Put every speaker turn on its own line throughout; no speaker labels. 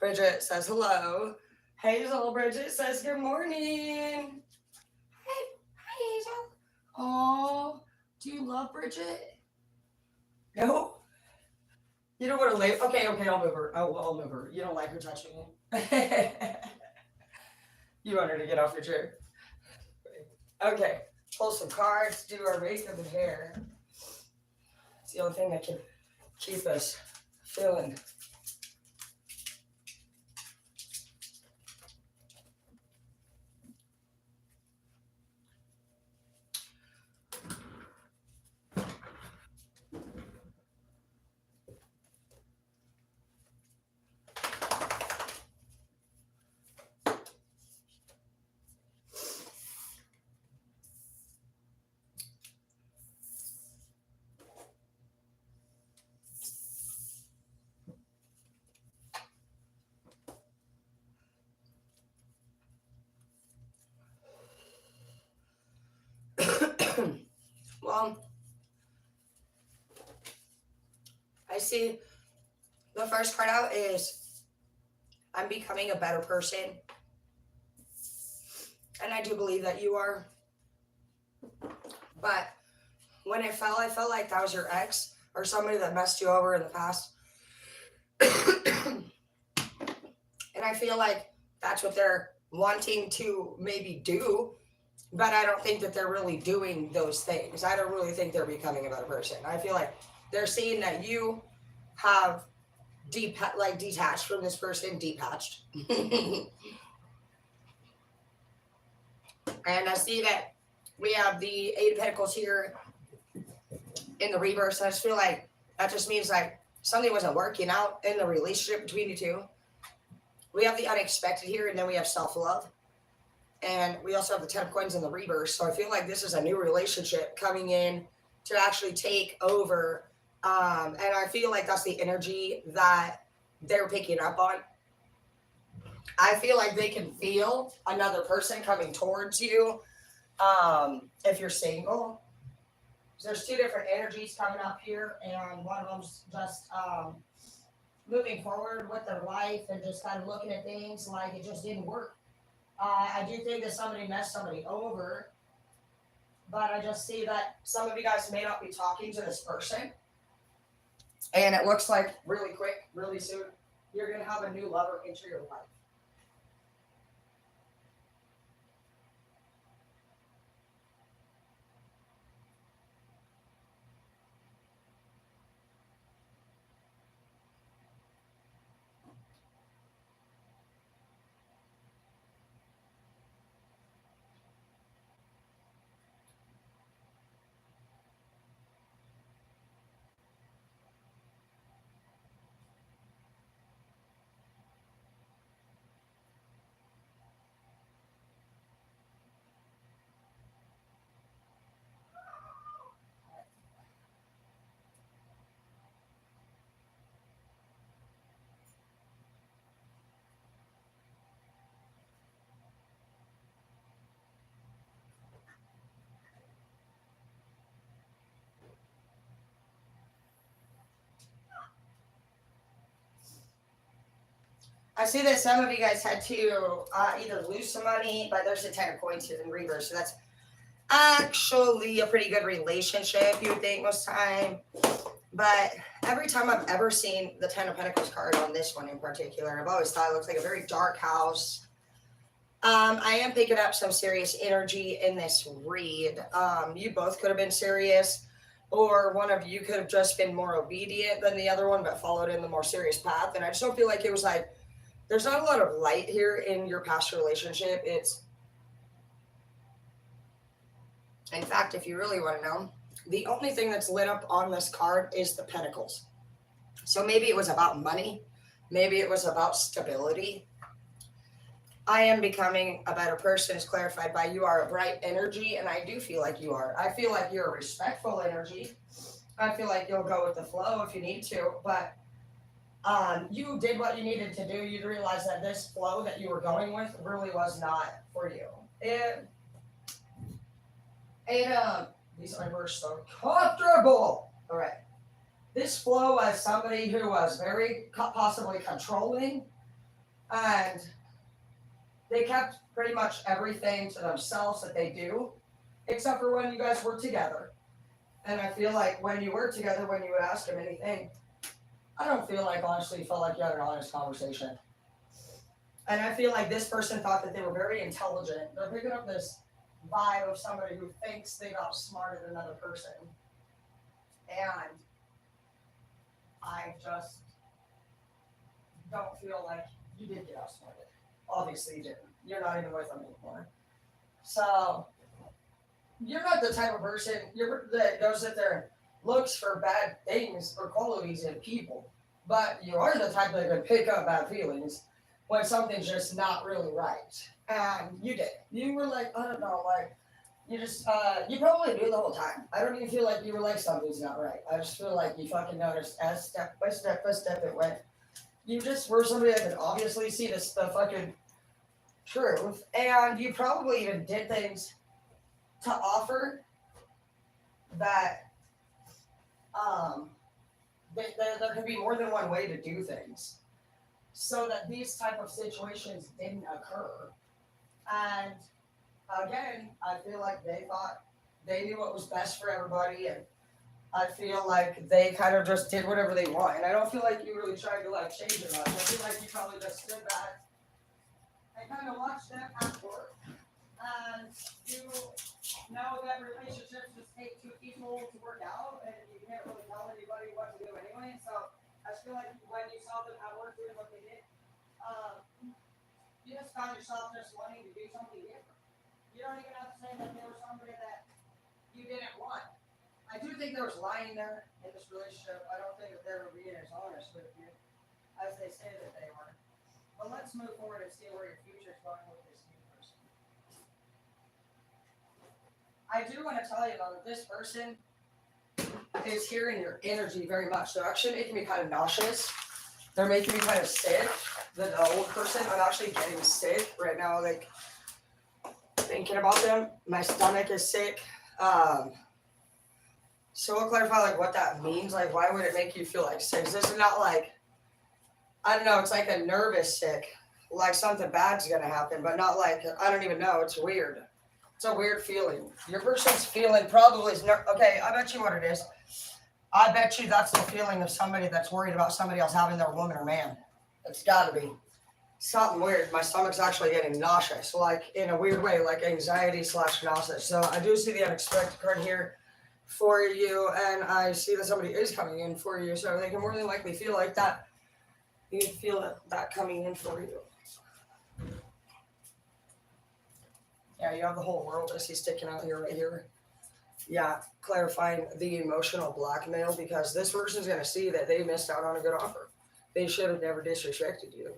Bridget says hello. Hazel, Bridget says good morning. Hi, Hazel. Oh, do you love Bridget? No? You don't want to leave? Okay, I'll move her. I'll move her. You don't like her touching you? You want her to get off your chair? Okay, pull some cards, do our makeup and hair. It's the only thing that can keep us feeling. Well, I see the first card out is I'm becoming a better person. And I do believe that you are. But when I felt like that was your ex or somebody that messed you over in the past. And I feel like that's what they're wanting to maybe do. But I don't think that they're really doing those things. I don't really think they're becoming a better person. I feel like they're seeing that you have detached from this person, detached. And I see that we have the Eight of Pentacles here in the reverse. I just feel like that just means like something wasn't working out in the relationship between you two. We have the unexpected here, and then we have self-love. And we also have the 10 of coins in the reverse. So I feel like this is a new relationship coming in to actually take over. And I feel like that's the energy that they're picking up on. I feel like they can feel another person coming towards you if you're single. So there's two different energies coming up here, and one of them's just moving forward with their life and just kind of looking at things like it just didn't work. I do think that somebody messed somebody over, but I just see that some of you guys may not be talking to this person. And it looks like really quick, really soon, you're going to have a new lover enter your life. I see that some of you guys had to either lose some money, but there's a 10 of coins here in reverse. So that's actually a pretty good relationship, you would think, most time. But every time I've ever seen the 10 of Pentacles card on this one in particular, I've always thought it looks like a very dark house. I am picking up some serious energy in this read. You both could have been serious, or one of you could have just been more obedient than the other one, but followed in the more serious path. And I just don't feel like it was like, there's not a lot of light here in your past relationship. It's, in fact, if you really want to know, the only thing that's lit up on this card is the Pentacles. So maybe it was about money. Maybe it was about stability. I am becoming a better person is clarified by you are a bright energy, and I do feel like you are. I feel like you're a respectful energy. I feel like you'll go with the flow if you need to, but you did what you needed to do. You realized that this flow that you were going with really was not for you. And these are so comfortable. All right. This flow was somebody who was very possibly controlling, And they kept pretty much everything to themselves that they do, except for when you guys work together. And I feel like when you work together, when you would ask them anything, I don't feel like honestly you felt like you had an honest conversation. And I feel like this person thought that they were very intelligent. They're picking up this vibe of somebody who thinks they've outsmarted another person. And I just don't feel like you did get outsmarted. Obviously you didn't. You're not even with them anymore. So you're not the type of person that goes sit there and looks for bad things or qualities in people. But you are the type that can pick up bad feelings when something's just not really right. And you did. You were like, I don't know, like you just you probably knew the whole time. I don't even feel like you were like something's not right. I just feel like you fucking noticed as step by step it went. You just were somebody that could obviously see the fucking truth, and you probably even did things to offer that um there could be more than one way to do things, so that these type of situations didn't occur. And again, I feel like they thought they knew what was best for everybody, and I feel like they kind of just did whatever they want. And I don't feel like you really tried to like change it much. I feel like you probably just stood back and kind of watched them at work. And you know that relationships just take two people to work out, and you can't really tell anybody what to do anyway. So I just feel like when you saw them at work doing what they did, um, you just found yourself just wanting to do something different. You don't even have to say that there was somebody that you didn't want. I do think there was lying there in this relationship. I don't think that they were being as honest with you as they say that they were. But let's move forward and see where your future is going with this new person. I do want to tell you though that this person is hearing your energy very much. They're actually making me kind of nauseous. They're making me kind of sick. The old person, I'm actually getting sick right now. Like thinking about them, my stomach is sick. So we'll clarify like what that means. Like, why would it make you feel like sick? This is not like, I don't know. It's like a nervous sick, like something bad's gonna happen, but not like I don't even know. It's weird. It's a weird feeling. Your person's feeling probably is okay. I bet you what it is. I bet you that's the feeling of somebody that's worried about somebody else having their woman or man. It's got to be something weird. My stomach's actually getting nauseous, like in a weird way, like anxiety / nauseous. So I do see the unexpected card here for you, and I see that somebody is coming in for you, so they can more than likely feel like that. You feel that coming in for you. Yeah, you have the whole world I see sticking out here, right here. Yeah, clarifying the emotional blackmail, because this person's going to see that they missed out on a good offer. They should have never disrespected you.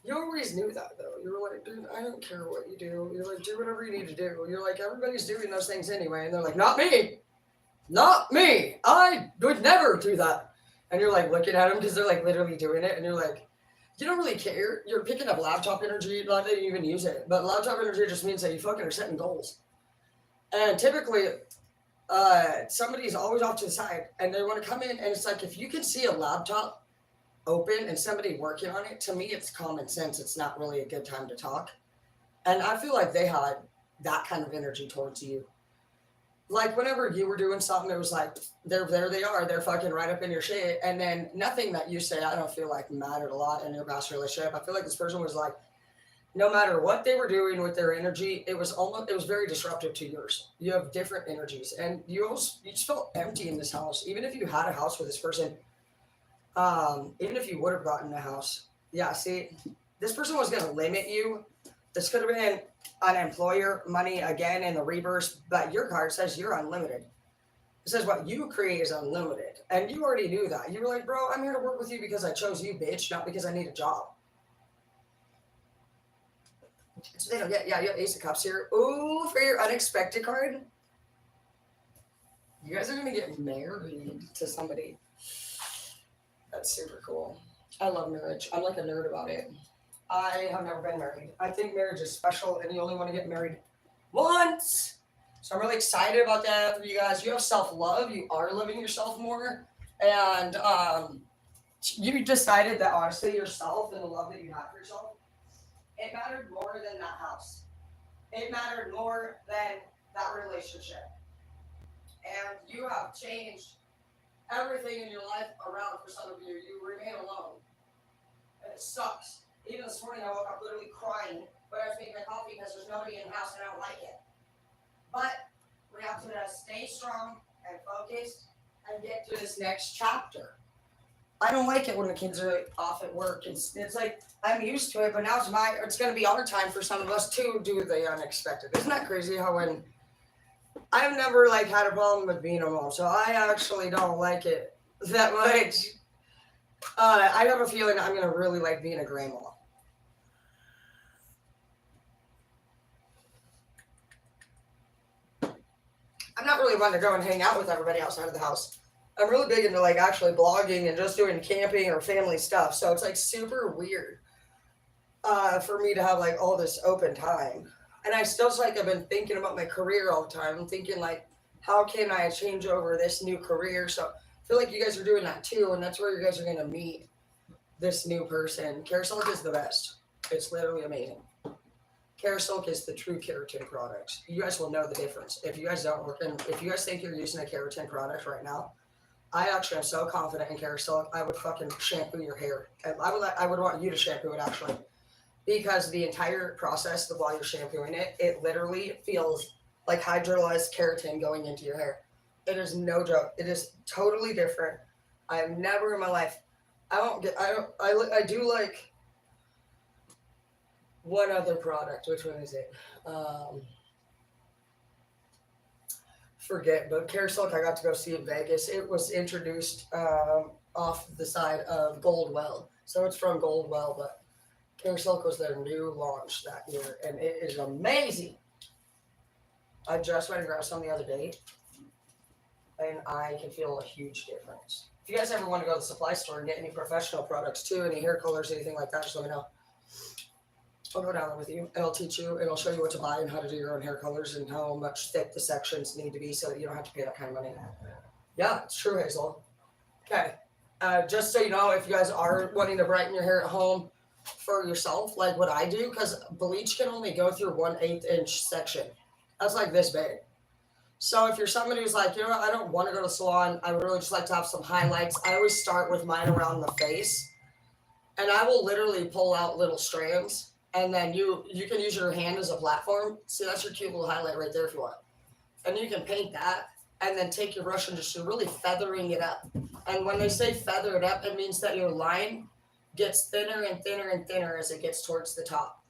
You always knew that, though. You were like, dude, I don't care what you do. You're like, do whatever you need to do. You're like, everybody's doing those things anyway. And they're like, not me. Not me. I would never do that. And you're like looking at them because they're like literally doing it. And you're like, you don't really care. You're picking up laptop energy. Not that you even use it. But laptop energy just means that you fucking are setting goals. And typically, somebody's always off to the side. And they want to come in. And it's like, if you can see a laptop open and somebody working on it, to me, it's common sense. It's not really a good time to talk. And I feel like they had that kind of energy towards you. Like whenever you were doing something, it was like there they are, they're fucking right up in your shit, and then nothing that you say, I don't feel like mattered a lot in your past relationship. I feel like this person was like, no matter what they were doing with their energy, it was very disruptive to yours. You have different energies, and you just felt empty in this house. Even if you had a house with this person, even if you would have gotten a house, yeah. See, this person was gonna limit you. This could have been an employer money again in the reverse, but your card says you're unlimited. It says what you create is unlimited. And you already knew that. You were like, bro, I'm here to work with you because I chose you, bitch, not because I need a job. So they don't get, yeah, you have Ace of Cups here. Ooh, for your unexpected card. You guys are going to get married to somebody. That's super cool. I love marriage. I'm like a nerd about it. I have never been married. I think marriage is special, and you only want to get married once. So I'm really excited about that for you guys. You have self-love. You are loving yourself more. And you decided that honestly yourself and the love that you have for yourself, it mattered more than that house. It mattered more than that relationship. And you have changed everything in your life around for some of you. You remain alone. And it sucks. Even this morning I woke up literally crying when I was making my coffee because there's nobody in the house and I don't like it. But we have to stay strong and focused and get to this next chapter. I don't like it when the kids are off at work. It's like I'm used to it, but now it's going to be our time for some of us to do the unexpected. Isn't that crazy how when I've never like had a problem with being a mom, so I actually don't like it that much. I have a feeling I'm going to really like being a grandma. I'm not really one to go and hang out with everybody outside of the house. I'm really big into like actually blogging and just doing camping or family stuff. So it's like super weird for me to have like all this open time. And I still like I've been thinking about my career all the time. I'm thinking like, how can I change over this new career? So I feel like you guys are doing that too, and that's where you guys are gonna meet this new person. Carousel is the best. It's literally amazing. Carasilk is the true keratin products. You guys will know the difference. If you guys don't work in, if you guys think you're using a keratin product right now, I actually am so confident in Carasilk. I would fucking shampoo your hair. And I would want you to shampoo it actually, because the entire process of while you're shampooing it, it literally feels like hydrolyzed keratin going into your hair. It is no joke. It is totally different. I've never in my life. I do like one other product. Which one is it? Forget, but Carasilk I got to go see in Vegas. It was introduced off the side of Goldwell. So it's from Goldwell, but Carasilk was their new launch that year, and it is amazing. I just went and grabbed some the other day, and I can feel a huge difference. If you guys ever want to go to the supply store and get any professional products too, any hair colors, anything like that, just let me know. I'll go down there with you and I'll teach you and I'll show you what to buy and how to do your own hair colors and how much thick the sections need to be so that you don't have to pay that kind of money. Yeah, it's true, Hazel. Okay. Just so you know, if you guys are wanting to brighten your hair at home for yourself, like what I do, because bleach can only go through 1/8 inch section. That's like this big. So if you're somebody who's like, you know what, I don't want to go to the salon, I would really just like to have some highlights. I always start with mine around the face, and I will literally pull out little strands, and then you can use your hand as a platform. See, that's your cute little highlight right there if you want. And you can paint that, and then take your brush and just really feathering it up. And when they say feather it up, it means that your line gets thinner and thinner and thinner as it gets towards the top.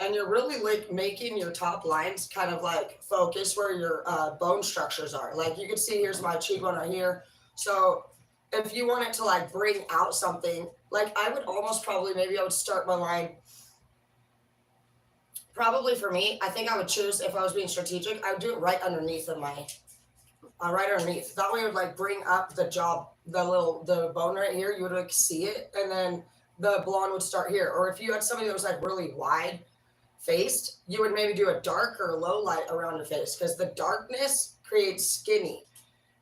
And you're really like making your top lines kind of like focus where your bone structures are. Like you can see, here's my cheekbone right here. So if you wanted to like bring out something, like I would almost probably, maybe I would start my line. Probably for me, I think I would choose, if I was being strategic, I would do it right underneath of my, right underneath. That way it would like bring up the the bone right here. You would like see it, and then the blonde would start here. Or if you had somebody that was like really wide faced, you would maybe do a dark or low light around your face, because the darkness creates skinny,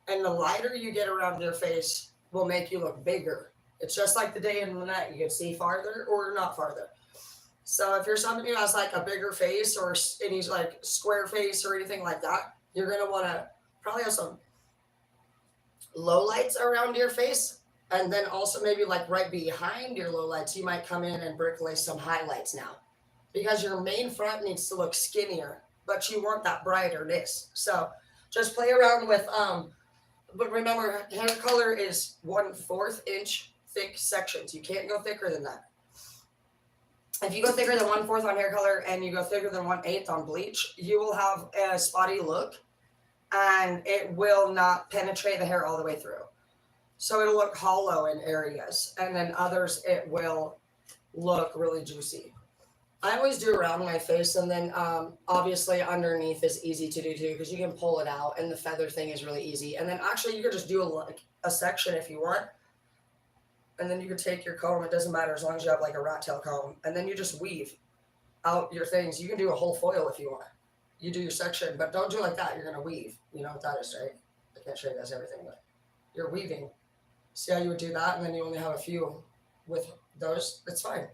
and the lighter you get around your face will make you look bigger. It's just like the day and the night. You can see farther or not farther. So if you're somebody who has like a bigger face or any like square face or anything like that, you're going to want to probably have some low lights around your face. And then also maybe like right behind your low lights, you might come in and bricklay some highlights now, because your main front needs to look skinnier, but you want that brighterness. So just play around with, but remember, hair color is 1/4 inch thick sections. You can't go thicker than that. If you go thicker than 1/4 on hair color and you go thicker than 1/8 on bleach, you will have a spotty look, and it will not penetrate the hair all the way through. So it'll look hollow in areas, and then others it will look really juicy. I always do around my face, and then obviously underneath is easy to do too, because you can pull it out, and the feather thing is really easy. And then actually you could just do a section if you want, and then you could take your comb. It doesn't matter as long as you have like a rat tail comb, and then you just weave out your things. You can do a whole foil if you want. You do your section, but don't do it like that. You're gonna weave. You know what that is, right? I can't show you guys everything, but you're weaving. See how you would do that, and then you only have a few with those. It's fine.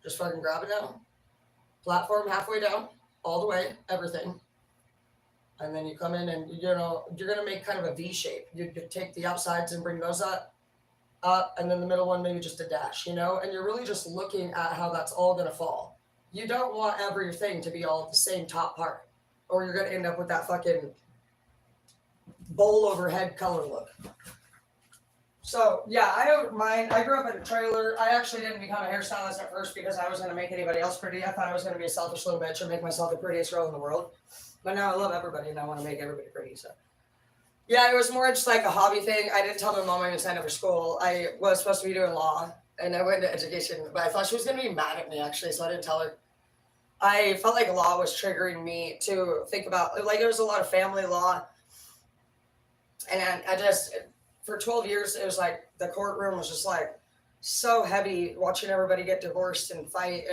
Just fucking grab it down, platform halfway down, all the way, everything, and then you come in and you're gonna make kind of a V shape. You take the outsides and bring those up, and then the middle one maybe just a dash, and you're really just looking at how that's all gonna fall. You don't want everything to be all the same top part, or you're gonna end up with that fucking bowl overhead color look. So yeah, I don't mind. I grew up in a trailer. I actually didn't become a hairstylist at first because I was going to make anybody else pretty. I thought I was going to be a selfish little bitch and make myself the prettiest girl in the world. But now I love everybody and I want to make everybody pretty. So yeah, it was more just like a hobby thing. I didn't tell my mom I was signed up for school. I was supposed to be doing law and I went to education, but I thought she was going to be mad at me actually, so I didn't tell her. I felt like law was triggering me to think about, like, there was a lot of family law. And I just, for 12 years, it was like the courtroom was just like so heavy, watching everybody get divorced and fight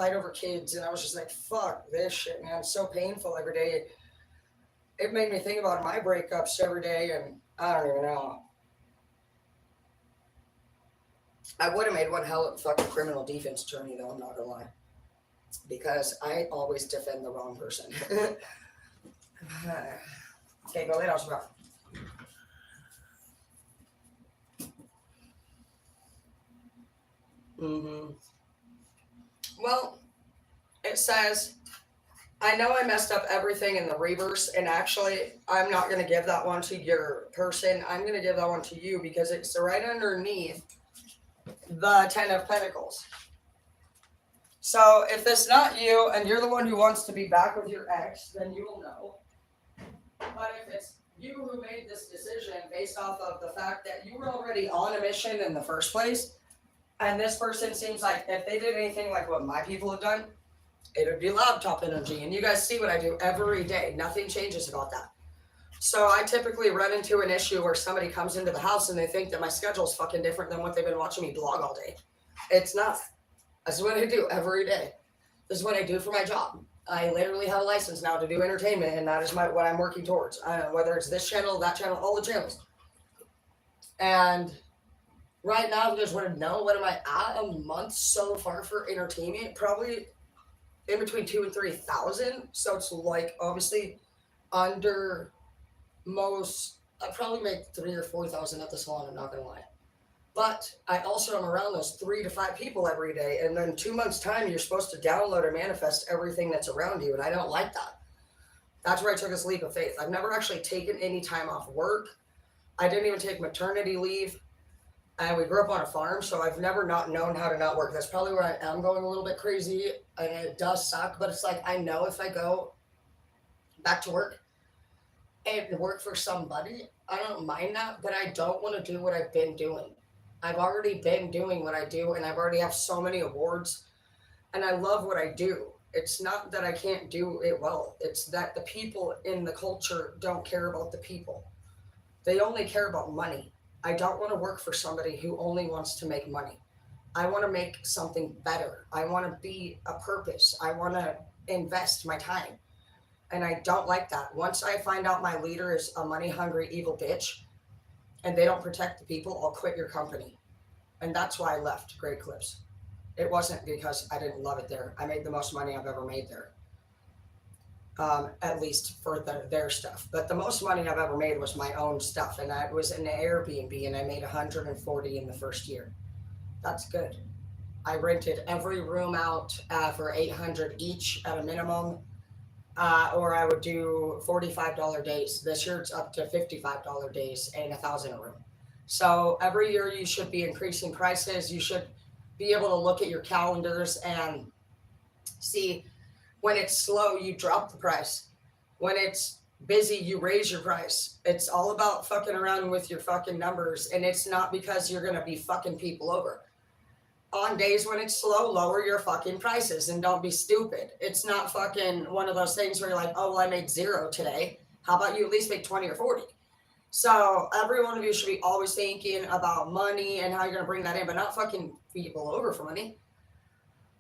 over kids. And I was just like, fuck this shit, man. It's so painful every day. It made me think about my breakups every day. And I don't even know. I would have made one hell of a fucking criminal defense attorney, though, I'm not gonna lie. Because I always defend the wrong person. Okay, go lay down, Sprout. Well, it says, I know I messed up everything in the reverse, and actually, I'm not going to give that one to your person. I'm going to give that one to you because it's right underneath the Ten of Pentacles. So if it's not you and you're the one who wants to be back with your ex, then you will know. But if it's you who made this decision based off of the fact that you were already on a mission in the first place, and this person seems like if they did anything like what my people have done, it would be laptop energy. And you guys see what I do every day. Nothing changes about that. So I typically run into an issue where somebody comes into the house and they think that my schedule is fucking different than what they've been watching me blog all day. It's not. This is what I do every day. This is what I do for my job. I literally have a license now to do entertainment, and that is what I'm working towards. Whether it's this channel, that channel, all the channels. And right now, if you guys want to know, what am I at a month so far for entertainment? Probably in between 2,000 and 3,000. So it's like obviously under most. I probably make 3,000 or 4,000 at the salon. I'm not gonna lie. But I also am around those 3 to 5 people every day. And then 2 months' time, you're supposed to download and manifest everything that's around you. And I don't like that. That's where I took this leap of faith. I've never actually taken any time off work. I didn't even take maternity leave. And we grew up on a farm, so I've never not known how to not work. That's probably where I am going a little bit crazy. And it does suck, but it's like I know if I go back to work and work for somebody, I don't mind that, but I don't want to do what I've been doing. I've already been doing what I do, and I've already have so many awards, and I love what I do. It's not that I can't do it well. It's that the people in the culture don't care about the people. They only care about money. I don't want to work for somebody who only wants to make money. I want to make something better. I want to be a purpose. I want to invest my time. And I don't like that. Once I find out my leader is a money hungry evil bitch and they don't protect the people, I'll quit your company. And that's why I left Great Clips. It wasn't because I didn't love it there. I made the most money I've ever made there. At least for their stuff. But the most money I've ever made was my own stuff. And I was in an Airbnb and I made 140 in the first year. That's good. I rented every room out for 800 each at a minimum. Or I would do $45 days. This year it's up to $55 days and $1,000 a room. So every year you should be increasing prices. You should be able to look at your calendars and see when it's slow, you drop the price. When it's busy, you raise your price. It's all about fucking around with your fucking numbers. And it's not because you're going to be fucking people over. On days when it's slow, lower your fucking prices and don't be stupid. It's not fucking one of those things where you're like, oh, well, I made 0 today. How about you at least make 20 or 40? So every one of you should be always thinking about money and how you're going to bring that in, but not fucking people over for money.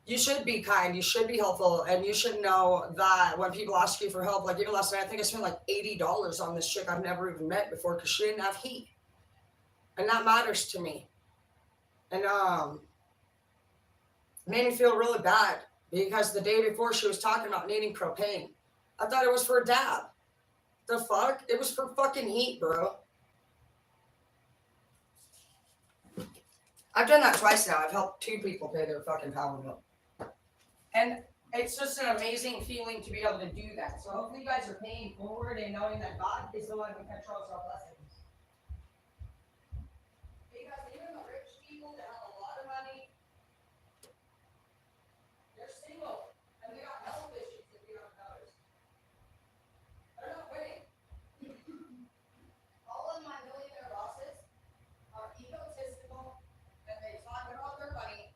You should be kind, you should be helpful, and you should know that when people ask you for help, like even last night, I think I spent like $80 on this chick I've never even met before because she didn't have heat. And that matters to me. And made me feel really bad because the day before she was talking about needing propane. I thought it was for a dab. The fuck? It was for fucking heat, bro. I've done that twice now. I've helped 2 people pay their fucking power bill. And it's just an amazing feeling to be able to do that. So hopefully you guys are paying forward and knowing that God is the one who controls our blessings. Because even the rich people that have a lot of money, they're single and they got health issues if you haven't noticed. They're not winning. All of my millionaire bosses are egotistical and they talk about their money.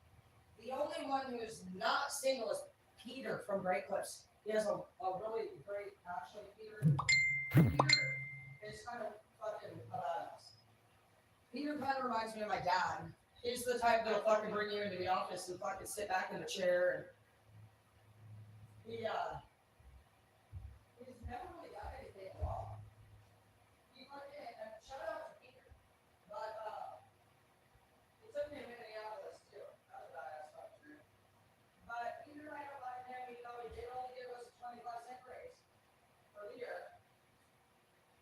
The only one who is not single is Peter from Great Clips. He has a really great, actually, Peter is kind of fucking a badass. Peter kind of reminds me of my dad. He's the type that'll fucking bring you into the office and fucking sit back in the chair. And he's never really got anything wrong. He fucking, and shout out to Peter. But, he took me to Minneapolis too. That was a badass fucking trip. But Peter and I don't like him, even though he did only give us a 25-cent raise for the year.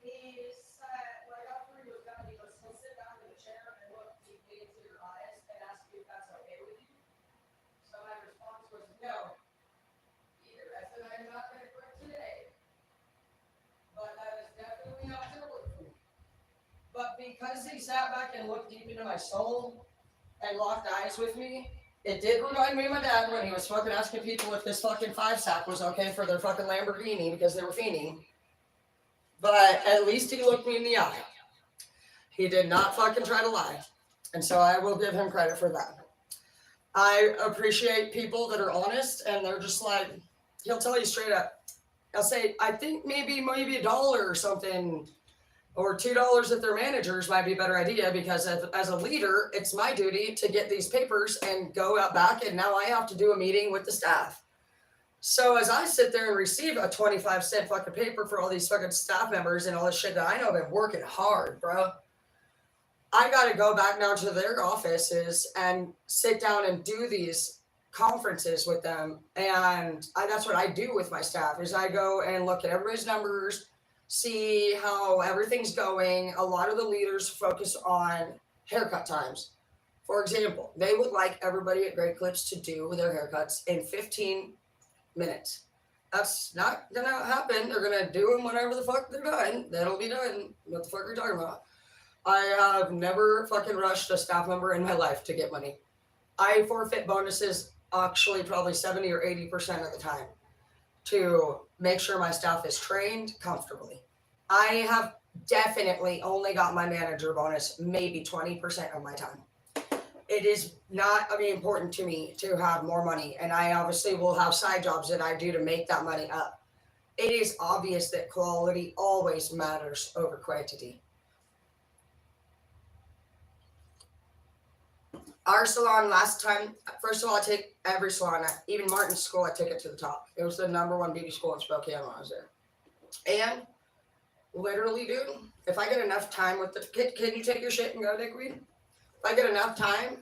He said, what I got through was going to be, he'll sit down in the chair and look deeply into your eyes and ask you if that's okay with you. So my response was, no. Peter, I said, I'm not going to quit today. But that is definitely not going to work for me. But because he sat back and looked deep into my soul and locked eyes with me, it did remind me of my dad when he was fucking asking people if this fucking 5-sack was okay for their fucking Lamborghini because they were fiending. But at least he looked me in the eye. He did not fucking try to lie. And so I will give him credit for that. I appreciate people that are honest and they're just like, he'll tell you straight up. He'll say, I think maybe $1 or something, or $2 if they're managers might be a better idea because as a leader, it's my duty to get these papers and go out back, and now I have to do a meeting with the staff. So as I sit there and receive a 25-cent fucking paper for all these fucking staff members and all this shit that I know have been working hard, bro, I got to go back now to their offices and sit down and do these conferences with them. And that's what I do with my staff is I go and look at everybody's numbers, see how everything's going. A lot of the leaders focus on haircut times. For example, they would like everybody at Great Clips to do their haircuts in 15 minutes. That's not gonna happen. They're gonna do them whenever the fuck they're done. That'll be done. What the fuck are you talking about? I have never fucking rushed a staff member in my life to get money. I forfeit bonuses actually probably 70 or 80% of the time to make sure my staff is trained comfortably. I have definitely only got my manager bonus maybe 20% of my time. It is not important to me to have more money, and I obviously will have side jobs that I do to make that money up. It is obvious that quality always matters over quantity. Our salon last time, first of all, I take every salon, even Martin's school, I took it to the top. It was the #1 beauty school in Spokane when I was there. And literally, dude, if I get enough time with the kid, can you take your shit and go, Dickweed? If I get enough time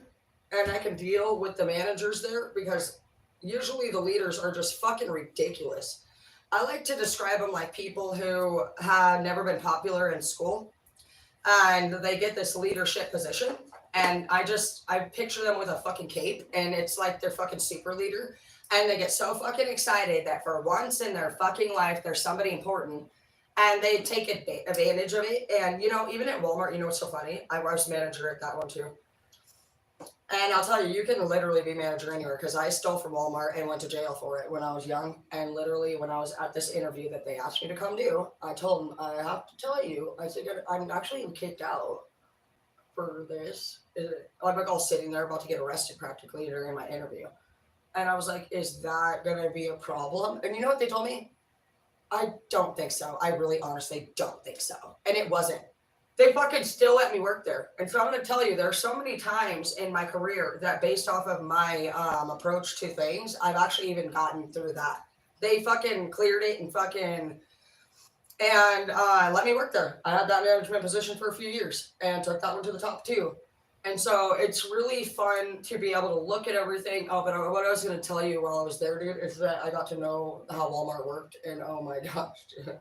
and I can deal with the managers there, because usually the leaders are just fucking ridiculous. I like to describe them like people who have never been popular in school and they get this leadership position. And I picture them with a fucking cape and it's like they're fucking super leader. And they get so fucking excited that for once in their fucking life, there's somebody important and they take advantage of it. And, even at Walmart, what's so funny? I was manager at that one too. And I'll tell you, you can literally be manager anywhere because I stole from Walmart and went to jail for it when I was young. And literally when I was at this interview that they asked me to come do, I told them, I have to tell you, I said, I'm actually kicked out for this. I'm like all sitting there about to get arrested practically during my interview. And I was like, is that going to be a problem? And you know what they told me? I don't think so. I really honestly don't think so. And it wasn't. They fucking still let me work there. And so I'm going to tell you, there are so many times in my career that based off of my approach to things, I've actually even gotten through that. They fucking cleared it and fucking and let me work there. I had that management position for a few years and took that one to the top too. And so it's really fun to be able to look at everything. Oh, but what I was going to tell you while I was there, dude, is that I got to know how Walmart worked. And oh my gosh, dude.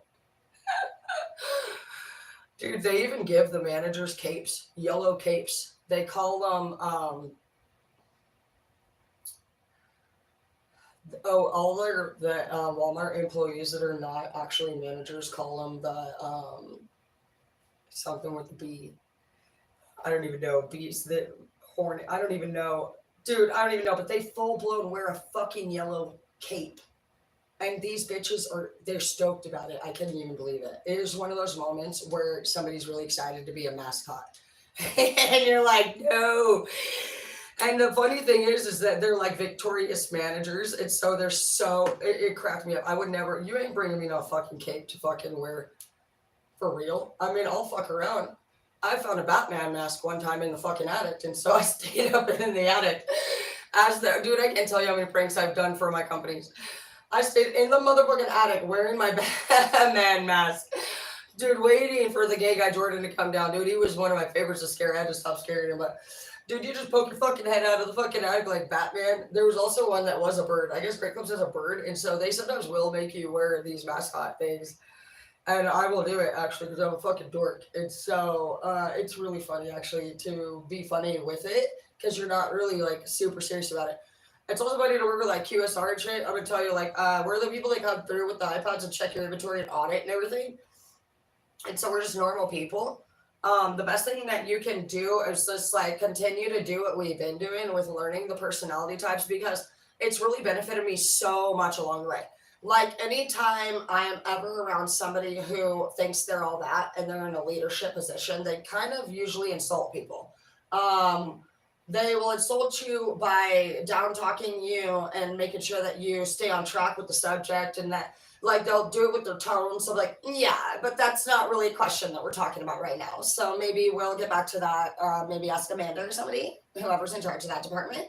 Dude, they even give the managers capes, yellow capes. They call them, all the Walmart employees that are not actually managers call them the something with the B. I don't even know. Bees that horn. I don't even know. Dude, I don't even know. But they full blown wear a fucking yellow cape. And these bitches they're stoked about it. I couldn't even believe it. It is one of those moments where somebody's really excited to be a mascot. And you're like, no. And the funny thing is that they're like victorious managers. And so it cracked me up. I would never, you ain't bringing me no fucking cape to fucking wear for real. I mean, I'll fuck around. I found a Batman mask one time in the fucking attic. And so I stayed up in the attic. Dude, I can't tell you how many pranks I've done for my companies. I stayed in the motherfucking attic wearing my Batman mask. Dude, waiting for the gay guy Jordan to come down. Dude, he was one of my favorites to scare. I had to stop scaring him. But, dude, you just poke your fucking head out of the fucking attic like Batman. There was also one that was a bird. I guess Great Clubs has a bird. And so they sometimes will make you wear these mascot things. And I will do it, actually, because I'm a fucking dork. And so it's really funny, actually, to be funny with it. Because you're not really, like, super serious about it. It's also funny to work with like QSR and shit. I'm gonna tell you, like, we're the people that come through with the iPods and check your inventory and audit and everything. And so we're just normal people. The best thing that you can do is just like continue to do what we've been doing with learning the personality types, because it's really benefited me so much along the way. Like anytime I am ever around somebody who thinks they're all that and they're in a leadership position, they kind of usually insult people. They will insult you by down talking you and making sure that you stay on track with the subject, and that like they'll do it with their tone. So like, yeah, but that's not really a question that we're talking about right now. So maybe we'll get back to that. Maybe ask Amanda or somebody, whoever's in charge of that department.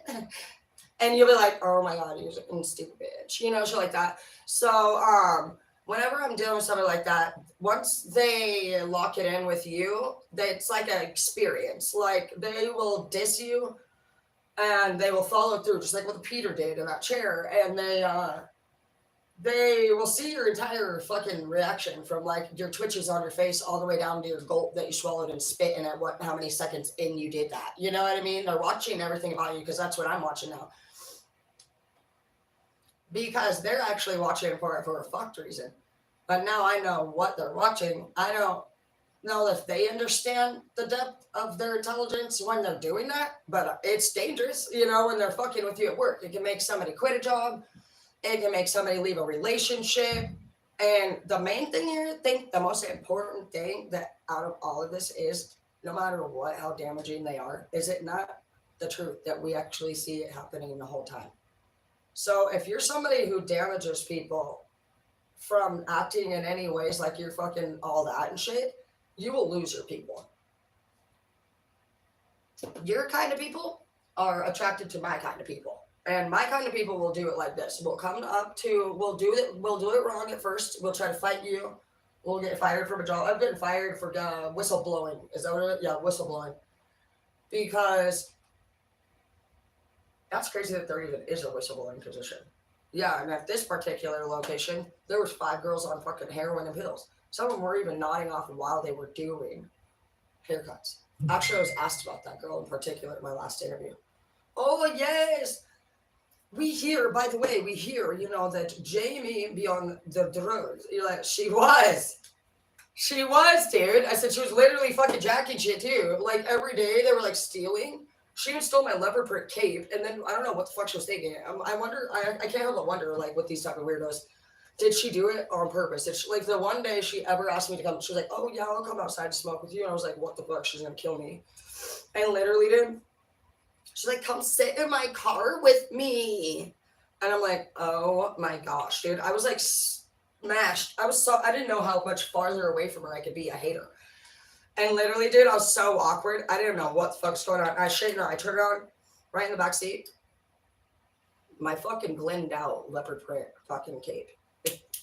And you'll be like, oh my God, you're a stupid bitch, shit like that. So whenever I'm dealing with somebody like that, once they lock it in with you, it's like an experience. Like they will diss you and they will follow through, just like what Peter did in that chair. And they will see your entire fucking reaction from like your twitches on your face all the way down to your gulp that you swallowed and spit in at how many seconds in you did that. You know what I mean? They're watching everything about you, because that's what I'm watching now. Because they're actually watching it for a fucked reason. But now I know what they're watching. I don't know if they understand the depth of their intelligence when they're doing that, but it's dangerous, when they're fucking with you at work. It can make somebody quit a job. It can make somebody leave a relationship. And the main thing here, I think the most important thing that out of all of this is, no matter what, how damaging they are, is it not the truth that we actually see it happening the whole time? So if you're somebody who damages people from acting in any ways like you're fucking all that and shit, you will lose your people. Your kind of people are attracted to my kind of people. And my kind of people will do it like this. We'll do it wrong at first. We'll try to fight you. We'll get fired from a job. I've been fired for whistleblowing. Is that what it is? Yeah, whistleblowing. Because that's crazy that there even is a whistleblowing position. Yeah, and at this particular location, there was 5 girls on fucking heroin and pills. Some of them were even nodding off while they were doing haircuts. Actually, I was asked about that girl in particular at my last interview. Oh, yes! By the way, we hear, that Jamie be on the drugs. You're like, she was. She was, dude. I said she was literally fucking jacking shit, too. Like, every day they were, like, stealing. She even stole my leopard print cape, and then I don't know what the fuck she was thinking. I wonder, I can't help but wonder, like, with these type of weirdos, did she do it on purpose? Did she, like, the one day she ever asked me to come, she was like, oh, yeah, I'll come outside to smoke with you. And I was like, what the fuck? She's gonna kill me. And literally, dude, she's like, come sit in my car with me. And I'm like, oh my gosh, dude. I was like smashed. I didn't know how much farther away from her I could be. I hate her. And literally, dude, I was so awkward. I didn't know what the fuck's going on. I turned around right in the back seat. My fucking glenned out leopard print fucking cape.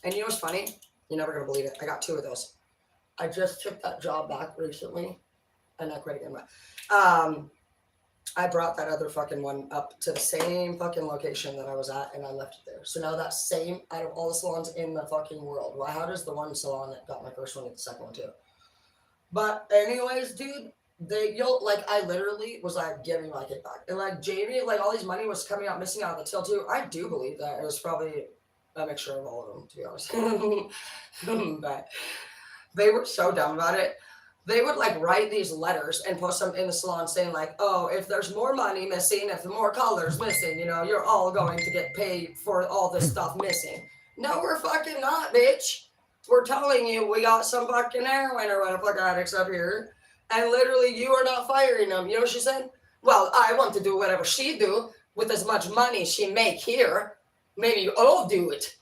And you know what's funny? You're never gonna believe it. I got 2 of those. I just took that job back recently, and I quit again. But I brought that other fucking one up to the same fucking location that I was at, and I left it there. So now that same, out of all the salons in the fucking world, well, how does the one salon that got my first one get the second one too? But anyways, dude, I literally was like, give me my kickback. And like Jamie, like all these money was coming out missing out of the till too. I do believe that it was probably a mixture of all of them, to be honest. But they were so dumb about it. They would like write these letters and post them in the salon saying like, oh, if there's more money missing, if more colors missing, you're all going to get paid for all this stuff missing. No, we're fucking not, bitch. We're telling you we got some fucking heroin or whatever fucking addicts up here, and literally you are not firing them. You know what she said? Well, I want to do whatever she do with as much money she make here. Maybe you all do it.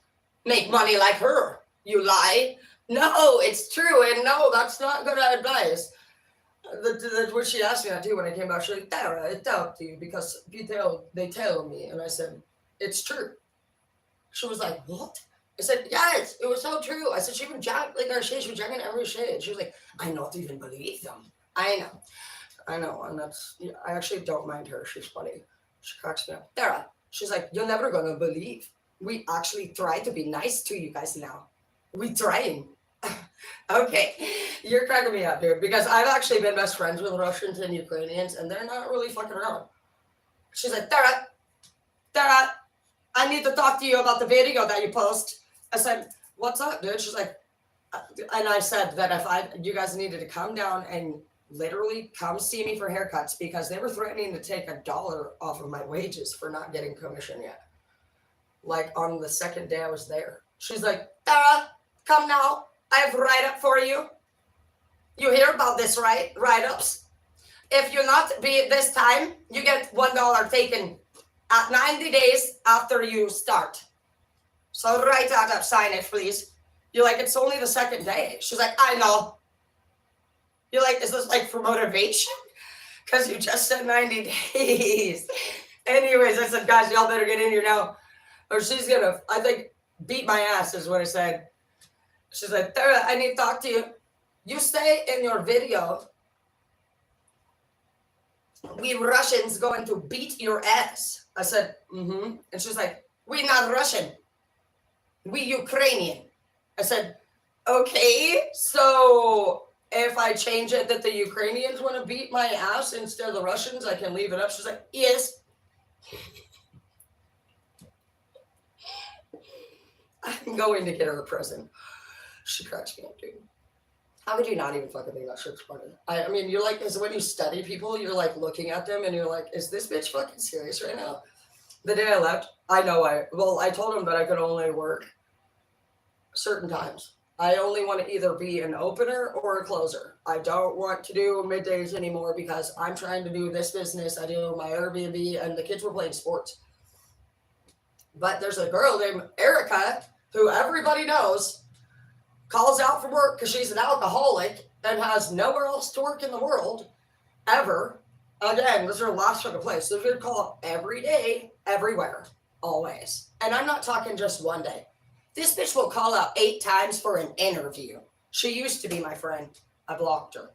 Make money like her. You lie. No, it's true, and no, that's not good advice. What she asked me that too when I came back. She's like, Tara, I doubt you because they tell me, and I said, it's true. She was like, what? I said, yes, it was so true. I said, she would jack like our shit. She was jacking every shit. She was like, I not even believe them. I know, and I actually don't mind her. She's funny. She cracks me up. Tara, she's like, you're never gonna believe. We actually try to be nice to you guys now. We trying. Okay, you're cracking me up, dude, because I've actually been best friends with Russians and Ukrainians, and they're not really fucking around. She's like, Tara, I need to talk to you about the video that you post. I said, what's up, dude? She's like, and I said that if you guys needed to come down and literally come see me for haircuts because they were threatening to take $1 off of my wages for not getting commission yet. Like on the second day I was there. She's like, Tara, come now. I have write-up for you. You hear about this, right? Write-ups. If you not be this time, you get $1 taken at 90 days after you start. So write that up, sign it, please. You're like, it's only the second day. She's like, I know. You're like, is this like for motivation? Because you just said 90 days. Anyways, I said, guys, y'all better get in here now. Or she's gonna, I think, beat my ass is what I said. She's like, Tara, I need to talk to you. You say in your video, we Russians going to beat your ass. I said, mm-hmm. And she's like, we not Russian. We Ukrainian. I said, okay, so if I change it that the Ukrainians want to beat my ass instead of the Russians, I can leave it up. She's like, yes. I'm going to get her a present. She cracks me up, dude. How could you not even fucking think that shit's funny? I mean, you're like, is when you study people, you're like looking at them and you're like, is this bitch fucking serious right now? The day I left, I told him that I could only work certain times. I only want to either be an opener or a closer. I don't want to do middays anymore because I'm trying to do this business. I do my Airbnb and the kids were playing sports. But there's a girl named Erica who everybody knows calls out from work because she's an alcoholic and has nowhere else to work in the world ever. Again, this is her last fucking place. So she'd call up every day, everywhere, always. And I'm not talking just one day. This bitch will call out 8 times for an interview. She used to be my friend. I blocked her.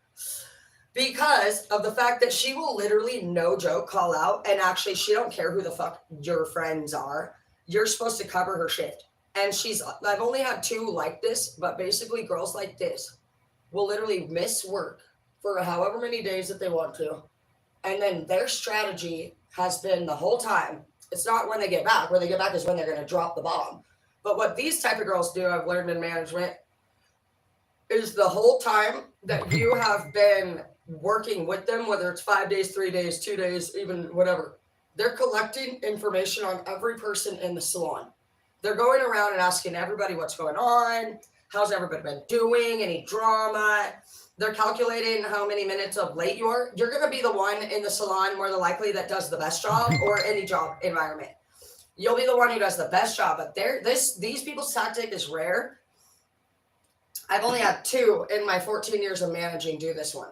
Because of the fact that she will literally, no joke, call out. And actually, she don't care who the fuck your friends are. You're supposed to cover her shift. And I've only had 2 like this, but basically girls like this will literally miss work for however many days that they want to. And then their strategy has been the whole time. It's not when they get back. When they get back is when they're going to drop the bomb. But what these type of girls do, I've learned in management, is the whole time that you have been working with them, whether it's 5 days, 3 days, 2 days, even whatever, they're collecting information on every person in the salon. They're going around and asking everybody what's going on, how's everybody been doing, any drama. They're calculating how many minutes of late you are. You're going to be the one in the salon more than likely that does the best job or any job environment. You'll be the one who does the best job. But these people's tactic is rare. I've only had 2 in my 14 years of managing do this one.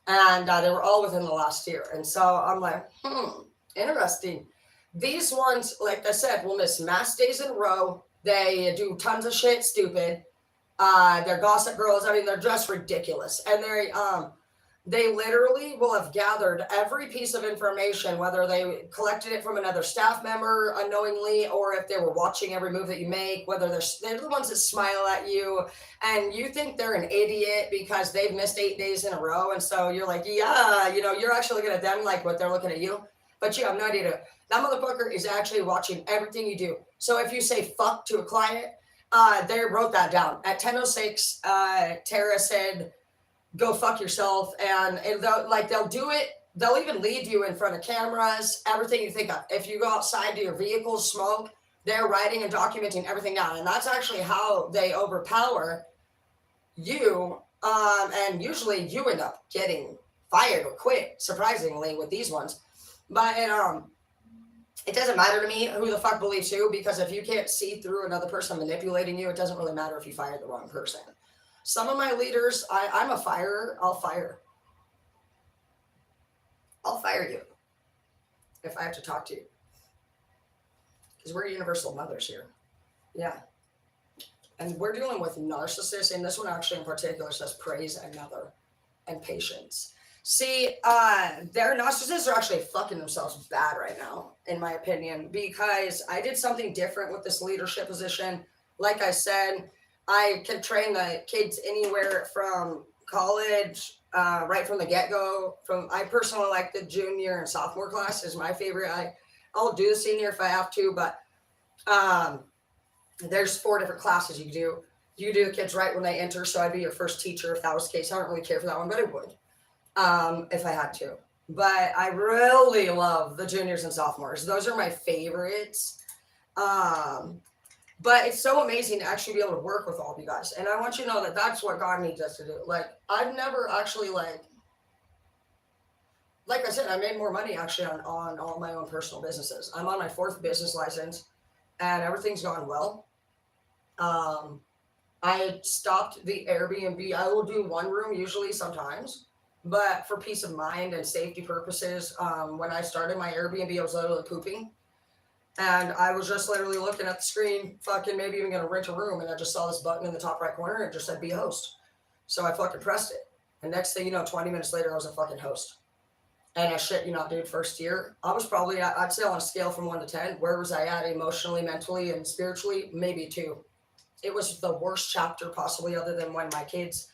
And they were all within the last year. And so I'm like, interesting. These ones, like I said, will miss mass days in a row. They do tons of shit stupid. They're gossip girls. I mean, they're just ridiculous. And they literally will have gathered every piece of information, whether they collected it from another staff member unknowingly, or if they were watching every move that you make, whether they're the ones that smile at you and you think they're an idiot because they've missed 8 days in a row. And so you're like, yeah, you're actually looking at them like what they're looking at you. But you have no idea. That motherfucker is actually watching everything you do. So if you say fuck to a client, they wrote that down. At 10:06, Tara said, go fuck yourself. And they'll do it. They'll even leave you in front of cameras, everything you think of. If you go outside to your vehicle, smoke, they're writing and documenting everything down. And that's actually how they overpower you. And usually you end up getting fired or quit, surprisingly, with these ones. But it doesn't matter to me who the fuck believes who, because if you can't see through another person manipulating you, it doesn't really matter if you fired the wrong person. Some of my leaders, I'm a firer. I'll fire you if I have to talk to you. Because we're universal mothers here. Yeah. And we're dealing with narcissists, and this one actually in particular says praise another and patience. See, their narcissists are actually fucking themselves bad right now, in my opinion, because I did something different with this leadership position. Like I said, I can train the kids anywhere from college, right from the get-go. I personally like the junior and sophomore class is my favorite. I'll do the senior if I have to, but there's 4 different classes you do. You do the kids right when they enter, so I'd be your first teacher if that was the case. I don't really care for that one, but I would if I had to. But I really love the juniors and sophomores. Those are my favorites. But it's so amazing to actually be able to work with all of you guys. And I want you to know that that's what God needs us to do. Like, I've never actually, like I said, I made more money actually on all my own personal businesses. I'm on my 4th business license and everything's gone well. I stopped the Airbnb. I will do 1 room usually sometimes, but for peace of mind and safety purposes, when I started my Airbnb, I was literally pooping. And I was just literally looking at the screen, fucking maybe even going to rent a room. And I just saw this button in the top right corner and it just said be a host. So I fucking pressed it. And next thing you know, 20 minutes later, I was a fucking host. And I shit you not, dude, first year, I was probably, I'd say on a scale from 1 to 10, where was I at emotionally, mentally, and spiritually? Maybe 2. It was the worst chapter possibly, other than when my kids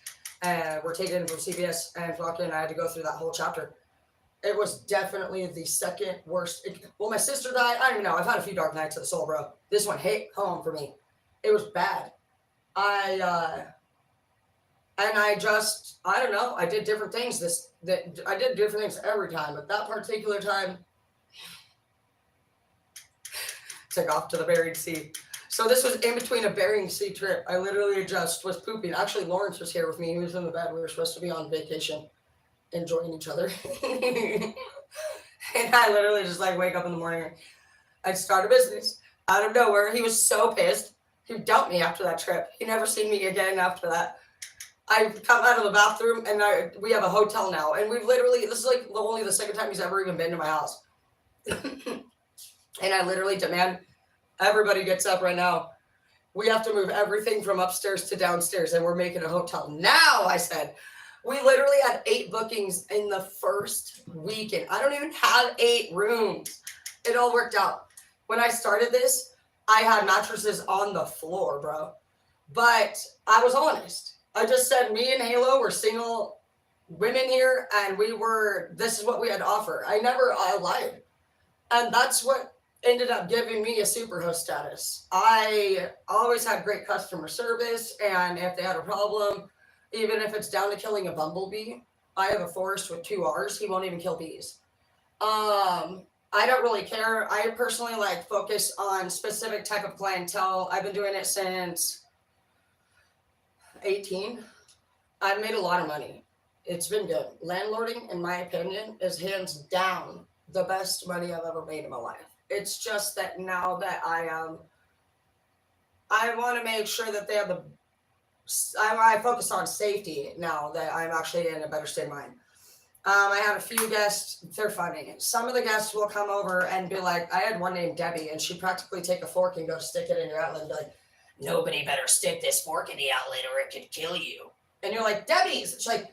were taken from CBS and fucking I had to go through that whole chapter. It was definitely the second worst. Well, my sister died. I don't even know. I've had a few dark nights of the soul, bro. This one hit home for me. It was bad. I don't know. I did different things. I did different things every time, but that particular time, took off to the Bering Sea. So this was in between a Bering Sea trip. I literally just was pooping. Actually, Lawrence was here with me. He was in the bed. We were supposed to be on vacation, enjoying each other. And I literally just wake up in the morning. I'd start a business out of nowhere. He was so pissed. He dumped me after that trip. He never seen me again after that. I come out of the bathroom and we have a hotel now. And we've literally, this is only the second time he's ever even been to my house. And I literally demand everybody gets up right now. We have to move everything from upstairs to downstairs and we're making a hotel now, I said. We literally had 8 bookings in the first weekend. I don't even have 8 rooms. It all worked out. When I started this, I had mattresses on the floor, bro. But I was honest. I just said me and Halo were single women here and this is what we had to offer. I lied. And that's what ended up giving me a super host status. I always had great customer service, and if they had a problem, even if it's down to killing a bumblebee, I have a forest with 2 R's. He won't even kill bees. I don't really care. I personally focus on specific type of clientele. I've been doing it since 18. I've made a lot of money. It's been good. Landlording, in my opinion, is hands down the best money I've ever made in my life. It's just that now that I want to make sure that they have I focus on safety now that I'm actually in a better state of mind. I had a few guests. They're funny. Some of the guests will come over and be like, I had one named Debbie, and she'd practically take a fork and go stick it in your outlet and be like,
nobody better stick this fork in the outlet or it could kill you.
And you're like, Debbie's. It's like,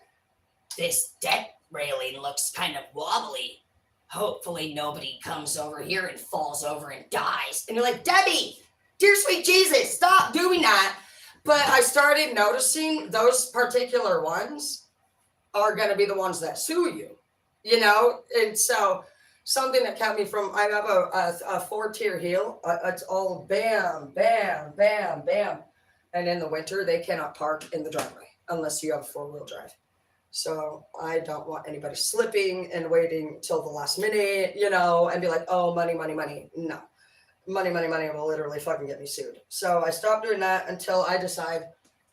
this deck railing looks kind of wobbly. Hopefully nobody comes over here and falls over and dies.
And you're like, Debbie, dear sweet Jesus, stop doing that. But I started noticing those particular ones are going to be the ones that sue you, you know? And so something that kept me from, I have a 4-tier heel. It's all bam, bam, bam, bam. And in the winter, they cannot park in the driveway unless you have a 4-wheel drive. So I don't want anybody slipping and waiting till the last minute, you know, and be like, oh, money, money, money. No. Money will literally fucking get me sued. So I stopped doing that until I decide,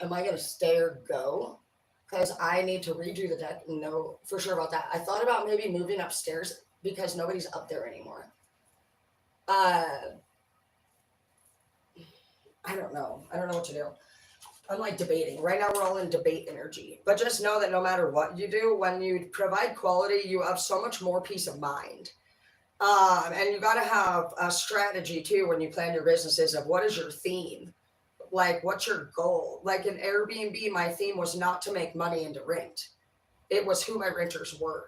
am I going to stay or go? Because I need to redo the deck and know for sure about that. I thought about maybe moving upstairs because nobody's up there anymore. I don't know. I don't know what to do. I'm like debating. Right now we're all in debate energy. But just know that no matter what you do, when you provide quality, you have so much more peace of mind. And you got to have a strategy too when you plan your businesses of what is your theme? Like, what's your goal? Like in Airbnb, my theme was not to make money and to rent. It was who my renters were.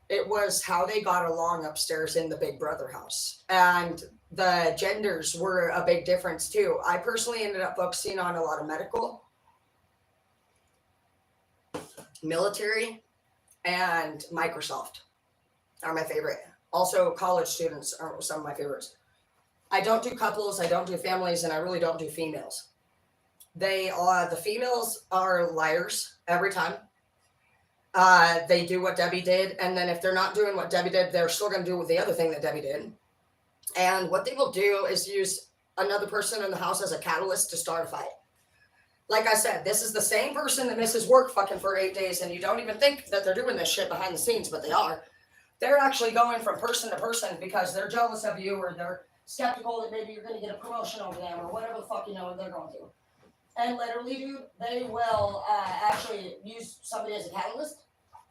It was how they got along upstairs in the Big Brother house. And the genders were a big difference too. I personally ended up focusing on a lot of medical, military, and Microsoft are my favorite. Also, college students are some of my favorites. I don't do couples, I don't do families, and I really don't do females. The females are liars every time. They do what Debbie did, and then if they're not doing what Debbie did, they're still going to do the other thing that Debbie did. And what they will do is use another person in the house as a catalyst to start a fight. Like I said, this is the same person that misses work fucking for 8 days, and you don't even think that they're doing this shit behind the scenes, but they are. They're actually going from person to person because they're jealous of you, or they're skeptical that maybe you're going to get a promotion over them, or whatever the fuck you know they're going to. And literally, dude, they will actually use somebody as a catalyst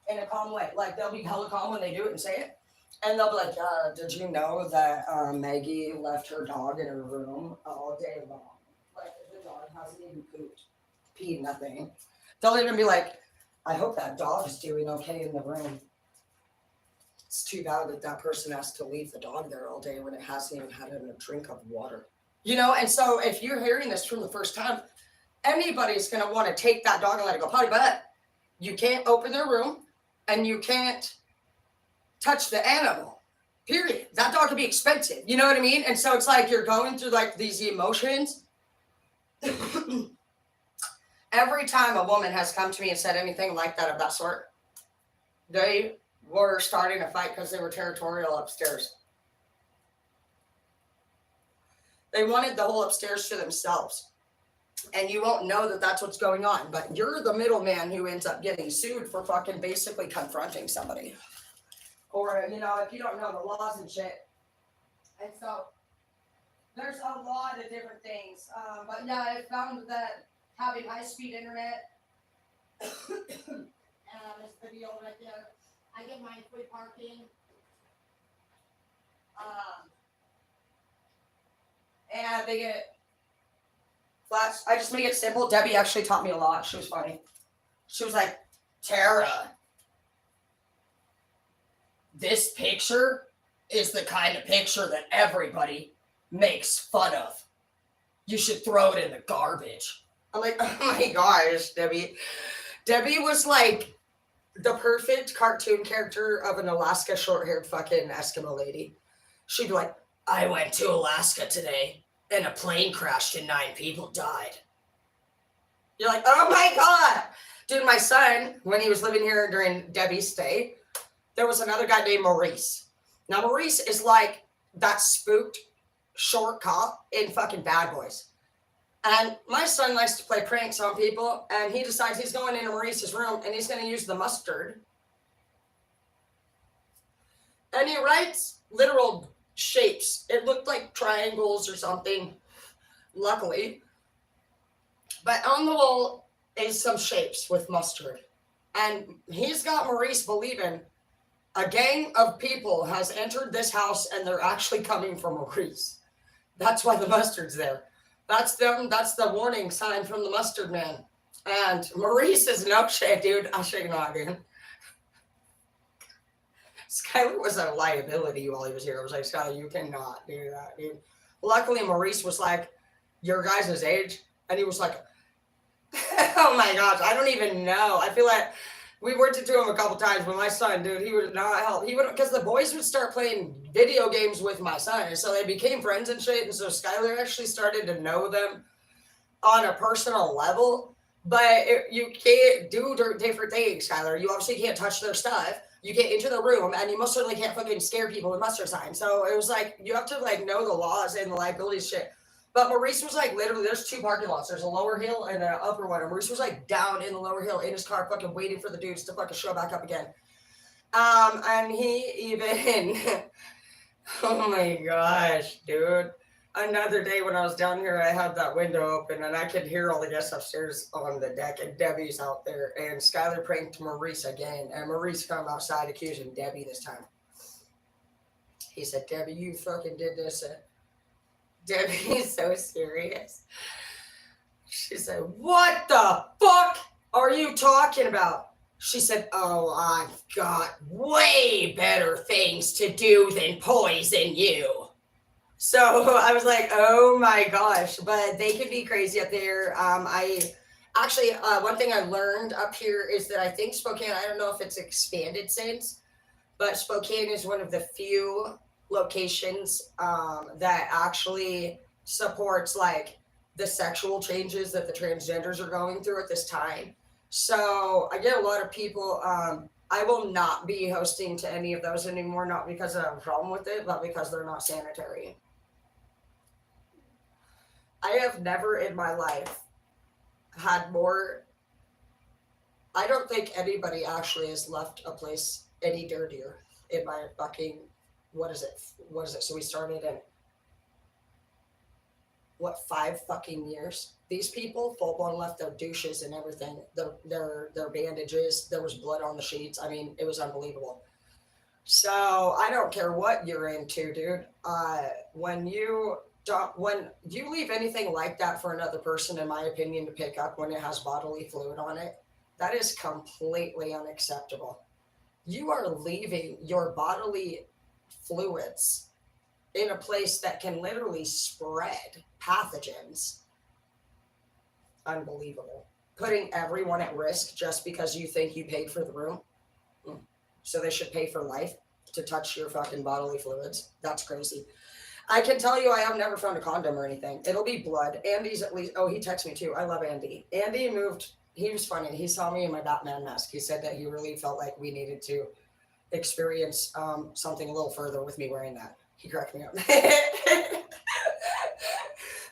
in a calm way. Like, they'll be hella calm when they do it and say it. And they'll be like, did you know that Maggie left her dog in her room all day long? Like, the dog hasn't even peed nothing. They'll even be like, I hope that dog is doing okay in the room. It's too bad that that person has to leave the dog there all day when it hasn't even had a drink of water. You know, and so if you're hearing this from the first time, anybody's going to want to take that dog and let it go potty, but you can't open their room and you can't touch the animal, period. That dog could be expensive. You know what I mean? And so it's like you're going through like these emotions. Every time a woman has come to me and said anything like that of that sort, they were starting a fight because they were territorial upstairs. They wanted the whole upstairs to themselves. And you won't know that that's what's going on. But you're the middleman who ends up getting sued for fucking basically confronting somebody. Or, you know, if you don't know the laws and shit. And so there's a lot of different things. But yeah, I found that having high-speed internet, this video right there, I get mine free parking. And they get flats. I just make it simple. Debbie actually taught me a lot. She was funny. She was like, Tara, this picture is the kind of picture that everybody makes fun of. You should throw it in the garbage. I'm like, oh my gosh, Debbie. Debbie was like the perfect cartoon character of an Alaska short-haired fucking Eskimo lady. She'd be like, I went to Alaska today and a plane crashed and 9 people died. You're like, oh my God. Dude, my son, when he was living here during Debbie's stay, there was another guy named Maurice. Now, Maurice is like that spooked short cop in fucking Bad Boys. And my son likes to play pranks on people, and he decides he's going into Maurice's room and he's going to use the mustard. And he writes literal shapes. It looked like triangles or something, luckily. But on the wall is some shapes with mustard. And he's got Maurice believing a gang of people has entered this house and they're actually coming from Maurice. That's why the mustard's there. That's them. That's the warning sign from the mustard man. And Maurice is no shit, dude. I should not, dude. Skylar was a liability while he was here. I was like, Skylar, you cannot do that, dude. Luckily, Maurice was like your guys' age, and he was like, oh my gosh, I don't even know. I feel like we worked into him a couple times, but my son, dude, he would not help. He would, because the boys would start playing video games with my son, and so they became friends and shit. And so Skylar actually started to know them on a personal level. But you can't do different things, Skylar. You obviously can't touch their stuff. You get into the room, and you most certainly can't fucking scare people with mustard signs. So it was like you have to like know the laws and the liability shit. But Maurice was like literally, there's two parking lots. There's a lower hill and an upper one. And Maurice was like down in the lower hill in his car, fucking waiting for the dudes to fucking show back up again. And he even, oh my gosh, dude. Another day when I was down here, I had that window open and I could hear all the guests upstairs on the deck, and Debbie's out there. And Skylar pranked Maurice again. And Maurice come outside accusing Debbie this time. He said, Debbie, you fucking did this. Debbie's so serious. She said, what the fuck are you talking about? She said, oh, I've got way better things to do than poison you. So I was like, oh my gosh, but they could be crazy up there. I actually, one thing I learned up here is that I think Spokane, I don't know if it's expanded since, but Spokane is one of the few locations that actually supports like the sexual changes that the transgenders are going through at this time. So I get a lot of people. I will not be hosting to any of those anymore, not because I have a problem with it, but because they're not sanitary. I have never in my life had more. I don't think anybody actually has left a place any dirtier in my fucking, what is it? So we started in, 5 fucking years? These people full blown left their douches and everything, their bandages. There was blood on the sheets. I mean, it was unbelievable. So I don't care what you're into, dude. When you leave anything like that for another person, in my opinion, to pick up when it has bodily fluid on it, that is completely unacceptable. You are leaving your bodily fluids in a place that can literally spread pathogens. Unbelievable. Putting everyone at risk just because you think you paid for the room. So they should pay for life to touch your fucking bodily fluids. That's crazy. I can tell you I have never found a condom or anything. It'll be blood. Andy's at least, he texted me too. I love Andy. Andy moved, he was funny. He saw me in my Batman mask. He said that he really felt like we needed to experience something a little further with me wearing that. He cracked me up.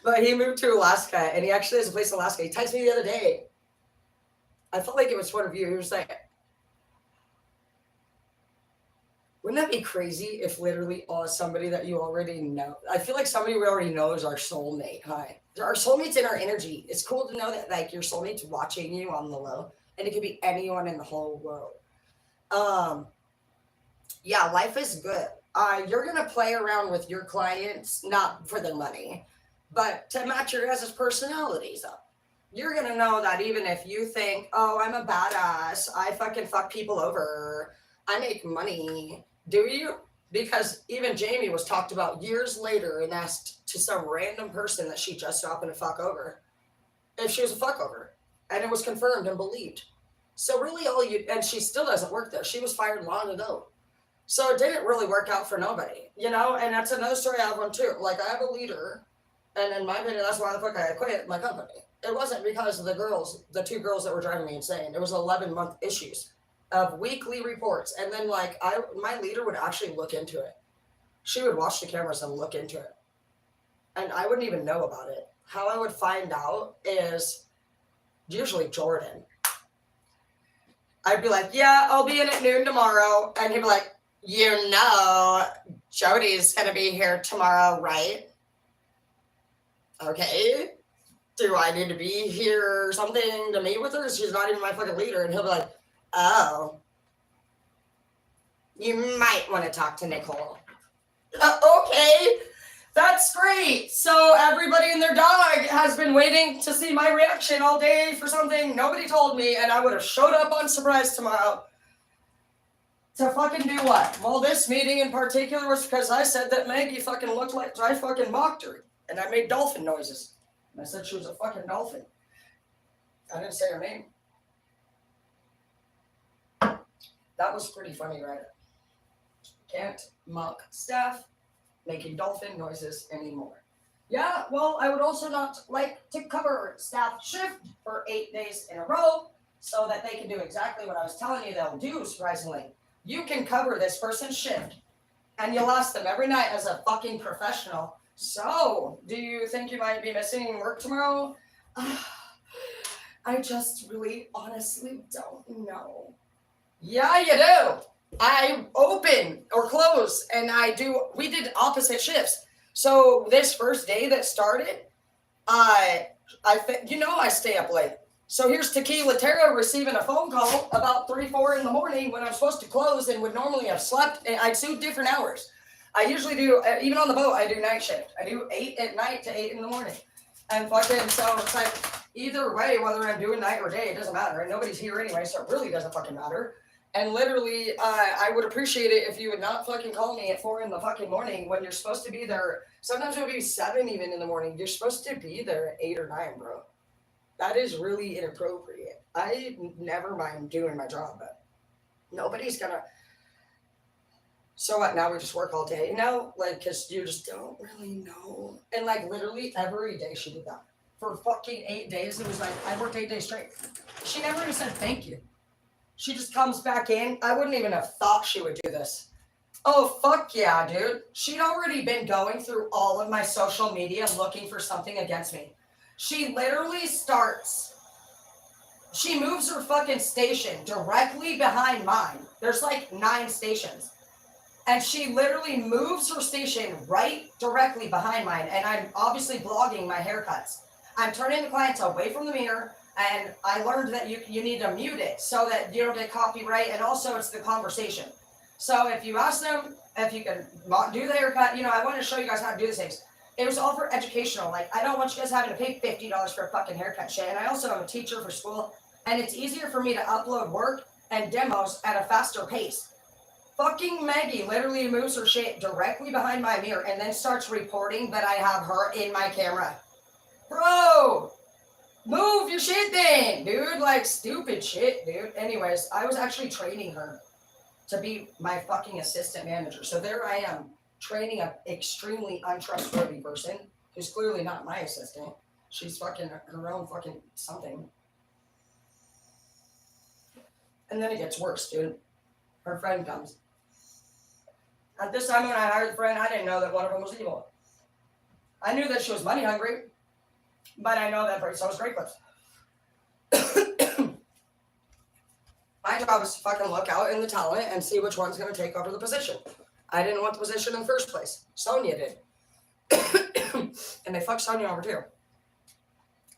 But he moved to Alaska, and he actually has a place in Alaska. He texted me the other day. I felt like it was one of you. He was like, wouldn't that be crazy if literally somebody that you already know? I feel like somebody we already know is our soulmate. Hi. Our soulmate's in our energy. It's cool to know that like your soulmate's watching you on the low, and it could be anyone in the whole world. Yeah, life is good. You're gonna play around with your clients, not for their money, but to match your guys' personalities up. You're gonna know that even if you think, oh, I'm a badass, I fucking fuck people over, I make money. Do you? Because even Jamie was talked about years later and asked to some random person that she just happened to fuck over if she was a fuck over. And it was confirmed and believed. So really and she still doesn't work there. She was fired long ago. So it didn't really work out for nobody, and that's another story I have one too. Like I have a leader, and in my opinion, that's why the fuck I quit my company. It wasn't because of the 2 girls that were driving me insane. It was 11-month issues of weekly reports. And then my leader would actually look into it. She would watch the cameras and look into it. And I wouldn't even know about it. How I would find out is usually Jordan. I'd be like, yeah, I'll be in at noon tomorrow. And he'd be like, Jody's going to be here tomorrow, right? Okay. Do I need to be here or something to meet with her? She's not even my fucking leader. And he'll be like, oh, you might want to talk to Nicole. Okay, that's great. So everybody and their dog has been waiting to see my reaction all day for something nobody told me, and I would have showed up on surprise tomorrow. To fucking do what? Well, this meeting in particular was because I said that Maggie fucking looked like I fucking mocked her. And I made dolphin noises. And I said she was a fucking dolphin. I didn't say her name. That was pretty funny, right? Can't mock staff making dolphin noises anymore. Yeah, well, I would also not like to cover staff shift for 8 days in a row so that they can do exactly what I was telling you they'll do, surprisingly. You can cover this person's shift and you'll ask them every night as a fucking professional. So, do you think you might be missing work tomorrow? I just really honestly don't know. Yeah, you do. I open or close and we did opposite shifts. So this first day that started, I stay up late. So here's Tequila Terra receiving a phone call about 3-4 in the morning when I'm supposed to close and would normally have slept. And I do different hours. I usually do, even on the boat, I do night shift. I do 8 at night to 8 in the morning. And fucking, so it's like, either way, whether I'm doing night or day, it doesn't matter. And nobody's here anyway, so it really doesn't fucking matter. And literally, I would appreciate it if you would not fucking call me at 4 in the fucking morning when you're supposed to be there. Sometimes it'll be 7 even in the morning. You're supposed to be there at 8 or 9, bro. That is really inappropriate. I never mind doing my job, but nobody's gonna. So what, now we just work all day? Because you just don't really know. And literally every day she did that. For fucking 8 days, it was I worked 8 days straight. She never even said thank you. She just comes back in. I wouldn't even have thought she would do this. Oh, fuck yeah, dude. She'd already been going through all of my social media looking for something against me. She literally she moves her fucking station directly behind mine. There's 9 stations. And she literally moves her station right directly behind mine. And I'm obviously blogging my haircuts. I'm turning the clients away from the mirror. And I learned that you need to mute it so that you don't get copyright. And also it's the conversation. So if you ask them if you can do the haircut, I want to show you guys how to do these things. It was all for educational. I don't want you guys having to pay $50 for a fucking haircut shit. And I also am a teacher for school. And it's easier for me to upload work and demos at a faster pace. Fucking Maggie literally moves her shit directly behind my mirror and then starts reporting that I have her in my camera. Bro! Move your shit then, dude. Stupid shit, dude. Anyways, I was actually training her to be my fucking assistant manager. So there I am, training an extremely untrustworthy person who's clearly not my assistant. She's fucking her own fucking something. And then it gets worse, dude. Her friend comes. At this time when I hired the friend, I didn't know that one of them was evil. I knew that she was money hungry, but I know that so was Great Clips. My job is to fucking look out in the talent and see which one's going to take over the position. I didn't want the position in the first place. Sonia did. And they fucked Sonia over too.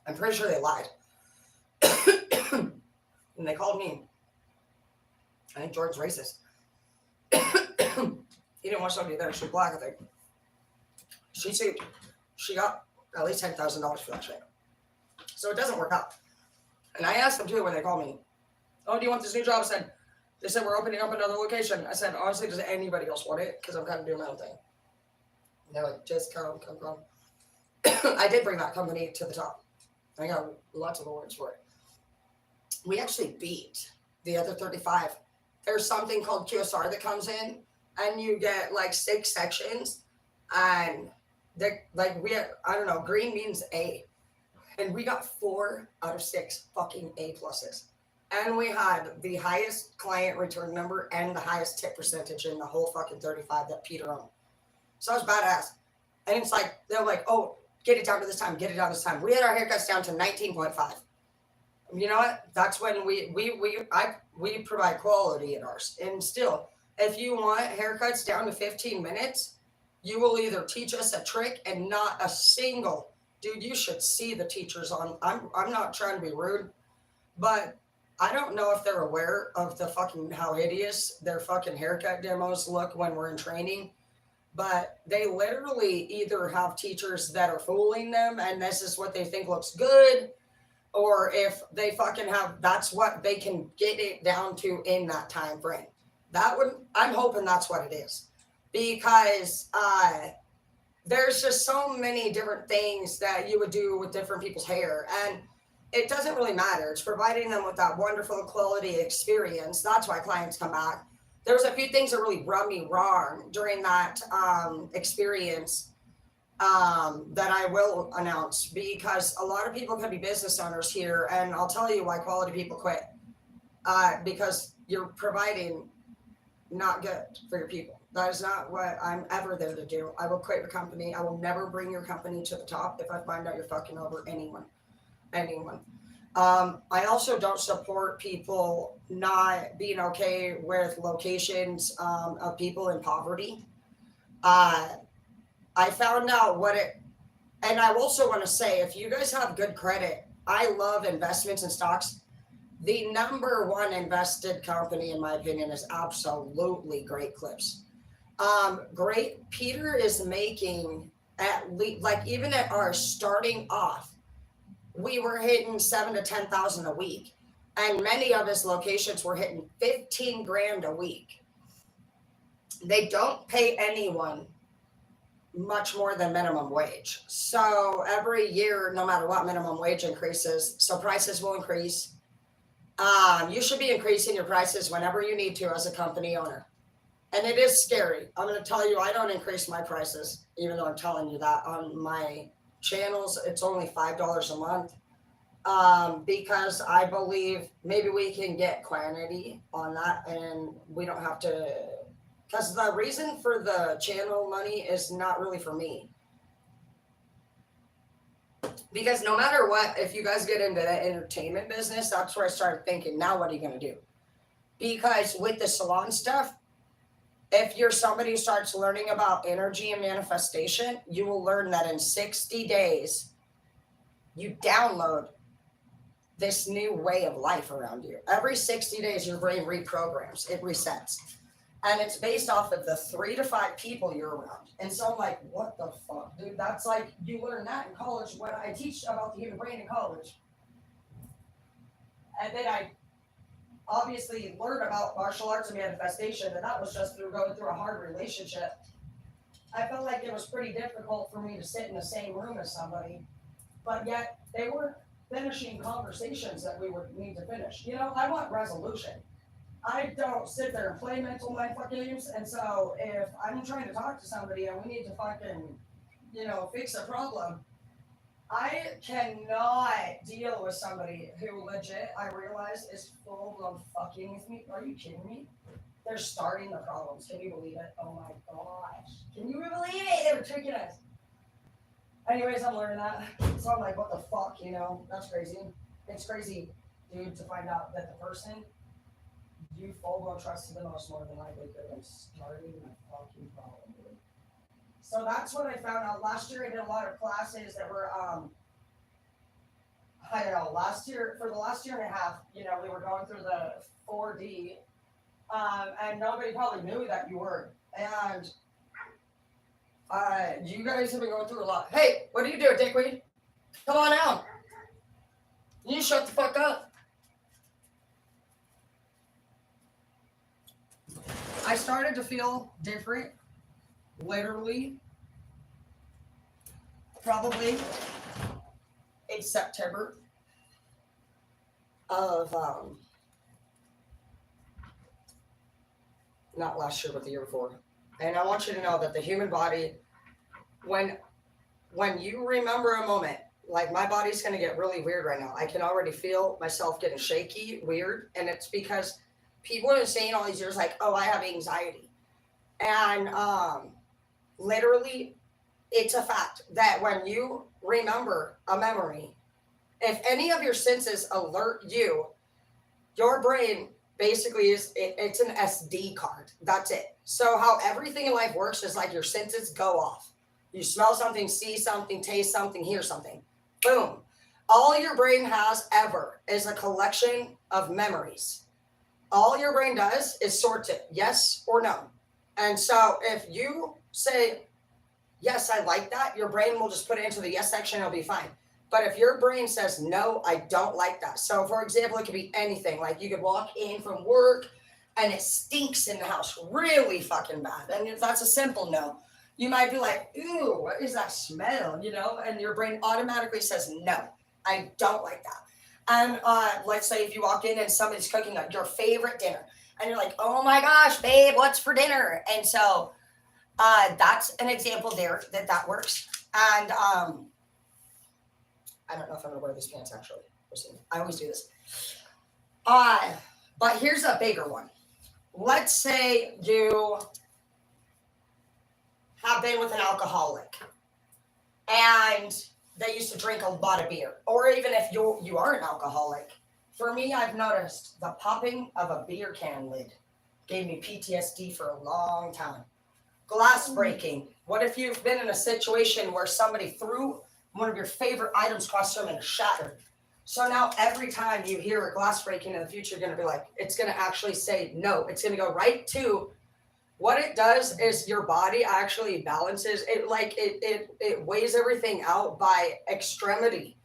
I'm pretty sure they lied. And they called me. I think Jordan's racist. He didn't want somebody there. She was black, I think. She sued. She got at least $10,000 for that shit. So it doesn't work out. And I asked them too when they called me, oh, do you want this new job? They said, we're opening up another location. I said, honestly, does anybody else want it? Because I'm kind of doing my own thing. And they're like, just come. I did bring that company to the top. I got lots of awards for it. We actually beat the other 35. There's something called QSR that comes in, and you get 6 sections, and I don't know, green means A, and we got 4 out of 6 fucking A pluses, and we had the highest client return number and the highest tip percentage in the whole fucking 35 that Peter owned. So I was badass, and it's they're like, oh, get it down to this time, We had our haircuts down to 19.5. You know what? That's when we provide quality in ours. And still, if you want haircuts down to 15 minutes, you will either teach us a trick and not a single. Dude, you should see the teachers on. I'm not trying to be rude, but I don't know if they're aware of the fucking how hideous their fucking haircut demos look when we're in training. but they literally either have teachers that are fooling them and this is what they think looks good, or if they fucking have, that's what they can get it down to in that time frame. That would, I'm hoping that's what it is, because there's just so many different things that you would do with different people's hair, and it doesn't really matter. It's providing them with that wonderful quality experience. That's why clients come back. There was a few things that really rubbed me wrong during that experience that I will announce, because a lot of people can be business owners here, and I'll tell you why quality people quit. Because you're providing not good for your people. That is not what I'm ever there to do. I will quit your company. I will never bring your company to the top if I find out you're fucking over anyone. I also don't support people not being okay with locations of people in poverty. I found out what it, and I also want to say, if you guys have good credit, I love investments and stocks. The number one invested company, in my opinion, is absolutely Great Clips. Great Peter is making at least, like, even at our starting off, we were hitting 7,000 to 10,000 a week, and many of his locations were hitting 15 grand a week. They don't pay anyone much more than minimum wage. So every year, no matter what, minimum wage increases, so prices will increase. You should be increasing your prices whenever you need to as a company owner. And it is scary. I'm going to tell you, I don't increase my prices, even though I'm telling you that on my channels. It's only $5 a month, because I believe maybe we can get quantity on that, and we don't have to, because the reason for the channel money is not really for me. Because no matter what, if you guys get into the entertainment business, that's where I started thinking, now what are you going to do? Because with the salon stuff, if you're somebody who starts learning about energy and manifestation, you will learn that in 60 days, you download this new way of life around you. Every 60 days, your brain reprograms, it resets. And it's based off of the 3 to 5 people you're around. And so I'm like, what the fuck, dude? That's like, you learn that in college when I teach about the human brain in college. And then I obviously learned about martial arts and manifestation, and that was just through going through a hard relationship. I felt like it was pretty difficult for me to sit in the same room as somebody, but yet they weren't finishing conversations that we would need to finish. You know, I want resolution. I don't sit there and play mental mindfuck games. And so if I'm trying to talk to somebody and we need to fucking, fix a problem, I cannot deal with somebody who legit, I realize, is full of fucking with me. Are you kidding me? They're starting the problems. Can you believe it? Oh my gosh. Can you believe it? They were tricking us. Anyways, I'm learning that. So I'm like, what the fuck, That's crazy. It's crazy, dude, to find out that the person you full blown trusted the most more than likely could have been starting a fucking problem, dude. So that's what I found out. Last year I did a lot of classes that were I don't know, for the last year and a half, we were going through the 4D, and nobody probably knew that you were. And you guys have been going through a lot. Hey, what are you doing, dickweed? Come on out. You shut the fuck up. I started to feel different, literally, probably in September of, not last year, but the year before. And I want you to know that the human body, when you remember a moment, like my body's going to get really weird right now. I can already feel myself getting shaky, weird. And it's because people have been saying all these years, like, oh, I have anxiety. And literally, it's a fact that when you remember a memory, if any of your senses alert you, your brain basically it's an SD card. That's it. So how everything in life works is like your senses go off. You smell something, see something, taste something, hear something. Boom. All your brain has ever is a collection of memories. All your brain does is sort it, yes or no. And so if you say, yes, I like that, your brain will just put it into the yes section, it'll be fine. But if your brain says, no, I don't like that. So, for example, it could be anything. Like you could walk in from work and it stinks in the house really fucking bad. And if that's a simple no, you might be like, ew, what is that smell? You know, and your brain automatically says, no, I don't like that. And let's say if you walk in and somebody's cooking like your favorite dinner, and you're like, oh my gosh, babe, what's for dinner? And so that's an example there that works. And I don't know if I'm gonna wear these pants actually. We'll see. I always do this. But here's a bigger one. Let's say you have been with an alcoholic and they used to drink a lot of beer, or even if you are an alcoholic. For me, I've noticed the popping of a beer can lid gave me PTSD for a long time. Glass breaking. What if you've been in a situation where somebody threw one of your favorite items across the room and shattered? So now every time you hear a glass breaking in the future, you're going to be like, it's going to actually say no. It's going to go right to what it does is your body actually balances it, like it weighs everything out by extremity.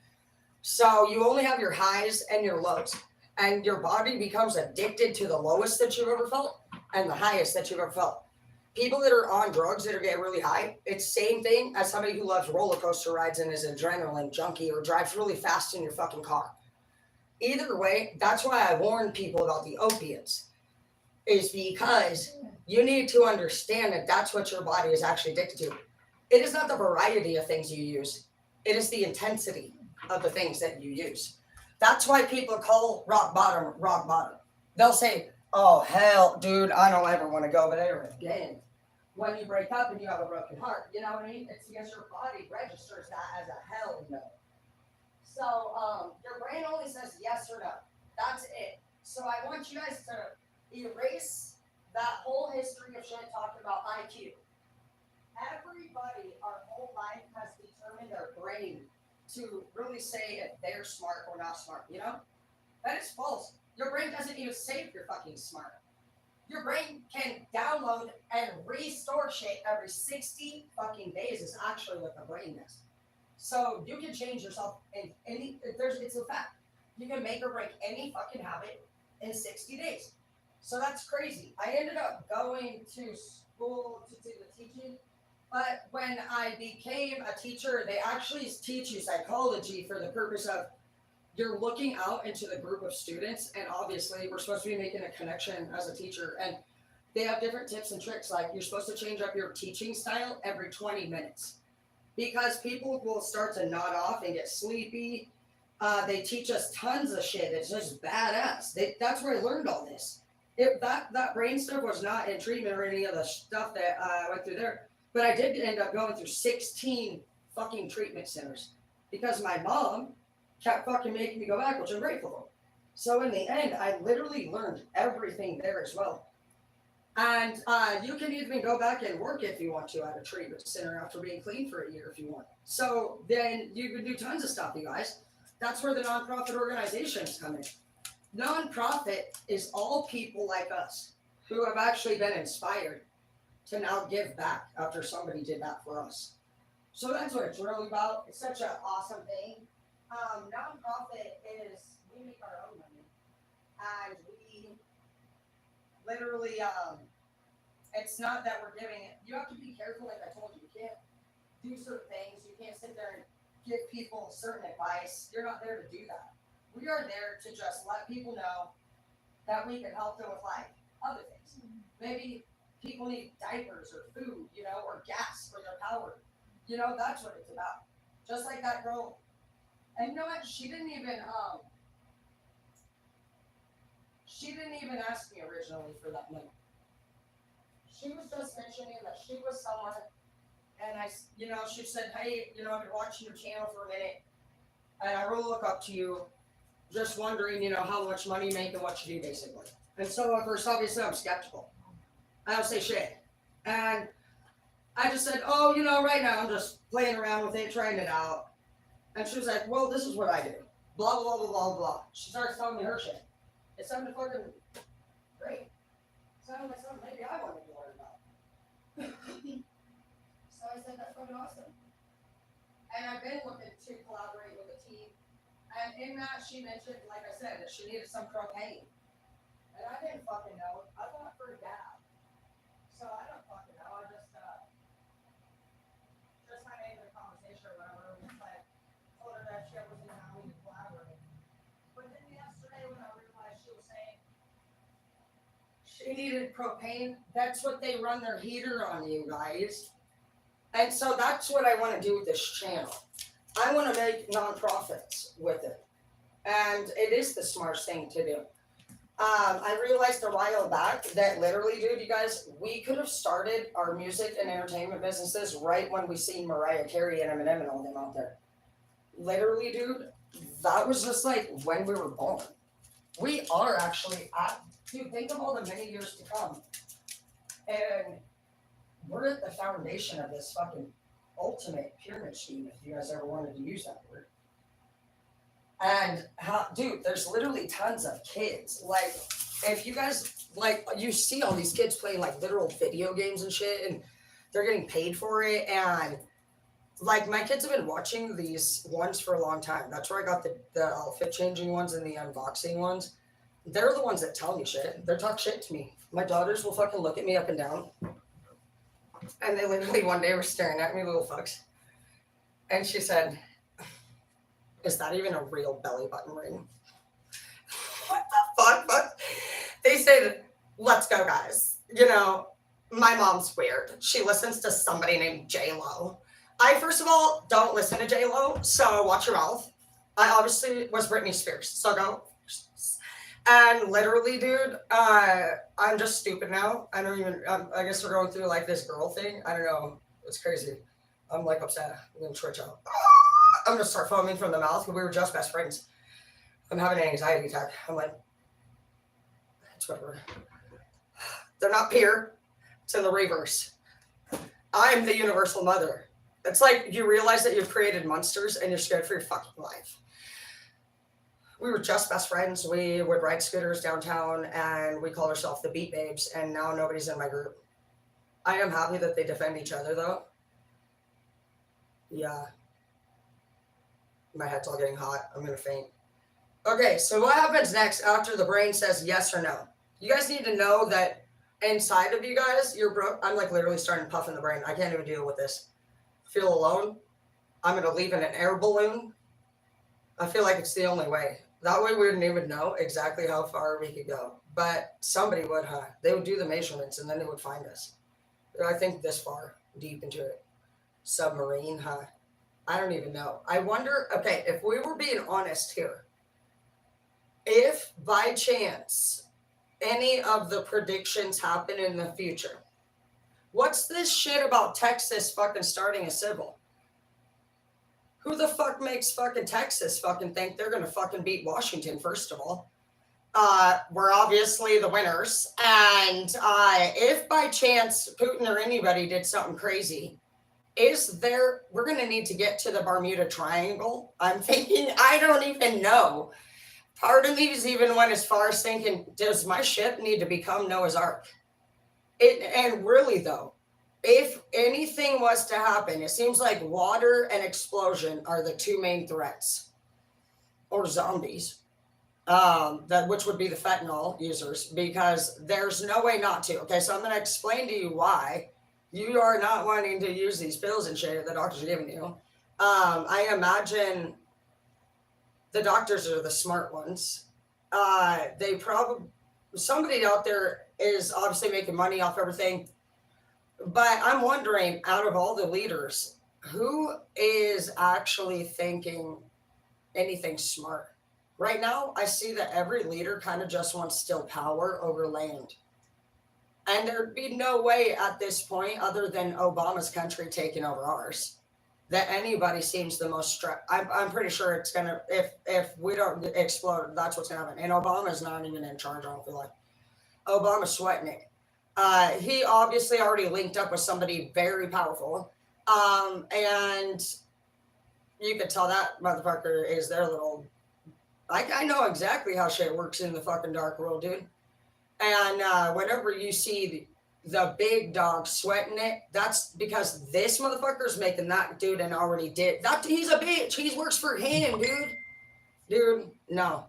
So you only have your highs and your lows, and your body becomes addicted to the lowest that you've ever felt and the highest that you've ever felt. People that are on drugs that are getting really high, it's same thing as somebody who loves roller coaster rides and is an adrenaline junkie or drives really fast in your fucking car. Either way, that's why I warn people about the opiates, is because you need to understand that that's what your body is actually addicted to. It is not the variety of things you use, it is the intensity of the things that you use. That's why people call rock bottom rock bottom. They'll say, oh, hell, dude, I don't ever want to go there again. When you break up and you have a broken heart, you know what I mean? It's because your body registers that as a hell no. So your brain only says yes or no. That's it. So I want you guys to erase that whole history of shit talking about IQ. Everybody, our whole life has determined their brain to really say if they're smart or not smart, you know? That is false. Your brain doesn't even say if you're fucking smart. Your brain can download and restore shit every 60 fucking days is actually what the brain does. So you can change yourself in it's a fact. You can make or break any fucking habit in 60 days. So that's crazy. I ended up going to school to do the teaching, but when I became a teacher, they actually teach you psychology for the purpose of you're looking out into the group of students, and obviously we're supposed to be making a connection as a teacher, and they have different tips and tricks, like you're supposed to change up your teaching style every 20 minutes because people will start to nod off and get sleepy. They teach us tons of shit. It's just badass. That's where I learned all this. That brain stuff was not in treatment or any of the stuff that I went through there, but I did end up going through 16 fucking treatment centers because my mom kept fucking making me go back, which I'm grateful for. So in the end, I literally learned everything there as well. And you can even go back and work if you want to at a treatment center after being clean for a year if you want. So then you can do tons of stuff, you guys. That's where the nonprofit organizations come in. Nonprofit is all people like us who have actually been inspired to now give back after somebody did that for us. So that's what it's really about. It's such an awesome thing. Nonprofit is we make our own money, and we literally it's not that we're giving it. You have to be careful, like I told you. You can't do certain things. You can't sit there and give people certain advice. You're not there to do that. We are there to just let people know that we can help them with like other things. Maybe people need diapers or food, you know, or gas for their power. You know, that's what it's about. Just like that girl. And you know what? She didn't even ask me originally for that money. She was just mentioning that she was somewhere, and she said, hey, I've been watching your channel for a minute, and I really look up to you, just wondering, how much money you make and what you do, basically. And so at first, obviously, I'm skeptical. I don't say shit. And I just said, oh, right now I'm just playing around with it, trying it out. And she was like, well, this is what I do. Blah, blah, blah, blah, blah. She starts telling me her shit. It sounded fucking great. It sounded like something maybe I wanted to learn about. So I said, that's fucking awesome. And I've been looking to collaborate with a team. And in that, she mentioned, like I said, that she needed some propane. And I didn't fucking know. I thought for a dab. So I don't fucking know. I just kind of ended the conversation or whatever. It was like, told her that she wasn't how we could collaborate. But then yesterday when I realized she was saying she needed propane, that's what they run their heater on, you guys. And so that's what I want to do with this channel. I want to make nonprofits with it. And it is the smartest thing to do. I realized a while back that literally, dude, you guys, we could have started our music and entertainment businesses right when we seen Mariah Carey and Eminem and all them out there. Literally, dude, that was just like when we were born. We are actually, dude, think of all the many years to come. And we're at the foundation of this fucking ultimate pyramid scheme, if you guys ever wanted to use that word. And how, dude, there's literally tons of kids. Like, if you guys, like, you see all these kids playing, like, literal video games and shit, and they're getting paid for it. And, like, my kids have been watching these ones for a long time. That's where I got the outfit changing ones and the unboxing ones. They're the ones that tell me shit. They talk shit to me. My daughters will fucking look at me up and down. And they literally one day were staring at me, little fucks. And she said, is that even a real belly button ring? What the fuck? But they said, let's go, guys. You know, my mom's weird. She listens to somebody named J-Lo. I, first of all, don't listen to J-Lo, so watch your mouth. I obviously was Britney Spears, so go. And literally, dude, I'm just stupid now. I don't even, I guess we're going through like this girl thing. I don't know. It's crazy. I'm like upset. I'm going to twitch out. I'm going to start foaming from the mouth because we were just best friends. I'm having an anxiety attack. I'm like, it's whatever. They're not peer. It's in the reverse. I'm the universal mother. It's like you realize that you've created monsters and you're scared for your fucking life. We were just best friends. We would ride scooters downtown and we called ourselves the Beat Babes, and now nobody's in my group. I am happy that they defend each other though. Yeah. My head's all getting hot. I'm going to faint. Okay, so what happens next after the brain says yes or no? You guys need to know that inside of you guys, you're broke. I'm like literally starting to puff in the brain. I can't even deal with this. Feel alone. I'm going to leave in an air balloon. I feel like it's the only way. That way we wouldn't even know exactly how far we could go. But somebody would, huh? They would do the measurements and then they would find us. I think this far deep into it. Submarine, huh? I don't even know. I wonder, okay, if we were being honest here, if by chance any of the predictions happen in the future, what's this shit about Texas fucking starting a civil? Who the fuck makes fucking Texas fucking think they're going to fucking beat Washington, first of all? We're obviously the winners. And if by chance Putin or anybody did something crazy, we're going to need to get to the Bermuda Triangle. I'm thinking, I don't even know. Part of me is even went as far as thinking, does my ship need to become Noah's Ark? And really though, if anything was to happen, it seems like water and explosion are the two main threats, or zombies, which would be the fentanyl users, because there's no way not to. Okay, so I'm going to explain to you why you are not wanting to use these pills and shit that the doctors are giving you. I imagine the doctors are the smart ones. They probably, somebody out there is obviously making money off everything. But I'm wondering, out of all the leaders, who is actually thinking anything smart? Right now, I see that every leader kind of just wants still power over land. And there'd be no way at this point, other than Obama's country taking over ours, that anybody seems the most I'm pretty sure it's going to, if we don't explode, that's what's going to happen. And Obama's not even in charge, I don't feel like. Obama's sweating it. He obviously already linked up with somebody very powerful. And you could tell that motherfucker is their little, I know exactly how shit works in the fucking dark world, dude. And whenever you see the big dog sweating it, that's because this motherfucker's making that dude and already did. That he's a bitch. He works for him, dude. Dude, no.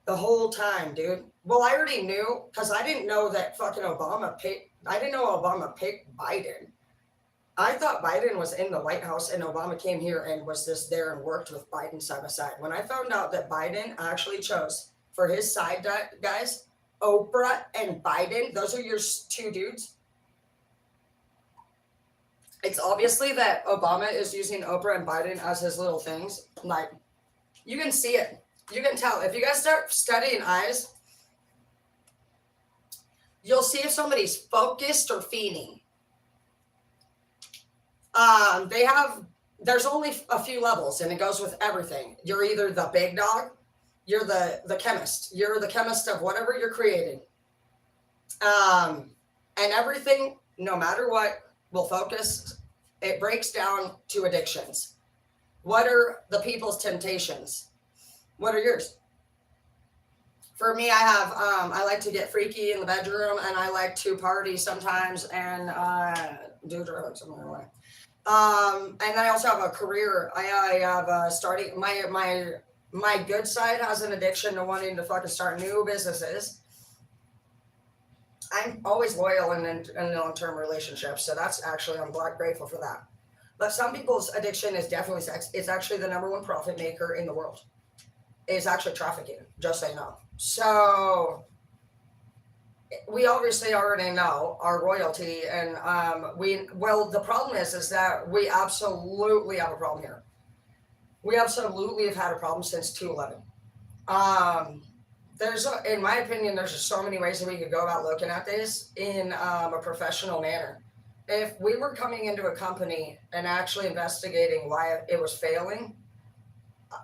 The whole time, dude. Well, I already knew because I didn't know that fucking Obama picked. I didn't know Obama picked Biden. I thought Biden was in the White House and Obama came here and was just there and worked with Biden side by side. When I found out that Biden actually chose for his side guys, Oprah and Biden, those are your two dudes. It's obviously that Obama is using Oprah and Biden as his little things. Like, you can see it. You can tell. If you guys start studying eyes, you'll see if somebody's focused or fiending. There's only a few levels and it goes with everything. You're either the big dog, you're the chemist. You're the chemist of whatever you're creating. And everything, no matter what, will focus. It breaks down to addictions. What are the people's temptations? What are yours? For me, I like to get freaky in the bedroom and I like to party sometimes and do drugs on my way. And I also have a career. I have starting my good side has an addiction to wanting to fucking start new businesses. I'm always loyal in long-term relationships, so that's actually I'm grateful for that. But some people's addiction is definitely sex. It's actually the number one profit maker in the world. It's actually trafficking, just so you know. So we obviously already know our royalty, and the problem is that we absolutely have a problem here. We absolutely have had a problem since 2/11. In my opinion, there's just so many ways that we could go about looking at this in a professional manner. If we were coming into a company and actually investigating why it was failing,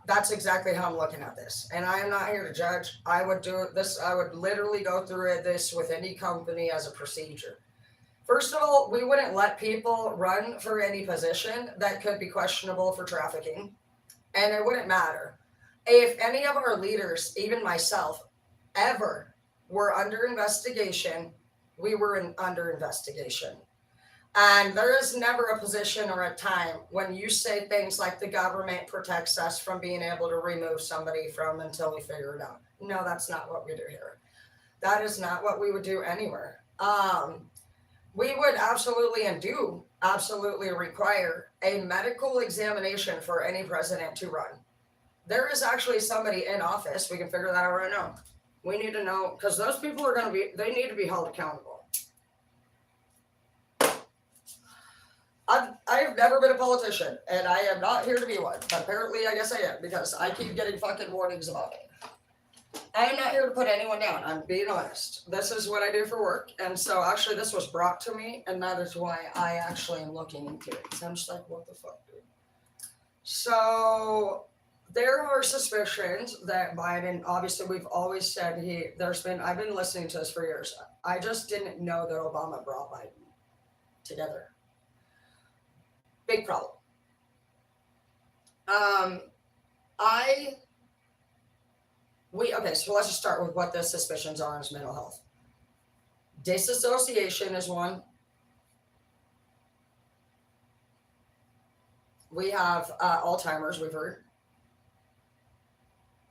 that's exactly how I'm looking at this. And I am not here to judge. I would do this. I would literally go through this with any company as a procedure. First of all, we wouldn't let people run for any position that could be questionable for trafficking. And it wouldn't matter. If any of our leaders, even myself, ever were under investigation, we were under investigation. And there is never a position or a time when you say things like the government protects us from being able to remove somebody from until we figure it out. No, that's not what we do here. That is not what we would do anywhere. We would absolutely and do absolutely require a medical examination for any president to run. There is actually somebody in office. We can figure that out right now. We need to know because those people are they need to be held accountable. I've never been a politician, and I am not here to be one. Apparently, I guess I am, because I keep getting fucking warnings about it. I am not here to put anyone down. I'm being honest. This is what I do for work, and so actually this was brought to me, and that is why I actually am looking into it. So I'm just like, what the fuck, dude? So there are suspicions that Biden, obviously we've always said I've been listening to this for years. I just didn't know that Obama brought Biden together. Big problem. Okay, so let's just start with what the suspicions are is mental health. Disassociation is one. We have Alzheimer's, we've heard.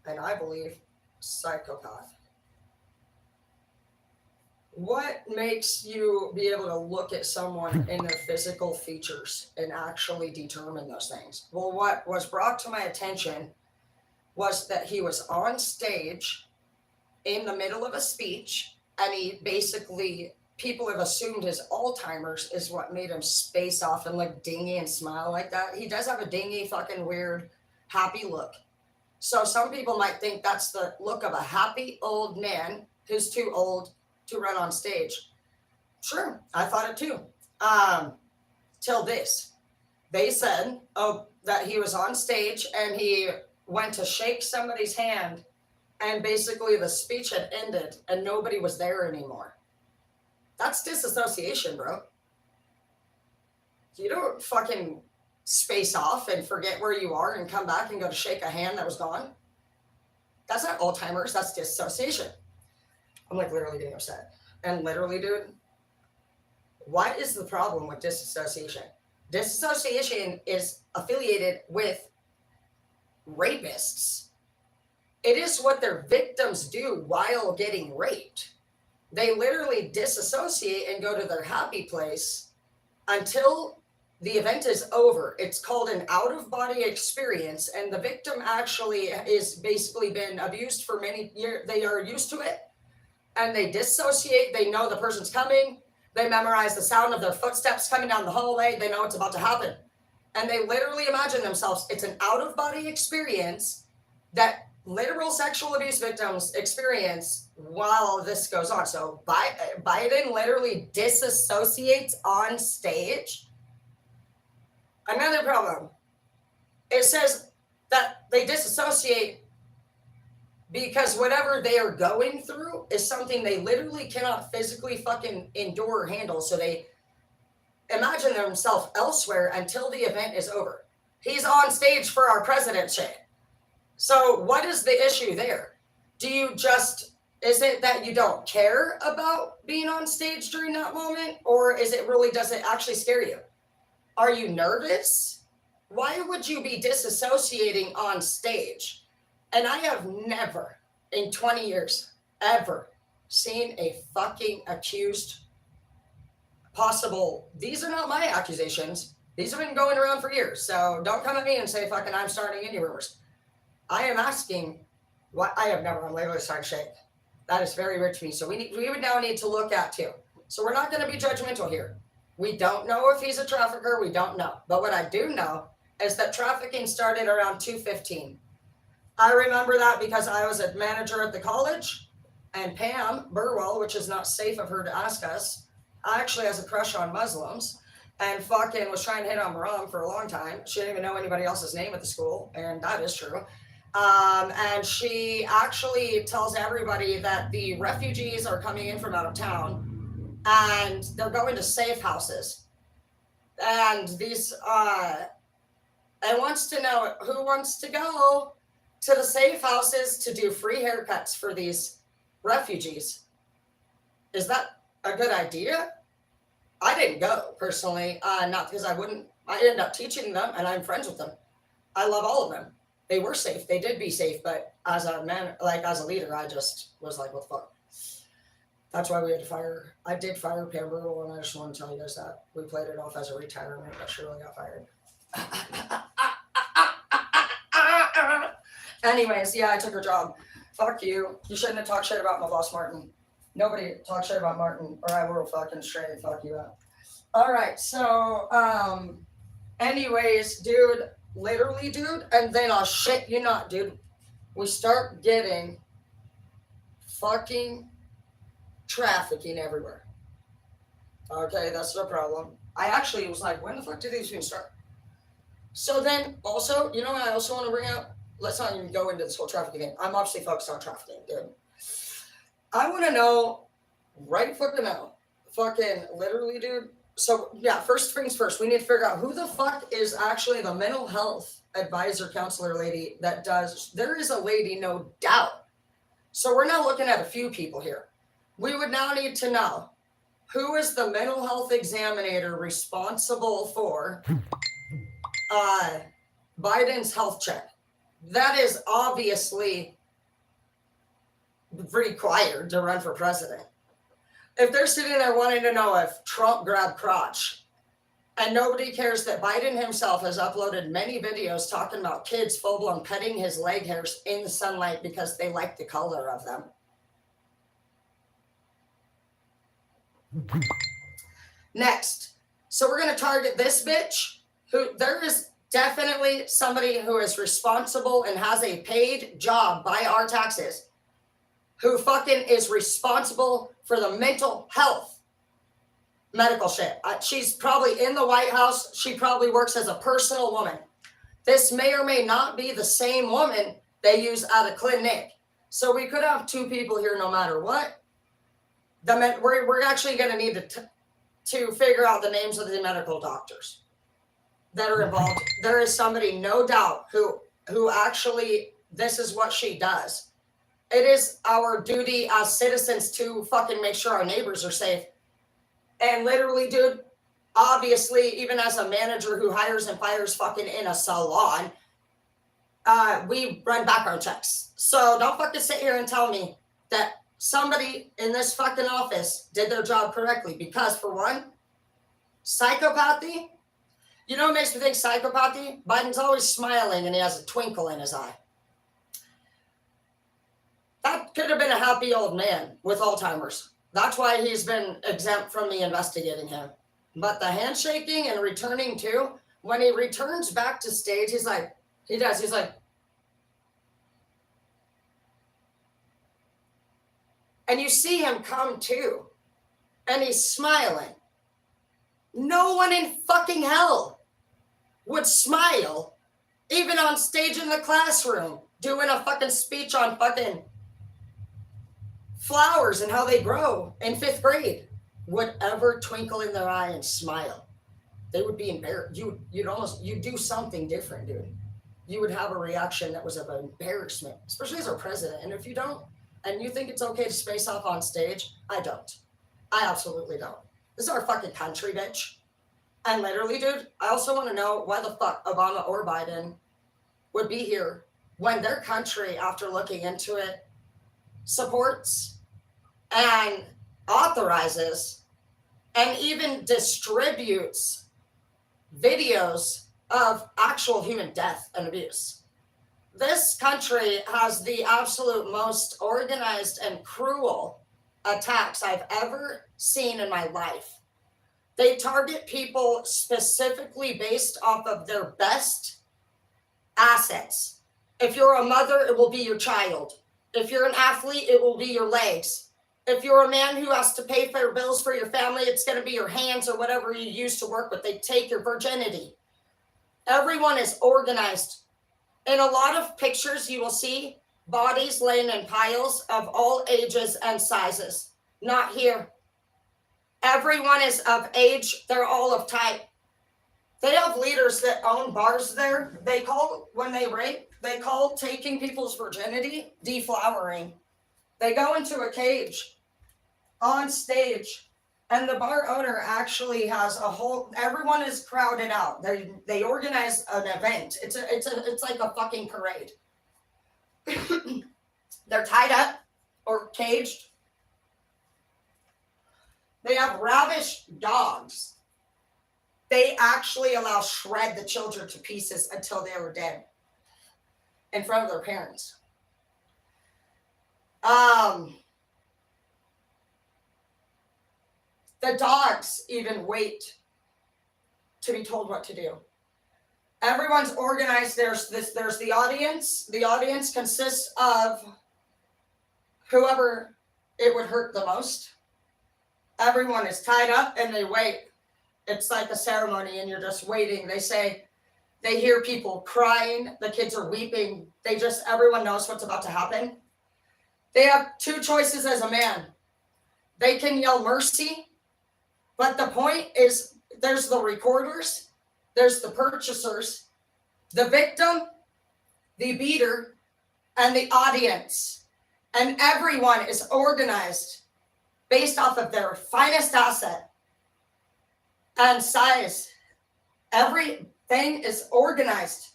And I believe psychopath. What makes you be able to look at someone in their physical features and actually determine those things? Well, what was brought to my attention was that he was on stage in the middle of a speech, and he basically, people have assumed his Alzheimer's is what made him space off and look dingy and smile like that. He does have a dingy, fucking weird, happy look. So some people might think that's the look of a happy old man who's too old to run on stage. Sure, I thought it too. Till this. They said, that he was on stage and he went to shake somebody's hand and basically the speech had ended and nobody was there anymore. That's disassociation, bro. You don't fucking space off and forget where you are and come back and go to shake a hand that was gone. That's not Alzheimer's, that's disassociation. I'm like literally getting upset. And literally, dude, what is the problem with disassociation? Disassociation is affiliated with rapists. It is what their victims do while getting raped. They literally disassociate and go to their happy place until the event is over. It's called an out-of-body experience, and the victim actually is basically been abused for many years. They are used to it, and they dissociate. They know the person's coming. They memorize the sound of their footsteps coming down the hallway. They know it's about to happen. And they literally imagine themselves. It's an out-of-body experience that literal sexual abuse victims experience while this goes on. So Biden literally disassociates on stage. Another problem. It says that they disassociate because whatever they are going through is something they literally cannot physically fucking endure or handle. So they imagine themselves elsewhere until the event is over. He's on stage for our president shit. So what is the issue there? Is it that you don't care about being on stage during that moment? Or does it actually scare you? Are you nervous? Why would you be disassociating on stage? And I have never in 20 years ever seen a fucking accused possible. These are not my accusations. These have been going around for years. So don't come at me and say fucking I'm starting any rumors. I am asking what I have never. I'm literally starting to shake. That is very rich to me. So we would now need to look at too. So we're not going to be judgmental here. We don't know if he's a trafficker. We don't know. But what I do know is that trafficking started around 215. I remember that because I was a manager at the college, and Pam Burwell, which is not safe of her to ask us, actually has a crush on Muslims and fucking was trying to hit on Maram for a long time. She didn't even know anybody else's name at the school, and that is true. And she actually tells everybody that the refugees are coming in from out of town and they're going to safe houses. And and wants to know who wants to go to the safe houses to do free haircuts for these refugees. Is that a good idea? I didn't go personally, not because I wouldn't. I ended up teaching them, and I'm friends with them. I love all of them. They were safe. They did be safe, but as a man, like as a leader, I just was like, what the fuck? That's why we had to fire. I did fire Pam Burwell, and I just want to tell you guys that. We played it off as a retirement, but she really got fired. Anyways, yeah, I took her job. Fuck you. You shouldn't have talked shit about my boss, Martin. Nobody talk shit about Martin, or I will fucking straight fuck you up. All right, so, anyways, dude, literally, dude, and then I'll shit you not, dude. We start getting fucking trafficking everywhere. Okay, that's no problem. I actually was like, when the fuck did these things start? So then, also, you know what I also want to bring up? Let's not even go into this whole trafficking thing. I'm obviously focused on trafficking, dude. I want to know, right fucking now, fucking literally, dude. So, yeah, first things first, we need to figure out who the fuck is actually the mental health advisor counselor lady that does. There is a lady, no doubt. So we're now looking at a few people here. We would now need to know who is the mental health examiner responsible for Biden's health check. That is obviously required to run for president. If they're sitting there wanting to know if Trump grabbed crotch, and nobody cares that Biden himself has uploaded many videos talking about kids full-blown cutting his leg hairs in the sunlight because they like the color of them. Next. So we're going to target this bitch who there is definitely somebody who is responsible and has a paid job by our taxes who fucking is responsible for the mental health medical shit. She's probably in the White House. She probably works as a personal woman. This may or may not be the same woman they use at a clinic. So we could have two people here no matter what. We're actually going to need to figure out the names of the medical doctors that are involved. There is somebody, no doubt, who actually, this is what she does. It is our duty as citizens to fucking make sure our neighbors are safe. And literally, dude, obviously, even as a manager who hires and fires fucking in a salon, we run background checks. So don't fucking sit here and tell me that somebody in this fucking office did their job correctly. Because for one, psychopathy, you know what makes me think psychopathy? Biden's always smiling and he has a twinkle in his eye. That could have been a happy old man with Alzheimer's. That's why he's been exempt from me investigating him. But the handshaking and returning too, when he returns back to stage, he's like, he's like, and you see him come to, and he's smiling. No one in fucking hell would smile, even on stage in the classroom, doing a fucking speech on fucking flowers and how they grow in 5th grade, would ever twinkle in their eye and smile. They would be embarrassed. You'd do something different, dude. You would have a reaction that was of embarrassment, especially as our president. And if you don't, and you think it's okay to space off on stage, I don't. I absolutely don't. This is our fucking country, bitch. And literally, dude, I also want to know why the fuck Obama or Biden would be here when their country, after looking into it, supports and authorizes and even distributes videos of actual human death and abuse. This country has the absolute most organized and cruel attacks I've ever seen in my life. They target people specifically based off of their best assets. If you're a mother, it will be your child. If you're an athlete, it will be your legs. If you're a man who has to pay for your bills for your family, it's going to be your hands or whatever you use to work with. They take your virginity. Everyone is organized. In a lot of pictures, you will see bodies laying in piles of all ages and sizes. Not here. Everyone is of age. They're all of type. They have leaders that own bars there. They call, when they rape, they call taking people's virginity deflowering. They go into a cage on stage, and the bar owner actually has a whole, everyone is crowded out. They organize an event. It's like a fucking parade. They're tied up or caged. They have ravished dogs. They actually shred the children to pieces until they were dead in front of their parents. The dogs even wait to be told what to do. Everyone's organized. There's the audience. The audience consists of whoever it would hurt the most. Everyone is tied up and they wait. It's like a ceremony and you're just waiting. They hear people crying. The kids are weeping. Everyone knows what's about to happen. They have two choices as a man. They can yell mercy, but the point is there's the recorders, there's the purchasers, the victim, the beater, and the audience. And everyone is organized based off of their finest asset and size. Everything is organized.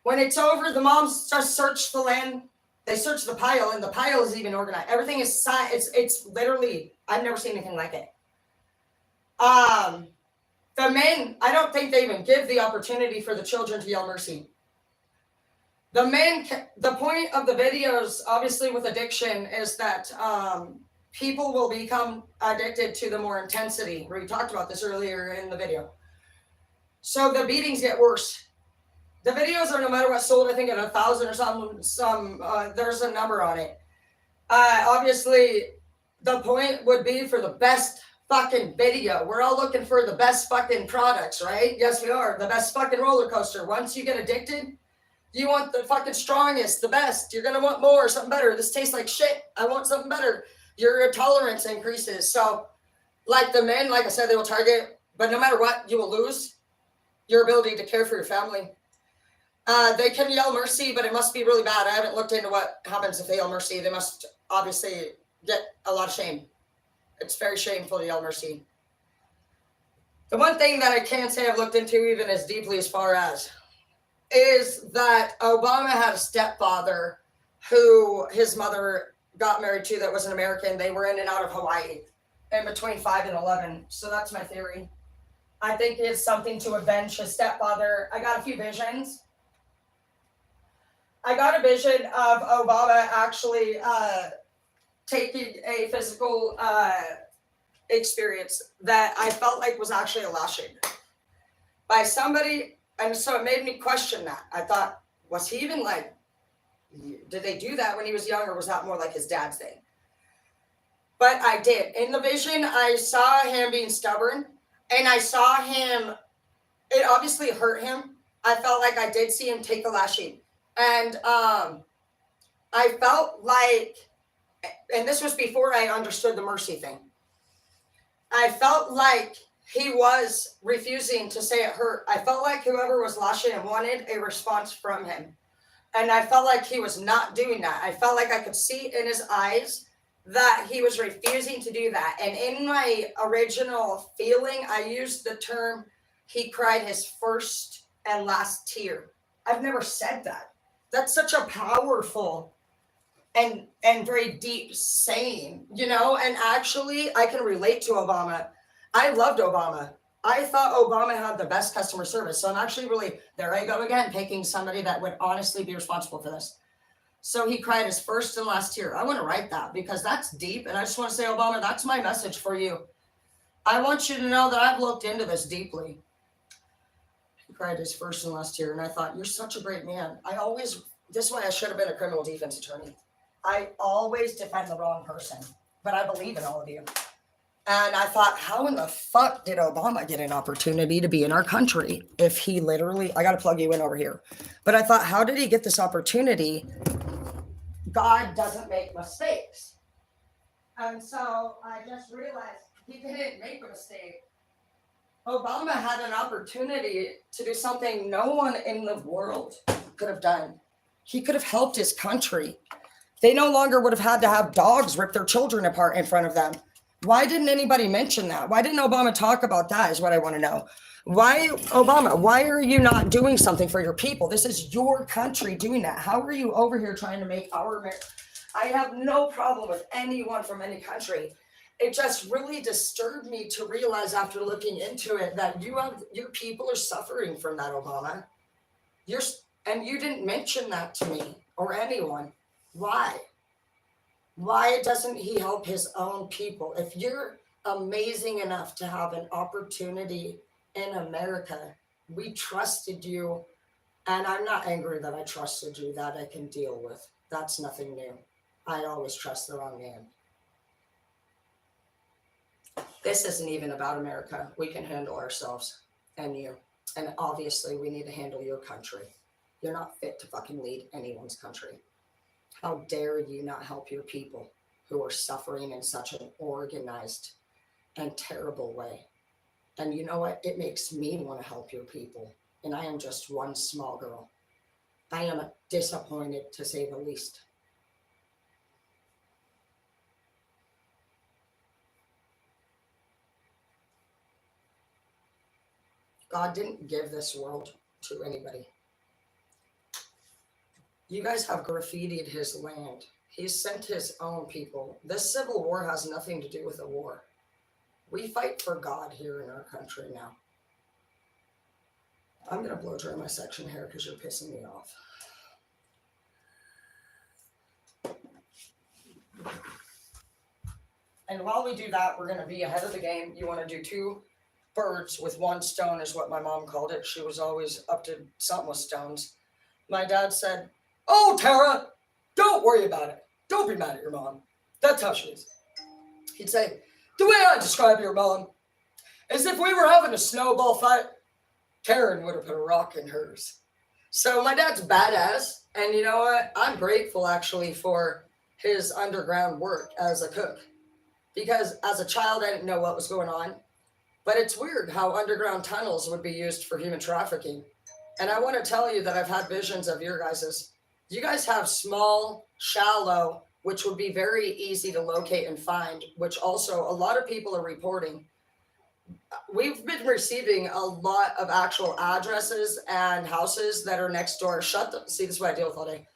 When it's over, the moms just search the land. They search the pile, and the pile is even organized. Everything is it's literally, I've never seen anything like it. The men, I don't think they even give the opportunity for the children to yell mercy. The men, the point of the videos, obviously with addiction, is that people will become addicted to the more intensity. We talked about this earlier in the video. So the beatings get worse. The videos are, no matter what, sold, I think, at 1,000 or some there's a number on it. Obviously, the point would be for the best fucking video. We're all looking for the best fucking products, right? Yes, we are. The best fucking roller coaster. Once you get addicted, you want the fucking strongest, the best. You're going to want more, something better. This tastes like shit. I want something better. Your tolerance increases. So, like the men, like I said, they will target, but no matter what, you will lose your ability to care for your family. They can yell mercy, but it must be really bad. I haven't looked into what happens if they yell mercy. They must obviously get a lot of shame. It's very shameful to yell mercy. The one thing that I can't say I've looked into even as deeply as far as is that Obama had a stepfather who his mother got married to that was an American. They were in and out of Hawaii in between 5 and 11. So that's my theory. I think it's something to avenge his stepfather. I got a few visions. I got a vision of Obama actually taking a physical experience that I felt like was actually a lashing by somebody. And so it made me question that. I thought, was he even like, did they do that when he was young, or was that more like his dad's thing? But I did. In the vision, I saw him being stubborn, and I saw him, it obviously hurt him. I felt like I did see him take a lashing. And I felt like, and this was before I understood the mercy thing, I felt like he was refusing to say it hurt. I felt like whoever was lashing him wanted a response from him. And I felt like he was not doing that. I felt like I could see in his eyes that he was refusing to do that. And in my original feeling, I used the term, he cried his first and last tear. I've never said that. That's such a powerful and very deep saying, you know, and actually I can relate to Obama. I loved Obama. I thought Obama had the best customer service. So I'm actually really, there I go again, picking somebody that would honestly be responsible for this. So he cried his first and last tear. I want to write that because that's deep. And I just want to say, Obama, that's my message for you. I want you to know that I've looked into this deeply. He cried his first and last tear. And I thought, you're such a great man. This way I should have been a criminal defense attorney. I always defend the wrong person, but I believe in all of you. And I thought, how in the fuck did Obama get an opportunity to be in our country if he literally, I got to plug you in over here. But I thought, how did he get this opportunity? God doesn't make mistakes. And so I just realized he didn't make a mistake. Obama had an opportunity to do something no one in the world could have done. He could have helped his country. They no longer would have had to have dogs rip their children apart in front of them. Why didn't anybody mention that? Why didn't Obama talk about that is what I want to know. Why, Obama, why are you not doing something for your people? This is your country doing that. How are you over here trying to make our America? I have no problem with anyone from any country. It just really disturbed me to realize after looking into it that your people are suffering from that, Obama. And you didn't mention that to me or anyone. Why? Why doesn't he help his own people? If you're amazing enough to have an opportunity in America, we trusted you. And I'm not angry that I trusted you, that I can deal with. That's nothing new. I always trust the wrong man. This isn't even about America. We can handle ourselves and you. And obviously we need to handle your country. You're not fit to fucking lead anyone's country. How dare you not help your people who are suffering in such an organized and terrible way? And you know what? It makes me want to help your people. And I am just one small girl. I am disappointed, to say the least. God didn't give this world to anybody. You guys have graffitied his land. He sent his own people. This civil war has nothing to do with a war. We fight for God here in our country now. I'm going to blow dry my section hair because you're pissing me off. And while we do that, we're going to be ahead of the game. You want to do 2 birds with 1 stone is what my mom called it. She was always up to something with stones. My dad said, "Oh, Tara, don't worry about it. Don't be mad at your mom. That's how she is." He'd say, "The way I describe your mom is if we were having a snowball fight, Karen would have put a rock in hers." So my dad's badass. And you know what? I'm grateful actually for his underground work as a cook. Because as a child, I didn't know what was going on. But it's weird how underground tunnels would be used for human trafficking. And I want to tell you that I've had visions of your guys's. You guys have small, shallow which would be very easy to locate and find, which also a lot of people are reporting. We've been receiving a lot of actual addresses and houses that are next door. See, this is what I deal with all day.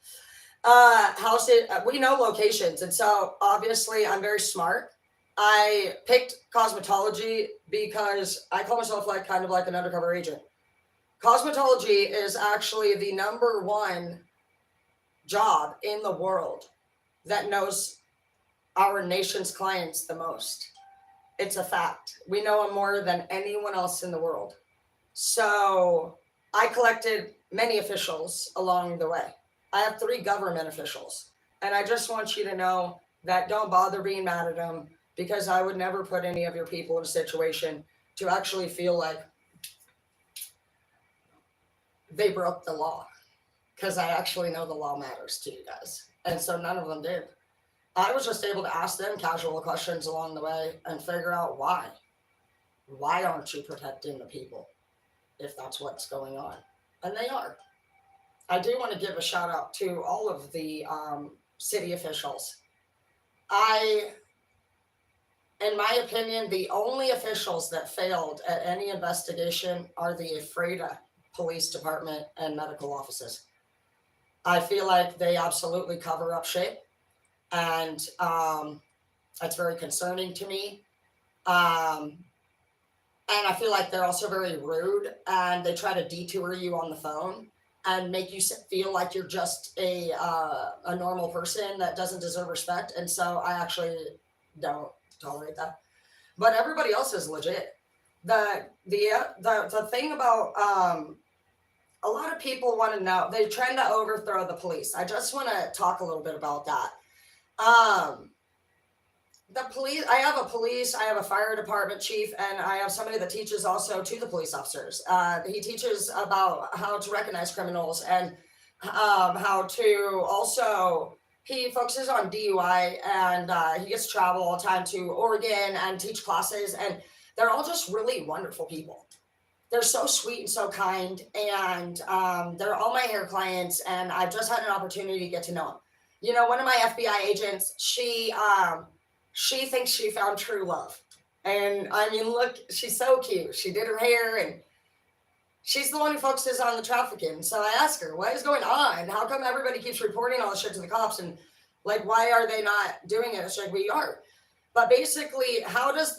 Houses, we know locations. And so obviously I'm very smart. I picked cosmetology because I call myself like kind of like an undercover agent. Cosmetology is actually the number one job in the world that knows our nation's clients the most. It's a fact. We know them more than anyone else in the world. So I collected many officials along the way. I have 3 government officials. And I just want you to know that don't bother being mad at them, because I would never put any of your people in a situation to actually feel like they broke the law, because I actually know the law matters to you guys. And so none of them did. I was just able to ask them casual questions along the way and figure out why. Why aren't you protecting the people if that's what's going on? And they are. I do want to give a shout out to all of the city officials. In my opinion, the only officials that failed at any investigation are the Ephrata Police Department and medical offices. I feel like they absolutely cover up shit, and that's very concerning to me. And I feel like they're also very rude, and they try to detour you on the phone and make you feel like you're just a normal person that doesn't deserve respect. And so I actually don't tolerate that. But everybody else is legit. The thing about a lot of people want to know, they're trying to overthrow the police. I just want to talk a little bit about that. The police, I have a fire department chief, and I have somebody that teaches also to the police officers. He teaches about how to recognize criminals, and how to also, he focuses on DUI, and he gets to travel all the time to Oregon and teach classes, and they're all just really wonderful people. They're so sweet and so kind, and they're all my hair clients, and I've just had an opportunity to get to know them. You know, one of my FBI agents, she thinks she found true love. And I mean, look, she's so cute. She did her hair, and she's the one who focuses on the trafficking. So I asked her, what is going on? How come everybody keeps reporting all this shit to the cops? And like, why are they not doing it? It's like, we are. But basically, how does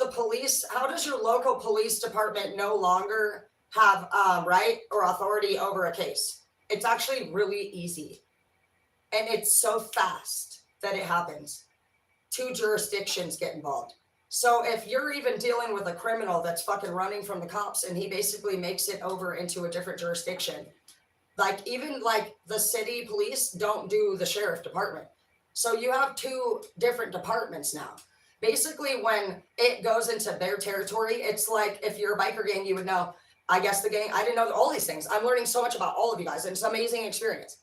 your local police department no longer have right or authority over a case? It's actually really easy. And it's so fast that it happens. 2 jurisdictions get involved. So if you're even dealing with a criminal that's fucking running from the cops, and he basically makes it over into a different jurisdiction, like even like the city police don't do the sheriff department. So you have 2 different departments now. Basically, when it goes into their territory, it's like if you're a biker gang, you would know, I guess the gang, I didn't know all these things. I'm learning so much about all of you guys, and it's an amazing experience.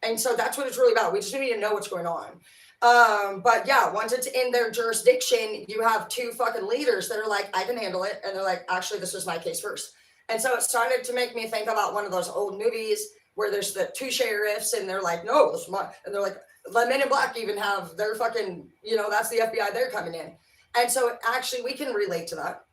And so that's what it's really about. We just need to know what's going on. But yeah, once it's in their jurisdiction, you have 2 fucking leaders that are like, I can handle it. And they're like, actually, this was my case first. And so it started to make me think about one of those old movies where there's the 2 sheriffs, and they're like, no, this is mine. And they're like, the Men in Black even have their fucking, you know, that's the FBI, they're coming in. And so actually we can relate to that.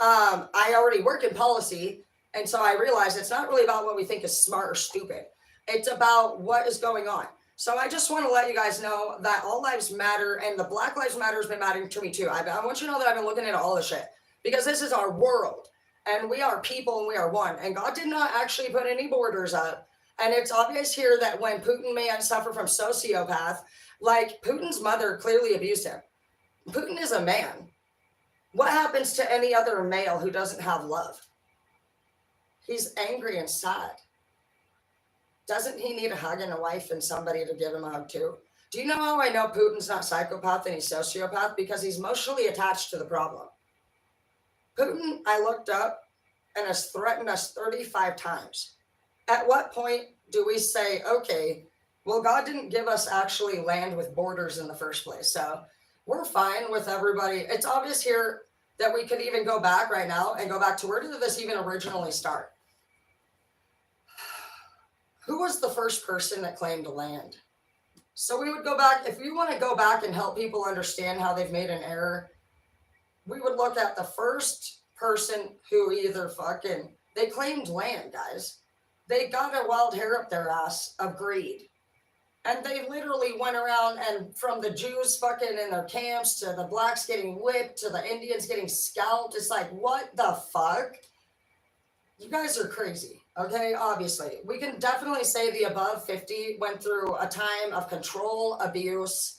I already work in policy. And so I realized it's not really about what we think is smart or stupid. It's about what is going on. So I just want to let you guys know that all lives matter, and the Black Lives Matter has been mattering to me too. I want you to know that I've been looking at all this shit, because this is our world, and we are people, and we are one. And God did not actually put any borders up. And it's obvious here that when Putin may suffer from sociopath, like Putin's mother clearly abused him. Putin is a man. What happens to any other male who doesn't have love? He's angry and sad. Doesn't he need a hug and a wife and somebody to give him a hug too? Do you know how I know Putin's not psychopath and he's sociopath? Because he's emotionally attached to the problem. Putin, I looked up, and has threatened us 35 times. At what point do we say, okay, well, God didn't give us actually land with borders in the first place, so we're fine with everybody. It's obvious here that we could even go back right now and go back to, where did this even originally start? Who was the first person that claimed land? So we would go back, if we want to go back and help people understand how they've made an error, we would look at the first person who either they claimed land, guys. They got a wild hair up their ass of greed. And they literally went around, and from the Jews fucking in their camps to the blacks getting whipped to the Indians getting scalped. It's like, what the fuck? You guys are crazy, okay? Obviously. We can definitely say the above 50 went through a time of control, abuse,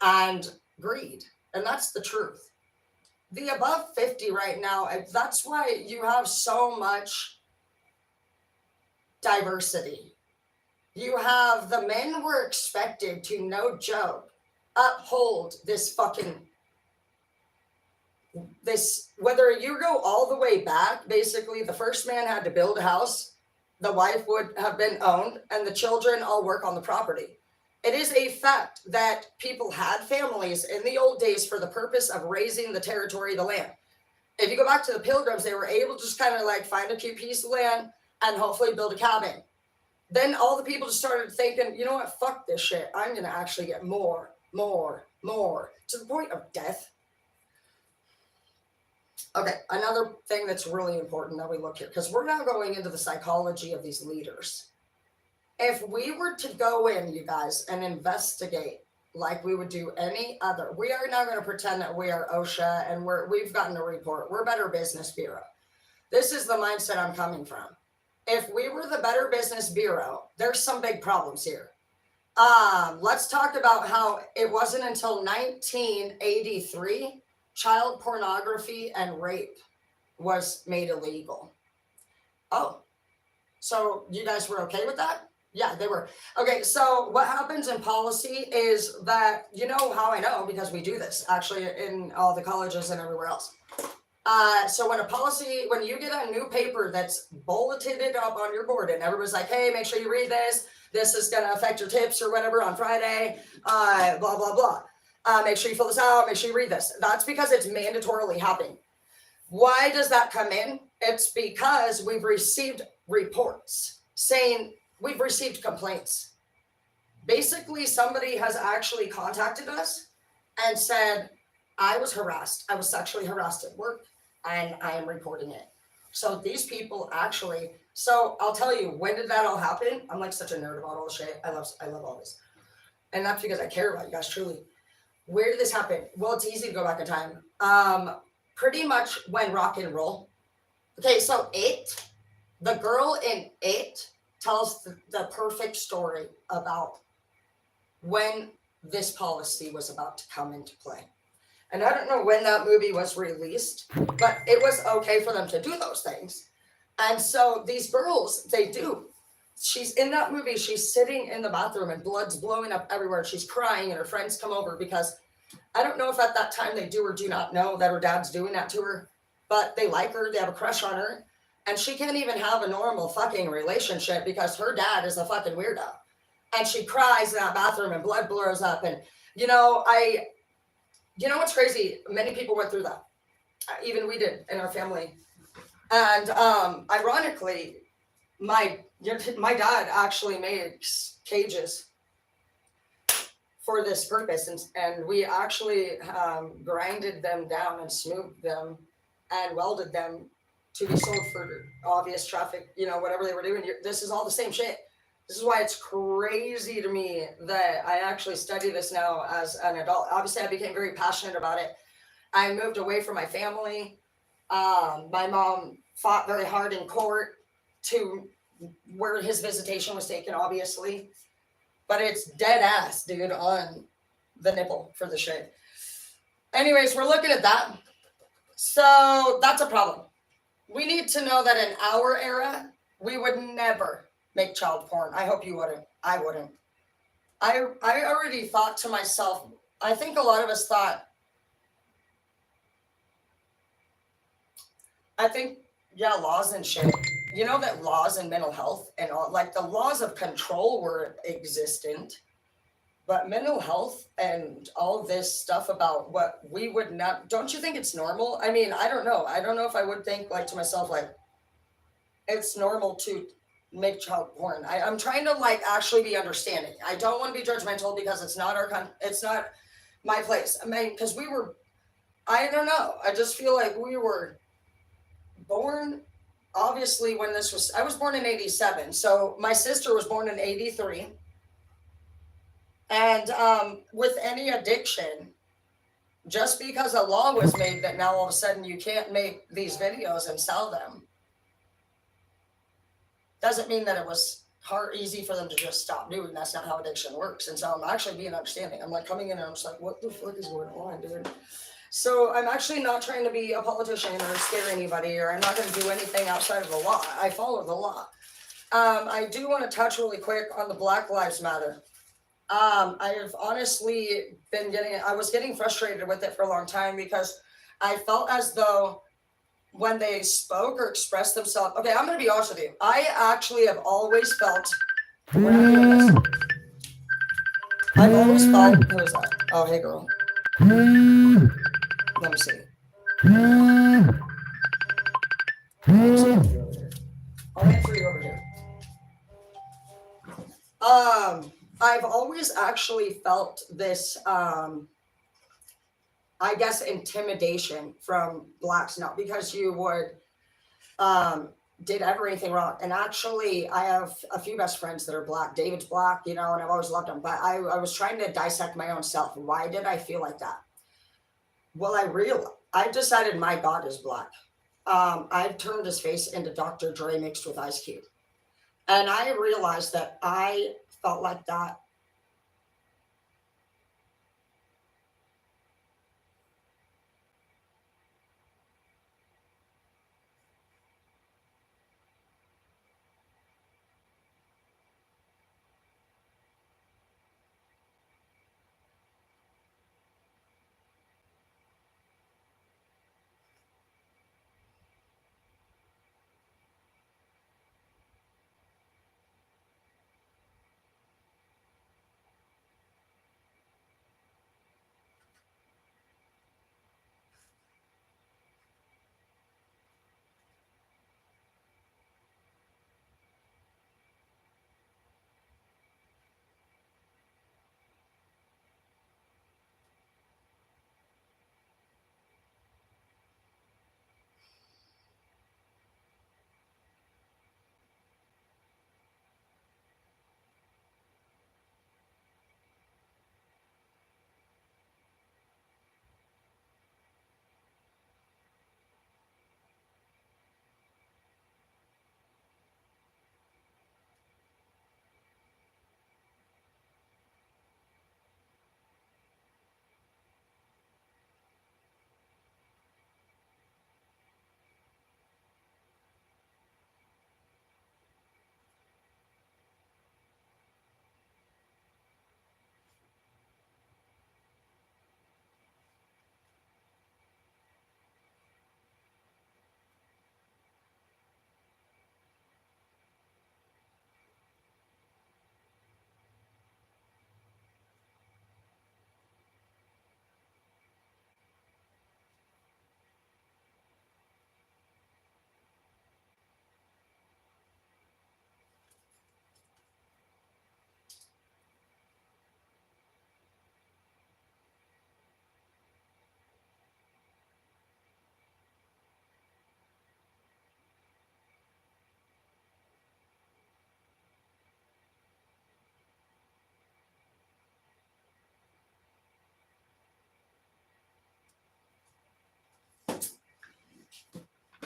and greed. And that's the truth. The above 50 right now, that's why you have so much diversity. You have the men were expected to, no joke, uphold this, whether you go all the way back, basically the first man had to build a house, the wife would have been owned, and the children all work on the property. It is a fact that people had families in the old days for the purpose of raising the territory, the land. If you go back to the Pilgrims, they were able to just kind of like find a cute piece of land and hopefully build a cabin. Then all the people just started thinking, you know what, fuck this shit. I'm going to actually get more, to the point of death. Okay, another thing that's really important that we look here, because we're now going into the psychology of these leaders. If we were to go in, you guys, and investigate like we would do any other, we are now going to pretend that we are OSHA and we've gotten a report. We're Better Business Bureau. This is the mindset I'm coming from. If we were the Better Business Bureau, there's some big problems here. Let's talk about how it wasn't until 1983 child pornography and rape was made illegal. Oh, so you guys were okay with that? Yeah, they were. Okay, so what happens in policy is that, you know how I know, because we do this actually in all the colleges and everywhere else. So when you get a new paper that's bulleted up on your board and everybody's like, hey, make sure you read this. This is going to affect your tips or whatever on Friday, blah, blah, blah. Make sure you fill this out. Make sure you read this. That's because it's mandatorily happening. Why does that come in? It's because we've received reports saying we've received complaints. Basically, somebody has actually contacted us and said, I was harassed. I was sexually harassed at work and I am reporting it. So these people actually, so I'll tell you, when did that all happen? I'm like such a nerd about all this shit. I love all this. And that's because I care about you guys, truly. Where did this happen? Well, it's easy to go back in time. Pretty much when rock and roll. Okay, so the girl in It tells the perfect story about when this policy was about to come into play. And I don't know when that movie was released, but it was okay for them to do those things. And so these girls, they do. She's in that movie, she's sitting in the bathroom and blood's blowing up everywhere. She's crying and her friends come over because I don't know if at that time they do or do not know that her dad's doing that to her, but they like her, they have a crush on her. And she can't even have a normal fucking relationship because her dad is a fucking weirdo. And she cries in that bathroom and blood blows up. And, you know what's crazy? Many people went through that. Even we did in our family. And ironically, my dad actually makes cages for this purpose. And we actually grinded them down and smoothed them and welded them to be sold for obvious traffic, whatever they were doing. This is all the same shit. This is why it's crazy to me that I actually study this now as an adult. Obviously, I became very passionate about it. I moved away from my family. My mom fought very hard in court to where his visitation was taken, obviously. But it's dead ass, dude, on the nipple for the shit. Anyways, we're looking at that. So that's a problem. We need to know that in our era, we would never make child porn. I hope you wouldn't. I wouldn't. I already thought to myself, I think a lot of us thought, laws and shit. You know that laws and mental health and all, like the laws of control were existent, but mental health and all this stuff about what we would not, don't you think it's normal? I mean, I don't know. I don't know if I would think like to myself, like it's normal to make child porn. I'm trying to like actually be understanding. I don't want to be judgmental because it's not it's not my place. I mean, because I don't know. I just feel like we were born, obviously, when I was born in 87. So my sister was born in 83. And with any addiction, just because a law was made that now all of a sudden you can't make these videos and sell them, doesn't mean that it was easy for them to just stop doing. That's not how addiction works. And so I'm actually being understanding. I'm like coming in and I'm just like, what the fuck is going on, dude? So I'm actually not trying to be a politician or scare anybody, or I'm not going to do anything outside of the law. I follow the law. I do want to touch really quick on the Black Lives Matter. I have honestly I was getting frustrated with it for a long time because I felt as though when they spoke or expressed themselves, okay, I'm going to be honest with you. I actually have always felt, we're not doing this. I've always felt, who is that? Oh, hey girl. Let me see. I'll wait for you over here. I've always actually felt this, I guess, intimidation from blacks, not because you did ever anything wrong. And actually, I have a few best friends that are black. David's black, and I've always loved him. But I was trying to dissect my own self. Why did I feel like that? Well, I decided my God is black. I turned his face into Dr. Dre mixed with Ice Cube. And I realized that I felt like that.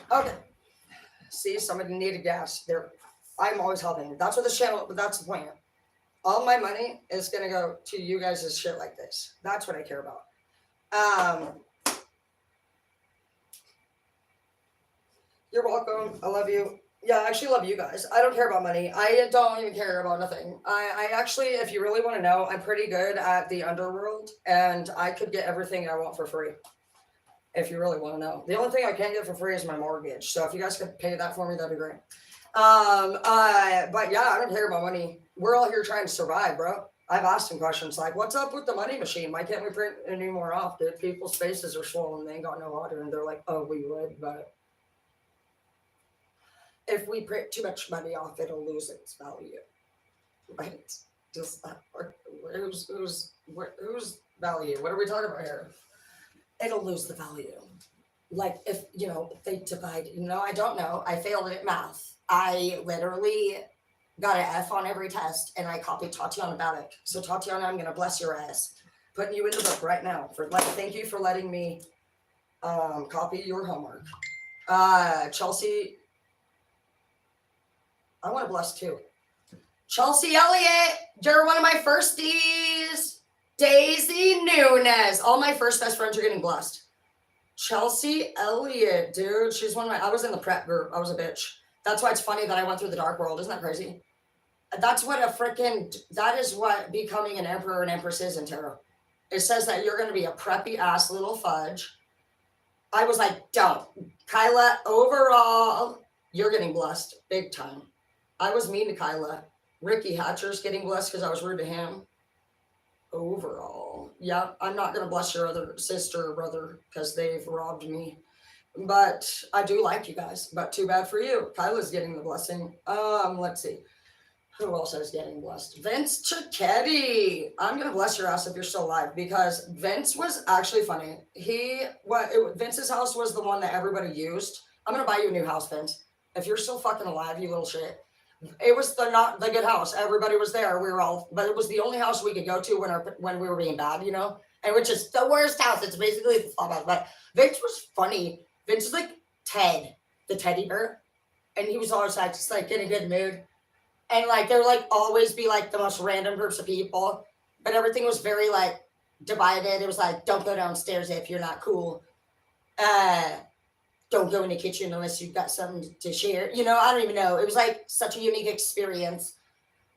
Okay. See, somebody needed gas. I'm always helping. That's what this channel, that's the point. All my money is going to go to you guys' shit like this. That's what I care about. You're welcome. I love you. Yeah, I actually love you guys. I don't care about money. I don't even care about nothing. I actually, if you really want to know, I'm pretty good at the underworld, and I could get everything I want for free. If you really want to know. The only thing I can't get for free is my mortgage. So if you guys could pay that for me, that'd be great. But yeah, I don't care about money. We're all here trying to survive, bro. I've asked him questions like, what's up with the money machine? Why can't we print any more off? Dude, people's faces are swollen. They ain't got no water. And they're like, oh, we would, but if we print too much money off, it'll lose its value. Right? Just who's value? What are we talking about here? It'll lose the value. Like if they divide. I don't know. I failed at math. I literally got an F on every test, and I copied Tatiana about it. So Tatiana, I'm gonna bless your ass, putting you in the book right now. Thank you for letting me copy your homework. Chelsea, I want to bless too. Chelsea Elliott, you're one of my firsties. Daisy Nunes, all my first best friends are getting blessed. Chelsea Elliott, dude, she's one of my. I was in the prep group. I was a bitch. That's why it's funny that I went through the dark world. Isn't that crazy? That is what becoming an emperor and empress is in tarot. It says that you're going to be a preppy ass little fudge. I was like, don't. Kyla, overall, you're getting blessed big time. I was mean to Kyla. Ricky Hatcher's getting blessed because I was rude to him. Overall, yeah, I'm not going to bless your other sister or brother because they've robbed me. But I do like you guys. But too bad for you. Kyla's getting the blessing. Let's see. Who else is getting blessed? Vince Cicchetti. I'm going to bless your ass if you're still alive because Vince was actually funny. Vince's house was the one that everybody used. I'm going to buy you a new house, Vince. If you're still fucking alive, you little shit. It was not the good house. Everybody was there. But it was the only house we could go to when we were being bad, and which is the worst house. It's basically the flop house. But Vince was funny. Vince is like Ted, the teddy bear. And he was always like, just like in a good mood. And like, there would like always be like the most random groups of people, but everything was very like divided. It was like, don't go downstairs if you're not cool. Don't go in the kitchen unless you've got something to share. I don't even know. It was like such a unique experience.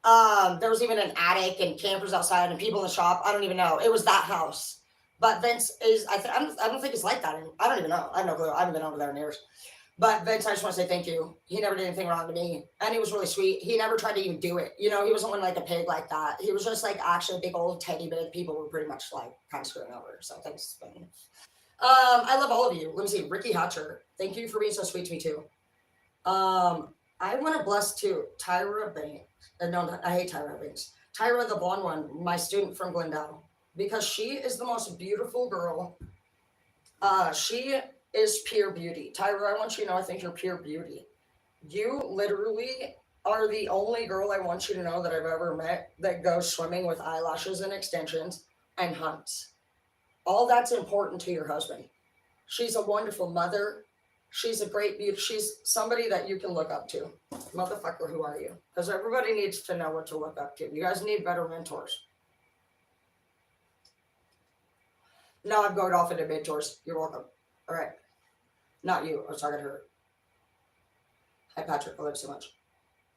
There was even an attic and campers outside and people in the shop. I don't even know. It was that house. But Vince is, I don't think it's like that. I don't even know. I have no clue. I haven't been over there in years. But Vince, I just want to say thank you. He never did anything wrong to me. And he was really sweet. He never tried to even do it. He wasn't one like a pig like that. He was just like actually a big old teddy bear. People were pretty much like kind of screwing over. So thanks. I love all of you. Let me see. Ricky Hatcher. Thank you for being so sweet to me too. I want to bless too Tyra Banks. No, I hate Tyra Banks. Tyra, the blonde one, my student from Glendale. Because she is the most beautiful girl. She is pure beauty. Tyra, I want you to know I think you're pure beauty. You literally are the only girl I want you to know that I've ever met that goes swimming with eyelashes and extensions and hunts. All that's important to your husband. She's a wonderful mother. She's a great beauty. She's somebody that you can look up to. Motherfucker, who are you? Because everybody needs to know what to look up to. You guys need better mentors. No, I'm going off into mentors. You're welcome. All right. Not you. I was talking to her. Hi, Patrick. I love you so much.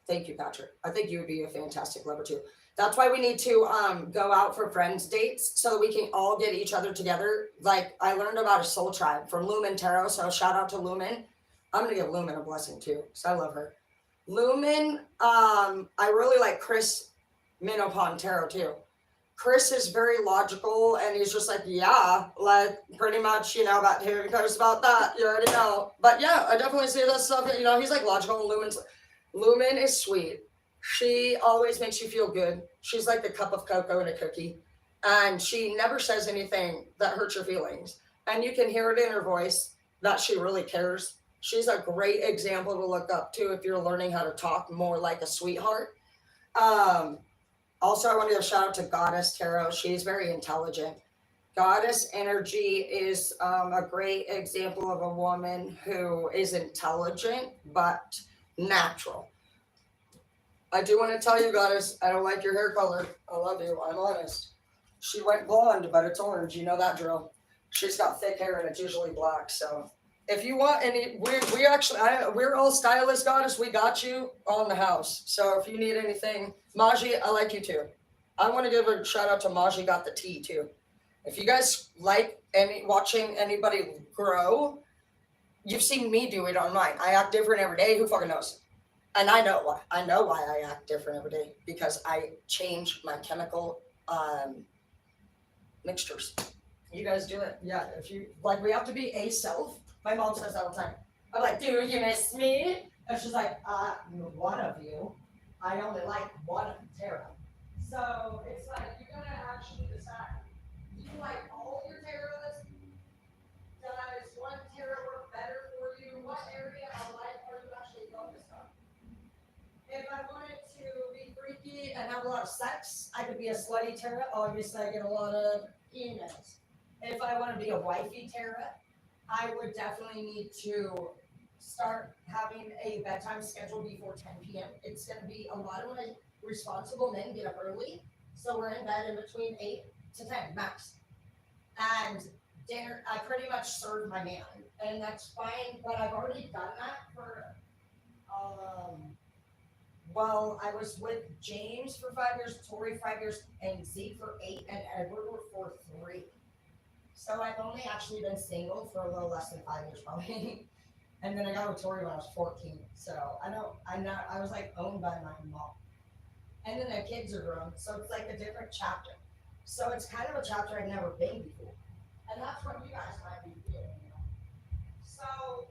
Thank you, Patrick. I think you would be a fantastic lover too. That's why we need to go out for friends dates so that we can all get each other together. Like I learned about a soul tribe from Lumen Tarot. So shout out to Lumen. I'm going to give Lumen a blessing too. So I love her. Lumen, I really like Chris Minopon Tarot too. Chris is very logical and he's just like, yeah, like pretty much, about who cares about that. You already know. But yeah, I definitely see that stuff. He's like logical. Lumen is sweet. She always makes you feel good. She's like the cup of cocoa and a cookie. And she never says anything that hurts your feelings. And you can hear it in her voice that she really cares. She's a great example to look up to if you're learning how to talk more like a sweetheart. Also, I want to give a shout out to Goddess Tarot. She's very intelligent. Goddess energy is a great example of a woman who is intelligent, but natural. I do want to tell you, Goddess, I don't like your hair color. I love you. I'm honest. She went blonde, but it's orange. You know that drill. She's got thick hair and it's usually black. So if you want any, we're all stylists, Goddess. We got you on the house. So if you need anything, Maji, I like you too. I want to give a shout out to Maji Got the Tea too. If you guys like watching anybody grow, you've seen me do it online. I act different every day. Who fucking knows? And I know why. I know why I act different every day because I change my chemical mixtures. You guys do it. Yeah. If you like, we have to be a self. My mom says that all the time. I'm like, do you miss me? And she's like, one of you. I only like one tarot. So it's like you're gonna actually decide. Do you like all your tarots? Does one tarot work better for you? What area of life are you actually focused on? If I wanted to be freaky and have a lot of sex, I could be a slutty tarot. Obviously, I get a lot of emails. If I want to be a wifey tarot, I would definitely need to start having a bedtime schedule before 10 p.m. It's going to be a lot of my responsible men get up early. So we're in bed in between 8 to 10 max. And dinner, I pretty much serve my man. And that's fine. But I've already done that for well, I was with James for 5 years, Tori 5 years, and Zeke for 8, and Edward for 3. So I've only actually been single for a little less than 5 years, probably. And then I got with Tori when I was 14. So I was like owned by my mom. And then the kids are grown. So it's like a different chapter. So it's kind of a chapter I've never been before. And that's what you guys might be feeling, you know. So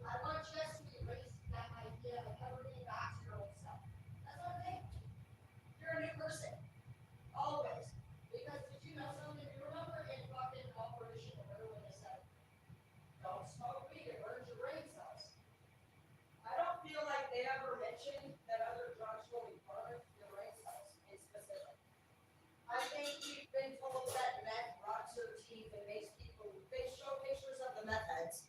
I want you guys to erase that idea of ever being back to your old self. That's what I think. You're a new person. Always. Because did you know something? You remember in fucking Operation Remember when they said, don't smoke weed, it burns your brain cells. I don't feel like they ever mentioned that other drugs really burn your brain cells in specific. I think we've been told that meth rots your teeth and makes people, they show pictures of the meth heads.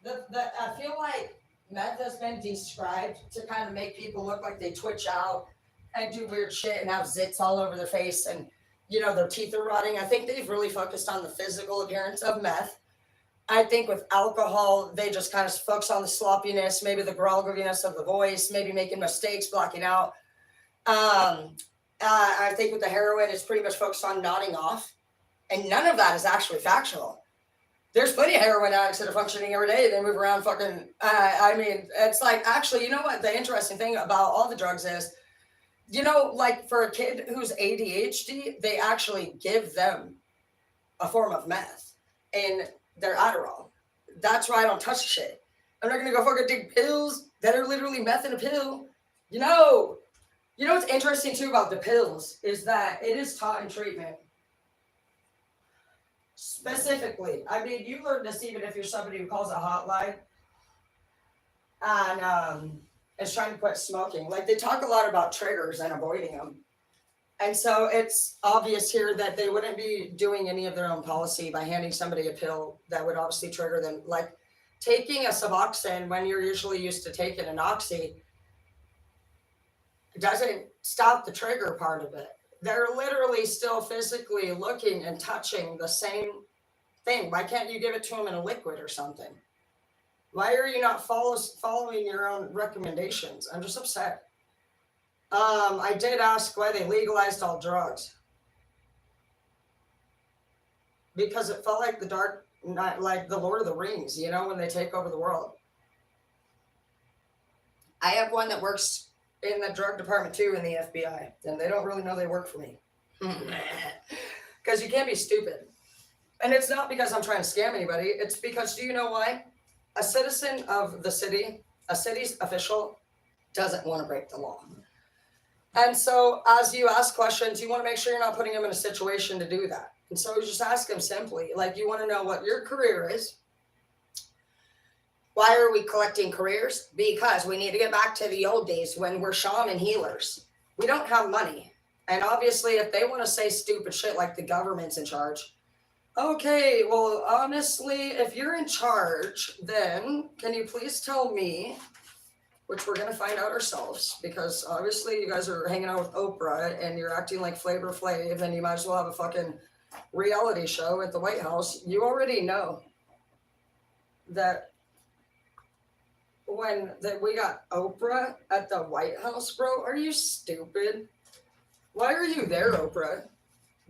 I feel like meth has been described to kind of make people look like they twitch out and do weird shit and have zits all over their face and their teeth are rotting. I think they've really focused on the physical appearance of meth. I think with alcohol, they just kind of focus on the sloppiness, maybe the grogginess of the voice, maybe making mistakes, blocking out. I think with the heroin, it's pretty much focused on nodding off. And none of that is actually factual. There's plenty of heroin addicts that are functioning every day. They move around fucking. I mean, it's like, actually, you know what? The interesting thing about all the drugs is, like for a kid who's ADHD, they actually give them a form of meth in their Adderall. That's why I don't touch shit. I'm not gonna go fucking take pills that are literally meth in a pill. What's interesting too about the pills is that it is taught in treatment. Specifically, I mean, you learn this even if you're somebody who calls a hotline and is trying to quit smoking. Like they talk a lot about triggers and avoiding them. And so it's obvious here that they wouldn't be doing any of their own policy by handing somebody a pill that would obviously trigger them. Like taking a Suboxone when you're usually used to taking an Oxy doesn't stop the trigger part of it. They're literally still physically looking and touching the same thing. Why can't you give it to them in a liquid or something? Why are you not following your own recommendations? I'm just upset. I did ask why they legalized all drugs. Because it felt like like the Lord of the Rings, when they take over the world. I have one that works in the drug department too in the FBI, and they don't really know they work for me. Because you can't be stupid. And it's not because I'm trying to scam anybody. It's because, do you know why? A citizen of the city, a city's official, doesn't want to break the law. And so as you ask questions, you want to make sure you're not putting them in a situation to do that. And so you just ask them simply, like, you want to know what your career is. Why are we collecting careers? Because we need to get back to the old days when we're shaman healers. We don't have money. And obviously, if they want to say stupid shit like the government's in charge, okay, well, honestly, if you're in charge, then can you please tell me, which we're going to find out ourselves, because obviously you guys are hanging out with Oprah and you're acting like Flavor Flav and you might as well have a fucking reality show at the White House. You already know that we got Oprah at the White House, bro. Are you stupid? Why are you there, Oprah?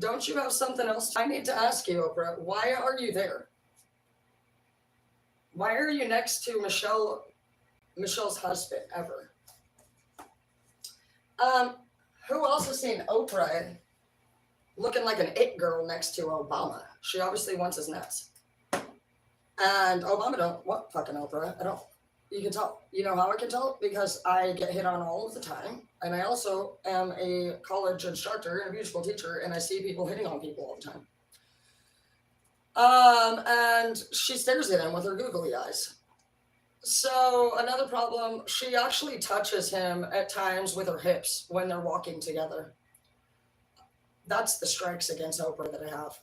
Don't you have something else? I need to ask you, Oprah, why are you there? Why are you next to Michelle's husband ever? Who else has seen Oprah looking like an it girl next to Obama? She obviously wants his nuts. And Obama don't want fucking Oprah. I don't. You can tell. You know how I can tell? Because I get hit on all of the time. And I also am a college instructor and a beauty school teacher, and I see people hitting on people all the time. And she stares at him with her googly eyes. So another problem, she actually touches him at times with her hips when they're walking together. That's the strikes against Oprah that I have.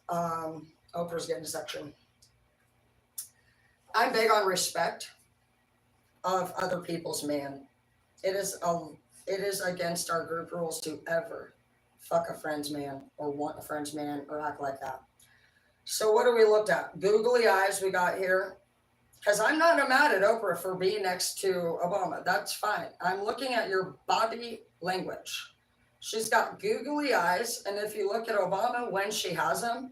Oprah's getting a section. I'm big on respect of other people's man. It is against our group rules to ever fuck a friend's man or want a friend's man or act like that. So what do we looked at? Googly eyes we got here. Because I'm not mad at Oprah for being next to Obama. That's fine. I'm looking at your body language. She's got googly eyes. And if you look at Obama when she has them,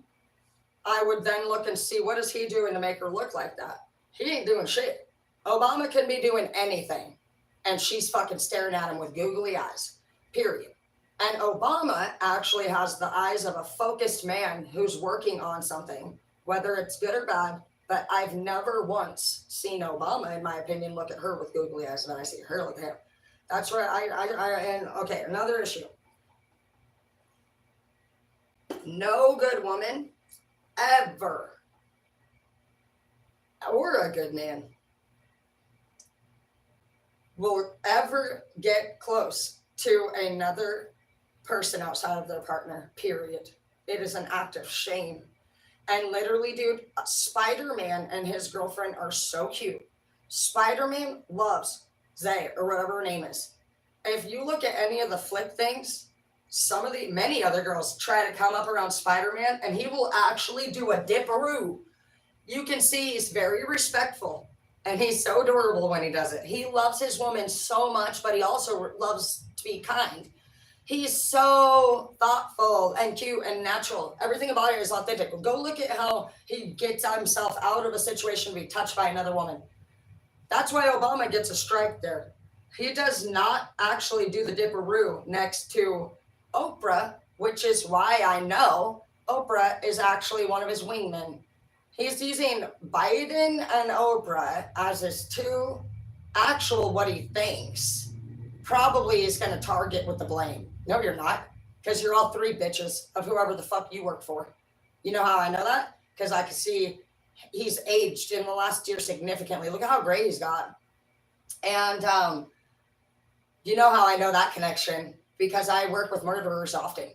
I would then look and see what is he doing to make her look like that. He ain't doing shit. Obama can be doing anything. And she's fucking staring at him with googly eyes. Period. And Obama actually has the eyes of a focused man who's working on something, whether it's good or bad. But I've never once seen Obama, in my opinion, look at her with googly eyes, but I see her look at him. That's where and okay, another issue. No good woman ever, or a good man, will ever get close to another person outside of their partner, period. It is an act of shame. And literally, dude, Spider-Man and his girlfriend are so cute. Spider-Man loves Zay, or whatever her name is. If you look at any of the flick things, many other girls try to come up around Spider-Man, and he will actually do a dipperoo. You can see he's very respectful, and he's so adorable when he does it. He loves his woman so much, but he also loves to be kind. He's so thoughtful and cute and natural. Everything about it is authentic. Go look at how he gets himself out of a situation to be touched by another woman. That's why Obama gets a strike there. He does not actually do the dipperoo next to Oprah, which is why I know Oprah is actually one of his wingmen. He's using Biden and Oprah as his two actual what he thinks probably is going to target with the blame. No, you're not, because you're all three bitches of whoever the fuck you work for. You know how I know that? Because I can see he's aged in the last year significantly. Look at how gray he's got. And you know how I know that connection? Because I work with murderers often.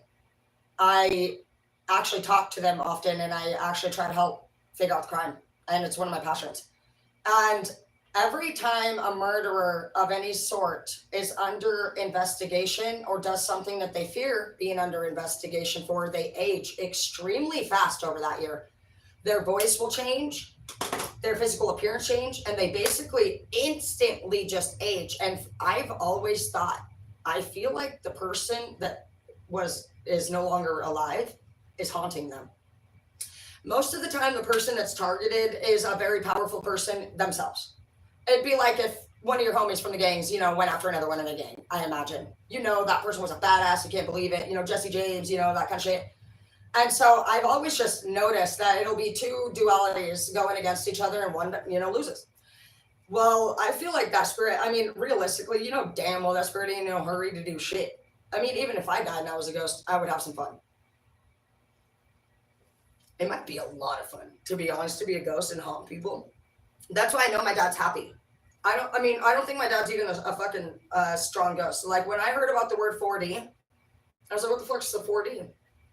I actually talk to them often, and I actually try to help figure out the crime. And it's one of my passions. And every time a murderer of any sort is under investigation or does something that they fear being under investigation for, they age extremely fast over that year. Their voice will change, their physical appearance change, and they basically instantly just age. And I've always thought, I feel like the person that is no longer alive is haunting them. Most of the time, the person that's targeted is a very powerful person themselves. It'd be like if one of your homies from the gangs, went after another one in the gang, I imagine. That person was a badass, you can't believe it. Jesse James, that kind of shit. And so I've always just noticed that it'll be two dualities going against each other and one, loses. Well, I feel like that spirit, realistically, damn well that spirit ain't in no hurry to do shit. Even if I died and I was a ghost, I would have some fun. It might be a lot of fun, to be honest, to be a ghost and haunt people. That's why I know my dad's happy. I don't think my dad's even a fucking strong ghost. Like when I heard about the word 4D, I was like, what the fuck's the 4D?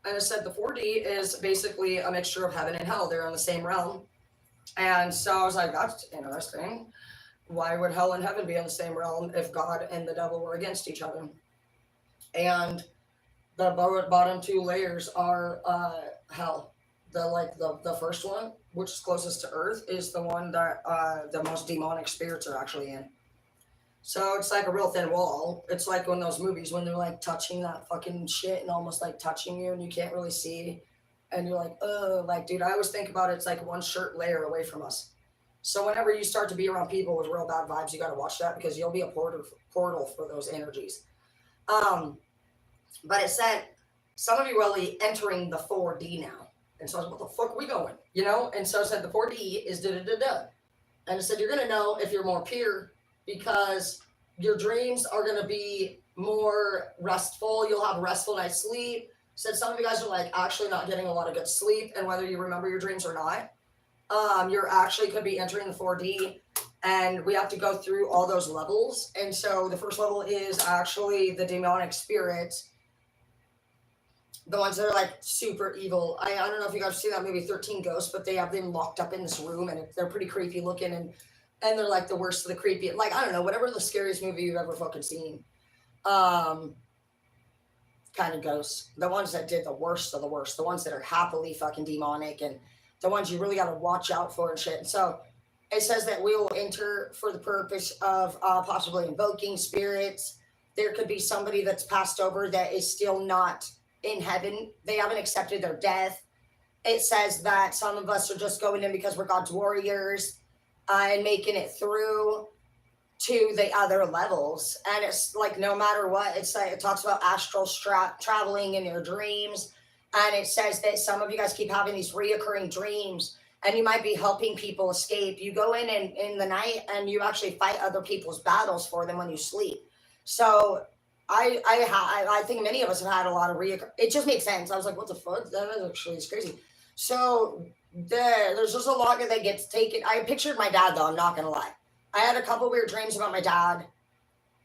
And I said the 4D is basically a mixture of heaven and hell. They're in the same realm. And so I was like, that's interesting. Why would hell and heaven be in the same realm if God and the devil were against each other? And the bottom two layers are hell. The first one, which is closest to Earth, is the one that the most demonic spirits are actually in. So it's like a real thin wall. It's like one of those movies when they're like touching that fucking shit and almost like touching you and you can't really see. And you're like, oh, like, dude, I always think about it. It's like one shirt layer away from us. So whenever you start to be around people with real bad vibes, you got to watch that because you'll be a portal for those energies. But it said, some of you will be entering the 4D now. And so I was like, what the fuck are we going? And so I said, the 4D is da-da-da-da. And it said, you're going to know if you're more pure because your dreams are going to be more restful. You'll have a restful night's sleep. Said some of you guys are like actually not getting a lot of good sleep, and whether you remember your dreams or not, you're actually could be entering the 4D, and we have to go through all those levels. And so the first level is actually the demonic spirits, the ones that are like super evil. I don't know if you guys see that movie 13 Ghosts, but they have them locked up in this room, and they're pretty creepy looking, and they're like the worst of the creepy. Like, I don't know, whatever the scariest movie you've ever fucking seen. Kind of ghosts. The ones that did the worst of the worst, the ones that are happily fucking demonic, and the ones you really got to watch out for and shit. And so it says that we will enter for the purpose of possibly invoking spirits. There could be somebody that's passed over that is still not in heaven. They haven't accepted their death. It says that some of us are just going in because we're God's warriors and making it through to the other levels. And it's like, no matter what, it's like, it talks about astral traveling in your dreams. And it says that some of you guys keep having these reoccurring dreams, and you might be helping people escape. You go in the night and you actually fight other people's battles for them when you sleep. So I think many of us have had a lot of it just makes sense. I was like, what the fuck? That is actually is crazy. So there's just a lot that gets taken. I pictured my dad though, I'm not gonna lie. I had a couple weird dreams about my dad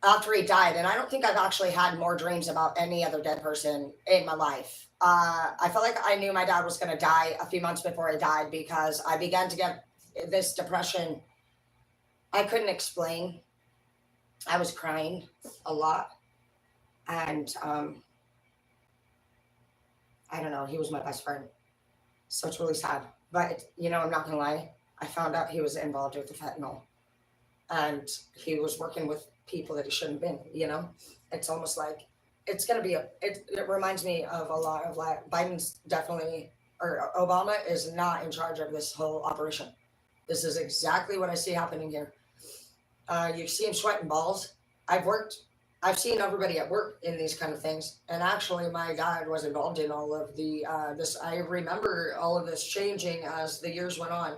after he died, and I don't think I've actually had more dreams about any other dead person in my life. I felt like I knew my dad was gonna die a few months before he died because I began to get this depression I couldn't explain. I was crying a lot. And I don't know, he was my best friend. So it's really sad. But, I'm not going to lie. I found out he was involved with the fentanyl. And he was working with people that he shouldn't have been. It's almost like it's going to be it reminds me of a lot of like Biden's definitely, or Obama is not in charge of this whole operation. This is exactly what I see happening here. You see him sweating balls. I've seen everybody at work in these kind of things. And actually my dad was involved in all of this. I remember all of this changing as the years went on.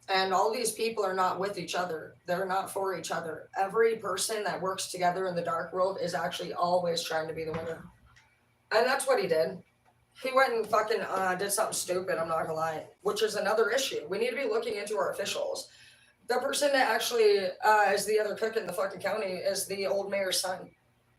And all these people are not with each other. They're not for each other. Every person that works together in the dark world is actually always trying to be the winner. And that's what he did. He went and fucking did something stupid, I'm not gonna lie, which is another issue. We need to be looking into our officials. The person that actually is the other cook in the fucking county is the old mayor's son.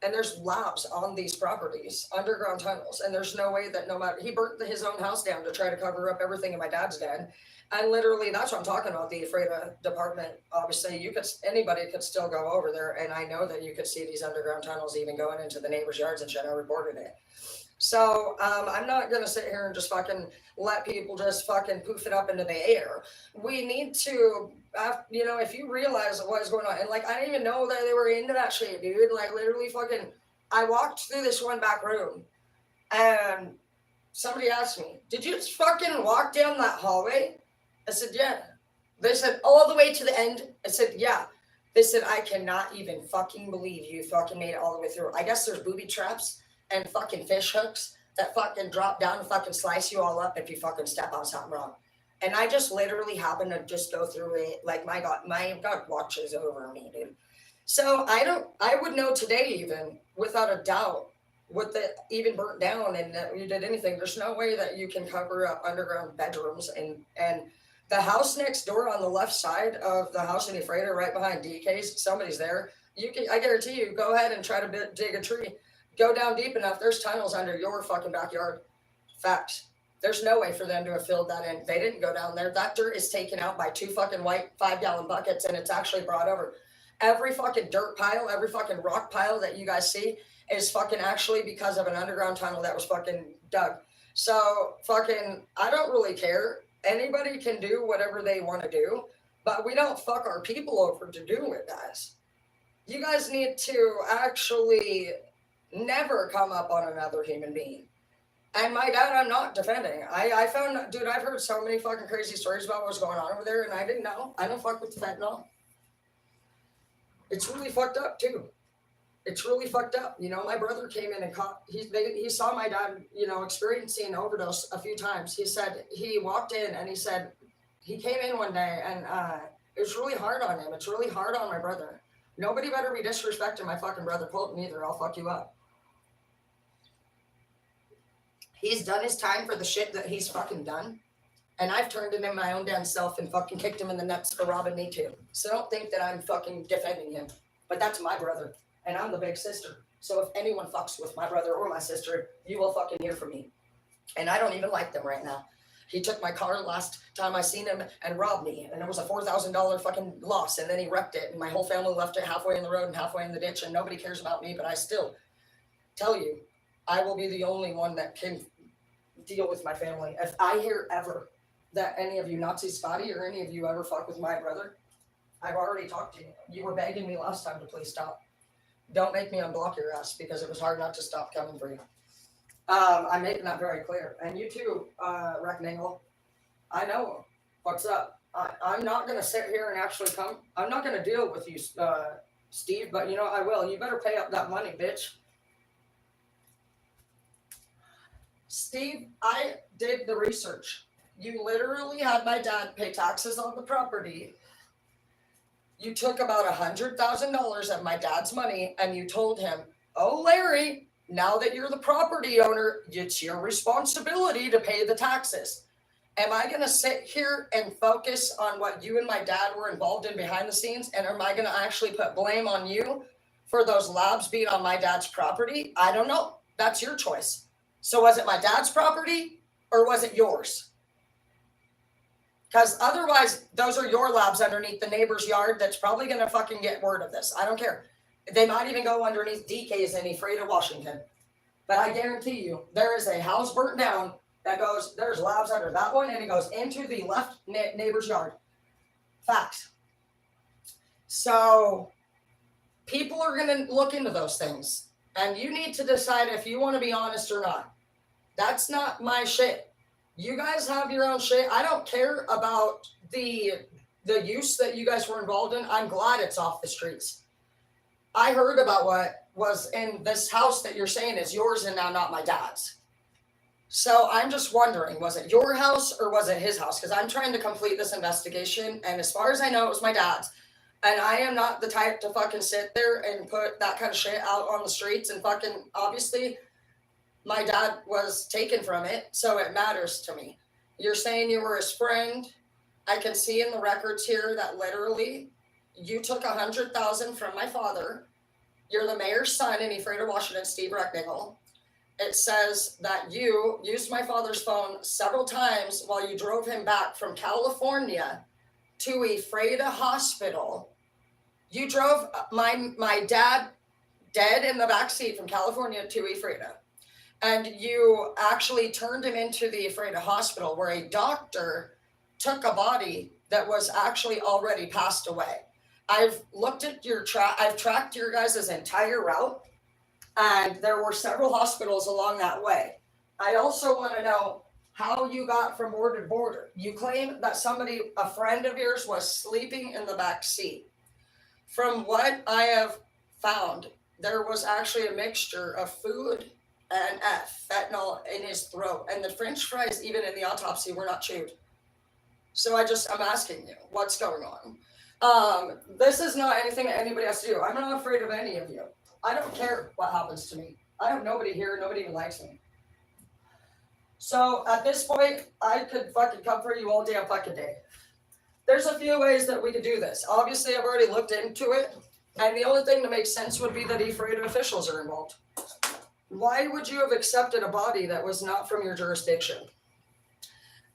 And there's labs on these properties, underground tunnels. And there's no way that he burnt his own house down to try to cover up everything and my dad's dead. And literally, that's what I'm talking about, the Ephrata department. Obviously, anybody could still go over there. And I know that you could see these underground tunnels even going into the neighbors' yards and shit. I reported it. So I'm not going to sit here and just fucking let people just fucking poof it up into the air. We need to, if you realize what is going on. And like, I didn't even know that they were into that shit, dude. Like literally fucking, I walked through this one back room and somebody asked me, did you just fucking walk down that hallway? I said, yeah. They said, all the way to the end? I said, yeah. They said, I cannot even fucking believe you fucking made it all the way through. I guess there's booby traps and fucking fish hooks that fucking drop down and fucking slice you all up if you fucking step on something wrong. And I just literally happened to just go through it. Like my God watches over me, dude. So I would know today even without a doubt what that even burnt down and that you did anything. There's no way that you can cover up underground bedrooms and the house next door on the left side of the house in Ephrata, right behind DK's, somebody's there. I guarantee you, go ahead and try to dig a tree. Go down deep enough, there's tunnels under your fucking backyard. Facts. There's no way for them to have filled that in. They didn't go down there. That dirt is taken out by 2 fucking white 5-gallon buckets, and it's actually brought over. Every fucking dirt pile, every fucking rock pile that you guys see is fucking actually because of an underground tunnel that was fucking dug. So fucking, I don't really care. Anybody can do whatever they want to do, but we don't fuck our people over to do it, guys. You guys need to actually never come up on another human being. And my dad, I'm not defending. I found, dude, I've heard so many fucking crazy stories about what's going on over there, and I didn't know. I don't fuck with the fentanyl. It's really fucked up, too. It's really fucked up. My brother came in and he saw my dad, experiencing overdose a few times. He said he walked in and he said he came in one day and it was really hard on him. It's really hard on my brother. Nobody better be disrespecting my fucking brother Colton either. I'll fuck you up. He's done his time for the shit that he's fucking done. And I've turned him in my own damn self and fucking kicked him in the nuts for robbing me too. So don't think that I'm fucking defending him. But that's my brother. And I'm the big sister. So if anyone fucks with my brother or my sister, you will fucking hear from me. And I don't even like them right now. He took my car last time I seen him and robbed me. And it was a $4,000 fucking loss. And then he wrecked it. And my whole family left it halfway in the road and halfway in the ditch. And nobody cares about me. But I still tell you, I will be the only one that can deal with my family. If I hear ever that any of you Nazi Scotty or any of you ever fuck with my brother, I've already talked to you. You were begging me last time to please stop. Don't make me unblock your ass because it was hard not to stop coming for you. I'm making that very clear. And you too, Rectangle. I know what's up. I'm not going to sit here and actually come. I'm not going to deal with you, Steve, but you know, I will. You better pay up that money, bitch. Steve, I did the research. You literally had my dad pay taxes on the property. You took about $100,000 of my dad's money and you told him, oh, Larry, now that you're the property owner, it's your responsibility to pay the taxes. Am I going to sit here and focus on what you and my dad were involved in behind the scenes? And am I going to actually put blame on you for those labs being on my dad's property? I don't know. That's your choice. So was it my dad's property or was it yours? Because otherwise, those are your labs underneath the neighbor's yard that's probably going to fucking get word of this. I don't care. They might even go underneath DK's in Ephrata, Washington. But I guarantee you, there is a house burnt down that goes, there's labs under that one, and it goes into the left neighbor's yard. Facts. So people are going to look into those things. And you need to decide if you want to be honest or not. That's not my shit. You guys have your own shit. I don't care about the use that you guys were involved in. I'm glad it's off the streets. I heard about what was in this house that you're saying is yours and now not my dad's. So I'm just wondering, was it your house or was it his house? Because I'm trying to complete this investigation. And as far as I know, it was my dad's. And I am not the type to fucking sit there and put that kind of shit out on the streets. And fucking, obviously, my dad was taken from it. So it matters to me. You're saying you were his friend. I can see in the records here that literally you took $100,000 from my father. You're the mayor's son in Ephrata, Washington, Steve Recknagel. It says that you used my father's phone several times while you drove him back from California to Ephrata Hospital. You drove my dad dead in the back seat from California to Ephrata. And you actually turned him into the Ephrata Hospital where a doctor took a body that was actually already passed away. I've looked at I've tracked your guys' entire route, and there were several hospitals along that way. I also want to know how you got from border to border. You claim that a friend of yours, was sleeping in the back seat. From what I have found, there was actually a mixture of food and fentanyl in his throat, and the French fries, even in the autopsy, were not chewed. So I'm asking you, what's going on? This is not anything that anybody has to do. I'm not afraid of any of you. I don't care what happens to me. I have nobody here. Nobody even likes me. So at this point, I could fucking come for you all damn fucking day. There's a few ways that we could do this. Obviously, I've already looked into it. And the only thing that makes sense would be that Ephrata officials are involved. Why would you have accepted a body that was not from your jurisdiction?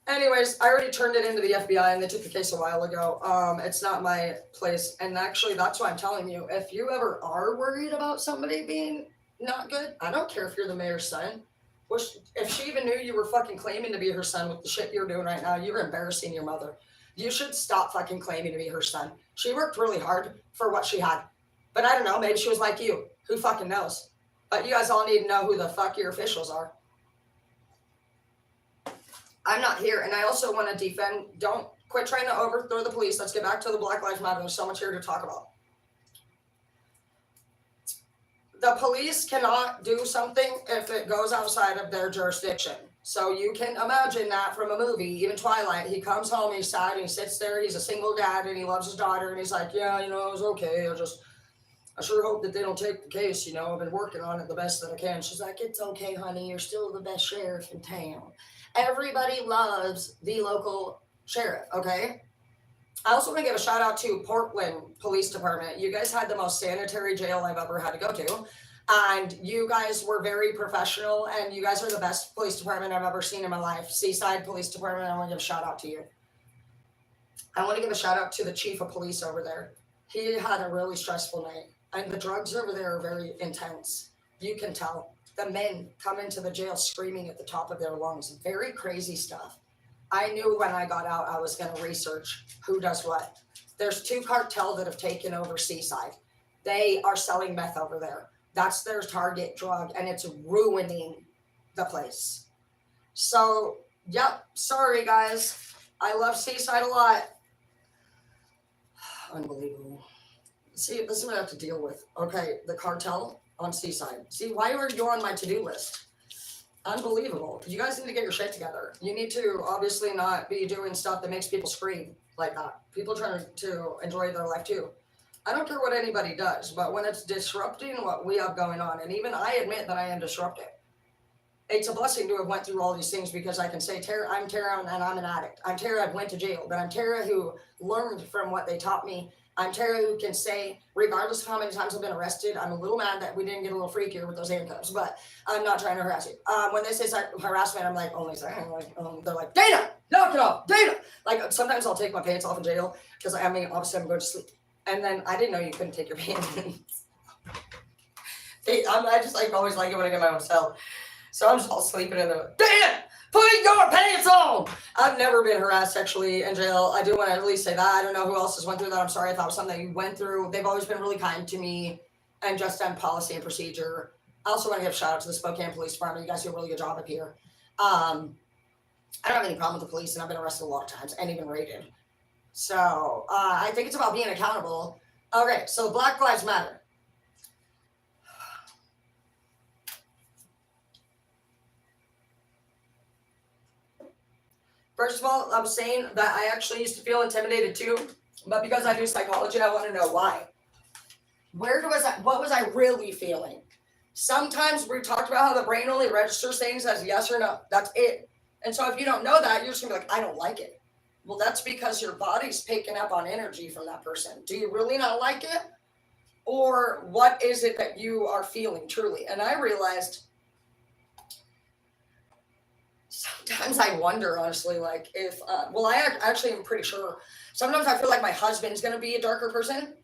Anyways, I already turned it into the FBI and they took the case a while ago. It's not my place. And actually, that's why I'm telling you, if you ever are worried about somebody being not good, I don't care if you're the mayor's son. If she even knew you were fucking claiming to be her son with the shit you're doing right now, you're embarrassing your mother. You should stop fucking claiming to be her son. She worked really hard for what she had. But I don't know, maybe she was like you. Who fucking knows? But you guys all need to know who the fuck your officials are. I'm not here, and I also want to defend. Don't quit trying to overthrow the police. Let's get back to the Black Lives Matter. There's so much here to talk about. The police cannot do something if it goes outside of their jurisdiction. So you can imagine that from a movie, even Twilight. He comes home, he's sad, and he sits there. He's a single dad, and he loves his daughter, and he's like, yeah, it was okay. I sure hope that they don't take the case. You know, I've been working on it the best that I can. She's like, it's okay, honey. You're still the best sheriff in town. Everybody loves the local sheriff, okay? I also want to give a shout out to Portland Police Department. You guys had the most sanitary jail I've ever had to go to. And you guys were very professional, and you guys are the best police department I've ever seen in my life. Seaside Police Department, I want to give a shout out to you. I want to give a shout out to the chief of police over there. He had a really stressful night. And the drugs over there are very intense. You can tell. The men come into the jail screaming at the top of their lungs. Very crazy stuff. I knew when I got out I was going to research who does what. There's two cartels that have taken over Seaside. They are selling meth over there. That's their target drug, and it's ruining the place. So, yep, sorry guys. I love Seaside a lot. Unbelievable. See, this is what I have to deal with. Okay, the cartel on Seaside. See, why are you on my to-do list? Unbelievable. You guys need to get your shit together. You need to obviously not be doing stuff that makes people scream like that. People trying to enjoy their life too. I don't care what anybody does, but when it's disrupting what we have going on, and even I admit that I am disrupted, it's a blessing to have went through all these things because I can say, Tara, I'm Tara and I'm an addict. I'm Tara, I went to jail, but I'm Tara who learned from what they taught me. I'm Tara who can say, regardless of how many times I've been arrested, I'm a little mad that we didn't get a little freakier with those handcuffs, but I'm not trying to harass you. When they say harassment, I'm like, only saying, they're like, Dana, knock it off, Dana. Like, sometimes I'll take my pants off in jail because obviously I'm going to sleep. And then I didn't know you couldn't take your pants. I just always like it when I get my own cell. So I'm just all sleeping in the, Dana, put your pants on. I've never been harassed sexually in jail. I do want to at least say that. I don't know who else has went through that. I'm sorry if that was something that you went through. They've always been really kind to me and just done policy and procedure. I also want to give a shout out to the Spokane Police Department. You guys do a really good job up here. I don't have any problem with the police, and I've been arrested a lot of times and even raided. So I think it's about being accountable. Okay, so Black Lives Matter. First of all, I'm saying that I actually used to feel intimidated too, but because I do psychology, I want to know why. What was I really feeling? Sometimes we talked about how the brain only registers things as yes or no. That's it. And so if you don't know that, you're just gonna be like, I don't like it. Well, that's because your body's picking up on energy from that person. Do you really not like it? Or what is it that you are feeling truly? And I realized sometimes I wonder, honestly, like if, I actually am pretty sure. Sometimes I feel like my husband's going to be a darker person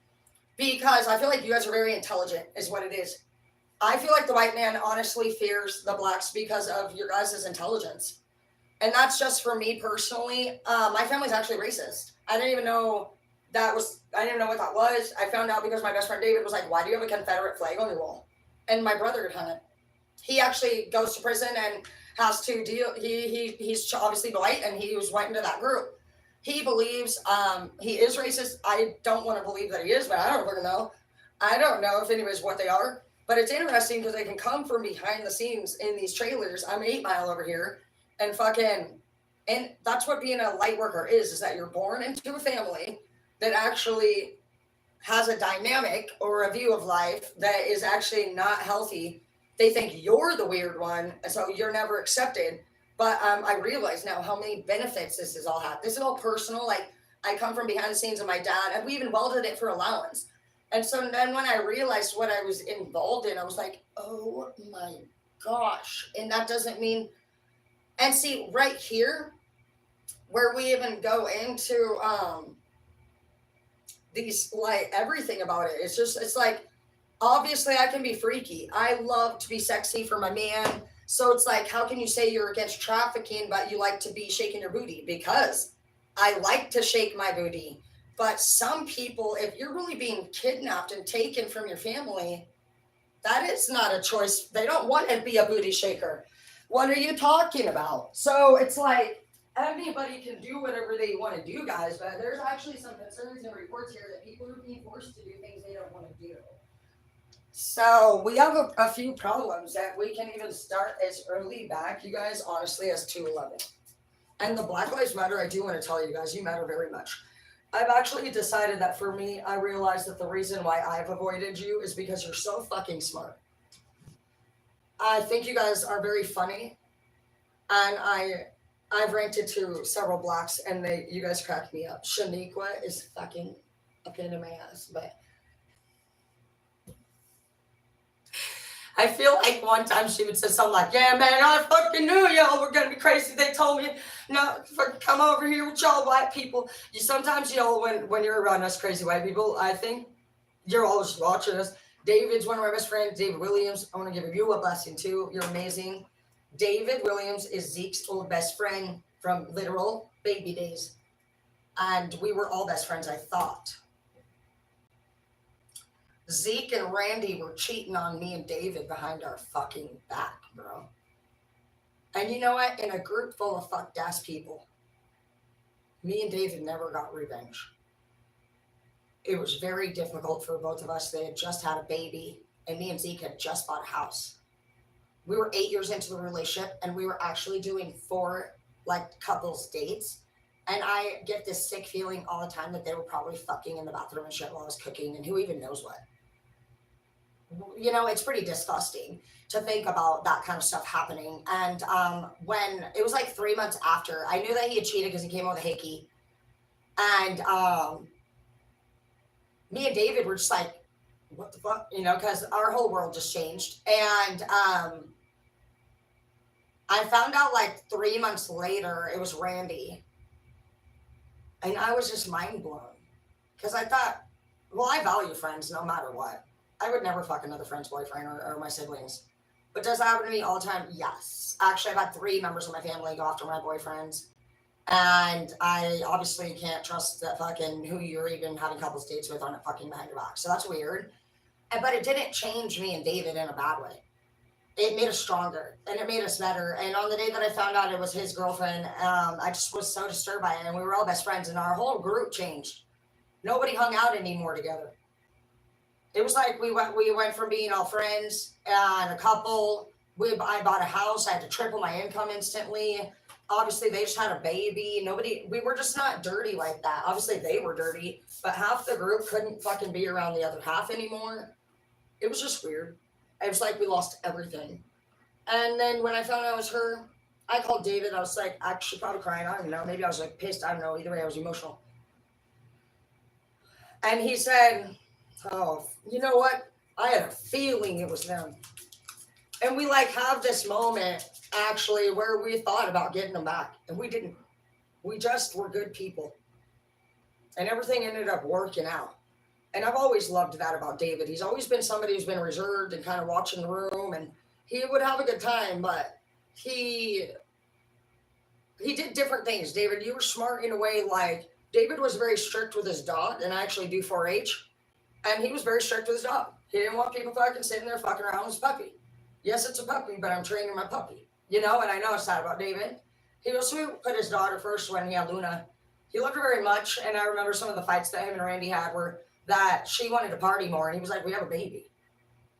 because I feel like you guys are very intelligent is what it is. I feel like the white man honestly fears the blacks because of your guys' intelligence. And that's just for me personally. My family's actually racist. I didn't know what that was. I found out because my best friend David was like, why do you have a Confederate flag on your wall? And my brother had done it. He actually goes to prison and has to deal. He's obviously white, and he was white into that group. He believes he is racist. I don't want to believe that he is, but I don't really know. I don't know if anyways what they are. But it's interesting because they can come from behind the scenes in these trailers. I'm 8 Mile over here, and that's what being a light worker is that you're born into a family that actually has a dynamic or a view of life that is actually not healthy. They think you're the weird one, and so you're never accepted. But I realize now how many benefits this has all had. This is all personal. Like, I come from behind the scenes of my dad, and we even welded it for allowance. And so then when I realized what I was involved in, I was like, oh my gosh. And that doesn't mean, and see, right here, where we even go into these, like, everything about it, it's like, obviously I can be freaky. I love to be sexy for my man. So it's like, how can you say you're against trafficking, but you like to be shaking your booty? Because I like to shake my booty. But some people, if you're really being kidnapped and taken from your family, that is not a choice. They don't want to be a booty shaker. What are you talking about? So it's like, anybody can do whatever they want to do, guys. But there's actually some concerns and reports here that people are being forced to do things they don't want to do. So we have a few problems that we can even start as early back, you guys, honestly, as 211. And the Black Lives Matter, I do want to tell you guys, you matter very much. I've actually decided that for me, I realize that the reason why I've avoided you is because you're so fucking smart. I think you guys are very funny, and I've ranted to several blacks, and you guys crack me up. Shaniqua is fucking a pain in my ass, but I feel like one time she would say something like, "Yeah, man, I fucking knew y'all were gonna be crazy. They told me no, fucking come over here with y'all white people." You sometimes, when you're around us crazy white people, I think you're always watching us. David's one of my best friends, David Williams. I want to give you a blessing too. You're amazing. David Williams is Zeke's old best friend from literal baby days. And we were all best friends, I thought. Zeke and Randy were cheating on me and David behind our fucking back, bro. And you know what? In a group full of fucked ass people, me and David never got revenge. It was very difficult for both of us. They had just had a baby, and me and Zeke had just bought a house. We were 8 years into the relationship, and we were actually doing 4 like couples dates. And I get this sick feeling all the time that they were probably fucking in the bathroom and shit while I was cooking, and who even knows what. It's pretty disgusting to think about that kind of stuff happening. And when it was like 3 months after, I knew that he had cheated because he came with a hickey. And me and David were just like, what the fuck? Because our whole world just changed. And I found out like 3 months later it was Randy. And I was just mind blown. Because I thought, well, I value friends no matter what. I would never fuck another friend's boyfriend or my siblings. But does that happen to me all the time? Yes. Actually, I've had 3 members of my family go after my boyfriends. And I obviously can't trust that fucking who you're even having couples dates with on a fucking behind your back. So that's weird. But it didn't change me and David in a bad way. It made us stronger and it made us better. And on the day that I found out it was his girlfriend, I just was so disturbed by it. And we were all best friends and our whole group changed. Nobody hung out anymore together. It was like we went from being all friends and a couple. I bought a house. I had to triple my income instantly. Obviously, they just had a baby. We were just not dirty like that. Obviously, they were dirty, but half the group couldn't fucking be around the other half anymore. It was just weird. It was like we lost everything. And then when I found out it was her, I called David. I was like, actually probably crying. I don't even know. Maybe I was like pissed. I don't know. Either way, I was emotional. And he said, "Oh, you know what? I had a feeling it was them." And we like have this moment actually where we thought about getting them back, and we didn't. We just were good people, and everything ended up working out. And I've always loved that about David. He's always been somebody who's been reserved and kind of watching the room, and he would have a good time, but he did different things. David, you were smart in a way. Like David was very strict with his dog, and I actually do 4-H. And he was very strict with his dog. He didn't want people fucking sitting there fucking around with his puppy. Yes, it's a puppy, but I'm training my puppy. And I know it's not about David. He also put his daughter first when he had Luna. He loved her very much, and I remember some of the fights that him and Randy had were that she wanted to party more, and he was like, we have a baby.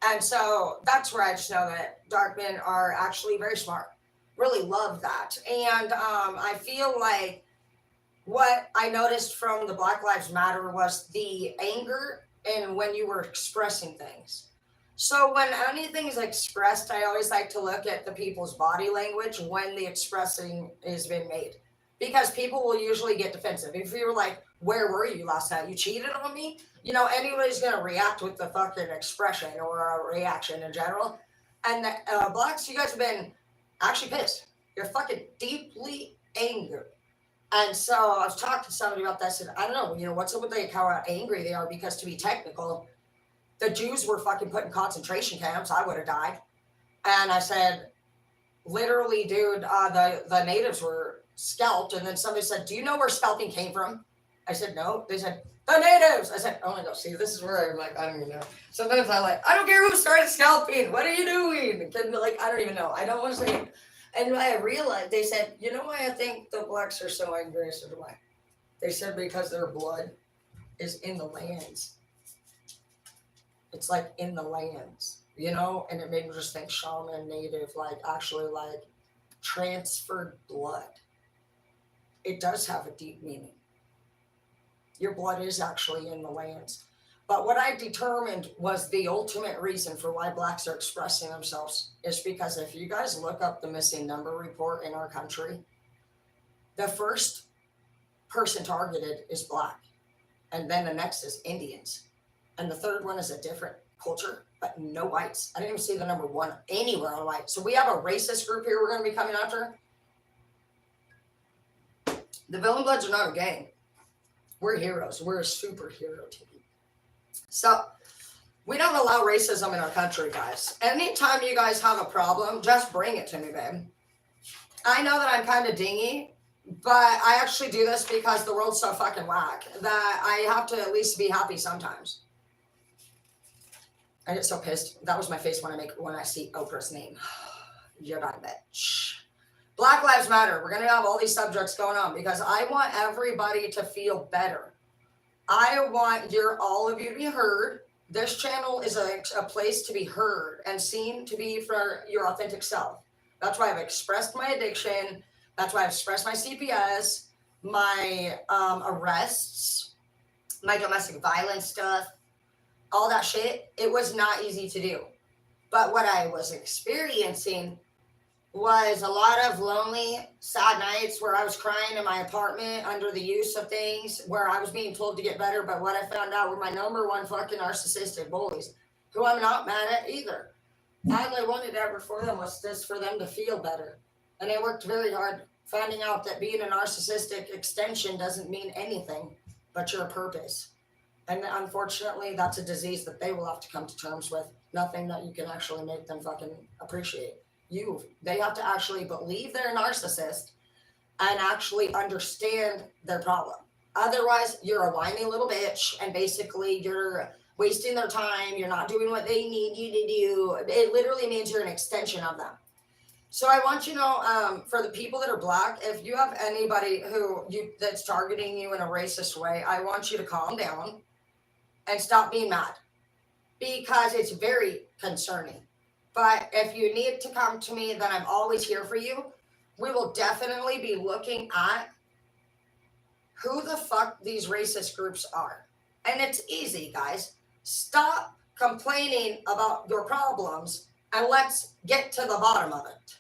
And so that's where I just know that dark men are actually very smart. Really love that. And I feel like what I noticed from the Black Lives Matter was the anger and when you were expressing things. So when anything is expressed, I always like to look at the people's body language when the expressing has been made. Because people will usually get defensive. If you're like, where were you last night? You cheated on me? Anybody's going to react with the fucking expression or a reaction in general. And the blacks, you guys have been actually pissed. You're fucking deeply angry. And so I was talking to somebody about that. I said, I don't know, what's up with how angry they are? Because to be technical, the Jews were fucking put in concentration camps. I would have died. And I said, literally, dude, the natives were scalped. And then somebody said, do you know where scalping came from? I said, no. They said, the natives. I said, oh my God, see, this is where I'm like, I don't even know. Sometimes I'm like, I don't care who started scalping. What are you doing? And like, I don't even know. I don't want to say it. And I realized, they said, you know why I think the blacks are so angry? I said, why? They said because their blood is in the lands. It's like in the lands, and it made me just think shaman, native, like actually like transferred blood. It does have a deep meaning. Your blood is actually in the lands. But what I determined was the ultimate reason for why blacks are expressing themselves is because if you guys look up the missing number report in our country, the first person targeted is black, and then the next is Indians, and the third one is a different culture, but no whites. I didn't even see the number one anywhere on white. So we have a racist group here we're going to be coming after. The Villain Bloods are not a gang. We're heroes. We're a superhero team. So we don't allow racism in our country, guys. Anytime you guys have a problem, just bring it to me, babe. I know that I'm kind of dingy, but I actually do this because the world's so fucking whack that I have to at least be happy sometimes. I get so pissed. That was my face when I see Oprah's name. You're not a bitch. Black Lives Matter. We're going to have all these subjects going on because I want everybody to feel better. I want all of you to be heard. This channel is a place to be heard and seen to be for your authentic self. That's why I've expressed my addiction. That's why I've expressed my CPS, my arrests, my domestic violence stuff, all that shit. It was not easy to do. But what I was experiencing was a lot of lonely, sad nights where I was crying in my apartment under the use of things, where I was being told to get better. But what I found out were my number one fucking narcissistic bullies, who I'm not mad at either. All I wanted ever for them was just for them to feel better. And they worked very hard, finding out that being a narcissistic extension doesn't mean anything but your purpose. And unfortunately, that's a disease that they will have to come to terms with. Nothing that you can actually make them fucking appreciate. They have to actually believe they're a narcissist and actually understand their problem. Otherwise, you're a whiny little bitch, and basically you're wasting their time. You're not doing what they need you to do. It literally means you're an extension of them. So I want you to know, for the people that are black, if you have anybody that's targeting you in a racist way, I want you to calm down and stop being mad, because it's very concerning. But if you need to come to me, then I'm always here for you. We will definitely be looking at who the fuck these racist groups are. And it's easy, guys. Stop complaining about your problems and let's get to the bottom of it.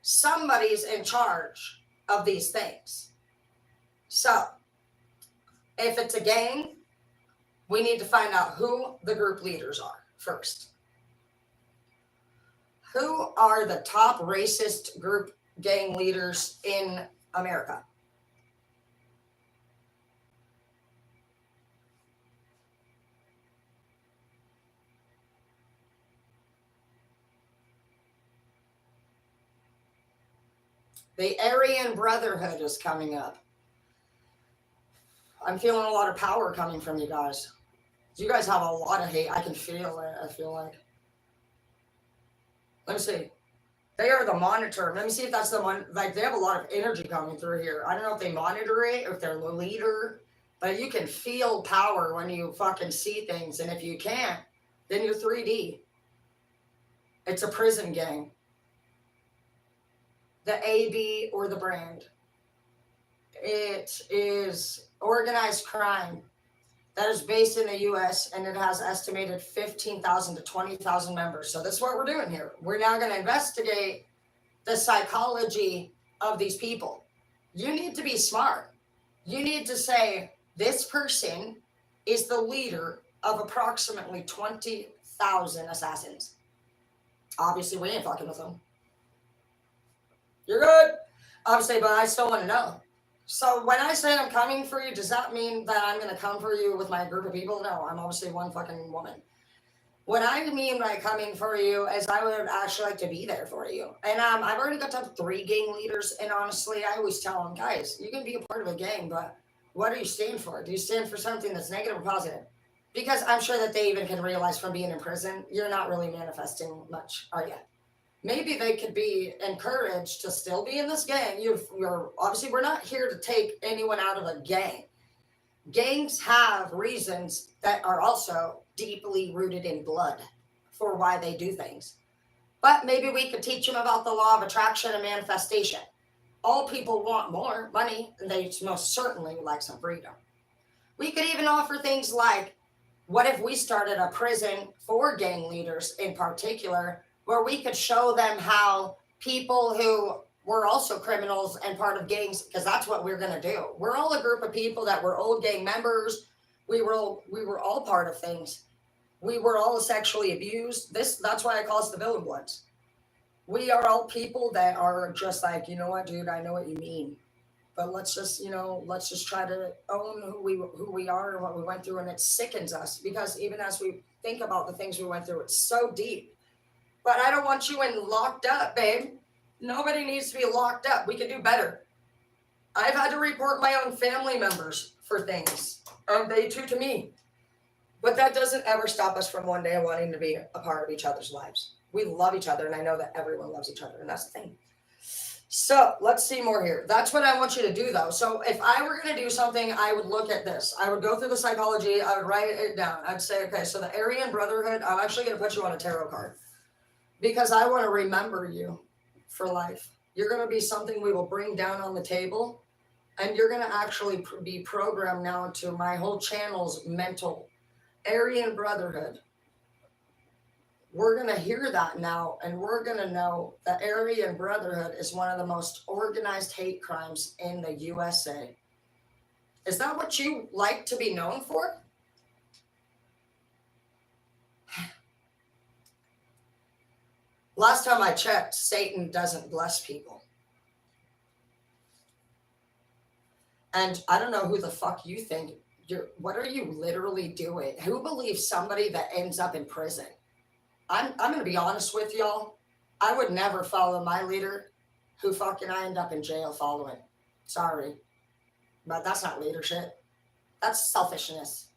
Somebody's in charge of these things. So, if it's a gang, we need to find out who the group leaders are first. Who are the top racist group gang leaders in America? The Aryan Brotherhood is coming up. I'm feeling a lot of power coming from you guys. You guys have a lot of hate. I can feel it, I feel like. Let me see. They are the monitor. Let me see if that's the one. Like, they have a lot of energy coming through here. I don't know if they monitor it or if they're the leader, but you can feel power when you fucking see things. And if you can't, then you're 3D. It's a prison gang. The AB or the brand. It is organized crime that is based in the U.S. and it has estimated 15,000 to 20,000 members. So this is what we're doing here. We're now going to investigate the psychology of these people. You need to be smart. You need to say, this person is the leader of approximately 20,000 assassins. Obviously, we ain't fucking with them. You're good. Obviously, but I still want to know. So when I say I'm coming for you, does that mean that I'm going to come for you with my group of people? No, I'm obviously one fucking woman. What I mean by coming for you is I would actually like to be there for you. And I've already got to have 3 gang leaders. And honestly, I always tell them, guys, you can be a part of a gang, but what do you stand for? Do you stand for something that's negative or positive? Because I'm sure that they even can realize from being in prison, you're not really manifesting much, are you? Maybe they could be encouraged to still be in this gang. You're obviously, we're not here to take anyone out of a gang. Gangs have reasons that are also deeply rooted in blood for why they do things. But maybe we could teach them about the law of attraction and manifestation. All people want more money, and they most certainly would like some freedom. We could even offer things like, what if we started a prison for gang leaders in particular, where we could show them how people who were also criminals and part of gangs, because that's what we're going to do. We're all a group of people that were old gang members. We were all part of things. We were all sexually abused. That's why I call us the Villain Bloods. We are all people that are just like, you know what, dude, I know what you mean. But let's just try to own who we are and what we went through, and it sickens us because even as we think about the things we went through, it's so deep. But I don't want you in locked up, babe. Nobody needs to be locked up. We can do better. I've had to report my own family members for things, and they too to me. But that doesn't ever stop us from one day wanting to be a part of each other's lives. We love each other, and I know that everyone loves each other, and that's the thing. So let's see more here. That's what I want you to do, though. So if I were going to do something, I would look at this. I would go through the psychology. I would write it down. I'd say, okay, so the Aryan Brotherhood, I'm actually going to put you on a tarot card because I want to remember you for life. You're going to be something we will bring down on the table, and you're going to actually be programmed now to my whole channel's mental Aryan Brotherhood. We're going to hear that now, and we're going to know that Aryan Brotherhood is one of the most organized hate crimes in the USA. Is that what you like to be known for? Last time I checked, Satan doesn't bless people. And I don't know who the fuck you think. What are you literally doing? Who believes somebody that ends up in prison? I'm going to be honest with y'all. I would never follow my leader who fucking I end up in jail following. Sorry. But that's not leadership. That's selfishness.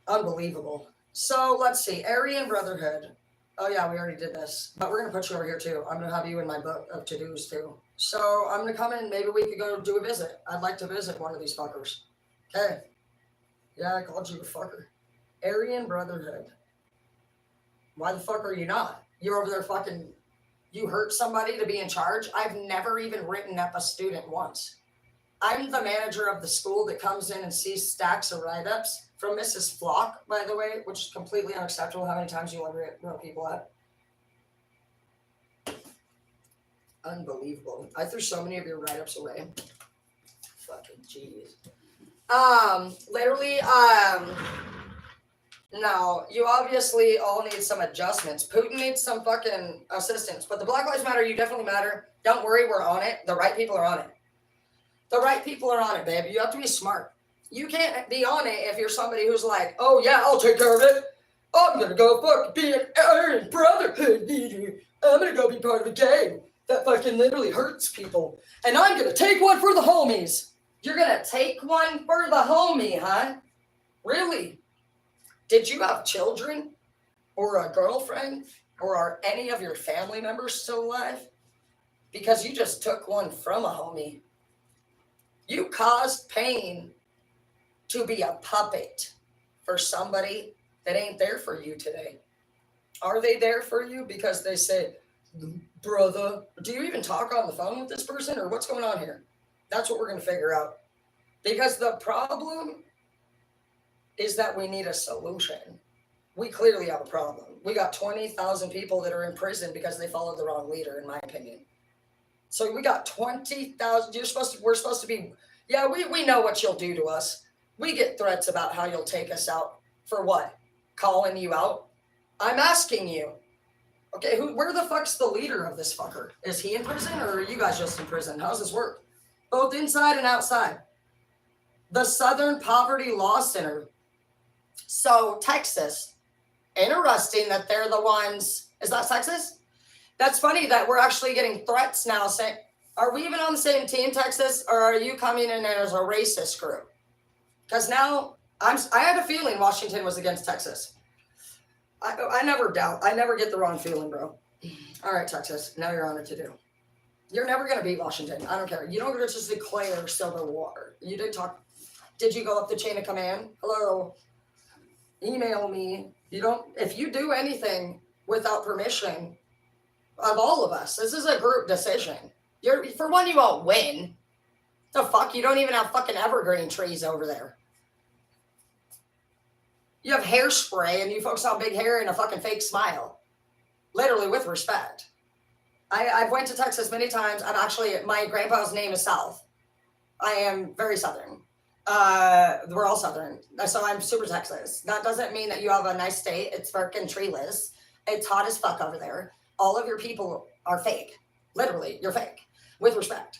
Unbelievable. So let's see. Aryan Brotherhood. Oh yeah, we already did this. But we're going to put you over here too. I'm going to have you in my book of to-dos too. So I'm going to come in. Maybe we could go do a visit. I'd like to visit one of these fuckers. Okay. Yeah, I called you a fucker. Aryan Brotherhood. Why the fuck are you not? You're over there fucking, you hurt somebody to be in charge? I've never even written up a student once. I'm the manager of the school that comes in and sees stacks of write-ups from Mrs. Flock, by the way, which is completely unacceptable. How many times you want to write people up? Unbelievable. I threw so many of your write-ups away. Fucking jeez. No, you obviously all need some adjustments. Putin needs some fucking assistance. But the Black Lives Matter, you definitely matter. Don't worry, we're on it. The right people are on it. The right people are on it, babe. You have to be smart. You can't be on it if you're somebody who's like, oh yeah, I'll take care of it. I'm going to go fucking be an Aryan Brotherhood leader. I'm going to go be part of a gang that fucking literally hurts people. And I'm going to take one for the homies. You're going to take one for the homie, huh? Really? Did you have children or a girlfriend or are any of your family members still alive? Because you just took one from a homie. You caused pain to be a puppet for somebody that ain't there for you today. Are they there for you because they say, brother, do you even talk on the phone with this person or what's going on here? That's what we're going to figure out. Because the problem is that we need a solution. We clearly have a problem. We got 20,000 people that are in prison because they followed the wrong leader, in my opinion. So we got 20,000. We're supposed to be, yeah, we know what you'll do to us. We get threats about how you'll take us out. For what? Calling you out? I'm asking you. Okay, where the fuck's the leader of this fucker? Is he in prison or are you guys just in prison? How's this work? Both inside and outside. The Southern Poverty Law Center. So Texas, interesting that they're the ones, is that Texas? That's funny that we're actually getting threats now saying, are we even on the same team, Texas, or are you coming in as a racist group? Because now I had a feeling Washington was against Texas. I never doubt. I never get the wrong feeling, bro. All right, Texas, now you're on it to do. You're never going to beat Washington. I don't care. You don't just declare civil war. You did talk. Did you go up the chain of command? Hello. Email me. You don't. If you do anything without permission of all of us, this is a group decision. For one, you won't win. The fuck? You don't even have fucking evergreen trees over there. You have hairspray and you focus on big hair and a fucking fake smile. Literally, with respect. I've went to Texas many times. I'm actually, my grandpa's name is South. I am very Southern. We're all Southern. So I'm super Texas. That doesn't mean that you have a nice state. It's freaking treeless. It's hot as fuck over there. All of your people are fake. Literally, you're fake. With respect.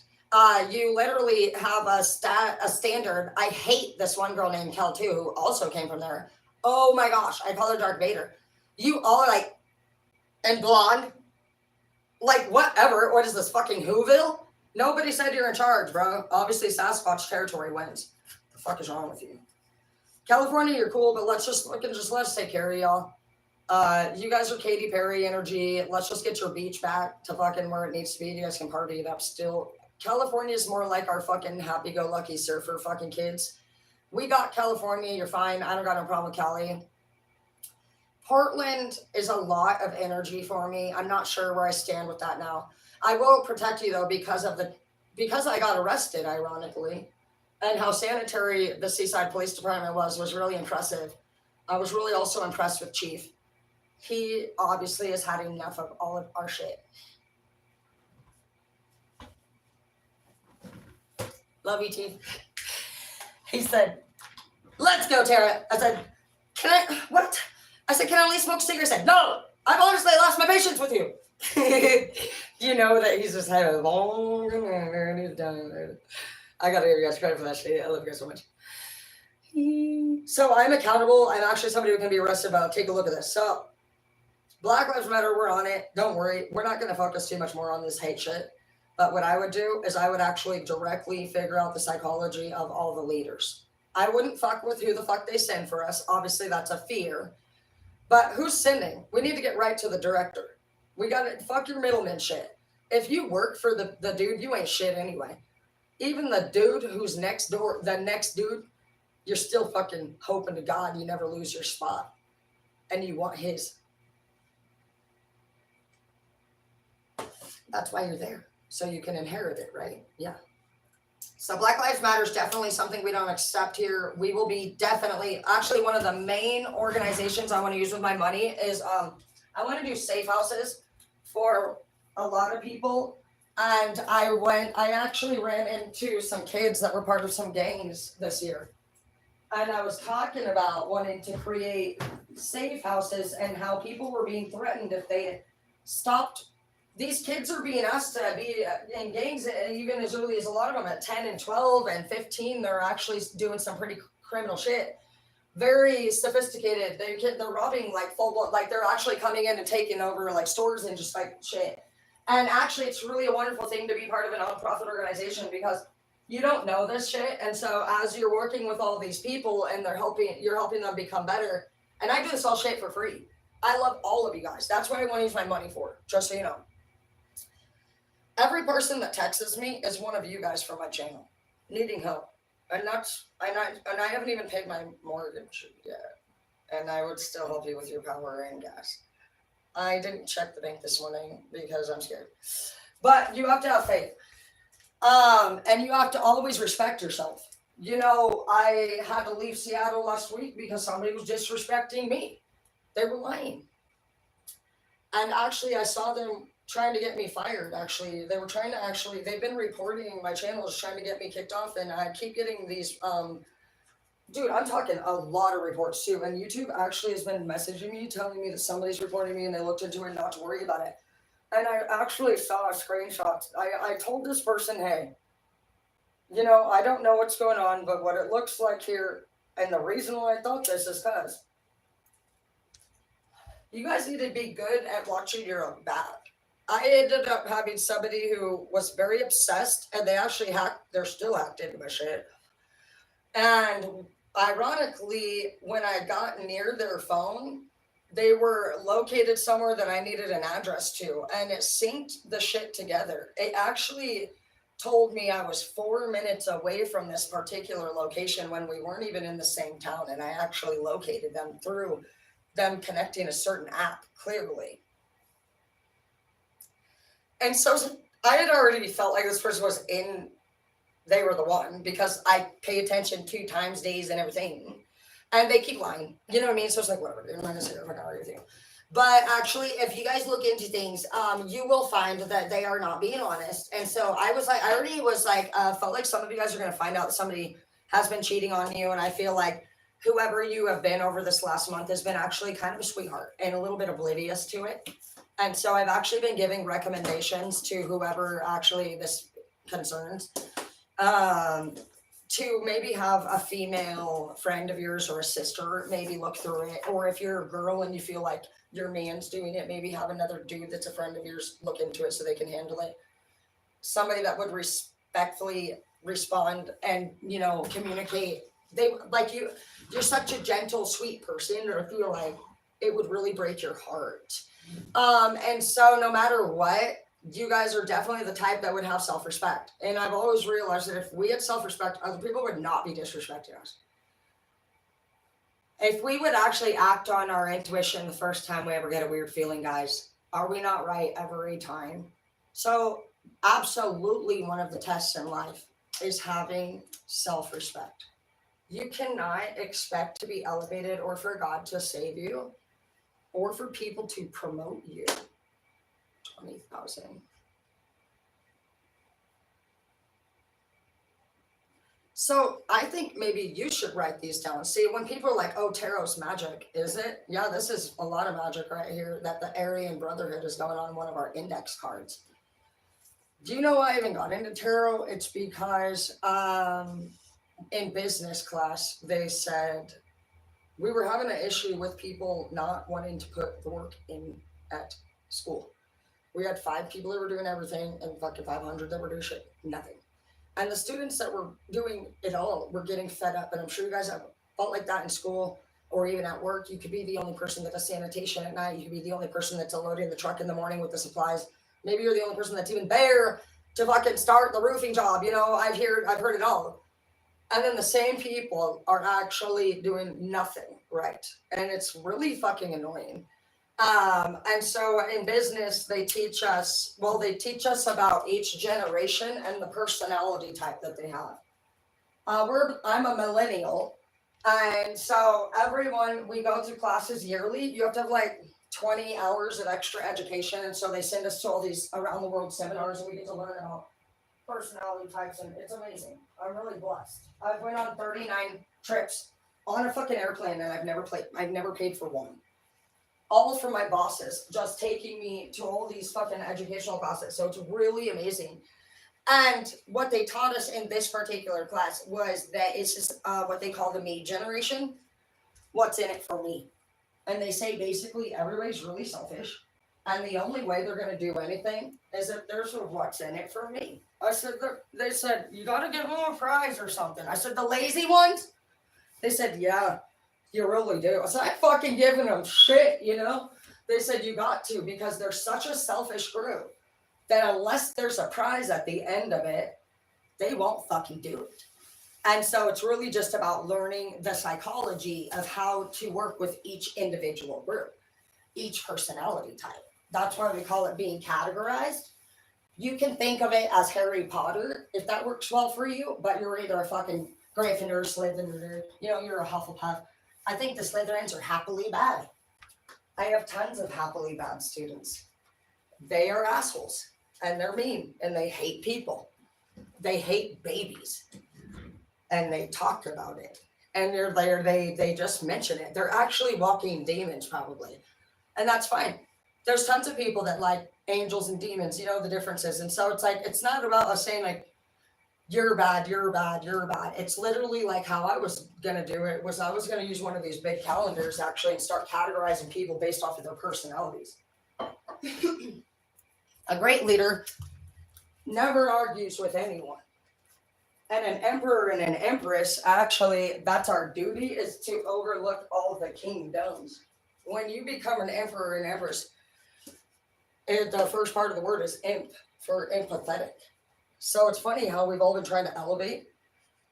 You literally have a standard. I hate this one girl named Kel too, who also came from there. Oh my gosh, I call her Darth Vader. You all are like, and blonde. Like, whatever. What is this, fucking Whoville? Nobody said you're in charge, bro. Obviously, Sasquatch territory wins. The fuck is wrong with you? California, you're cool, but let's take care of y'all. You guys are Katy Perry energy. Let's just get your beach back to fucking where it needs to be. You guys can party it up still. California is more like our fucking happy-go-lucky surfer fucking kids. We got California. You're fine. I don't got no problem with Cali. Portland is a lot of energy for me. I'm not sure where I stand with that now. I will protect you though because I got arrested, ironically, and how sanitary the Seaside Police Department was really impressive. I was really also impressed with Chief. He obviously has had enough of all of our shit. Love you, Chief. He said, "Let's go, Tara." I said, what? I said, "Can I at least smoke cigarettes?" He said, "No, I've honestly lost my patience with you." You know that he's just had a long and he's done. I gotta give you guys credit for that shit. I love you guys so much. So I'm accountable. I'm actually somebody who can be arrested about. Take a look at this. So Black Lives Matter, we're on it. Don't worry. We're not going to focus too much more on this hate shit. But what I would do is I would actually directly figure out the psychology of all the leaders. I wouldn't fuck with who the fuck they send for us. Obviously, that's a fear. But who's sending? We need to get right to the director. We got to fuck your middleman shit. If you work for the dude, you ain't shit anyway. Even the dude who's next door, the next dude, you're still fucking hoping to God you never lose your spot. And you want his. That's why you're there. So you can inherit it, right? Yeah. So Black Lives Matter is definitely something we don't accept here. We will be definitely, actually one of the main organizations I want to use with my money is I want to do safe houses for a lot of people. And I actually ran into some kids that were part of some gangs this year. And I was talking about wanting to create safe houses and how people were being threatened if they stopped. These kids are being asked to be in gangs, and even as early as a lot of them at 10 and 12 and 15, they're actually doing some pretty criminal shit. Very sophisticated. They're robbing like full blood, like they're actually coming in and taking over like stores and just like shit. And actually, it's really a wonderful thing to be part of a nonprofit organization because you don't know this shit. And so as you're working with all these people and you're helping them become better. And I do this all shit for free. I love all of you guys. That's what I want to use my money for, just so you know. Every person that texts me is one of you guys from my channel, needing help. And I haven't even paid my mortgage yet. And I would still help you with your power and gas. I didn't check the bank this morning because I'm scared. But you have to have faith. And you have to always respect yourself. You know, I had to leave Seattle last week because somebody was disrespecting me. They were lying. And actually, I saw them trying to get me fired, actually. They were trying to they've been reporting my channels trying to get me kicked off. And I keep getting these, dude, I'm talking a lot of reports too. And YouTube actually has been messaging me, telling me that somebody's reporting me and they looked into it and not to worry about it. And I actually saw a screenshot. I told this person, hey, you know, I don't know what's going on, but what it looks like here, and the reason why I thought this is because you guys need to be good at watching your own back. I ended up having somebody who was very obsessed, and they're still hacked into my shit. And ironically, when I got near their phone, they were located somewhere that I needed an address to, and it synced the shit together. It actually told me I was 4 minutes away from this particular location when we weren't even in the same town, and I actually located them through them connecting a certain app, clearly. And so I had already felt like this person was in they were the one because I pay attention to times, days, and everything. And they keep lying. You know what I mean? So it's like, whatever, dude. I'm not gonna say if I can argue with you. But actually, if you guys look into things, you will find that they are not being honest. And so I was like, I already was like, felt like some of you guys are gonna find out that somebody has been cheating on you. And I feel like whoever you have been over this last month has been actually kind of a sweetheart and a little bit oblivious to it. And so I've actually been giving recommendations to whoever actually this concerns, to maybe have a female friend of yours or a sister maybe look through it. Or if you're a girl and you feel like your man's doing it, maybe have another dude that's a friend of yours look into it so they can handle it. Somebody that would respectfully respond and, you know, communicate. They like you're such a gentle, sweet person, or I feel like it would really break your heart. And so no matter what, you guys are definitely the type that would have self-respect. And I've always realized that if we had self-respect, other people would not be disrespecting us. If we would actually act on our intuition the first time we ever get a weird feeling, guys, are we not right every time? So absolutely one of the tests in life is having self-respect. You cannot expect to be elevated or for God to save you or for people to promote you. 20,000. So I think maybe you should write these down. See, when people are like, oh, tarot's magic, is it? Yeah, this is a lot of magic right here that the Aryan Brotherhood is going on one of our index cards. Do you know why I even got into tarot? It's because in business class, they said we were having an issue with people not wanting to put the work in at school. We had 5 people that were doing everything and fucking 500 that were doing shit, nothing. And the students that were doing it all were getting fed up. And I'm sure you guys have felt like that in school or even at work. You could be the only person that does sanitation at night. You could be the only person that's loading the truck in the morning with the supplies. Maybe you're the only person that's even there to fucking start the roofing job. You know, I've heard it all. And then the same people are actually doing nothing right. And it's really fucking annoying. And so in business, they teach us about each generation and the personality type that they have. I'm a millennial. And so we go through classes yearly. You have to have like 20 hours of extra education. And so they send us to all these around the world seminars and we get to learn about personality types. And it's amazing. I'm really blessed. I've went on 39 trips on a fucking airplane and I've never paid for one. All from my bosses, just taking me to all these fucking educational classes. So it's really amazing. And what they taught us in this particular class was that it's just what they call the me generation. What's in it for me? And they say basically everybody's really selfish. And the only way they're going to do anything is if there's a what's in it for me. I said, they said, you got to give them a prize or something. I said, the lazy ones? They said, yeah. You really do. So I'm fucking giving them shit, you know? They said you got to because they're such a selfish group that unless there's a prize at the end of it, they won't fucking do it. And so it's really just about learning the psychology of how to work with each individual group, each personality type. That's why we call it being categorized. You can think of it as Harry Potter if that works well for you, but you're either a fucking Gryffindor, Slytherin, you know, you're a Hufflepuff. I think the Slytherins are happily bad. I have tons of happily bad students. They are assholes and they're mean and they hate people. They hate babies and they talk about it. And they're there, they just mention it. They're actually walking demons probably. And that's fine. There's tons of people that like angels and demons, you know, the differences. And so it's like, it's not about us saying like, you're bad, you're bad, you're bad. It's literally like how I was going to do it was I was going to use one of these big calendars actually and start categorizing people based off of their personalities. A great leader never argues with anyone. And an emperor and an empress, actually, that's our duty is to overlook all the kingdoms. When you become an emperor and empress, the first part of the word is imp for empathetic. So it's funny how we've all been trying to elevate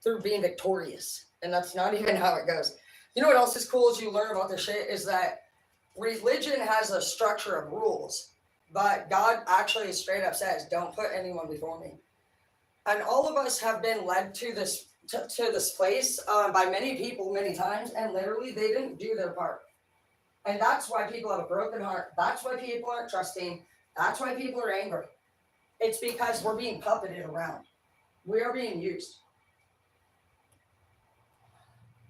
through being victorious. And that's not even how it goes. You know what else is cool as you learn about this shit is that religion has a structure of rules. But God actually straight up says, don't put anyone before me. And all of us have been led to this place by many people many times, and literally they didn't do their part. And that's why people have a broken heart. That's why people aren't trusting. That's why people are angry. It's because we're being puppeted around. We are being used.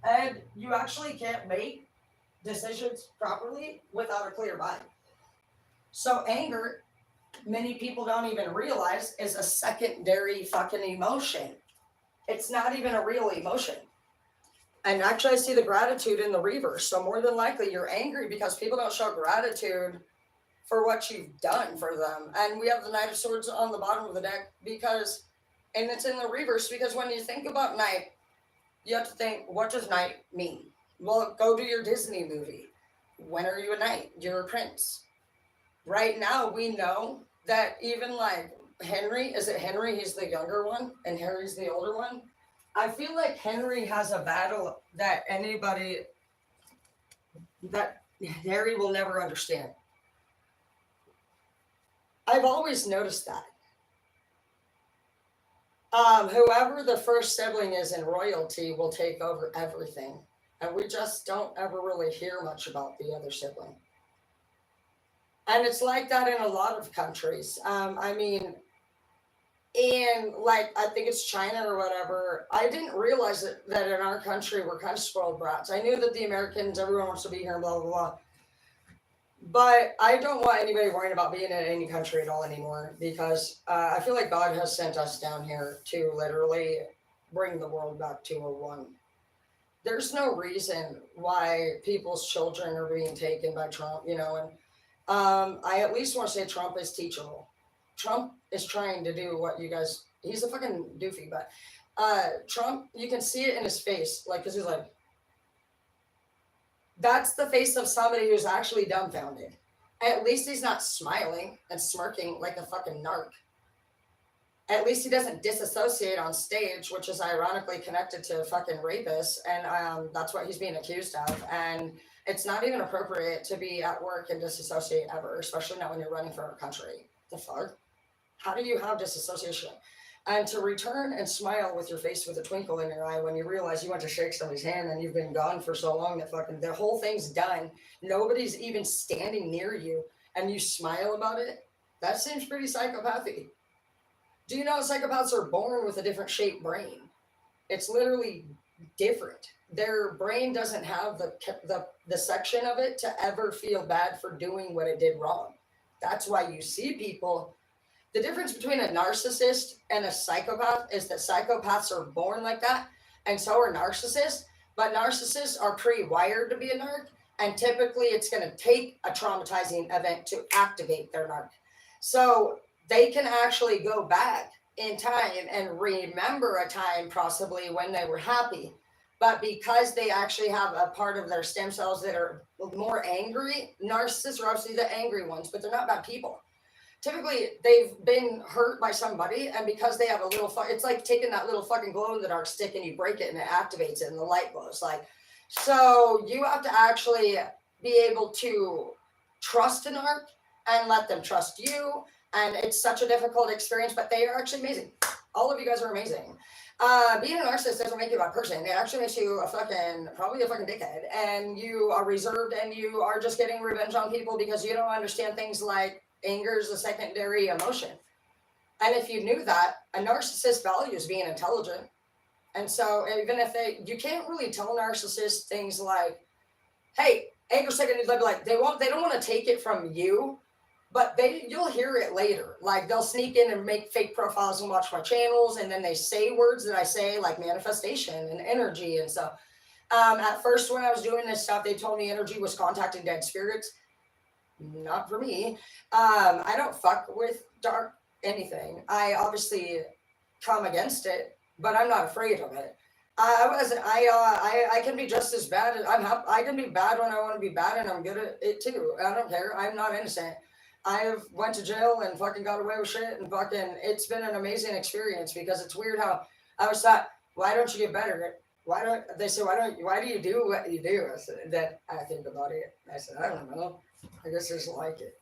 And you actually can't make decisions properly without a clear mind. So anger, many people don't even realize, is a secondary fucking emotion. It's not even a real emotion. And actually, I see the gratitude in the reverse. So more than likely, you're angry because people don't show gratitude for what you've done for them. And we have the Knight of Swords on the bottom of the deck because, and it's in the reverse because when you think about Knight, you have to think, what does Knight mean? Well, go to your Disney movie. When are you a knight? You're a prince. Right now, we know that even like Henry, is it Henry? He's the younger one, and Harry's the older one. I feel like Henry has a battle that Harry will never understand. I've always noticed that. Whoever the first sibling is in royalty will take over everything. And we just don't ever really hear much about the other sibling. And it's like that in a lot of countries. I mean, in like, I think it's China or whatever, I didn't realize that in our country we're kind of spoiled brats. I knew that the Americans, everyone wants to be here, blah, blah, blah. But I don't want anybody worrying about being in any country at all anymore because I feel like God has sent us down here to literally bring the world back to a one. There's no reason why people's children are being taken by Trump, you know, and I at least want to say Trump is teachable. Trump is trying to do what you guys, he's a fucking doofy, but Trump, you can see it in his face, like, because he's like, that's the face of somebody who's actually dumbfounded. At least he's not smiling and smirking like a fucking narc. At least he doesn't disassociate on stage, which is ironically connected to fucking rapists, and that's what he's being accused of. And it's not even appropriate to be at work and disassociate ever, especially not when you're running for our country. The fuck? How do you have disassociation? And to return and smile with your face with a twinkle in your eye when you realize you went to shake somebody's hand and you've been gone for so long that fucking the whole thing's done. Nobody's even standing near you and you smile about it. That seems pretty psychopathy. Do you know psychopaths are born with a different shaped brain? It's literally different. Their brain doesn't have the section of it to ever feel bad for doing what it did wrong. That's why you see people. The difference between a narcissist and a psychopath is that psychopaths are born like that, and so are narcissists. But narcissists are pre-wired to be a narc, and typically it's going to take a traumatizing event to activate their narc. So they can actually go back in time and remember a time possibly when they were happy. But because they actually have a part of their stem cells that are more angry, narcissists are obviously the angry ones, but they're not bad people. Typically, they've been hurt by somebody, and because they have a little, it's like taking that little fucking glow-in-the-dark stick and you break it and it activates it and the light glows. Like, so you have to actually be able to trust an arc and let them trust you, and it's such a difficult experience, but they are actually amazing. All of you guys are amazing. Being a narcissist doesn't make you a bad person. It actually makes you probably a fucking dickhead, and you are reserved and you are just getting revenge on people because you don't understand things like anger is a secondary emotion. And if you knew that, a narcissist values being intelligent. And so even if you can't really tell narcissists things like, hey, anger secondary, they'll be like, they don't want to take it from you, but you'll hear it later. Like they'll sneak in and make fake profiles and watch my channels. And then they say words that I say like manifestation and energy. And so at first when I was doing this stuff, they told me energy was contacting dead spirits. Not for me. I don't fuck with dark anything. I obviously come against it, but I'm not afraid of it. I can be just as bad as I can be bad when I want to be bad, and I'm good at it too. I don't care. I'm not innocent. I went to jail and fucking got away with shit, and fucking it's been an amazing experience because it's weird how I was thought, why don't you get better? Why do you do what you do? I said, that I think about it. I said, I don't know. I guess I just like it.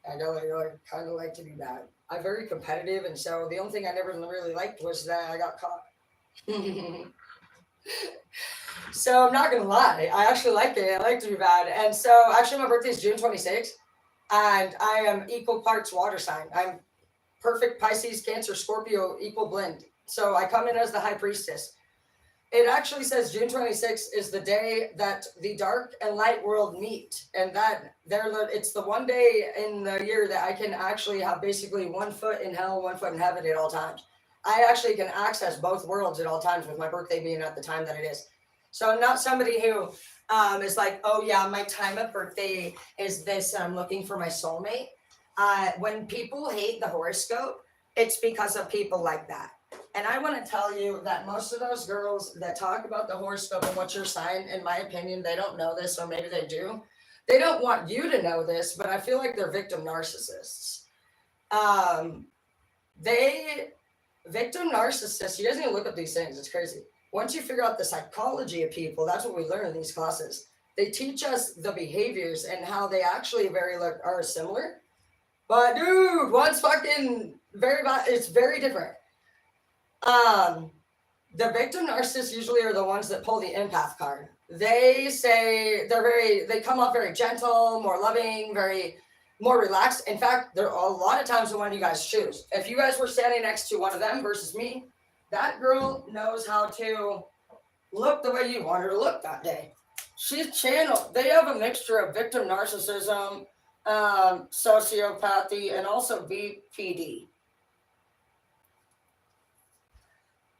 I know I kind of like to be bad. I'm very competitive, and so the only thing I never really liked was that I got caught. So I'm not gonna lie, I actually like it. I like to be bad, and so actually my birthday is June 26th, and I am equal parts water sign. I'm perfect Pisces, Cancer, Scorpio, equal blend. So I come in as the high priestess. It actually says June 26th is the day that the dark and light world meet, and that it's the one day in the year that I can actually have basically 1 foot in hell, 1 foot in heaven at all times. I actually can access both worlds at all times with my birthday being at the time that it is. So I'm not somebody who is like, oh yeah, my time of birthday is this, and I'm looking for my soulmate. When people hate the horoscope, it's because of people like that. And I want to tell you that most of those girls that talk about the horoscope and what's your sign, in my opinion, they don't know this, or maybe they do. They don't want you to know this, but I feel like they're victim narcissists. Um, they victim narcissists. You guys need to look up these things. It's crazy. Once you figure out the psychology of people, that's what we learn in these classes. They teach us the behaviors and how they actually are similar. But dude, one's fucking very bad. It's very different. The victim narcissists usually are the ones that pull the empath card. They say they come off very gentle, more loving, more relaxed. In fact, they're a lot of times the one you guys choose. If you guys were standing next to one of them versus me, that girl knows how to look the way you want her to look that day. She's channeled. They have a mixture of victim narcissism, sociopathy, and also BPD.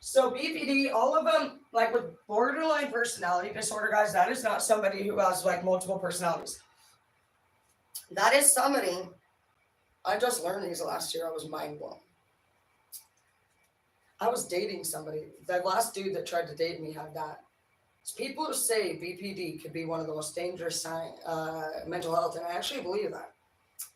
So BPD, all of them, like with borderline personality disorder, guys, that is not somebody who has like multiple personalities. That is somebody, I just learned these last year. I was mind blown. I was dating somebody. The last dude that tried to date me had that. People say BPD could be one of the most dangerous mental health, and I actually believe that.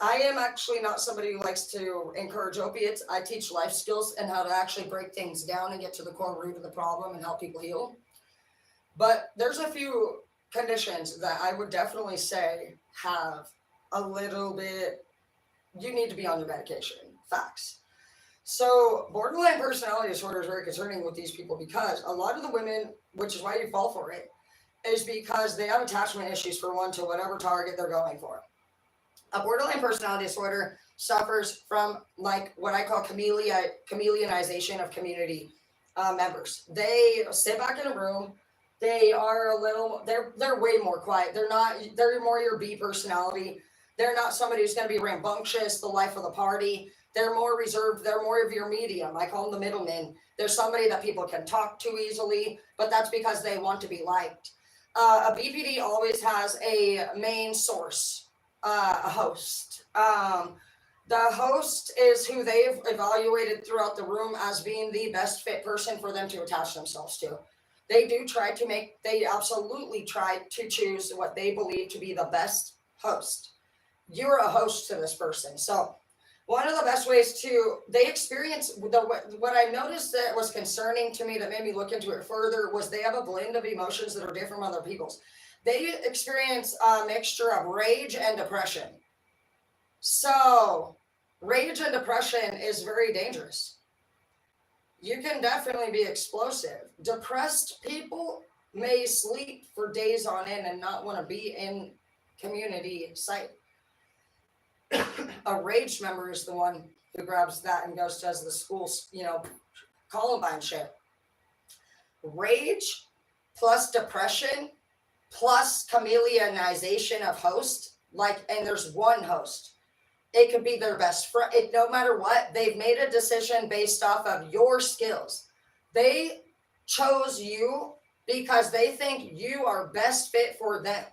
I am actually not somebody who likes to encourage opiates. I teach life skills and how to actually break things down and get to the core root of the problem and help people heal. But there's a few conditions that I would definitely say have a little bit, you need to be on your medication. Facts. So borderline personality disorder is very concerning with these people because a lot of the women, which is why you fall for it, is because they have attachment issues for one to whatever target they're going for. A borderline personality disorder suffers from like what I call chameleonization of community members. They sit back in a room. They are they're way more quiet. They're more your B personality. They're not somebody who's going to be rambunctious, the life of the party. They're more reserved. They're more of your medium. I call them the middlemen. They're somebody that people can talk to easily, but that's because they want to be liked. A BPD always has a main source. A host. The host is who they've evaluated throughout the room as being the best fit person for them to attach themselves to. They absolutely try to choose what they believe to be the best host. You're a host to this person. So one of the best ways they experience, what I noticed that was concerning to me that made me look into it further was they have a blend of emotions that are different from other people's. They experience a mixture of rage and depression. So rage and depression is very dangerous. You can definitely be explosive. Depressed people may sleep for days on end and not want to be in community sight. A rage member is the one who grabs that and does the school, Columbine shit. Rage plus depression plus chameleonization of host, and there's one host. It could be their best friend. No matter what, they've made a decision based off of your skills. They chose you because they think you are best fit for them.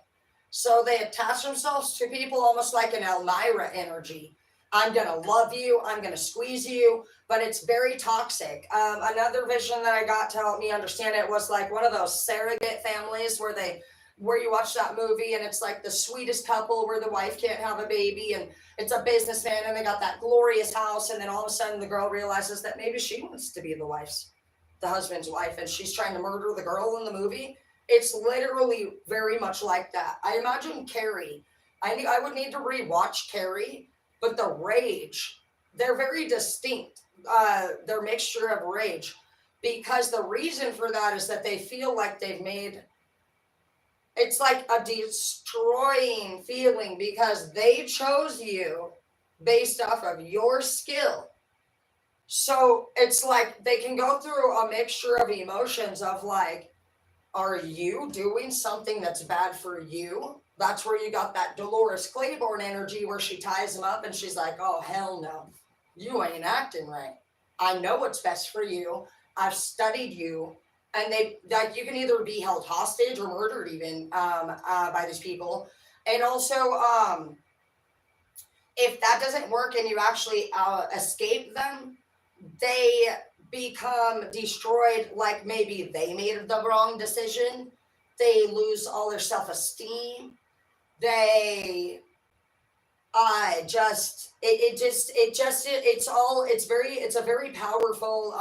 So they attach themselves to people almost like an Elmira energy. I'm going to love you. I'm going to squeeze you, but it's very toxic. Another vision that I got to help me understand it was like one of those surrogate families where you watch that movie and it's like the sweetest couple where the wife can't have a baby and it's a businessman and they got that glorious house, and then all of a sudden the girl realizes that maybe she wants to be the husband's wife, and she's trying to murder the girl in the movie. It's literally very much like that. I imagine Carrie. I would need to rewatch Carrie, but the rage, they're very distinct. Their mixture of rage, because the reason for that is that they feel like they've made, it's like a destroying feeling because they chose you based off of your skill. So it's like they can go through a mixture of emotions of like, are you doing something that's bad for you? That's where you got that Dolores Claiborne energy where she ties him up and she's like, oh, hell no, you ain't acting right. I know what's best for you. I've studied you. And they, like, you can either be held hostage or murdered even by these people. And also, if that doesn't work and you actually escape them, they become destroyed, like maybe they made the wrong decision. They lose all their self-esteem. They it's a very powerful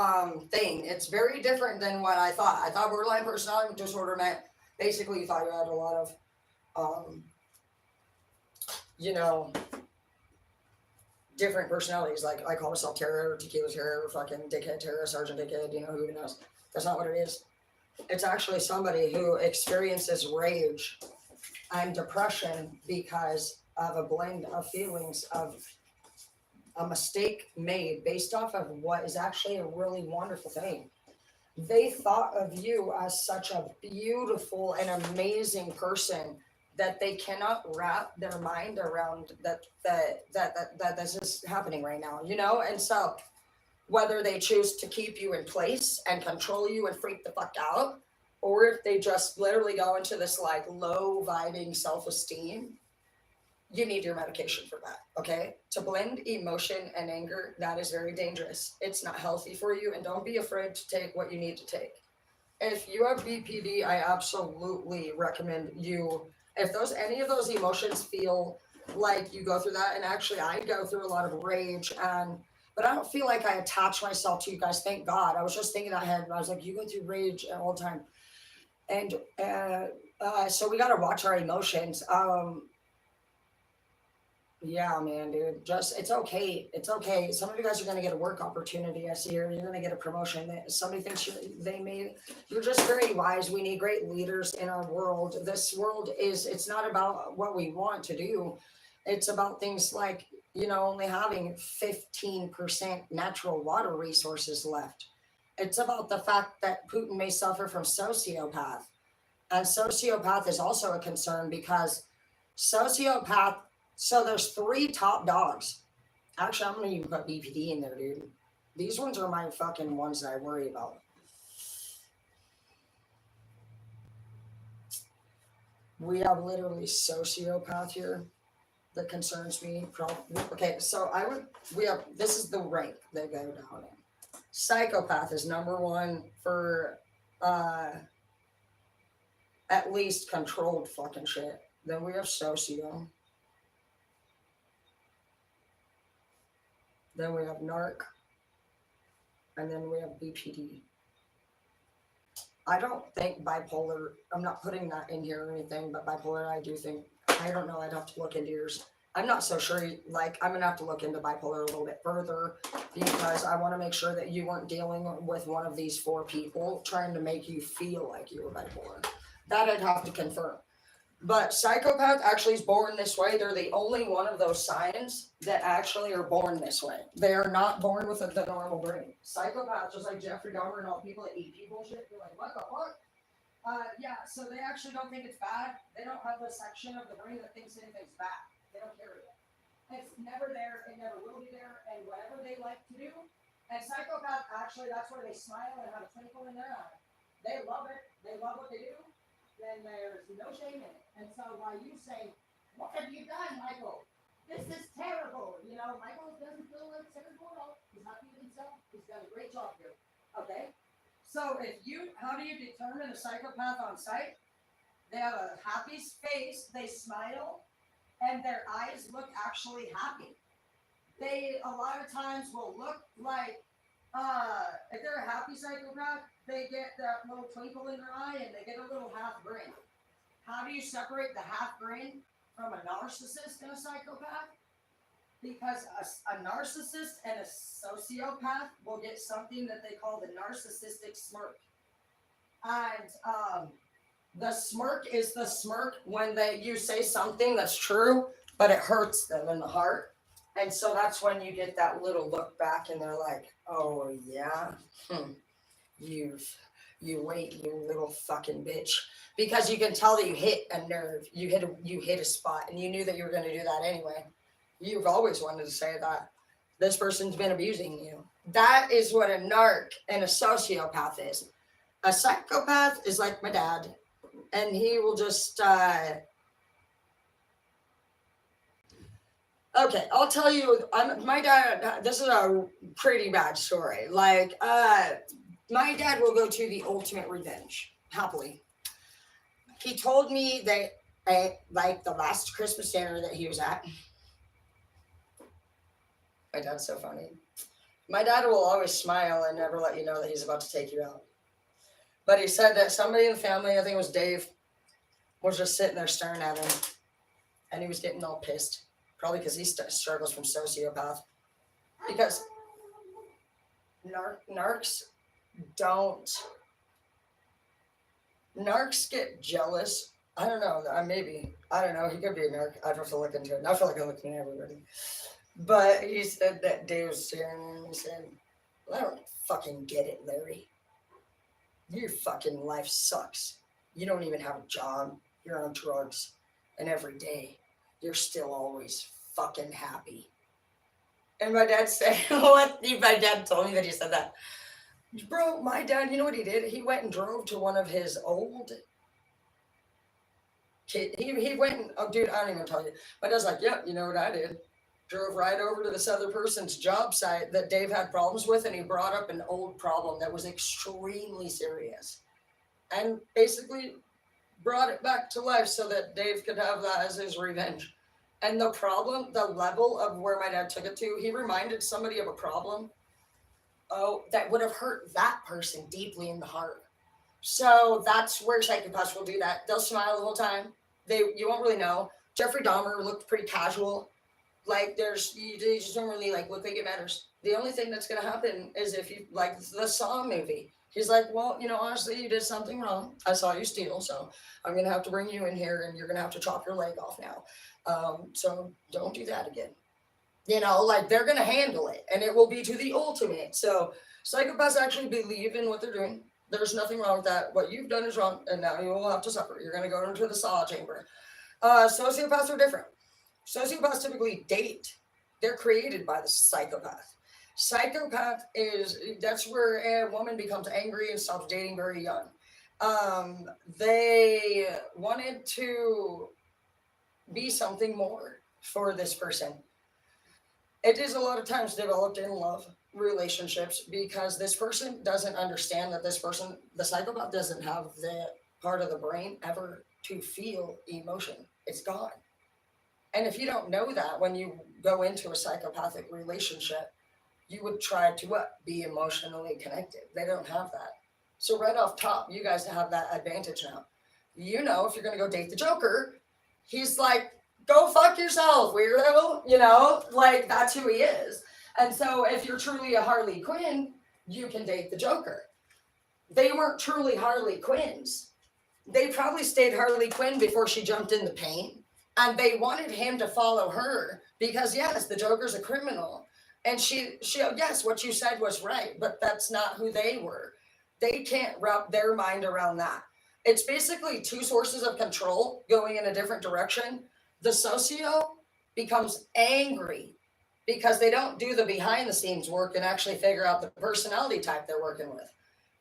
thing. It's very different than what I thought. I thought borderline personality disorder meant basically you thought you had a lot of you know, different personalities. Like I call myself Terror, Tequila Terror, fucking Dickhead Terror, Sergeant Dickhead, you know, who even knows? That's not what it is. It's actually somebody who experiences rage and depression because of a blend of feelings of a mistake made based off of what is actually a really wonderful thing. They thought of you as such a beautiful and amazing person that they cannot wrap their mind around that this is happening right now, you know? And so whether they choose to keep you in place and control you and freak the fuck out, or if they just literally go into this like low vibing self-esteem, you need your medication for that. Okay, to blend emotion and anger, that is very dangerous. It's not healthy for you, and don't be afraid to take what you need to take. If you have BPD, I absolutely recommend you, if those any of those emotions feel like you go through that, and actually I go through a lot of rage, and but I don't feel like I attach myself to you guys, thank God. I was just thinking that ahead and I was like, you go through rage all the time. And so we got to watch our emotions. Yeah, man, dude. Just it's okay. It's okay. Some of you guys are gonna get a work opportunity. I see here. You're gonna get a promotion. Somebody thinks they may. You're just very wise. We need great leaders in our world. This world is. It's not about what we want to do. It's about things like, you know, only having 15% natural water resources left. It's about the fact that Putin may suffer from sociopath, and sociopath is also a concern because sociopath. So there's 3 top dogs. Actually, I'm gonna even put BPD in there, dude. These ones are my fucking ones that I worry about. We have literally sociopath here that concerns me. Okay, so we have, this is the rank they go down in. Psychopath is number 1 for at least controlled fucking shit. Then we have socio. Then we have narc, and then we have BPD. I don't think bipolar, I'm not putting that in here or anything, but bipolar, I do think, I don't know, I'd have to look into yours. I'm not so sure, like, I'm gonna have to look into bipolar a little bit further because I wanna make sure that you weren't dealing with one of these 4 people trying to make you feel like you were bipolar. That I'd have to confirm. But psychopath actually is born this way. They're the only one of those signs that actually are born this way. They are not born with the normal brain. Psychopath, just like Jeffrey Dahmer and all the people that eat people shit, they're like, what the fuck? Yeah, so they actually don't think it's bad. They don't have the section of the brain that thinks anything's bad. They don't care yet. It's never there. It never will be there. And whatever they like to do. And psychopath, actually, that's where they smile and have a twinkle in their eye. They love it. They love what they do. Then there's no shame in it. And so while you say, what have you done, Michael? This is terrible. You know, Michael doesn't feel like terrible at all. He's happy with himself. He's done a great job here. Okay? So how do you determine a psychopath on sight? They have a happy face, they smile, and their eyes look actually happy. They, a lot of times, will look like, if they're a happy psychopath, they get that little twinkle in their eye and they get a little half grin. How do you separate the half grin from a narcissist and a psychopath? because a narcissist and a sociopath will get something that they call the narcissistic smirk. And the smirk is the smirk when you say something that's true, but it hurts them in the heart. And so that's when you get that little look back and they're like, oh yeah, you you wait, you little fucking bitch. Because you can tell that you hit a nerve, you hit a spot, and you knew that you were going to do that anyway. You've always wanted to say that this person's been abusing you. That is what a narc and a sociopath is. A psychopath is like my dad, and he will just okay, I'll tell you, my dad, this is a pretty bad story. Like, my dad will go to the ultimate revenge, happily. He told me that, like, the last Christmas dinner that he was at, my dad's so funny. My dad will always smile and never let you know that he's about to take you out. But he said that somebody in the family, I think it was Dave, was just sitting there staring at him. And he was getting all pissed. Probably because he struggles from sociopath. Because narcs get jealous. I don't know. Maybe. I don't know. He could be a narc. I'd have to look into it. I feel like I'm looking at everybody. But he said that Dave was staring at him and said, well, I don't fucking get it, Larry. Your fucking life sucks. You don't even have a job. You're on drugs. And every day, you're still always fucking happy. And my dad said, my dad told me that he said that. Bro, my dad, you know what he did? He went and drove to one of his old kids. He went and, oh, dude, I don't even tell you. My dad's like, yep, you know what I did? Drove right over to this other person's job site that Dave had problems with, and he brought up an old problem that was extremely serious. And basically brought it back to life so that Dave could have that as his revenge. And the problem, the level of where my dad took it to, he reminded somebody of a problem, that would have hurt that person deeply in the heart. So that's where psychopaths will do that. They'll smile the whole time. You won't really know. Jeffrey Dahmer looked pretty casual. Like you just don't really like look like it matters. The only thing that's gonna happen is if you like the Saw movie. He's like, well, honestly, you did something wrong. I saw you steal, so I'm gonna have to bring you in here, and you're gonna have to chop your leg off now. So don't do that again. Like they're gonna handle it, and it will be to the ultimate. So psychopaths actually believe in what they're doing. There's nothing wrong with that. What you've done is wrong, and now you will have to suffer. You're gonna go into the saw chamber. Sociopaths are different. Sociopaths typically date. They're created by the psychopath. Psychopath that's where a woman becomes angry and stops dating very young. They wanted to be something more for this person. It is a lot of times developed in love relationships because this person doesn't understand that this person, the psychopath, doesn't have the part of the brain ever to feel emotion. It's gone. And if you don't know that when you go into a psychopathic relationship, you would try to be emotionally connected. They don't have that. So right off top, you guys have that advantage now. If you're going to go date the Joker, he's like, go fuck yourself, weirdo. Like that's who he is. And so if you're truly a Harley Quinn, you can date the Joker. They weren't truly Harley Quinns. They probably stayed Harley Quinn before she jumped in the paint. And they wanted him to follow her because, yes, the Joker's a criminal. And she, yes, what you said was right, but that's not who they were. They can't wrap their mind around that. It's basically two sources of control going in a different direction. The socio becomes angry because they don't do the behind the scenes work and actually figure out the personality type they're working with.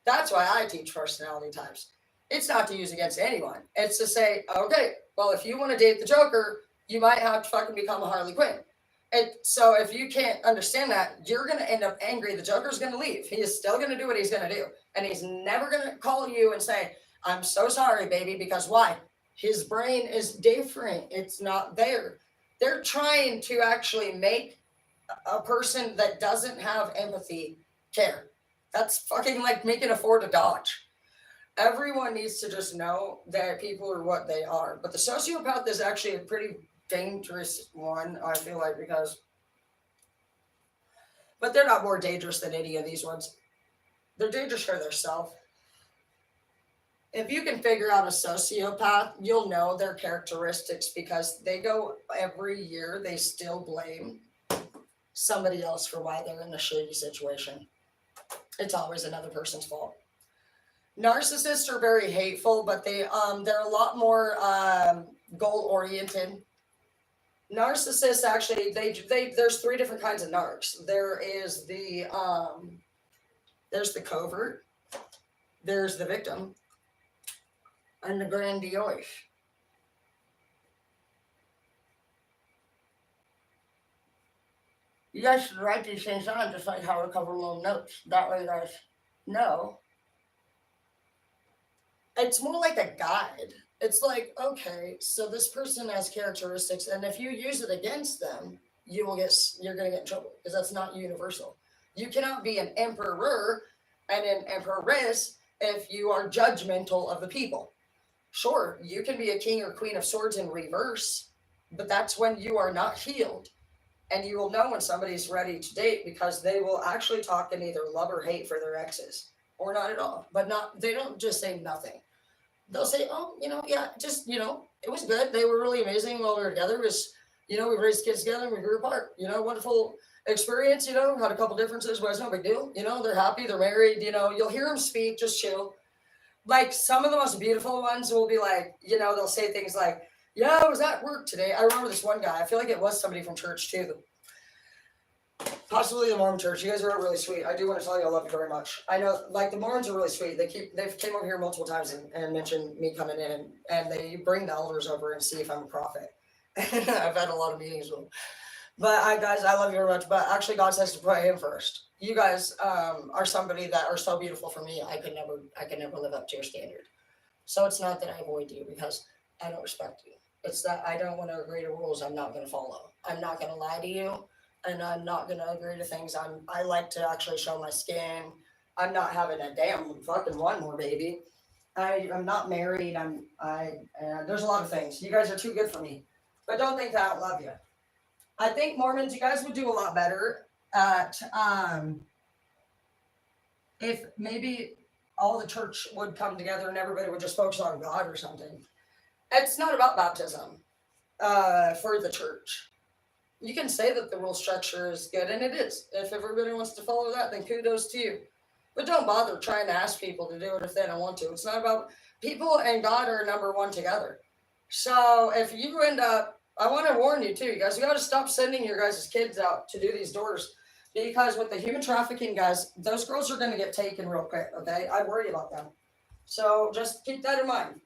That's why I teach personality types. It's not to use against anyone. It's to say, okay, well, if you want to date the Joker, you might have to fucking become a Harley Quinn. So if you can't understand that, you're going to end up angry. The Joker's going to leave. He is still going to do what he's going to do. And he's never going to call you and say, I'm so sorry, baby, because why? His brain is different. It's not there. They're trying to actually make a person that doesn't have empathy care. That's fucking like making a Ford a Dodge. Everyone needs to just know that people are what they are. But the sociopath is actually a pretty dangerous one, I feel like, because But they're not more dangerous than any of these ones. They're dangerous for themselves. If you can figure out a sociopath, you'll know their characteristics because they go every year, they still blame somebody else for why they're in a shady situation. It's always another person's fault. Narcissists are very hateful, but they're a lot more goal oriented. Narcissists actually they there's three different kinds of narcs. There's the covert, there's the victim, and the grandiose. You guys should write these things down just like how I cover little notes. That way you guys know. It's more like a guide. It's like, okay, so this person has characteristics, and if you use it against them, you're gonna get in trouble because that's not universal. You cannot be an emperor and an empress if you are judgmental of the people. Sure, you can be a king or queen of swords in reverse, but that's when you are not healed. And you will know when somebody's ready to date because they will actually talk in either love or hate for their exes or not at all. But they don't just say nothing. They'll say, oh, yeah, just, it was good. They were really amazing while we were together. It was, we raised kids together and we grew apart. Wonderful experience, had a couple differences, but it's no big deal. They're happy, they're married, you'll hear them speak, just chill. Like some of the most beautiful ones will be like, they'll say things like, yeah, I was at work today. I remember this one guy. I feel like it was somebody from church too. Possibly the Mormon church. You guys are really sweet. I do want to tell you I love you very much. I know, like, the Mormons are really sweet. They've came over here multiple times and mentioned me coming in, and they bring the elders over and see if I'm a prophet. I've had a lot of meetings with them. But guys, I love you very much. But actually, God says to put him first. You guys are somebody that are so beautiful for me. I could never live up to your standard. So it's not that I avoid you because I don't respect you. It's that I don't want to agree to rules I'm not going to follow. I'm not going to lie to you, and I'm not going to agree to things. I like to actually show my skin. I'm not having a damn fucking one more baby. I'm not married. There's a lot of things. You guys are too good for me, but don't think that I don't love you. I think Mormons, you guys would do a lot better at if maybe all the church would come together and everybody would just focus on God or something. It's not about baptism for the church. You can say that the rule structure is good, and it is. If everybody wants to follow that, then kudos to you. But don't bother trying to ask people to do it if they don't want to. It's not about people and God are number one together. So if you end up, I want to warn you too, you guys, you got to stop sending your guys' kids out to do these doors because with the human trafficking guys, those girls are going to get taken real quick. Okay, I worry about them. So just keep that in mind.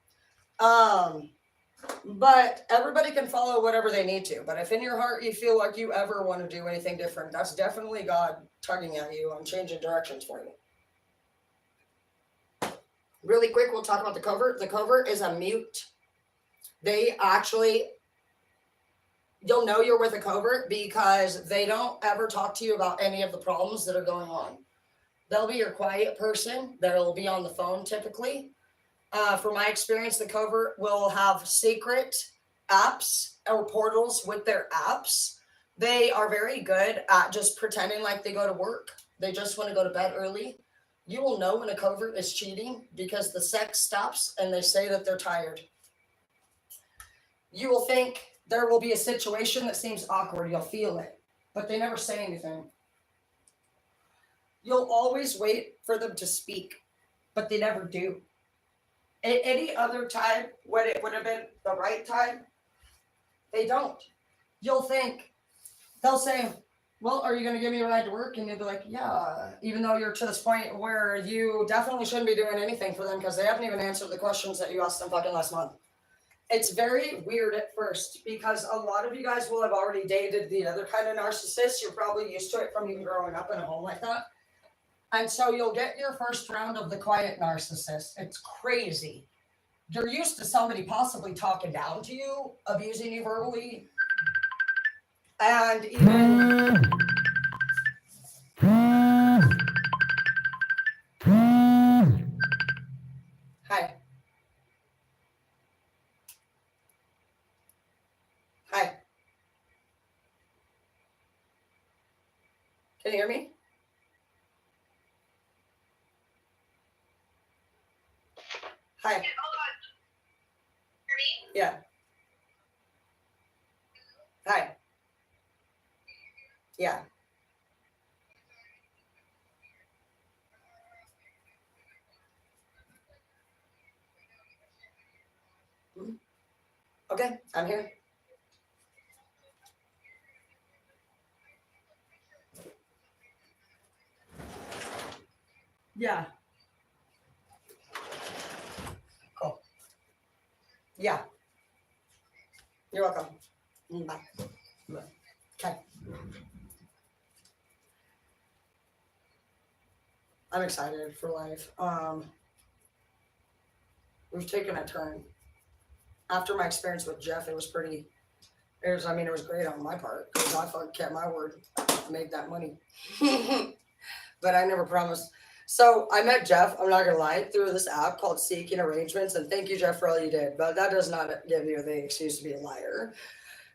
But everybody can follow whatever they need to. But if in your heart you feel like you ever want to do anything different, that's definitely God tugging at you and changing directions for you. Really quick, we'll talk about the covert. The covert is a mute. They actually, you'll know you're with a covert because they don't ever talk to you about any of the problems that are going on. They'll be your quiet person. They'll be on the phone typically. From my experience, the covert will have secret apps or portals with their apps. They are very good at just pretending like they go to work. They just want to go to bed early. You will know when a covert is cheating because the sex stops and they say that they're tired. You will think there will be a situation that seems awkward. You'll feel it, but they never say anything. You'll always wait for them to speak, but they never do. At any other time, when it would have been the right time, they don't. You'll think, they'll say, well, are you going to give me a ride to work? And you'll be like, yeah, even though you're to this point where you definitely shouldn't be doing anything for them because they haven't even answered the questions that you asked them fucking last month. It's very weird at first because a lot of you guys will have already dated the other kind of narcissist. You're probably used to it from even growing up in a home like that. And so you'll get your first round of the quiet narcissist. It's crazy. You're used to somebody possibly talking down to you, abusing you verbally, and even... Hi. Hi. Can you hear me? Hi.
Hold on. Hear me?
Yeah. Hi. Yeah. Mhm. Okay, I'm here. Yeah. Cool. Yeah. You're welcome. Bye. Okay. I'm excited for life. We've taken a turn. After my experience with Jeff, it was pretty. It was great on my part because I fucking kept my word, made that money. But I never promised. So I met Jeff, I'm not gonna lie, through this app called Seeking Arrangements. And thank you, Jeff, for all you did. But that does not give you the excuse to be a liar.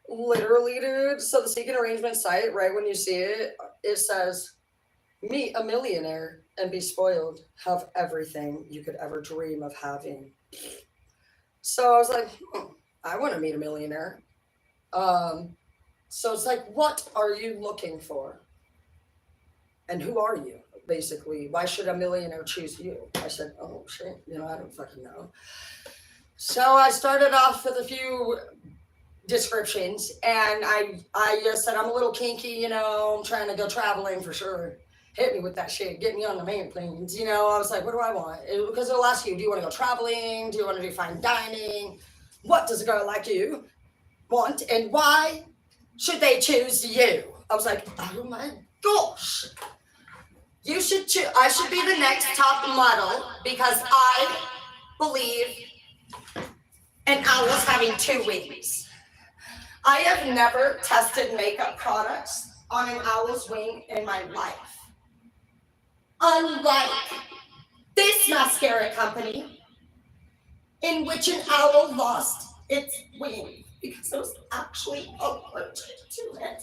Literally, dude. So the Seeking Arrangements site, right when you see it, it says, meet a millionaire and be spoiled. Have everything you could ever dream of having. So I was like, I want to meet a millionaire. So it's like, what are you looking for? And who are you? Basically, why should a millionaire choose you? I said, oh shit, I don't fucking know. So I started off with a few descriptions, and I just said I'm a little kinky, I'm trying to go traveling for sure. Hit me with that shit, get me on the main planes. I was like, what do I want? Because it'll ask you, do you want to go traveling? Do you want to do fine dining? What does a girl like you want, and why should they choose you? I was like, oh my gosh. You should choose. I should be the next top model because I believe in owls having two wings. I have never tested makeup products on an owl's wing in my life. Unlike this mascara company, in which an owl lost its wing because it was actually allergic to it.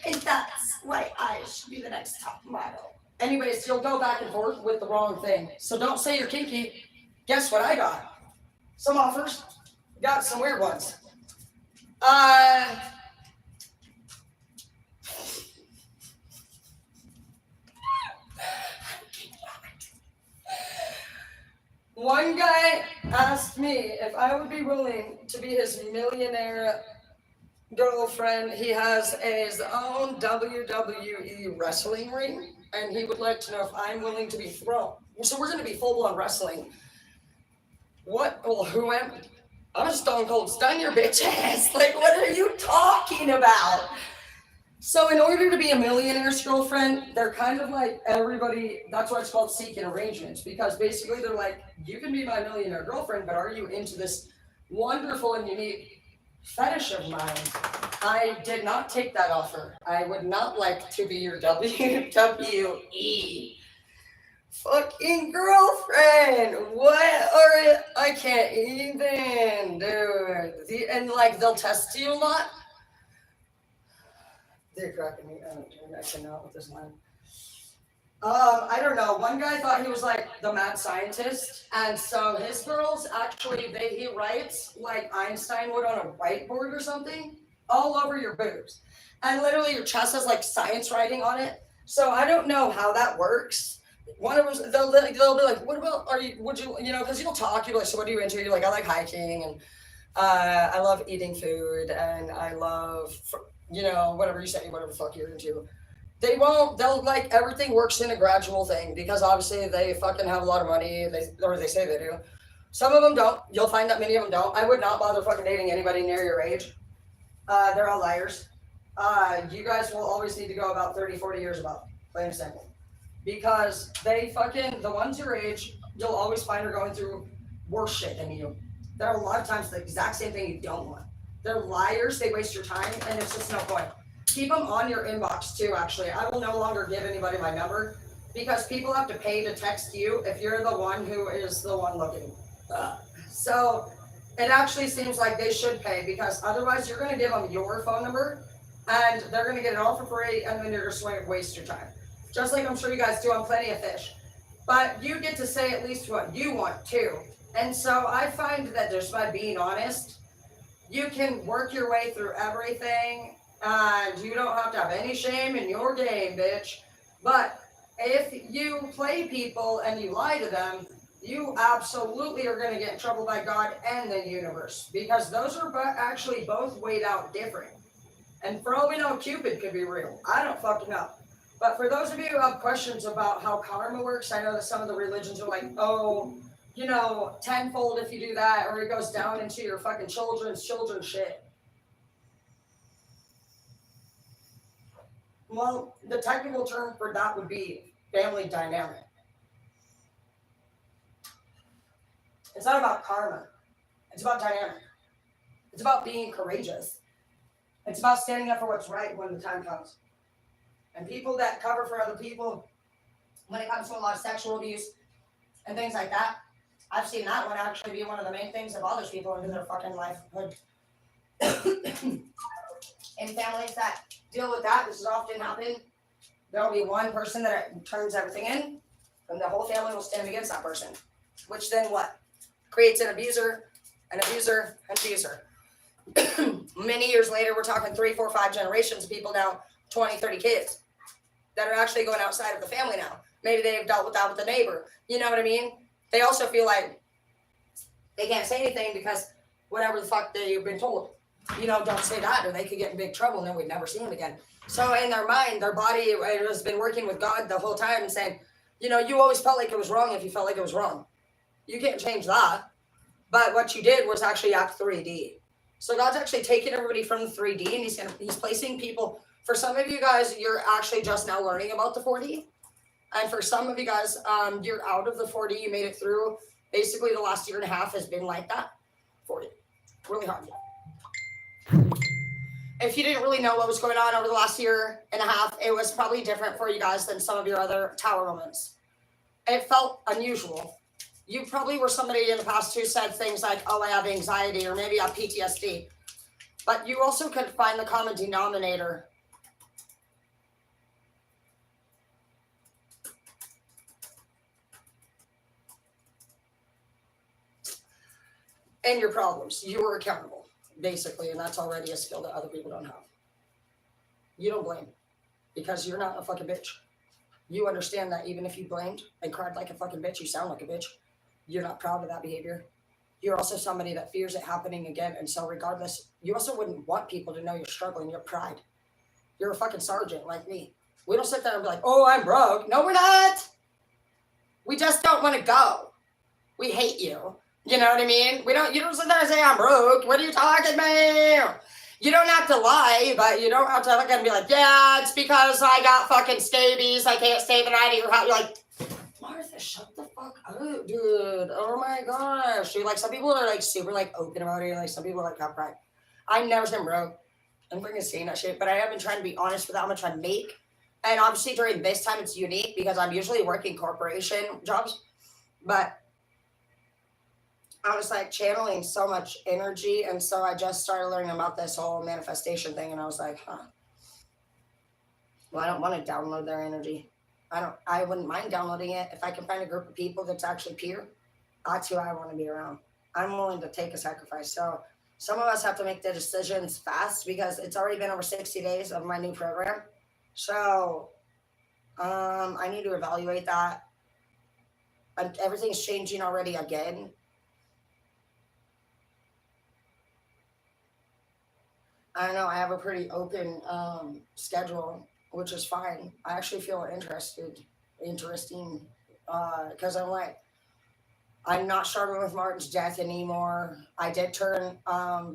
And that's why I should be the next top model. Anyways, you'll go back and forth with the wrong thing. So don't say you're kinky. Guess what I got? Some offers. Got some weird ones. One guy asked me if I would be willing to be his millionaire girlfriend. He has his own WWE wrestling ring, and he would like to know if I'm willing to be thrown. So we're going to be full-blown wrestling. What? Well, who am I? I'm a Stone Cold Stunner, bitch ass. Like, what are you talking about? So in order to be a millionaire's girlfriend, they're kind of like everybody, that's why it's called Seeking Arrangements, because basically they're like, you can be my millionaire girlfriend, but are you into this wonderful and unique fetish of mine? I did not take that offer. I would not like to be your WWE fucking girlfriend. I can't even, dude. And like, they'll test you a lot. They're cracking me. I cannot with this line. I don't know. One guy thought he was like the mad scientist, and so his girls actually he writes like Einstein would on a whiteboard or something all over your boobs, and literally your chest has like science writing on it. So I don't know how that works. One of them, they'll be like, "What about would you because you'll talk. You're like, so what are you into? You're like, I like hiking, and I love eating food, and I love whatever you say, whatever the fuck you're into." They'll like everything works in a gradual thing because obviously they fucking have a lot of money, they say they do. Some of them don't. You'll find that many of them don't. I would not bother fucking dating anybody near your age. They're all liars. You guys will always need to go about 30, 40 years about, plain and simple. Because the ones your age, you'll always find are going through worse shit than you. There are a lot of times the exact same thing you don't want. They're liars, they waste your time, and it's just no point. Keep them on your inbox too, actually. I will no longer give anybody my number because people have to pay to text you if you're the one who is the one looking. So it actually seems like they should pay because otherwise you're going to give them your phone number and they're going to get it all for free, and then you're just going to waste your time. Just like I'm sure you guys do on Plenty of Fish. But you get to say at least what you want too. And so I find that just by being honest, you can work your way through everything, and you don't have to have any shame in your game, bitch. But if you play people and you lie to them, you absolutely are going to get in trouble by God and the universe, because those are actually both weighed out different. And for all we know, Cupid could be real. I don't fucking know. But for those of you who have questions about how karma works, I know that some of the religions are like, oh, you know, tenfold if you do that, or it goes down into your fucking children's shit. Well, the technical term for that would be family dynamic. It's not about karma. It's about dynamic. It's about being courageous. It's about standing up for what's right when the time comes. And people that cover for other people, when it comes to a lot of sexual abuse and things like that, I've seen that one actually be one of the main things that bothers people into their fucking livelihood. In families that deal with that, this has often happened. There'll be one person that turns everything in, and the whole family will stand against that person. Which then what? Creates an abuser, an abuser, an abuser. Many years later, we're talking 3, 4, 5 generations of people now, 20, 30 kids that are actually going outside of the family now. Maybe they've dealt with that with the neighbor. You know what I mean? They also feel like they can't say anything because whatever the fuck they've been told, you know, don't say that or they could get in big trouble and then we'd never see them again. So in their mind, their body has been working with God the whole time and saying, you know, you always felt like it was wrong if you felt like it was wrong. You can't change that. But what you did was actually act 3D. So God's actually taking everybody from the 3D and he's placing people. For some of you guys, you're actually just now learning about the 4D. And for some of you guys, you're out of the 4D. You made it through. Basically, the last year and a half has been like that for you. Really hard. If you didn't really know what was going on over the last year and a half, it was probably different for you guys than some of your other tower moments. It felt unusual. You probably were somebody in the past who said things like, oh, I have anxiety or maybe I have PTSD. But you also could find the common denominator. And your problems. You were accountable, basically, and that's already a skill that other people don't have. You don't blame because you're not a fucking bitch. You understand that even if you blamed and cried like a fucking bitch, you sound like a bitch. You're not proud of that behavior. You're also somebody that fears it happening again. And so regardless, you also wouldn't want people to know you're struggling. You're pride. You're a fucking sergeant like me. We don't sit there and be like, oh, I'm broke. No, we're not. We just don't want to go. We hate you. You know what I mean? You don't sit there and say I'm broke. What are you talking about? You don't have to lie, but you don't have to look and be like, yeah, it's because I got fucking scabies. I can't stay the night at your house. You're like, Martha, shut the fuck up, dude. Oh my gosh. Dude, like some people are like super like open about it. Like some people are like, I'm right. I've never been broke. I'm freaking saying that shit, but I have been trying to be honest with that. I'm gonna try to make. And obviously during this time it's unique because I'm usually working corporation jobs, but I was like channeling so much energy. And so I just started learning about this whole manifestation thing. And I was like, huh. Well, I don't want to download their energy. I wouldn't mind downloading it. If I can find a group of people that's actually pure, that's who I want to be around. I'm willing to take a sacrifice. So some of us have to make the decisions fast because it's already been over 60 days of my new program. So I need to evaluate that. Everything's changing already again. I don't know. I have a pretty open schedule, which is fine. I actually feel interesting, because I'm not struggling with Martin's death anymore. I did turn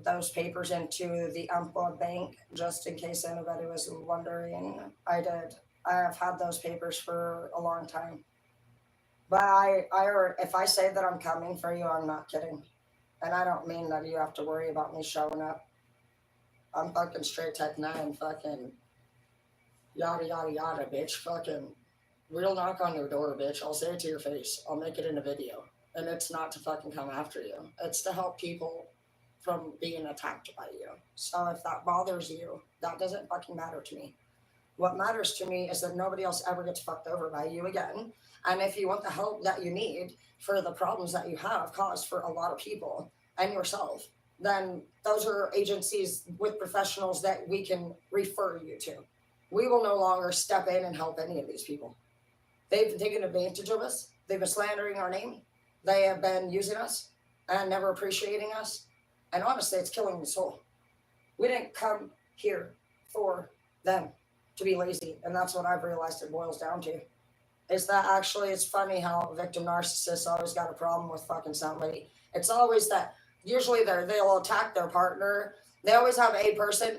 those papers into the Umpqua Bank, just in case anybody was wondering. I did. I have had those papers for a long time. But if I say that I'm coming for you, I'm not kidding. And I don't mean that you have to worry about me showing up. I'm fucking straight tech 9, fucking yada yada yada, bitch. Fucking we'll knock on your door, bitch. I'll say it to your face. I'll make it in a video. And it's not to fucking come after you. It's to help people from being attacked by you. So if that bothers you, that doesn't fucking matter to me. What matters to me is that nobody else ever gets fucked over by you again. And if you want the help that you need for the problems that you have caused for a lot of people and yourself, then those are agencies with professionals that we can refer you to. We will no longer step in and help any of these people. They've been taking advantage of us. They've been slandering our name. They have been using us and never appreciating us. And honestly, it's killing the soul. We didn't come here for them to be lazy. And that's what I've realized it boils down to. Is that actually, it's funny how victim narcissists always got a problem with fucking somebody. It's always that, usually they'll attack their partner. They always have a person.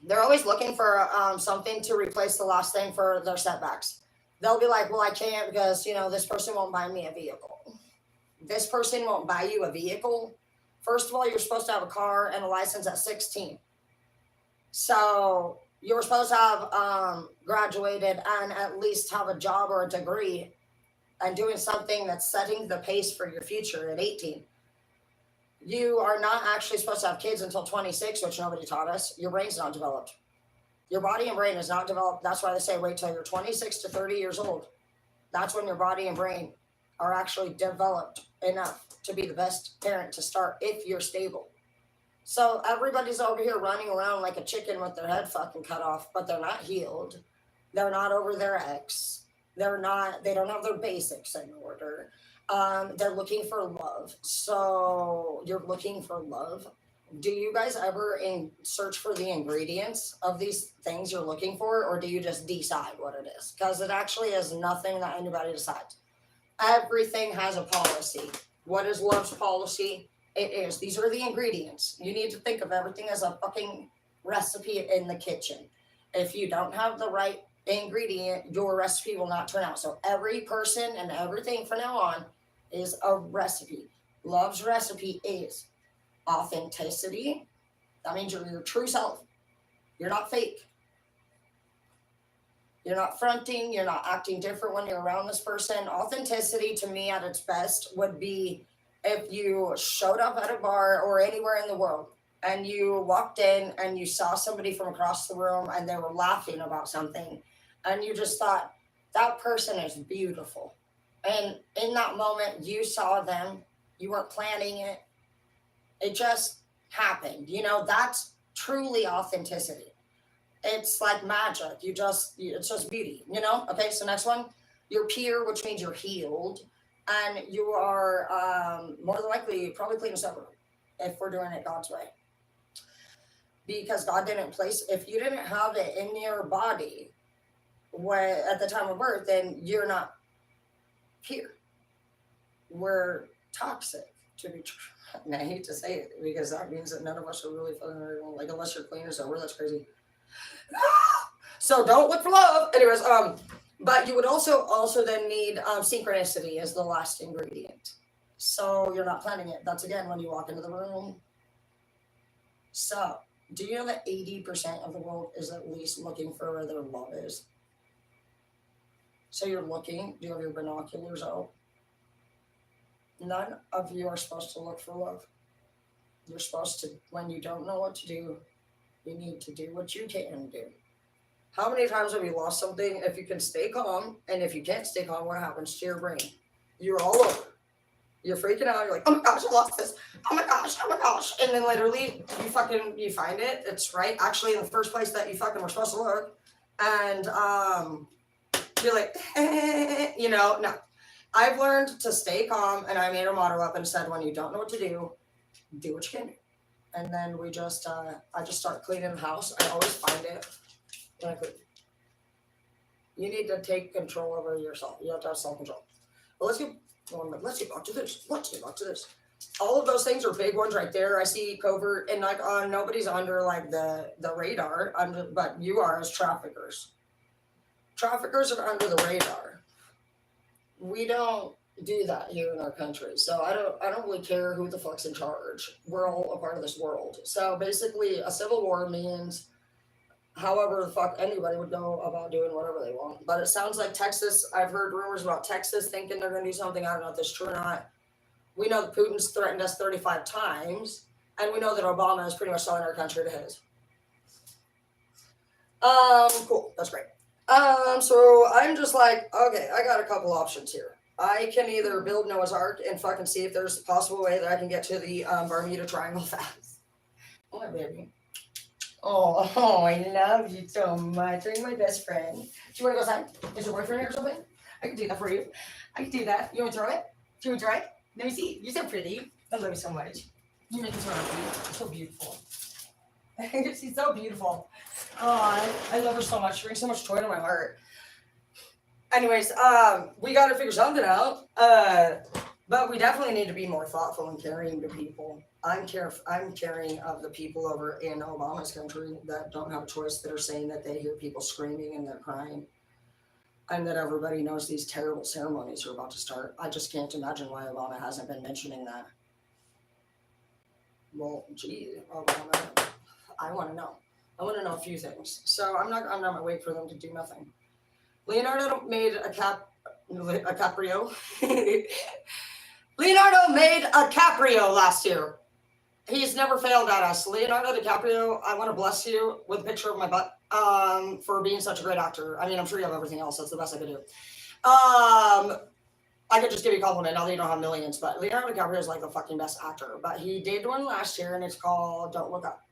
They're always looking for something to replace the last thing for their setbacks. They'll be like, well, I can't because, this person won't buy me a vehicle. This person won't buy you a vehicle. First of all, you're supposed to have a car and a license at 16. So you were supposed to have graduated and at least have a job or a degree and doing something that's setting the pace for your future at 18. You are not actually supposed to have kids until 26, which nobody taught us. Your brain's not developed. Your body and brain is not developed. That's why they say wait till you're 26 to 30 years old. That's when your body and brain are actually developed enough to be the best parent to start if you're stable. So everybody's over here running around like a chicken with their head fucking cut off, but they're not healed. They're not over their ex. They don't have their basics in order. They're looking for love. So you're looking for love. Do you guys ever search for the ingredients of these things you're looking for, or do you just decide what it is? Because it actually is nothing that anybody decides. Everything has a policy. What is love's policy? It is. These are the ingredients. You need to think of everything as a fucking recipe in the kitchen. If you don't have the right ingredient, your recipe will not turn out. So every person and everything from now on is a recipe. Love's recipe is authenticity. That means you're your true self. You're not fake. You're not fronting. You're not acting different when you're around this person. Authenticity to me at its best would be if you showed up at a bar or anywhere in the world and you walked in and you saw somebody from across the room and they were laughing about something and you just thought, that person is beautiful. And in that moment, you saw them. You weren't planning it. It just happened. That's truly authenticity. It's like magic. It's just beauty, Okay, so next one. You're pure, which means you're healed. And you are more than likely probably clean and sober if we're doing it God's way. Because God didn't if you didn't have it in your body at the time of birth, then you're not pure. We're toxic, to be true. And I hate to say it because that means that none of us are really fucking, like, unless you're clean and sober, that's crazy. So don't look for love. Anyways, but you would also then need synchronicity as the last ingredient. So you're not planning it. That's again when you walk into the room. So do you know that 80% of the world is at least looking for where their love is? So you're looking. Do you have your binoculars out? None of you are supposed to look for love. You're supposed to, when you don't know what to do, you need to do what you can do. How many times have you lost something? If you can stay calm, and if you can't stay calm, what happens to your brain? You're all over. You're freaking out. You're like, oh my gosh, I lost this. Oh my gosh. And then literally you find it. It's right actually in the first place that you fucking were supposed to look. And you're like, no. I've learned to stay calm, and I made a motto up and said, when you don't know what to do what you can do. And then I just start cleaning the house. I always find it. You need to take control over yourself. You have to have self-control. But let's get back to this. All of those things are big ones right there. I see covert and like nobody's under like the radar, but you are as traffickers. Traffickers are under the radar. We don't do that here in our country. So I don't really care who the fuck's in charge. We're all a part of this world. So basically a civil war means however the fuck anybody would go about doing whatever they want. But it sounds like Texas, I've heard rumors about Texas thinking they're going to do something. I don't know if this is true or not. We know that Putin's threatened us 35 times, and we know that Obama is pretty much selling our country to his. Cool. That's great. So I'm just like, okay, I got a couple options here. I can either build Noah's Ark and fucking see if there's a possible way that I can get to the Bermuda Triangle fast. Oh, my baby. Oh, I love you so much. You're my best friend. Do you want to go outside? Is your boyfriend here or something? I can do that for you. I can do that. You want to throw it? Do you want to try it? Let me see. You're so pretty. I love you so much. You make me so happy. You're so beautiful. She's so beautiful. Oh, I love her so much. She brings so much joy to my heart. Anyways, we got to figure something out. But we definitely need to be more thoughtful and caring to people. I'm caring of the people over in Obama's country that don't have a choice, that are saying that they hear people screaming and they're crying, and that everybody knows these terrible ceremonies are about to start. I just can't imagine why Obama hasn't been mentioning that. Well, gee, Obama, I want to know. I want to know a few things. So I'm not gonna wait for them to do nothing. Leonardo made a Caprio. Leonardo made a Caprio last year. He's never failed at us. Leonardo DiCaprio, I want to bless you with a picture of my butt for being such a great actor. I mean, I'm sure you have everything else. That's the best I could do. I could just give you a compliment now that you don't have millions, but Leonardo DiCaprio is like the fucking best actor. But he did one last year, and it's called Don't Look Up.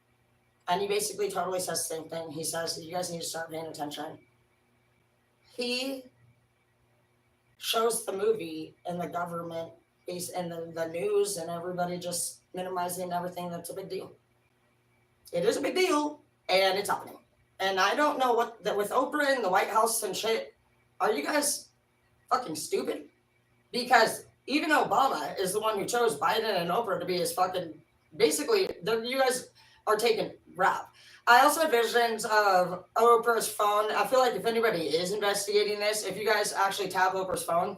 And he basically totally says the same thing. He says, you guys need to start paying attention. He shows the movie and the government and the news and everybody just minimizing everything. That's a big deal. It is a big deal, and it's happening. And I don't know what that with Oprah and the White House and shit. Are you guys fucking stupid? Because even Obama is the one who chose Biden and Oprah to be his fucking. Basically, you guys are taking rap. I also had visions of Oprah's phone. I feel like if anybody is investigating this, if you guys actually tap Oprah's phone,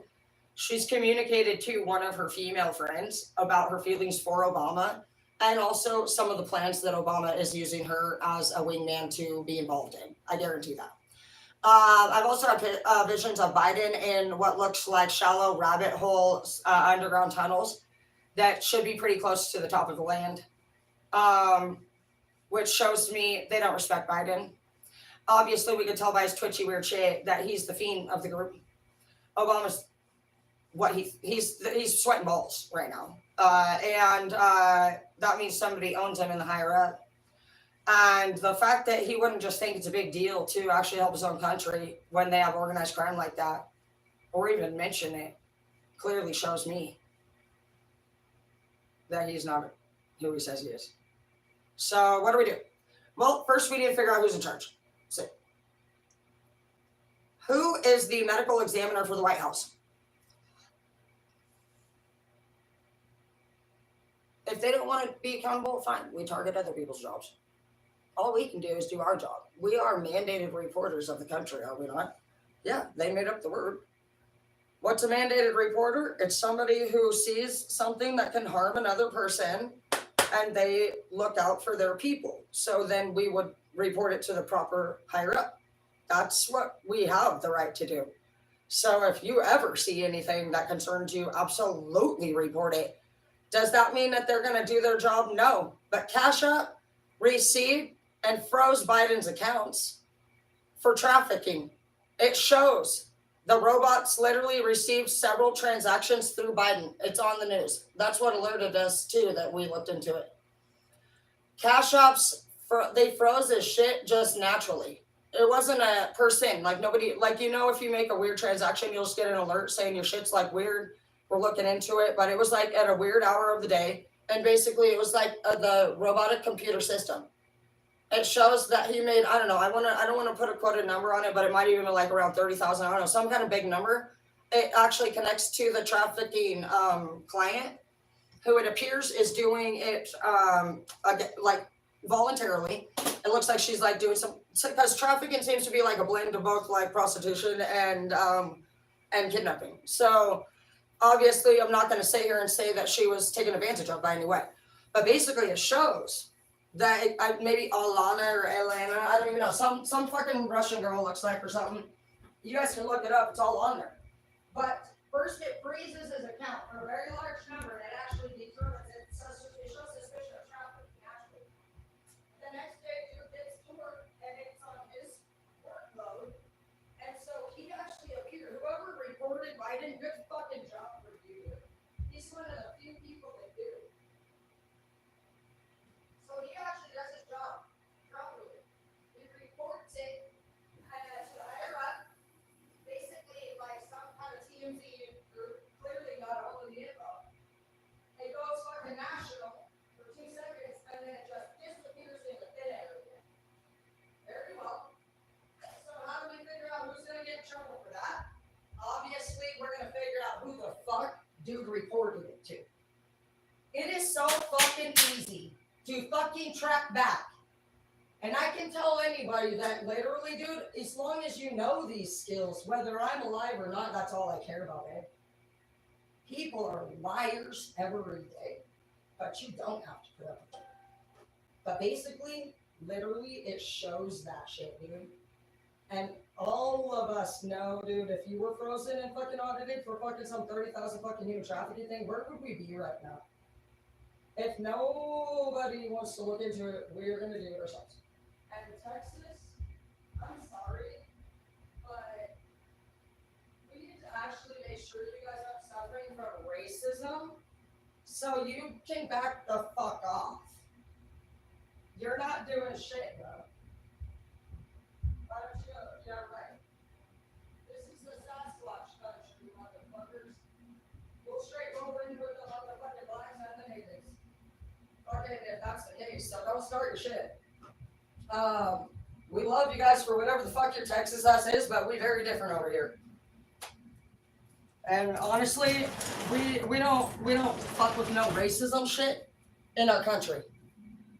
she's communicated to one of her female friends about her feelings for Obama, and also some of the plans that Obama is using her as a wingman to be involved in. I guarantee that. I've also had visions of Biden in what looks like shallow rabbit hole underground tunnels that should be pretty close to the top of the land. Which shows me they don't respect Biden. Obviously, we could tell by his twitchy weird shit that he's the fiend of the group. Obama's he's sweating balls right now, and that means somebody owns him in the higher up. And the fact that he wouldn't just think it's a big deal to actually help his own country when they have organized crime like that, or even mention it, clearly shows me that he's not who he says he is. So what do we do? Well, first we need to figure out who's in charge. So, who is the medical examiner for the White House? If they don't want to be accountable, fine. We target other people's jobs. All we can do is do our job. We are mandated reporters of the country, are we not? Yeah, they made up the word. What's a mandated reporter? It's somebody who sees something that can harm another person, and they look out for their people. So then we would report it to the proper higher up. That's what we have the right to do. So if you ever see anything that concerns you, absolutely report it. Does that mean that they're going to do their job? No. But Cash App received and froze Biden's accounts for trafficking. It shows the robots literally received several transactions through Biden. It's on the news. That's what alerted us too, that we looked into it. Cash Apps, they froze his shit just naturally. It wasn't a person, like nobody, like, you know, if you make a weird transaction, you'll just get an alert saying your shit's like weird. We're looking into it, but it was like at a weird hour of the day. And basically it was like the robotic computer system. It shows that he made, I don't know, I don't want to put a quoted number on it, but it might even be like around 30,000, I don't know, some kind of big number. It actually connects to the trafficking client, who it appears is doing it like voluntarily. It looks like she's like doing some, because trafficking seems to be like a blend of both like prostitution and kidnapping. So obviously I'm not going to sit here and say that she was taken advantage of by any way, but basically it shows that maybe Alana or Elena, I don't even know, some fucking Russian girl looks like or something. You guys can look it up, it's all on there. But first it freezes his account for a very large number, and it Biden, good fucking job for you. He's one of the few people that do. So he actually does his job properly. He reports it to the higher up. Basically, like some kind of TMZ group clearly got all of the info. It goes fucking national for 2 seconds and then it just disappears in the thin air again. Very well. So how do we figure out who's gonna get in trouble for that? Obviously, we're gonna figure out who the fuck dude reported it to. It is so fucking easy to fucking track back. And I can tell anybody that literally, dude, as long as you know these skills, whether I'm alive or not, that's all I care about, eh? People are liars every day, but you don't have to put up with it. But basically, literally, it shows that shit, dude. And all of us know, dude, if you were frozen and fucking audited for fucking some 30,000 fucking human trafficking thing, where would we be right now? If nobody wants to look into it, we're going to do it ourselves. And Texas, I'm sorry, but we need to actually make sure you guys aren't suffering from racism so you can back the fuck off. You're not doing shit, bro. Why don't you? Yeah, right. This is the Sasquatch country, motherfuckers. We'll straight roll into it the motherfucking blacks and the natives. Okay, if that's the case, so don't start your shit. We love you guys for whatever the fuck your Texas ass is, but we're very different over here. And honestly, we don't fuck with no racism shit in our country.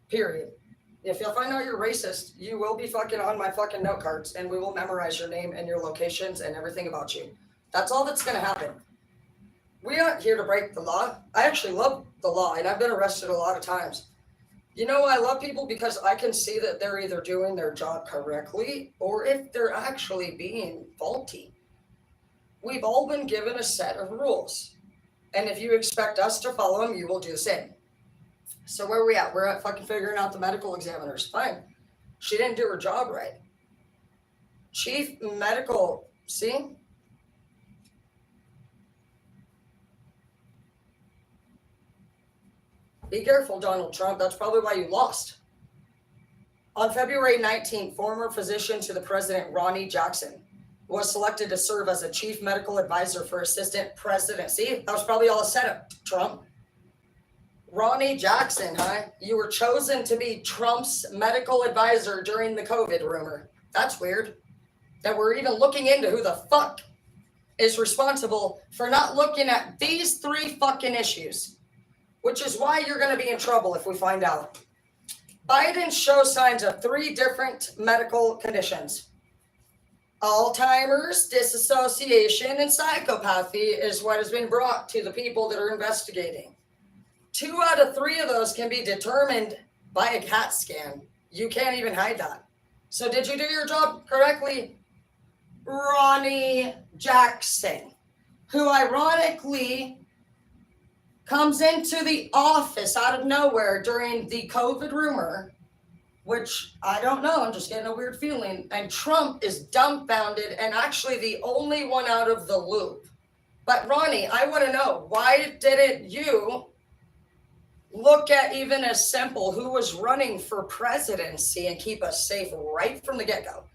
Period. If you'll find out you're racist, you will be fucking on my fucking note cards, and we will memorize your name and your locations and everything about you. That's all that's gonna happen. We aren't here to break the law. I actually love the law, and I've been arrested a lot of times. You know, I love people because I can see that they're either doing their job correctly or if they're actually being faulty. We've all been given a set of rules. And if you expect us to follow them, you will do the same. So where are we at? We're at fucking figuring out the medical examiners. Fine. She didn't do her job right. Chief medical, see? Be careful, Donald Trump. That's probably why you lost. On February 19th, former physician to the president, Ronnie Jackson, was selected to serve as a chief medical advisor for assistant president. See, that was probably all a setup, Trump. Ronnie Jackson, huh? You were chosen to be Trump's medical advisor during the COVID rumor. That's weird. That we're even looking into who the fuck is responsible for not looking at these 3 fucking issues. Which is why you're going to be in trouble if we find out. Biden shows signs of 3 different medical conditions. Alzheimer's, disassociation, and psychopathy is what has been brought to the people that are investigating. 2 out of 3 of those can be determined by a CAT scan. You can't even hide that. So did you do your job correctly? Ronnie Jackson, who ironically comes into the office out of nowhere during the COVID rumor, which I don't know, I'm just getting a weird feeling, and Trump is dumbfounded and actually the only one out of the loop. But Ronnie, I want to know, why didn't you look at even as simple who was running for presidency and keep us safe right from the get-go?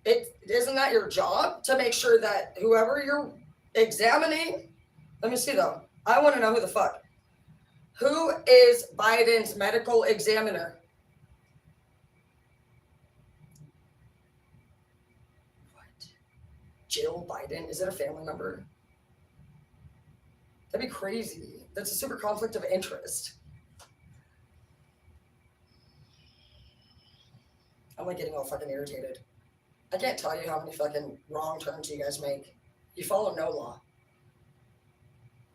Isn't that your job to make sure that whoever you're examining? Let me see though. I want to know who the fuck. Who is Biden's medical examiner? What? Jill Biden? Is it a family member? That'd be crazy. That's a super conflict of interest. I'm like getting all fucking irritated. I can't tell you how many fucking wrong turns you guys make. You follow no law.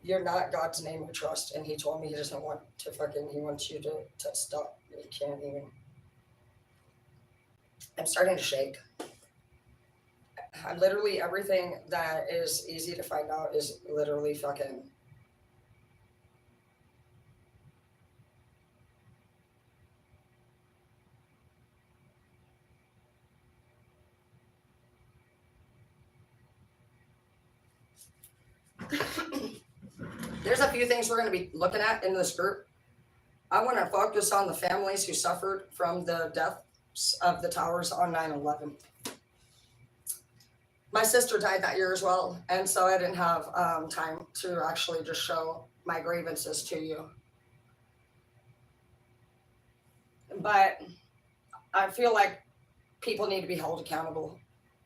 You're not God's name we trust, and he told me he doesn't want to fucking, he wants you to stop. You can't even. I'm starting to shake. I'm literally, everything that is easy to find out is literally fucking. There's a few things we're going to be looking at in this group. I want to focus on the families who suffered from the deaths of the towers on 9/11. My sister died that year as well, and so I didn't have time to actually just show my grievances to you. But I feel like people need to be held accountable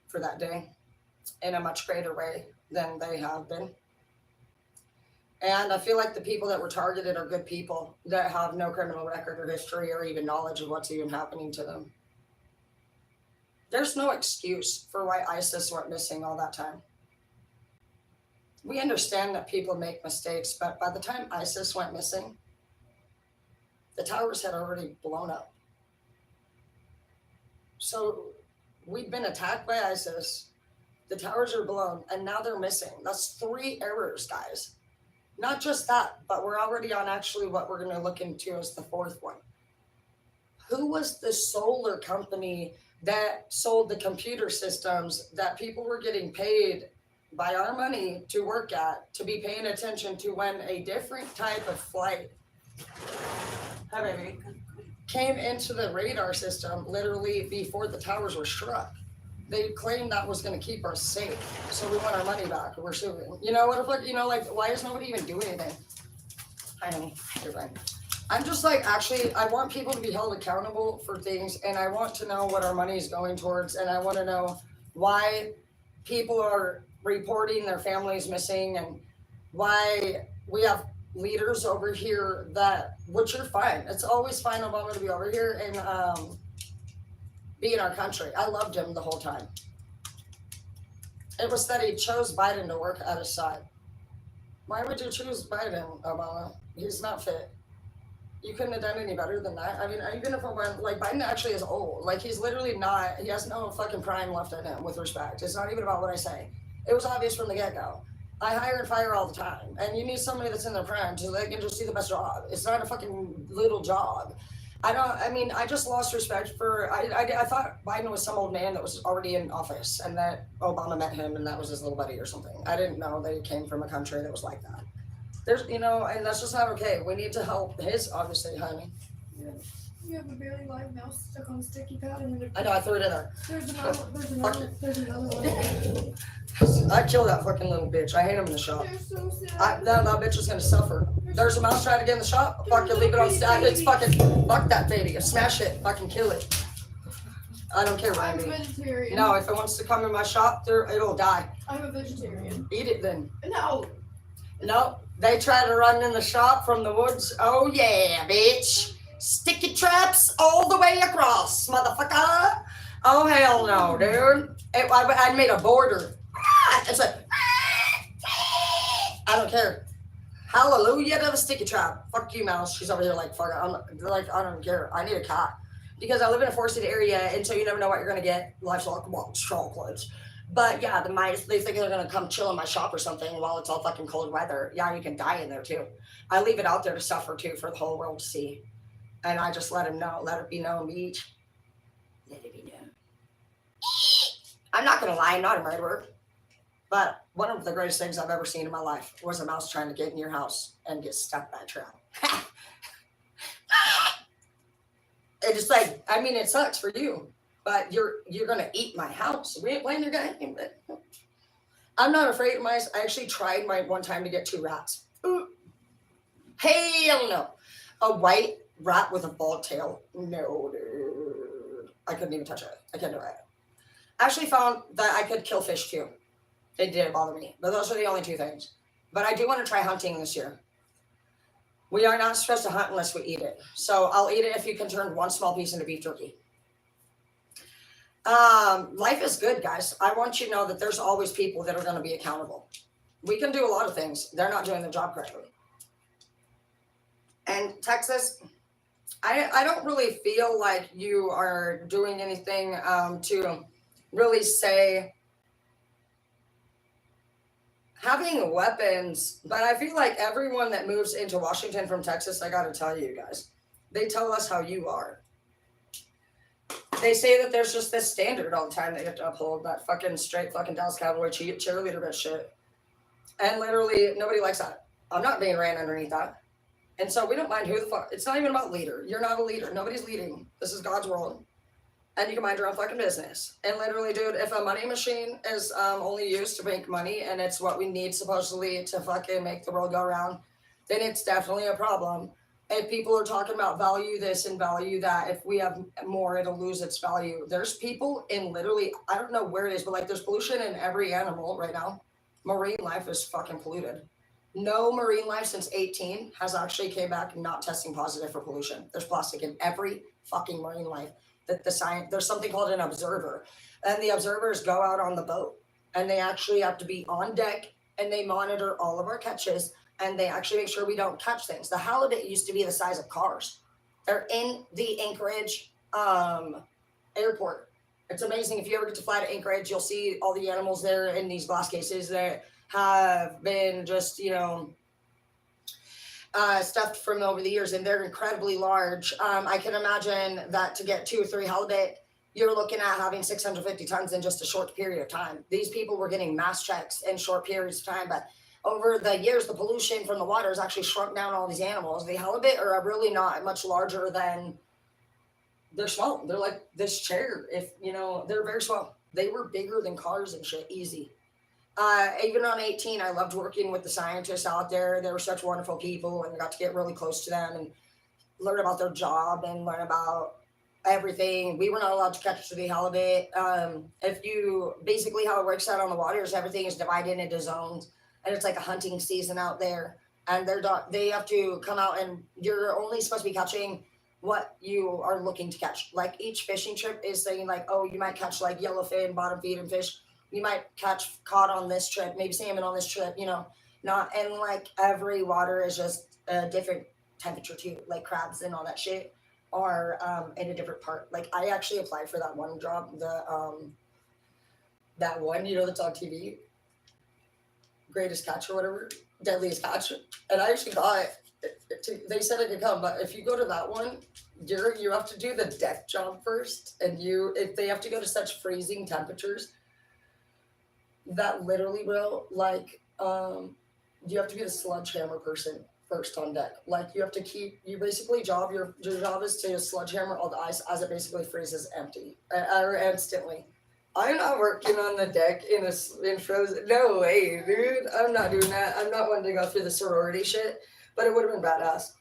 for that day in a much greater way than they have been. And I feel like the people that were targeted are good people that have no criminal record or history or even knowledge of what's even happening to them. There's no excuse for why ISIS went missing all that time. We understand that people make mistakes, but by the time ISIS went missing, the towers had already blown up. So we've been attacked by ISIS, the towers are blown, and now they're missing. That's 3 errors, guys. Not just that, but we're already on actually what we're going to look into as the 4th one. Who was the solar company that sold the computer systems that people were getting paid by our money to work at, to be paying attention to when a different type of flight came into the radar system literally before the towers were struck? They claimed that was going to keep us safe, so we want our money back. We're suing. You know what? If, you know, like, why is nobody even doing anything? I know, you're right. I'm just like, actually, I want people to be held accountable for things, and I want to know what our money is going towards, and I want to know why people are reporting their families missing, and why we have leaders over here that, which are fine. It's always fine Obama to be over here and be in our country. I loved him the whole time. It was that he chose Biden to work at his side. Why would you choose Biden, Obama? He's not fit. You couldn't have done any better than that. I mean, even if like, Biden actually is old. Like, he's literally not, he has no fucking prime left in him, with respect. It's not even about what I say. It was obvious from the get-go. I hire and fire all the time, and you need somebody that's in their prime so they can just do the best job. It's not a fucking little job. I just lost respect for, I thought Biden was some old man that was already in office and that Obama met him and that was his little buddy or something. I didn't know that he came from a country that was like that. There's, you know, and that's just not okay. We need to help his, obviously, honey.
Yeah. You have a very live mouse stuck on a sticky pad and then
I know, I threw it in there.
there's another one.
I killed that fucking little bitch. I hate him in the shop.
They're so sad.
That bitch is gonna suffer. There's a mouse trying to get in the shop. Fucking leave it on side. It's fucking, fuck that baby. Smash it. Fucking kill it. I don't care,
I'm
Randy.
vegetarian.
No, if it wants to come in my shop, it'll die.
I'm a vegetarian.
Eat it then.
No.
No, they try to run in the shop from the woods. Oh yeah, bitch. Sticky traps all the way across, motherfucker. Oh hell no, dude. I made a border. It's like, I don't care. Hallelujah to the sticky trap. Fuck you, mouse. She's over here like, fuck it. I don't care. I need a cat. Because I live in a forested area, and so you never know what you're going to get. Livestock, chocolates. But yeah, the mice, they think they're going to come chill in my shop or something while it's all fucking cold weather. Yeah, you can die in there too. I leave it out there to suffer too for the whole world to see. And I just let him know. Let it be known, beach. Let it be known. I'm not going to lie, I'm not a murderer. But one of the greatest things I've ever seen in my life was a mouse trying to get in your house and get stuck by a trap. It's just like, I mean, it sucks for you, but you're gonna eat my house. We ain't playing your game. I'm not afraid of mice. I actually tried one time to get 2 rats. Ooh. Hell no. A white rat with a bald tail. No, dude. I couldn't even touch it. I couldn't do it. I actually found that I could kill fish too. It didn't bother me, but those are the only 2 things. But I do want to try hunting this year. We are not supposed to hunt unless we eat it. So I'll eat it if you can turn 1 small piece into beef jerky. Life is good, guys. I want you to know that there's always people that are going to be accountable. We can do a lot of things. They're not doing their job correctly. And Texas, I don't really feel like you are doing anything to really say having weapons, but I feel like everyone that moves into Washington from Texas, I gotta tell you guys, they tell us how you are. They say that there's just this standard all the time that you have to uphold, that fucking straight fucking Dallas Cowboy cheerleader bitch shit. And literally, nobody likes that. I'm not being ran underneath that. And so we don't mind who the fuck. It's not even about leader. You're not a leader. Nobody's leading. This is God's world. And you can mind your own fucking business. And literally, dude, if a money machine is only used to make money and it's what we need supposedly to fucking make the world go around, then it's definitely a problem. If people are talking about value this and value that, if we have more, it'll lose its value. There's people in literally, I don't know where it is, but like there's pollution in every animal right now. Marine life is fucking polluted. No marine life since 18 has actually came back not testing positive for pollution. There's plastic in every fucking marine life. That the science, there's something called an observer, and the observers go out on the boat and they actually have to be on deck and they monitor all of our catches and they actually make sure we don't catch things. The halibut used to be the size of cars. They're in the Anchorage airport. It's amazing. If you ever get to fly to Anchorage, you'll see all the animals there in these glass cases that have been just, stuffed from over the years, and they're incredibly large. I can imagine that to get 2 or 3 halibut, you're looking at having 650 tons in just a short period of time. These people were getting mass checks in short periods of time, but over the years, the pollution from the water has actually shrunk down all these animals. The halibut are really not much larger than, they're small. They're like this chair. They're very small. They were bigger than cars and shit, easy. Even on 18, I loved working with the scientists out there. They were such wonderful people, and I got to get really close to them and learn about their job and learn about everything. We were not allowed to catch the halibut. If you basically how it works out on the water is everything is divided into zones, and it's like a hunting season out there. And they have to come out, and you're only supposed to be catching what you are looking to catch. Like each fishing trip is saying like, oh, you might catch like yellowfin, bottom feeding fish. You might catch cod on this trip, maybe salmon on this trip, not, and like every water is just a different temperature too, like crabs and all that shit are in a different part. Like I actually applied for that one job, that one, that's on TV, greatest catch or whatever, deadliest catch. And I actually got it. They said I could come, but if you go to that one, you have to do the deck job first, and if they have to go to such freezing temperatures, that literally, bro, like, you have to be the sledgehammer person first on deck. Like, you have to your job is to sledgehammer all the ice as it basically freezes empty, or instantly. I'm not working on the deck in frozen. No way, dude. I'm not doing that. I'm not wanting to go through the sorority shit, but it would have been badass.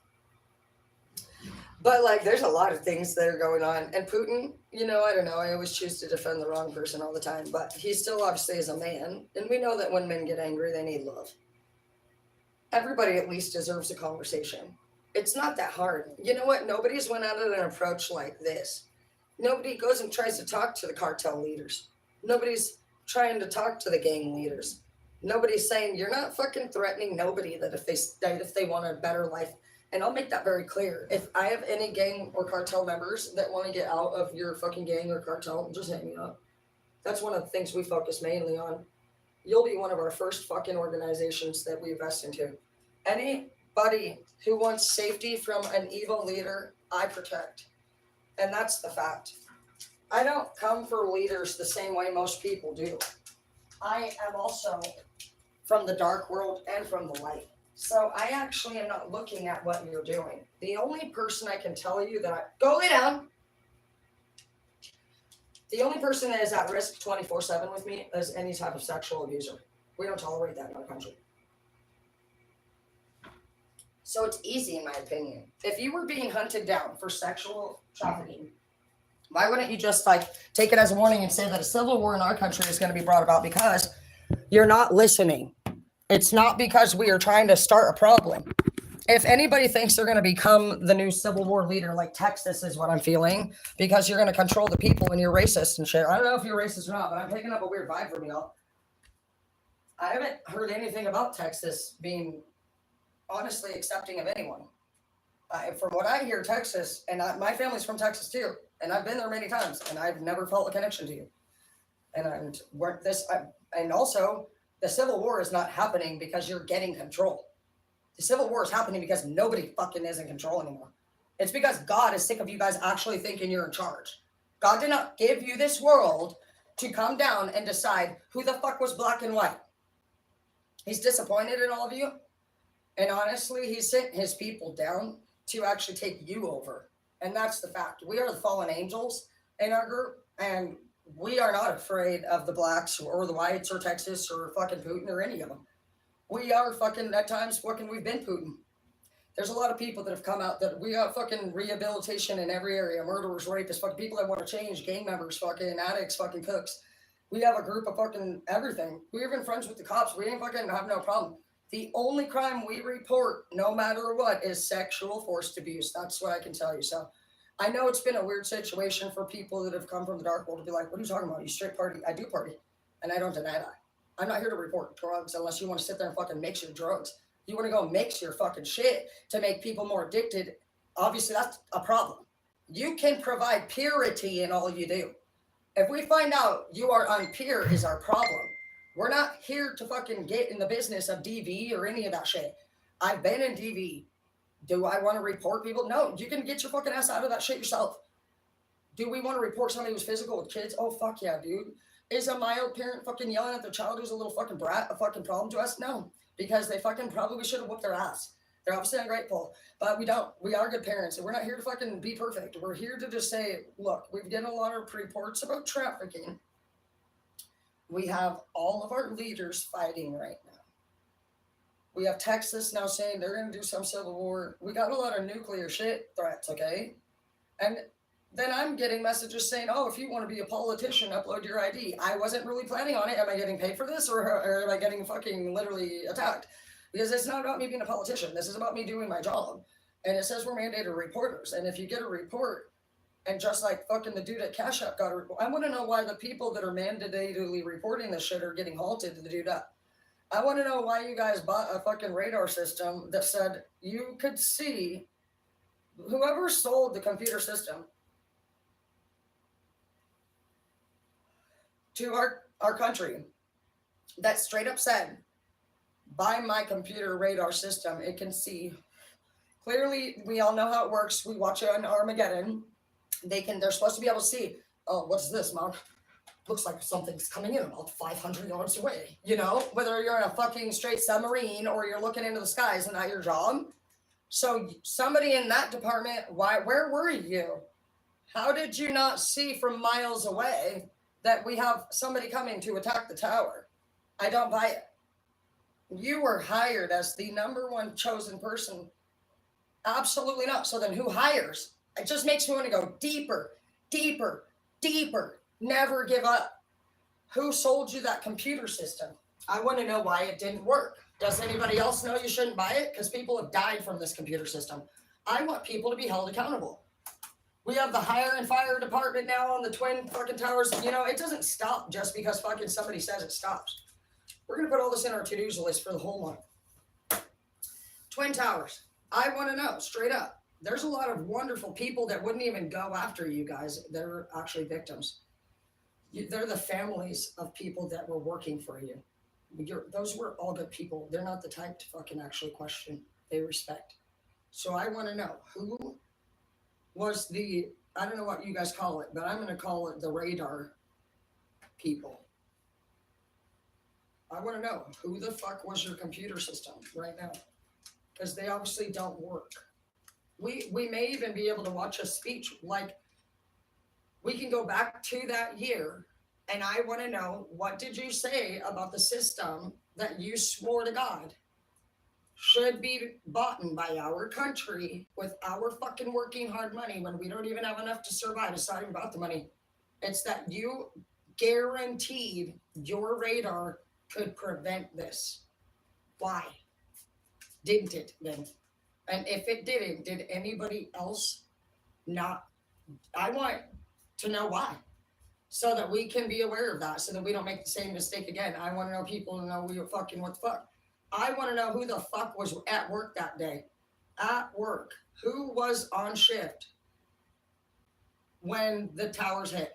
But like, there's a lot of things that are going on, and Putin, I don't know. I always choose to defend the wrong person all the time, but he still obviously is a man, and we know that when men get angry, they need love. Everybody at least deserves a conversation. It's not that hard. You know what? Nobody's went at an approach like this. Nobody goes and tries to talk to the cartel leaders. Nobody's trying to talk to the gang leaders. Nobody's saying you're not fucking threatening nobody that if they want a better life. And I'll make that very clear. If I have any gang or cartel members that want to get out of your fucking gang or cartel, just hit me up. That's one of the things we focus mainly on. You'll be one of our first fucking organizations that we invest into. Anybody who wants safety from an evil leader, I protect. And that's the fact. I don't come for leaders the same way most people do. I am also from the dark world and from the light. So I actually am not looking at what you're doing. The only person I can tell you go lay down. The only person that is at risk 24/7 with me is any type of sexual abuser. We don't tolerate that in our country. So it's easy, in my opinion. If you were being hunted down for sexual trafficking, why wouldn't you just take it as a warning and say that a civil war in our country is going to be brought about? Because you're not listening. It's not because we are trying to start a problem. If anybody thinks they're going to become the new civil war leader, like Texas is what I'm feeling, because you're going to control the people and you're racist and shit. I don't know if you're racist or not, but I'm picking up a weird vibe from y'all. I haven't heard anything about Texas being honestly accepting of anyone. From what I hear, Texas, and my family's from Texas too, and I've been there many times, and I've never felt a connection to you. And also, the Civil War is not happening because you're getting control. The Civil War is happening because nobody fucking is in control anymore. It's because God is sick of you guys actually thinking you're in charge. God did not give you this world to come down and decide who the fuck was black and white. He's disappointed in all of you. And honestly, he sent his people down to actually take you over. And that's the fact. We are the fallen angels in our group, and we are not afraid of the blacks or the whites or Texas or fucking Putin or any of them. We are fucking, at times, fucking, we've been Putin. There's a lot of people that have come out that we got fucking rehabilitation in every area. Murderers, rapists, fucking people that want to change, gang members, fucking addicts, fucking cooks. We have a group of fucking everything. We're even friends with the cops. We ain't fucking have no problem. The only crime we report, no matter what, is sexual forced abuse. That's what I can tell you. So I know it's been a weird situation for people that have come from the dark world to be like, what are you talking about? You straight party. I do party. And I don't deny that. I'm not here to report drugs unless you want to sit there and fucking mix your drugs. You want to go mix your fucking shit to make people more addicted. Obviously, that's a problem. You can provide purity in all you do. If we find out you are unpure is our problem. We're not here to fucking get in the business of DV or any of that shit. I've been in DV. Do I want to report people? No, you can get your fucking ass out of that shit yourself. Do we want to report somebody who's physical with kids? Oh, fuck yeah, dude. Is a mild parent fucking yelling at their child who's a little fucking brat a fucking problem to us? No, because they fucking probably should have whooped their ass. They're obviously ungrateful, but we don't. We are good parents, and we're not here to fucking be perfect. We're here to just say, look, we've getting a lot of reports about trafficking. We have all of our leaders fighting right now. We have Texas now saying they're going to do some civil war. We got a lot of nuclear shit threats, okay? And then I'm getting messages saying, oh, if you want to be a politician, upload your ID. I wasn't really planning on it. Am I getting paid for this, or am I getting fucking literally attacked? Because it's not about me being a politician. This is about me doing my job. And it says we're mandated reporters. And if you get a report, and just like fucking the dude at Cash App got a report, I want to know why the people that are mandatedly reporting this shit are getting halted to the dude up. I want to know why you guys bought a fucking radar system that said you could see whoever sold the computer system to our country that straight up said, buy my computer radar system. It can see clearly. We all know how it works. We watch it on Armageddon. They're supposed to be able to see, oh, what's this, Mom? Looks like something's coming in about 500 yards away. You know, whether you're in a fucking straight submarine or you're looking into the skies and not your job. So somebody in that department, where were you? How did you not see from miles away that we have somebody coming to attack the tower? I don't buy it. You were hired as the number one chosen person. Absolutely not. So then who hires? It just makes me want to go deeper, deeper, deeper. Never give up. Who sold you that computer system? I want to know why it didn't work. Does anybody else know you shouldn't buy it? Because people have died from this computer system. I want people to be held accountable. We have the hire and fire department now on the twin fucking towers. You know, it doesn't stop just because fucking somebody says it stops. We're going to put all this in our to-dos list for the whole month. Twin towers. I want to know straight up. There's a lot of wonderful people that wouldn't even go after you guys. They're actually victims. They're the families of people that were working for you. Those were all good people. They're not the type to fucking actually question. They respect. So I want to know who was the, I don't know what you guys call it, but I'm going to call it the radar people. I want to know who the fuck was your computer system right now, because they obviously don't work. We may even be able to watch a speech, like we can go back to that year, and I want to know, what did you say about the system that you swore to God should be bought by our country with our fucking working hard money when we don't even have enough to survive? It's not even about the money. It's that you guaranteed your radar could prevent this. Why didn't it then? And if it didn't, did anybody else not? I want to know why, so that we can be aware of that, so that we don't make the same mistake again. I want to know people to know we were fucking what the fuck. I want to know who the fuck was at work that day. At work. Who was on shift when the towers hit?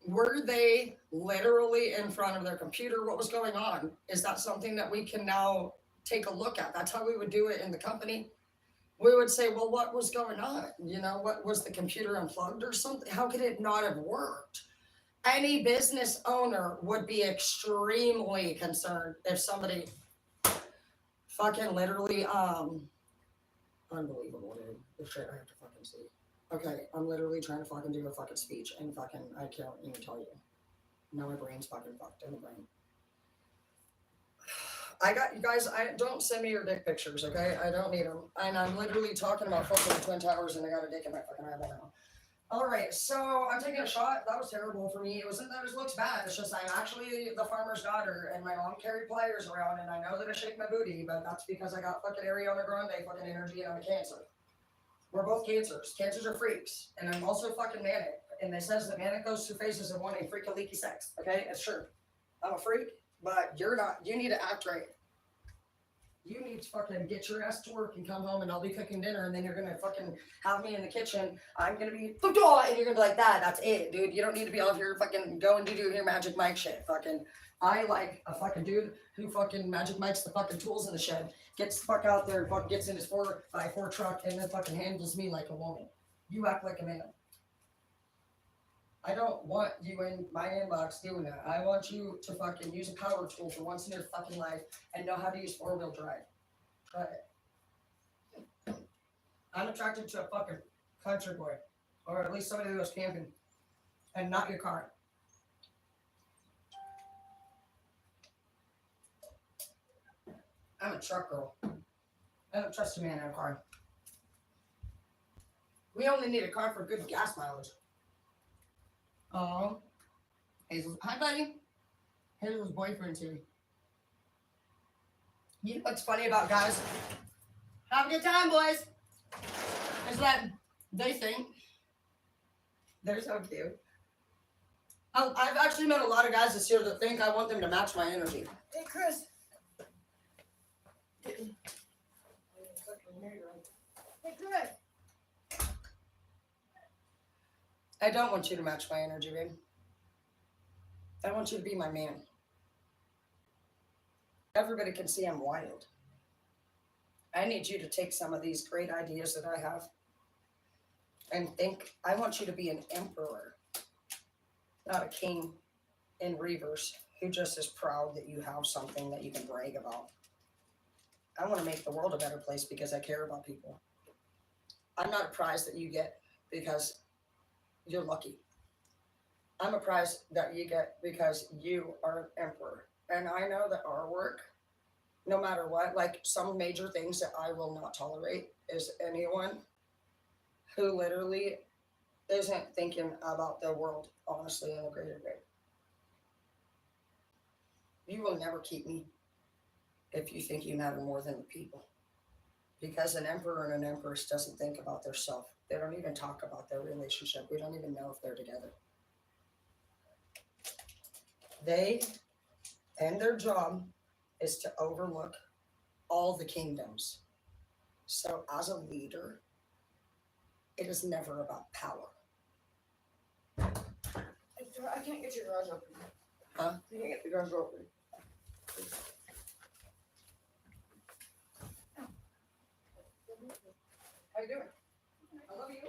Were they literally in front of their computer? What was going on? Is that something that we can now take a look at? That's how we would do it in the company. We would say, well, what was going on? You know, what was the computer unplugged or something? How could it not have worked? Any business owner would be extremely concerned if somebody Fucking literally, unbelievable, dude. The shit I have to fucking see. Okay, I'm literally trying to fucking do a fucking speech and fucking, I can't even tell you. Now my brain's fucking fucked in the brain. I got, you guys, I don't send me your dick pictures, okay? I don't need them. And I'm literally talking about fucking the Twin Towers and I got a dick in my fucking eyeball now. All right, so I'm taking a shot. That was terrible for me. It wasn't that it looks bad. It's just I'm actually the farmer's daughter, and my mom carried pliers around, and I know that I shake my booty, but that's because I got fucking Ariana Grande fucking energy, and I'm a Cancer. We're both Cancers. Cancers are freaks, and I'm also fucking manic. And it says that manic goes through phases of wanting freaky leaky sex. Okay, it's true. I'm a freak, but you're not. You need to act right. You need to fucking get your ass to work and come home and I'll be cooking dinner and then you're gonna fucking have me in the kitchen. I'm gonna be and you're gonna be like that. That's it, dude. You don't need to be out here fucking going to do your Magic Mike shit. Fucking I like a fucking dude who fucking Magic Mike's the fucking tools in the shed, gets the fuck out there and fucking gets in his 4x4 truck and then fucking handles me like a woman. You act like a man. I don't want you in my inbox doing that. I want you to fucking use a power tool for once in your fucking life and know how to use 4-wheel drive. Try it. I'm attracted to a fucking country boy. Or at least somebody who goes camping. And not your car. I'm a truck girl. I don't trust a man in a car. We only need a car for good gas mileage. Oh, Hazel. Hi, buddy. Hazel's boyfriend's here. You know what's funny about guys? Have a good time, boys. Is that they think they're so cute. I've actually met a lot of guys this year that think I want them to match my energy. Hey, Chris. Hey, Chris. I don't want you to match my energy, babe. I want you to be my man. Everybody can see I'm wild. I need you to take some of these great ideas that I have and think, I want you to be an emperor, not a king in reverse who just is proud that you have something that you can brag about. I want to make the world a better place because I care about people. I'm not a prize that you get because you're lucky. I'm a prize that you get because you are an emperor. And I know that our work, no matter what, like some major things that I will not tolerate is anyone who literally isn't thinking about the world honestly in a greater way. You will never keep me if you think you matter more than the people. Because an emperor and an empress doesn't think about their self. They don't even talk about their relationship. We don't even know if they're together. They and their job is to overlook all the kingdoms. So as a leader, it is never about power.
I can't get your garage open.
Huh?
I can't get the garage open.
How you doing? I love you.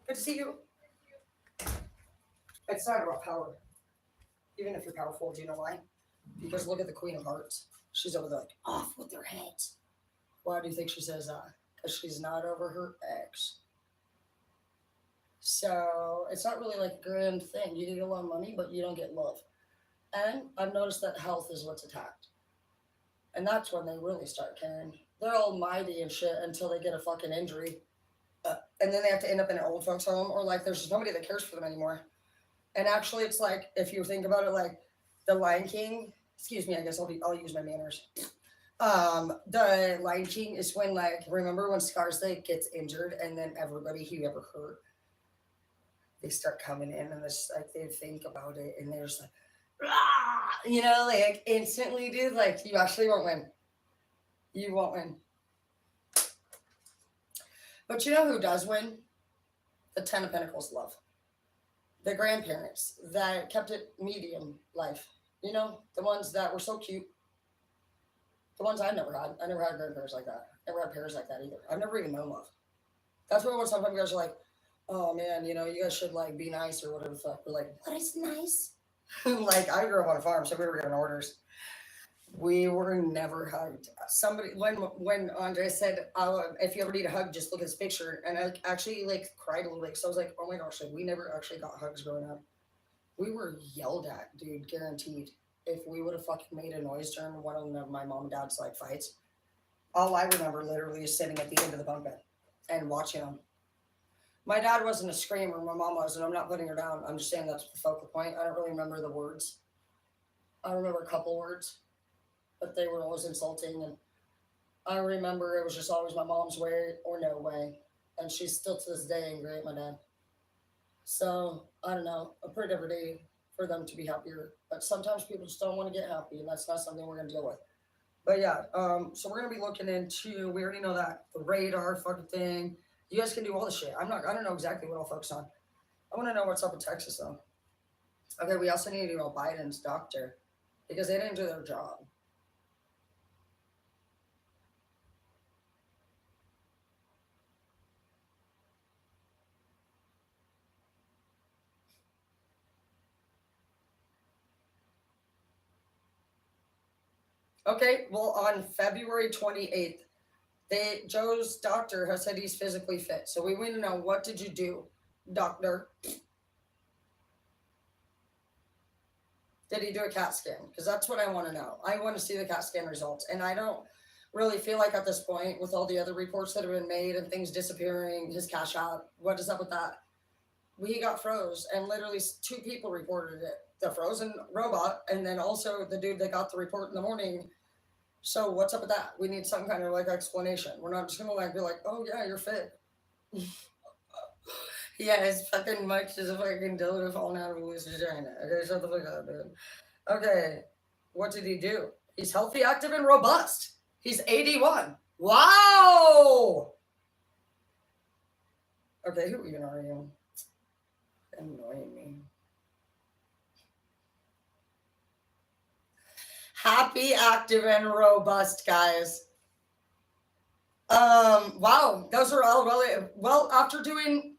Good to see you. It's not about power. Even if you're powerful, do you know why? Because look at the Queen of Hearts. She's over there like, off with their heads. Why do you think she says that? Because she's not over her ex. So it's not really like a grand thing. You get a lot of money, but you don't get love. And I've noticed that health is what's attacked. And that's when they really start caring. They're all mighty and shit until they get a fucking injury. And then they have to end up in an old folks home or like there's just nobody that cares for them anymore. And actually it's like, if you think about it, like the Lion King, excuse me, I guess I'll use my manners. The Lion King is when like, remember when Skarsgård gets injured and then everybody he ever hurt, they start coming in and it's like, they think about it and they're just like, rah! You know, like instantly, dude, like you actually won't win. You won't win. But you know who does win? The Ten of Pentacles love. the grandparents that kept it medium life. You know, the ones that were so cute. The ones I never had. I never had grandparents like that. Never had parents like that either. I've never even known love. That's why when sometimes you guys are like, oh man, you know, you guys should like be nice or whatever the fuck. We're like, what is nice? Like I grew up on a farm, so we were giving orders. We were never hugged. Somebody when Andre said, "If you ever need a hug, just look at this picture," and I actually like cried a little bit. So I was like, "Oh my gosh!" Like we never actually got hugs growing up. We were yelled at, dude. Guaranteed. If we would have fucking made a noise during one of my mom and dad's like fights, all I remember literally is sitting at the end of the bunk bed and watching them. My dad wasn't a screamer. My mom was, and I'm not putting her down. I'm just saying that's the focal point. I don't really remember the words. I remember a couple words, but they were always insulting. And I remember it was just always my mom's way or no way. And she's still to this day angry at my dad. So I don't know. I pray every day for them to be happier. But sometimes people just don't want to get happy, and that's not something we're gonna deal with. But yeah, so we're gonna be looking into. We already know that the radar fucking thing. You guys can do all the shit. I'm not. I don't know exactly what I'll focus on. I want to know what's up in Texas though. Okay, we also need to know Biden's doctor because they didn't do their job. Okay, well, on February 28th, Joe's doctor has said he's physically fit. So we want to know, what did you do, doctor? Did he do a CAT scan? Because that's what I want to know. I want to see the CAT scan results. And I don't really feel like at this point, with all the other reports that have been made and things disappearing, his cash out, what is up with that? We got froze, and literally two people reported it. The frozen robot, and then also the dude that got the report in the morning. So what's up with that? We need some kind of like explanation. We're not just gonna like be like, oh yeah, you're fit. Yeah, his fucking mic is a fucking dildo falling out of his vagina. Okay, shut the fuck up, dude. Okay, what did he do? He's healthy, active, and robust. He's 81. Wow. Okay, who even are you? Annoying me. Happy, active, and robust, guys. Wow, those are all really well. After doing,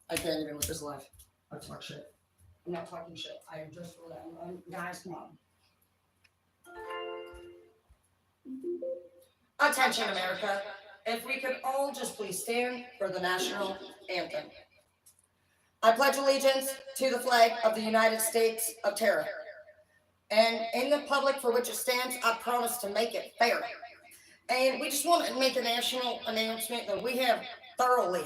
I can't even with this life. I talk shit. I'm not talking shit. I just, guys, come on. Attention, America. If we could all just please stand for the national anthem. I pledge allegiance to the flag of the United States of Terra. And in the public for which it stands, I promise to make it fair. And we just want to make a national announcement that we have thoroughly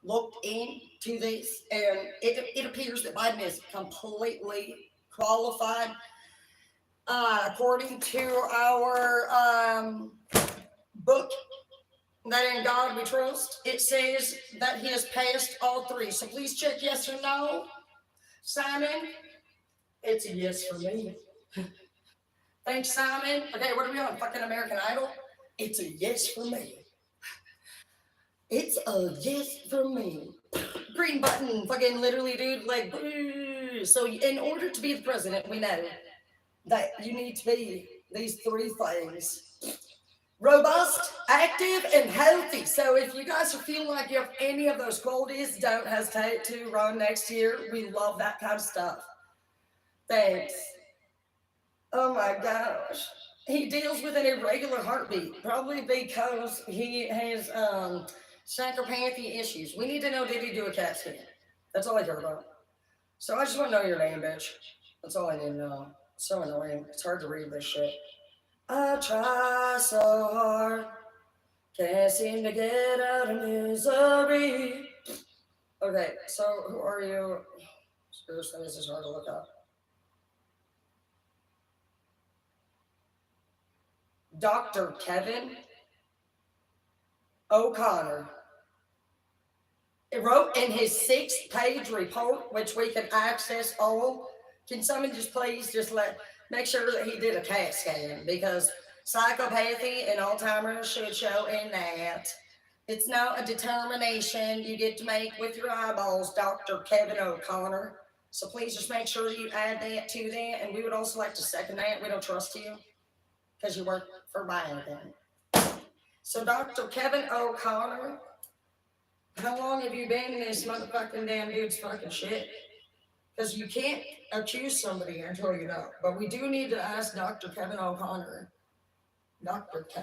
looked into this, and it appears that Biden is completely qualified. According to our book, that in God we trust, it says that he has passed all three. So please check yes or no. Simon, it's a yes for me. Thanks, Simon. Okay, what are we on? Fucking American Idol? It's a yes for me. It's a yes for me. Green button, fucking literally, dude. Like, so in order to be the president, we know that you need to be these three things: robust, active, and healthy. So if you guys are feeling like you have any of those qualities, don't hesitate to run next year. We love that kind of stuff. Thanks. Oh my gosh. He deals with an irregular heartbeat, probably because he has psychopathy issues. We need to know, did he do a CAT scan? That's all I care about. So I just want to know your name, bitch. That's all I need to know. So annoying. It's hard to read this shit. I try so hard, can't seem to get out of misery. Okay, so who are you? Seriously, this is hard to look up. Dr. Kevin O'Connor. It wrote in his 6-page report, which we can access all. Can someone just please just make sure that he did a CAT scan, because psychopathy and Alzheimer's should show in that. It's now a determination you get to make with your eyeballs, Dr. Kevin O'Connor. So please just make sure you add that to that. And we would also like to second that. We don't trust you because you work for Biden. So Dr. Kevin O'Connor, how long have you been in this motherfucking damn dude's fucking shit? Because you can't accuse somebody until you know. But we do need to ask Dr. Kevin O'Connor.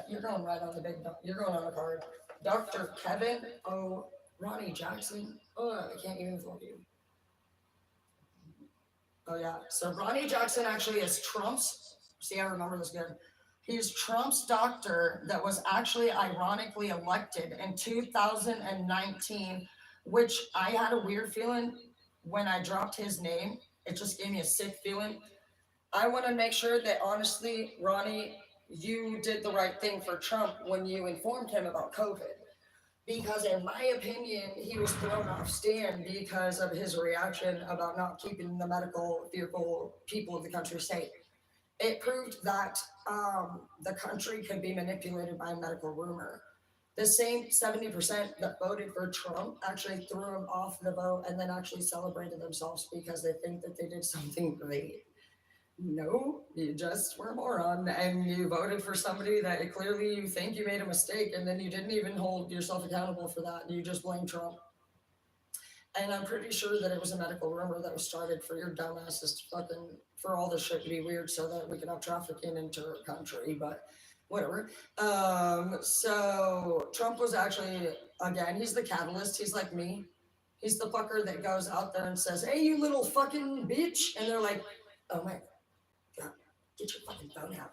You're going right on the big, you're going on the card. Dr. Kevin O. Ronnie Jackson. Oh, I can't even fool you. Oh, yeah. So Ronnie Jackson actually is Trump's. See, I remember this good. He's Trump's doctor that was actually ironically elected in 2019, which I had a weird feeling when I dropped his name. It just gave me a sick feeling. I want to make sure that honestly, Ronnie, you did the right thing for Trump when you informed him about COVID. Because in my opinion, he was thrown off stand because of his reaction about not keeping the medical fearful people of the country safe. It proved that the country could be manipulated by a medical rumor. The same 70% that voted for Trump actually threw him off the vote and then actually celebrated themselves because they think that they did something great. No, you just were a moron and you voted for somebody that clearly you think you made a mistake and then you didn't even hold yourself accountable for that. You just blamed Trump. And I'm pretty sure that it was a medical rumor that was started for your dumbasses to fucking, for all this shit to be weird so that we can have trafficking into our country, but whatever. So Trump was actually, again, he's the catalyst. He's like me. He's the fucker that goes out there and says, hey, you little fucking bitch. And they're like, oh my God, get your fucking phone out.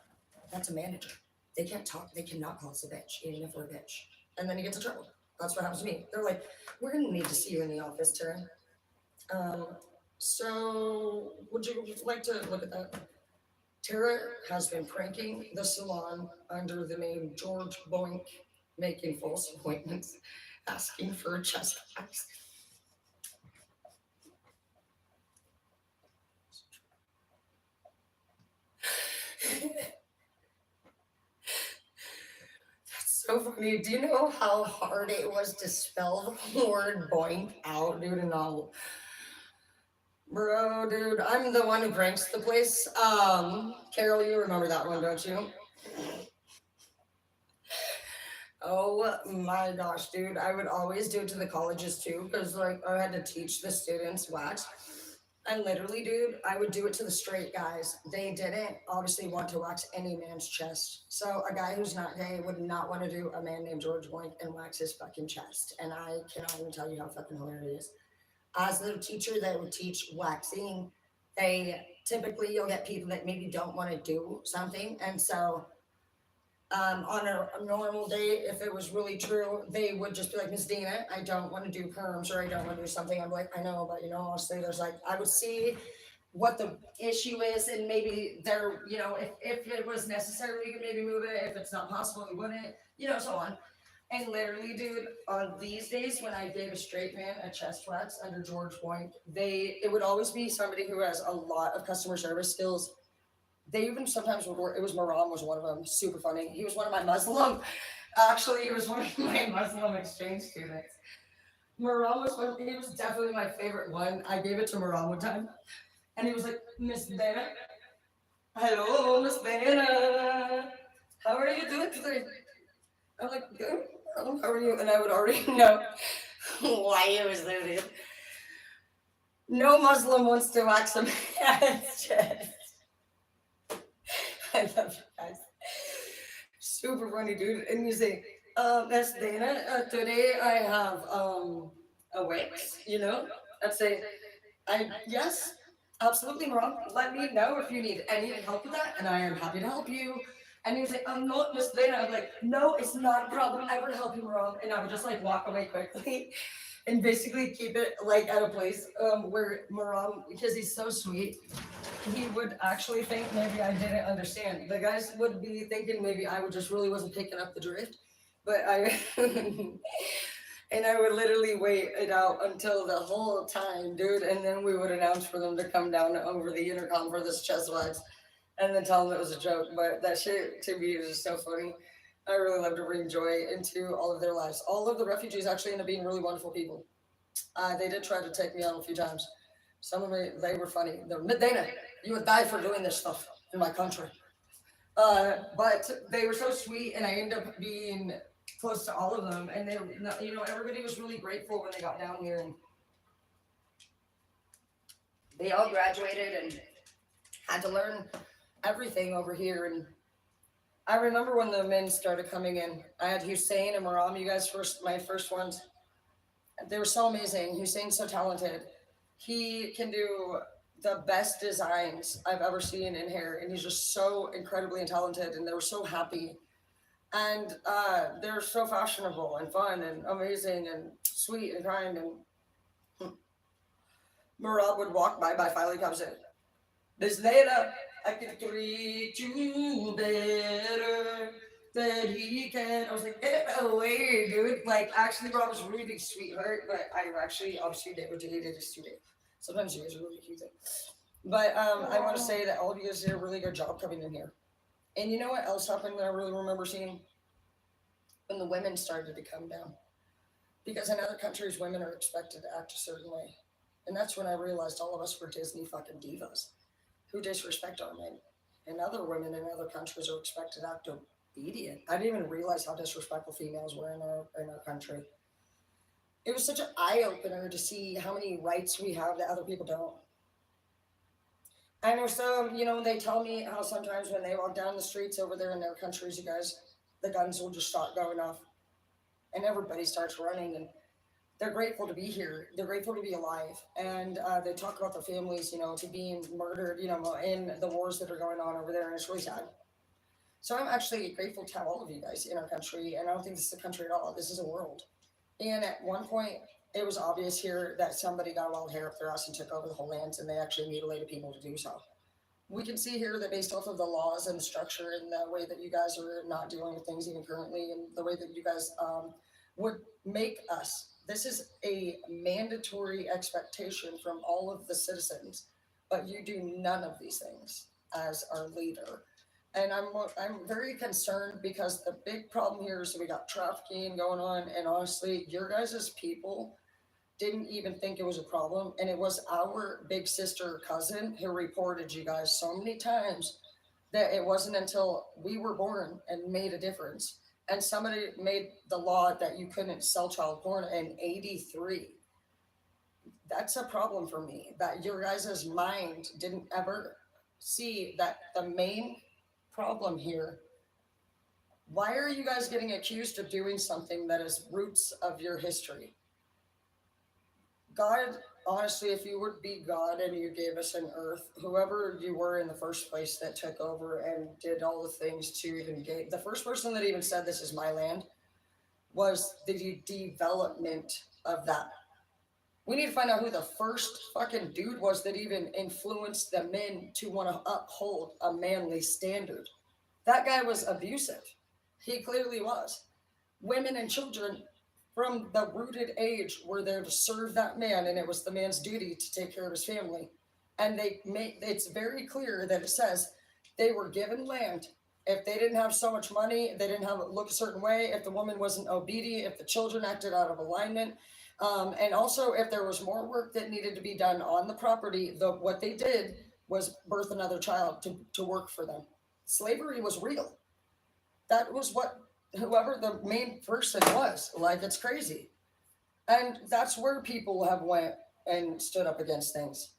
That's a manager. They can't talk. They cannot call us a bitch, even if we're a bitch. And then he gets in trouble. That's what happens to me. They're like, we're going to need to see you in the office, Tara. So would you like to look at that? Tara has been pranking the salon under the name George Boink, making false appointments, asking for a chest wax. So funny. Do you know how hard it was to spell the word boink out, dude? And all, bro, dude, I'm the one who pranks the place. Carol, you remember that one, don't you? Oh my gosh, dude. I would always do it to the colleges too, because like I had to teach the students wax. And literally, dude, I would do it to the straight guys. They didn't obviously want to wax any man's chest. So a guy who's not gay would not want to do a man named George Boink and wax his fucking chest. And I cannot even tell you how fucking hilarious. As the teacher that would teach waxing, they typically you'll get people that maybe don't want to do something. And so on a normal day, if it was really true, they would just be like, Miss Dina, I don't want to do perms or I don't want to do something. I'm like, I know, but honestly, there's like, I would see what the issue is and maybe there, if it was necessary, we could maybe move it. If it's not possible, we wouldn't, so on. And literally, dude, on these days when I gave a straight man a chest wax under George Boink, it would always be somebody who has a lot of customer service skills. They even sometimes would work. It was Maram was one of them. Super funny. He was one of my Muslim. Actually, he was one of my Muslim exchange students. Maram was he was definitely my favorite one. I gave it to Maram one time, and he was like, Miss Dana, hello, Miss Dana, how are you doing today? I'm like, good. How are you? And I would already know why he was there, dude. No Muslim wants to wax a man's chest. I love you guys. Super funny, dude. And you say, Miss Dana, today I have a wax, I'd say, yes, absolutely wrong. Let me know if you need any help with that, and I am happy to help you. And you say, I'm not Miss Dana. I'm like, no, it's not a problem. I will help you, Maram. And I would just like walk away quickly and basically keep it like at a place where Maram, because he's so sweet, he would actually think maybe I didn't understand. The guys would be thinking maybe I just really wasn't picking up the drift, but I, and I would literally wait it out until the whole time, dude, and then we would announce for them to come down over the intercom for this chest wax, and then tell them it was a joke. But that shit to me is just so funny.
I really love to bring joy into all of their lives. All of the refugees actually end up being really wonderful people. They did try to take me out a few times. Some of them, they were funny. They're, Dana, you would die for doing this stuff in my country. But they were so sweet, and I ended up being close to all of them. And they, everybody was really grateful when they got down here, and they all graduated and had to learn everything over here. And I remember when the men started coming in. I had Hussein and Maram, you guys my first ones. They were so amazing. Hussein's so talented. He can do the best designs I've ever seen in hair, and he's just so incredibly talented. And they were so happy, and they're so fashionable and fun and amazing and sweet and kind. And Marab would walk by finally comes in. This later, I can treat you better than he can. I was like, get away, dude. Like, actually, Rob was really sweetheart, but I actually obviously never dated a student. Sometimes you guys are really cute. But I want to say that all of you guys did a really good job coming in here. And you know what else happened that I really remember seeing? When the women started to come down. Because in other countries, women are expected to act a certain way. And that's when I realized all of us were Disney fucking divas who disrespect our men. And other women in other countries are expected to act obedient. I didn't even realize how disrespectful females were in our country. It was such an eye opener to see how many rights we have that other people don't. I know some, they tell me how sometimes when they walk down the streets over there in their countries, you guys, the guns will just start going off, and everybody starts running, and they're grateful to be here. They're grateful to be alive, and they talk about their families, to being murdered, in the wars that are going on over there, and it's really sad. So I'm actually grateful to have all of you guys in our country, and I don't think this is a country at all. This is a world. And at one point, it was obvious here that somebody got wild hair up their ass and took over the whole lands, and they actually mutilated people to do so. We can see here that based off of the laws and the structure and the way that you guys are not dealing with things even currently, and the way that you guys would make us, this is a mandatory expectation from all of the citizens, but you do none of these things as our leader. And I'm very concerned because the big problem here is that we got trafficking going on, and honestly, your guys' people didn't even think it was a problem, and it was our big sister cousin who reported you guys so many times that it wasn't until we were born and made a difference. And somebody made the law that you couldn't sell child porn in 83. That's a problem for me, that your guys' mind didn't ever see that the main problem here. Why are you guys getting accused of doing something that is roots of your history? God, honestly, if you would be God and you gave us an earth, whoever you were in the first place that took over and did all the things to even get, the first person that even said this is my land was the development of that. We need to find out who the first fucking dude was that even influenced the men to want to uphold a manly standard. That guy was abusive. He clearly was. Women and children from the rooted age were there to serve that man, and it was the man's duty to take care of his family. And it's very clear that it says they were given land. If they didn't have so much money, they didn't have it look a certain way, if the woman wasn't obedient, if the children acted out of alignment, and also if there was more work that needed to be done on the property, what they did was birth another child to work for them. Slavery was real. That was what whoever the main person was. Like, it's crazy. And that's where people have went and stood up against things.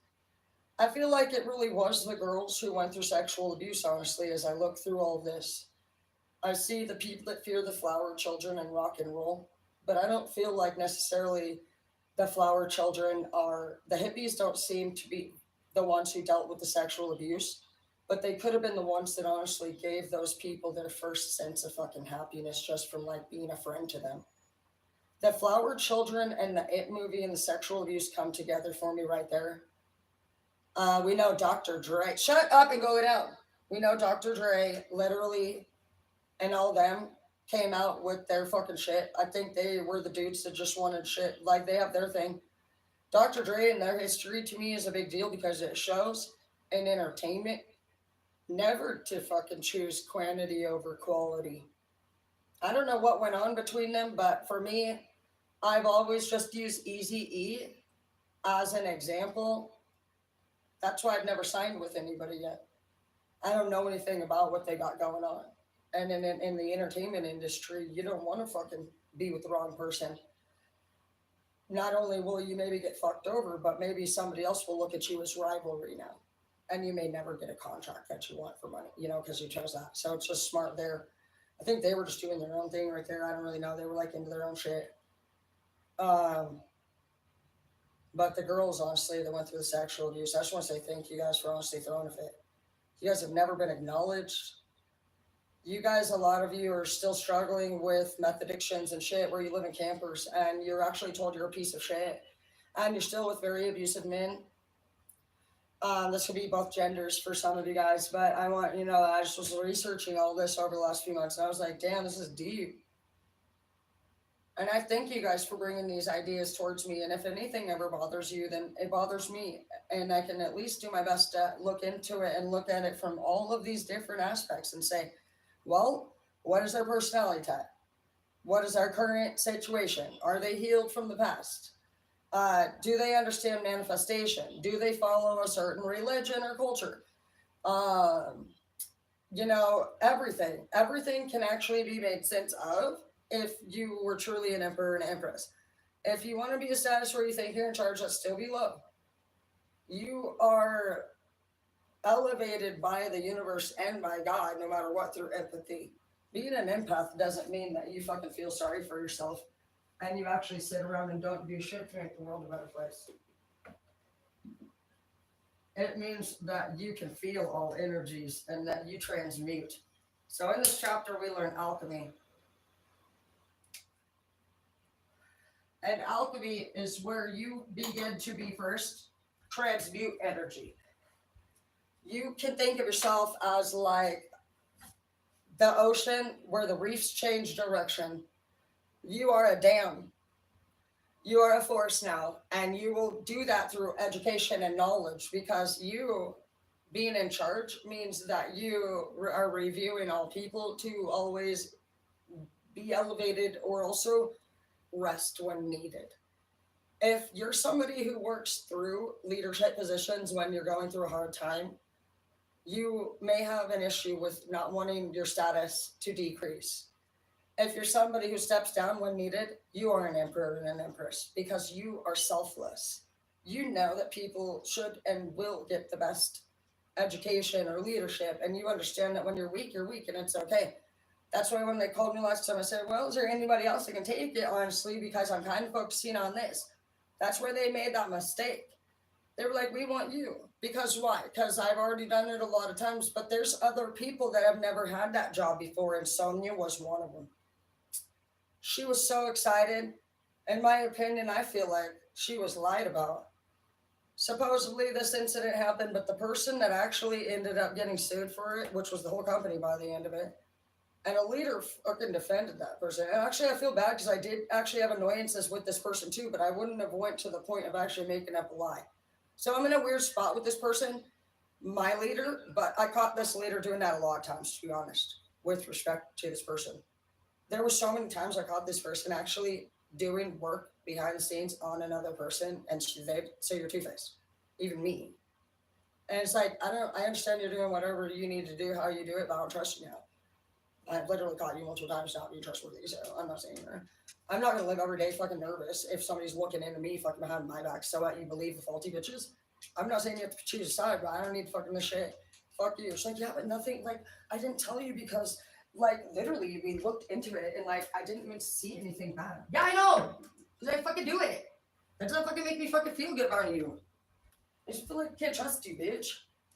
I feel like it really was the girls who went through sexual abuse, honestly, as I look through all this. I see the people that fear the flower children and rock and roll, but I don't feel like necessarily the flower children are, the hippies don't seem to be the ones who dealt with the sexual abuse, but they could have been the ones that honestly gave those people their first sense of fucking happiness just from like being a friend to them. The flower children and the It movie and the sexual abuse come together for me right there. We know Dr. Dre. Shut up and go down. We know Dr. Dre literally and all them came out with their fucking shit. I think they were the dudes that just wanted shit. Like, they have their thing. Dr. Dre and their history to me is a big deal because it shows in entertainment never to fucking choose quantity over quality. I don't know what went on between them, but for me, I've always just used Easy E as an example. That's why I've never signed with anybody yet. I don't know anything about what they got going on. And in the entertainment industry, you don't want to fucking be with the wrong person. Not only will you maybe get fucked over, but maybe somebody else will look at you as rivalry now. And you may never get a contract that you want for money, because you chose that. So it's just smart there. I think they were just doing their own thing right there. I don't really know. They were like into their own shit. But the girls, honestly, that went through the sexual abuse, I just want to say thank you guys for honestly throwing a fit. You guys have never been acknowledged. You guys, a lot of you are still struggling with meth addictions and shit where you live in campers and you're actually told you're a piece of shit and you're still with very abusive men. This could be both genders for some of you guys, but I want, I just was researching all this over the last few months and I was like, damn, this is deep. And I thank you guys for bringing these ideas towards me. And if anything ever bothers you, then it bothers me. And I can at least do my best to look into it and look at it from all of these different aspects and say, well, what is their personality type? What is our current situation? Are they healed from the past? Do they understand manifestation? Do they follow a certain religion or culture? Everything can actually be made sense of if you were truly an emperor and an empress. If you want to be a status where you think you're in charge, let's still be low. You are elevated by the universe and by God, no matter what, through empathy. Being an empath doesn't mean that you fucking feel sorry for yourself and you actually sit around and don't do shit to make the world a better place. It means that you can feel all energies and that you transmute. So in this chapter, we learn alchemy. And alchemy is where you begin to be first, transmute energy. You can think of yourself as like the ocean where the reefs change direction. You are a dam. You are a force now, and you will do that through education and knowledge because you being in charge means that you are reviewing all people to always be elevated or also rest when needed. If you're somebody who works through leadership positions when you're going through a hard time, you may have an issue with not wanting your status to decrease. If you're somebody who steps down when needed, you are an emperor and an empress because you are selfless. You know that people should and will get the best education or leadership, and you understand that when you're weak, and it's okay. That's why when they called me last time, I said, well, is there anybody else that can take it, honestly, because I'm kind of focusing on this. That's where they made that mistake. They were like, we want you. Because why? Because I've already done it a lot of times, but there's other people that have never had that job before, and Sonia was one of them. She was so excited. In my opinion, I feel like she was lied about. Supposedly this incident happened, but the person that actually ended up getting sued for it, which was the whole company by the end of it, and a leader fucking defended that person. And actually, I feel bad because I did actually have annoyances with this person too, but I wouldn't have went to the point of actually making up a lie. So I'm in a weird spot with this person, my leader, but I caught this leader doing that a lot of times, to be honest, with respect to this person. There were so many times I caught this person actually doing work behind the scenes on another person, and they'd say you're two-faced, even me. And it's like, I understand you're doing whatever you need to do, how you do it, but I don't trust you now. I've literally caught you multiple times not being trustworthy, so I'm not saying that. I'm not gonna live every day fucking nervous if somebody's looking into me fucking behind my back. So what, you believe the faulty bitches? I'm not saying you have to choose a side, but I don't need fucking this shit. Fuck you. It's like, yeah, but nothing, like, I didn't tell you because, like, literally, we looked into it and, like, I didn't even see anything bad. Yeah, I know! Because I fucking do it. That doesn't fucking make me fucking feel good about you. I just feel like I can't trust you, bitch.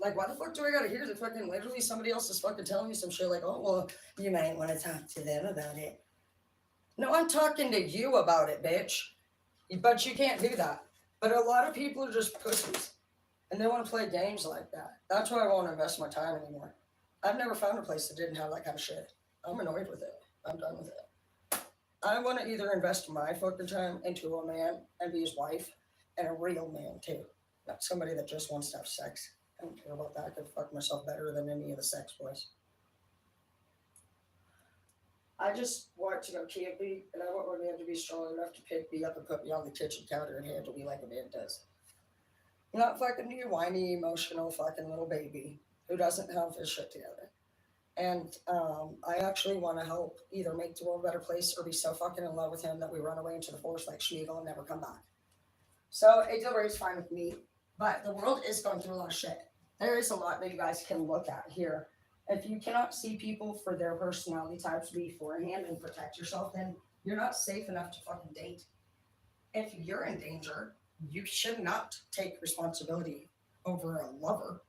Like, why the fuck do I gotta hear that fucking literally somebody else is fucking telling me some shit like, oh, well, you might want to talk to them about it. No, I'm talking to you about it, bitch. But you can't do that. But a lot of people are just pussies. And they want to play games like that. That's why I won't invest my time anymore. I've never found a place that didn't have that kind of shit. I'm annoyed with it. I'm done with it. I want to either invest my fucking time into a man and be his wife, and a real man too. Not somebody that just wants to have sex. I don't care about that. I could fuck myself better than any of the sex boys. I just want to go camping, and I want my man to be strong enough to pick me up and put me on the kitchen counter and handle me like a man does. Not fucking you whiny, emotional fucking little baby who doesn't have his shit together. And I actually want to help either make the world a better place or be so fucking in love with him that we run away into the forest like Schmeagol and never come back. So a deal breaker is fine with me, but the world is going through a lot of shit. There is a lot that you guys can look at here. If you cannot see people for their personality types beforehand and protect yourself, then you're not safe enough to fucking date. If you're in danger, you should not take responsibility over a lover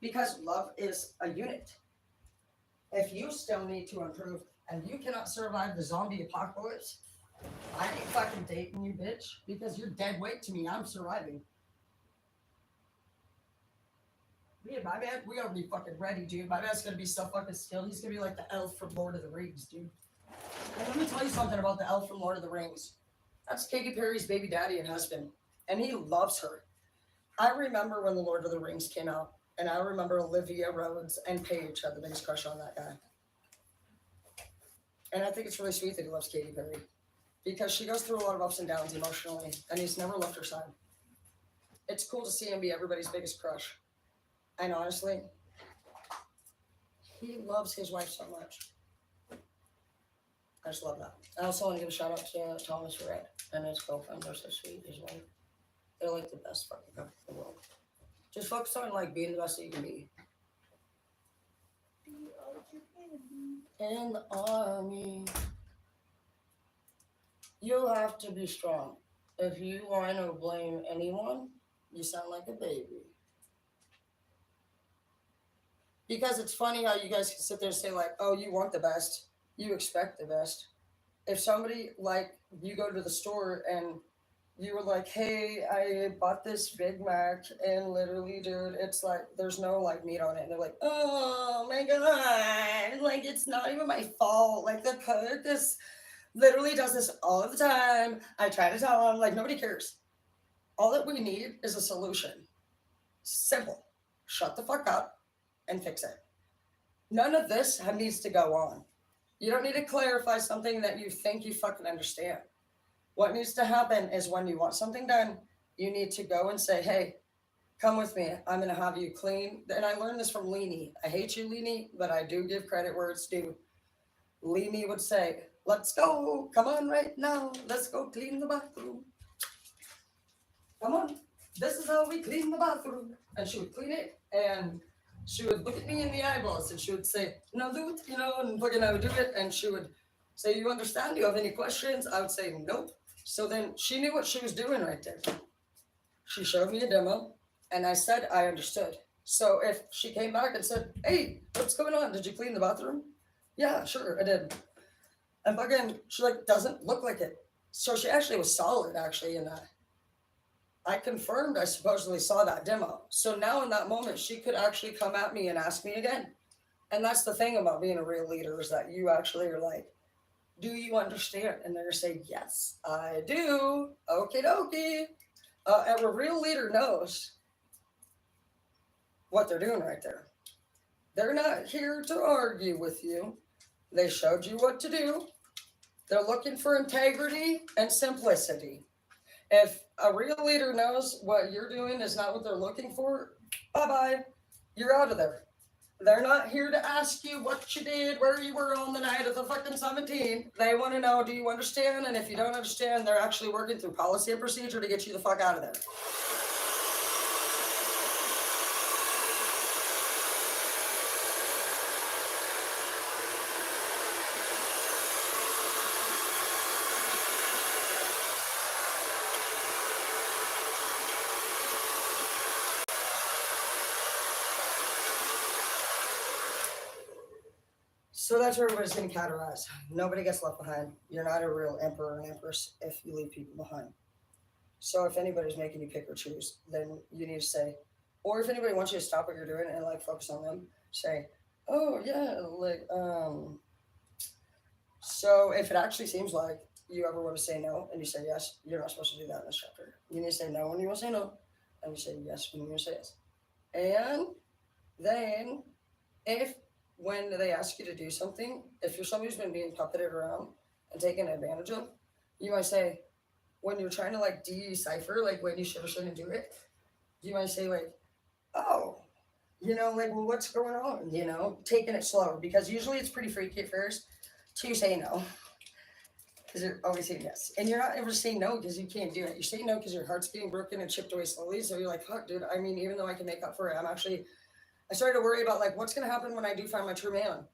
because love is a unit. If you still need to improve and you cannot survive the zombie apocalypse, I ain't fucking dating you, bitch, because you're dead weight to me. I'm surviving. Me and my man, we gotta be fucking ready, dude. My man's gonna be so fucking skilled. He's gonna be like the elf from Lord of the Rings, dude. And let me tell you something about the elf from Lord of the Rings. That's Katy Perry's baby daddy and husband, and he loves her. I remember when the Lord of the Rings came out, and I remember Olivia Rhodes and Paige had the biggest crush on that guy. And I think it's really sweet that he loves Katy Perry because she goes through a lot of ups and downs emotionally, and he's never left her side. It's cool to see him be everybody's biggest crush. And honestly, he loves his wife so much. I just love that. I also want to give a shout out to Thomas Red and his girlfriend. They're so sweet, his wife. They're like the best fucking couple in the world. Just focus on like being the best that you can be. In the army, you have to be strong. If you want to blame anyone, you sound like a baby. Because it's funny how you guys can sit there and say like, oh, you want the best, you expect the best. If somebody like you go to the store and you were like, hey, I bought this Big Mac and literally, dude, it's like there's no like meat on it. And they're like, oh my god, like it's not even my fault. Like the cook is literally does this all the time. I try to tell them, like nobody cares. All that we need is a solution. Simple. Shut the fuck up and fix it. None of this needs to go on. You don't need to clarify something that you think you fucking understand. What needs to happen is when you want something done, you need to go and say, hey, come with me. I'm going to have you clean. And I learned this from Leanie. I hate you, Leanie, but I do give credit where it's due. Leanie would say, let's go. Come on right now. Let's go clean the bathroom. Come on. This is how we clean the bathroom. And she would clean it and she would look at me in the eyeballs and she would say, no, dude, you know, and fucking I would do it. And she would say, you understand? Do you have any questions? I would say, nope. So then she knew what she was doing right there. She showed me a demo and I said, I understood. So if she came back and said, hey, what's going on? Did you clean the bathroom? Yeah, sure, I did. And fucking, she like, doesn't look like it. So she actually was solid actually in that. I confirmed I supposedly saw that demo. So now in that moment, she could actually come at me and ask me again. And that's the thing about being a real leader is that you actually are like, do you understand? And they're going to say, yes, I do. Okie dokie. And a real leader knows what they're doing right there. They're not here to argue with you. They showed you what to do. They're looking for integrity and simplicity. If a real leader knows what you're doing is not what they're looking for, bye-bye. You're out of there. They're not here to ask you what you did, where you were on the night of the fucking 17. They want to know, do you understand? And if you don't understand, they're actually working through policy and procedure to get you the fuck out of there. So that's where everybody's getting categorized. Nobody gets left behind. You're not a real emperor and empress if you leave people behind. So if anybody's making you pick or choose, then you need to say, or if anybody wants you to stop what you're doing and like focus on them, say, oh yeah, like so if it actually seems like you ever want to say no and you say yes, you're not supposed to do that in this chapter. You need to say no when you want to say no, and you say yes when you want to say yes. And then if when they ask you to do something, if you're somebody who's been being puppeted around and taken advantage of, you might say, when you're trying to like decipher like when you should or shouldn't do it, you might say like, oh, like, well, what's going on? Taking it slower, because usually it's pretty freaky at first to say no, because you're always saying yes, and you're not ever saying no because you can't do it. You're saying no because your heart's getting broken and chipped away slowly. So you're like, fuck, dude. I mean, even though I can make up for it, I started to worry about like what's gonna happen when I do find my true man,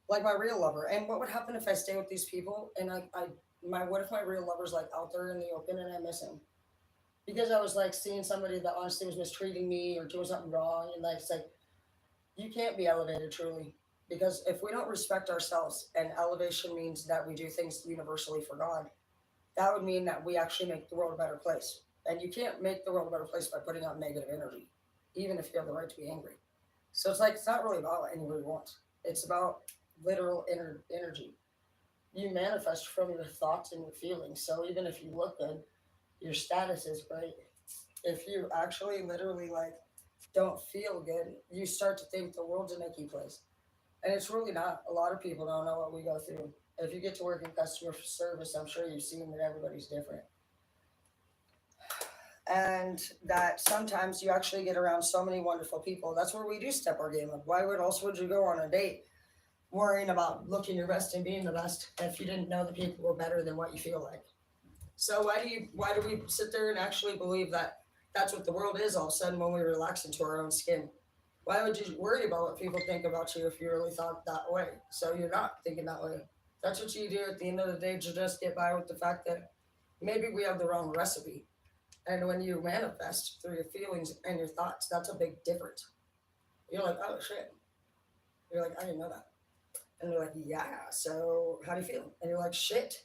like my real lover, and what would happen if I stay with these people and what if my real lover's like out there in the open and I miss him? Because I was like seeing somebody that honestly was mistreating me or doing something wrong, and like it's like you can't be elevated truly, because if we don't respect ourselves, and elevation means that we do things universally for God, that would mean that we actually make the world a better place. And you can't make the world a better place by putting out negative energy, even if you have the right to be angry. So it's like it's not really about what anybody wants. It's about literal energy. You manifest from your thoughts and your feelings. So even if you look good, your status is great. If you actually literally like don't feel good, you start to think the world's an icky place. And it's really not. A lot of people don't know what we go through. If you get to work in customer service, I'm sure you've seen that everybody's different. And that sometimes you actually get around so many wonderful people. That's where we do step our game up. Why would you go on a date worrying about looking your best and being the best if you didn't know the people were better than what you feel like? So why do we sit there and actually believe that that's what the world is all of a sudden when we relax into our own skin? Why would you worry about what people think about you if you really thought that way? So you're not thinking that way. That's what you do at the end of the day to just get by with the fact that maybe we have the wrong recipe. And when you manifest through your feelings and your thoughts, that's a big difference. You're like, oh shit. You're like, I didn't know that. And they're like, yeah, so how do you feel? And you're like, shit.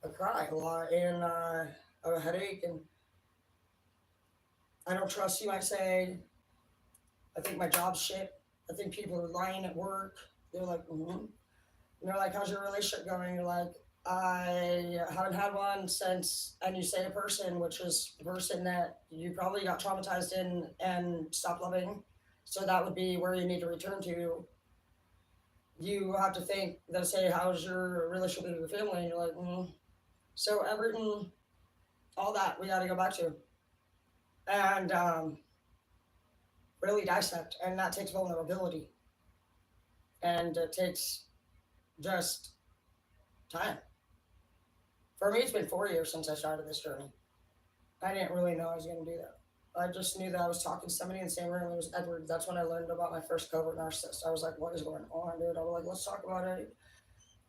I cry a lot and I have a headache and I don't trust you, I say. I think my job's shit. I think people are lying at work. They're like, mm-hmm. And they're like, how's your relationship going? You're like, I haven't had one since, and you say a person, which is a person that you probably got traumatized in and stopped loving. So that would be where you need to return to. You have to think, they'll say, how's your relationship with your family? And you're like, mm. So everything, all that we got to go back to. And really dissect. And that takes vulnerability. And it takes just time. For me, it's been 4 years since I started this journey. I didn't really know I was going to do that. I just knew that I was talking to somebody in the same room. It was Edward. That's when I learned about my first covert narcissist. I was like, what is going on, dude? I was like, let's talk about it.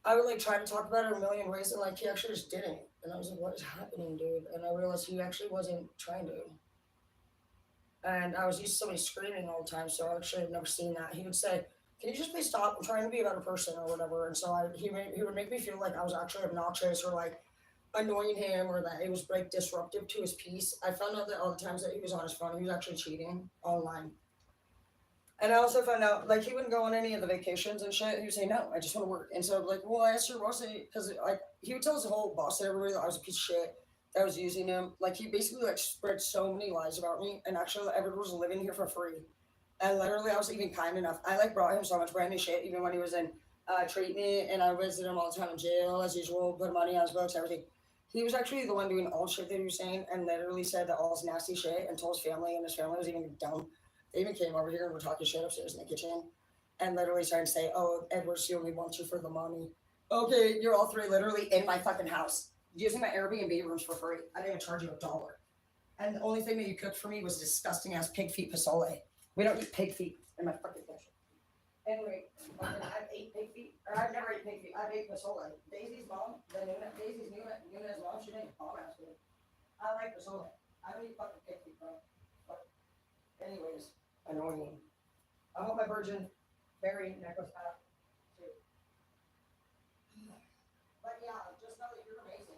I would like try to talk about it a million ways, and like he actually just didn't. And I was like, what is happening, dude? And I realized he actually wasn't trying to. And I was used to somebody screaming all the time, so I actually had never seen that. He would say, can you just please stop? I'm trying to be a better person or whatever. And so he would make me feel like I was actually obnoxious or like annoying him, or that it was like disruptive to his peace. I found out that all the times that he was on his phone, he was actually cheating online. And I also found out like he wouldn't go on any of the vacations and shit. He would say, no, I just want to work. And so like, well, I asked your boss, because like he would tell his whole boss and everybody that I was a piece of shit, that I was using him. Like he basically like spread so many lies about me. And actually everyone was living here for free. And literally I was even kind enough. I like brought him so much brand new shit, even when he was in treatment, and I visited him all the time in jail as usual, put money on his books, everything. He was actually the one doing all the shit that he was saying, and literally said that all his nasty shit and told his family, and his family was even dumb. They even came over here and were talking shit upstairs in the kitchen, and literally started to say, oh, Edward, she only wants you for the money. Okay, you're all three literally in my fucking house, using my Airbnb rooms for free. I didn't even charge you $1. And the only thing that you cooked for me was disgusting ass pig feet pozole. We don't eat pig feet in my fucking kitchen. Anyway, I've ate pig feet, or I've never ate pig feet. I've ate pozole. Daisy's mom, Nuna's mom, she made bomb ass food. I like pozole. I don't eat fucking pig feet, bro. But anyways, annoying. I want my virgin berry necklace back too. But yeah, just know that you're amazing.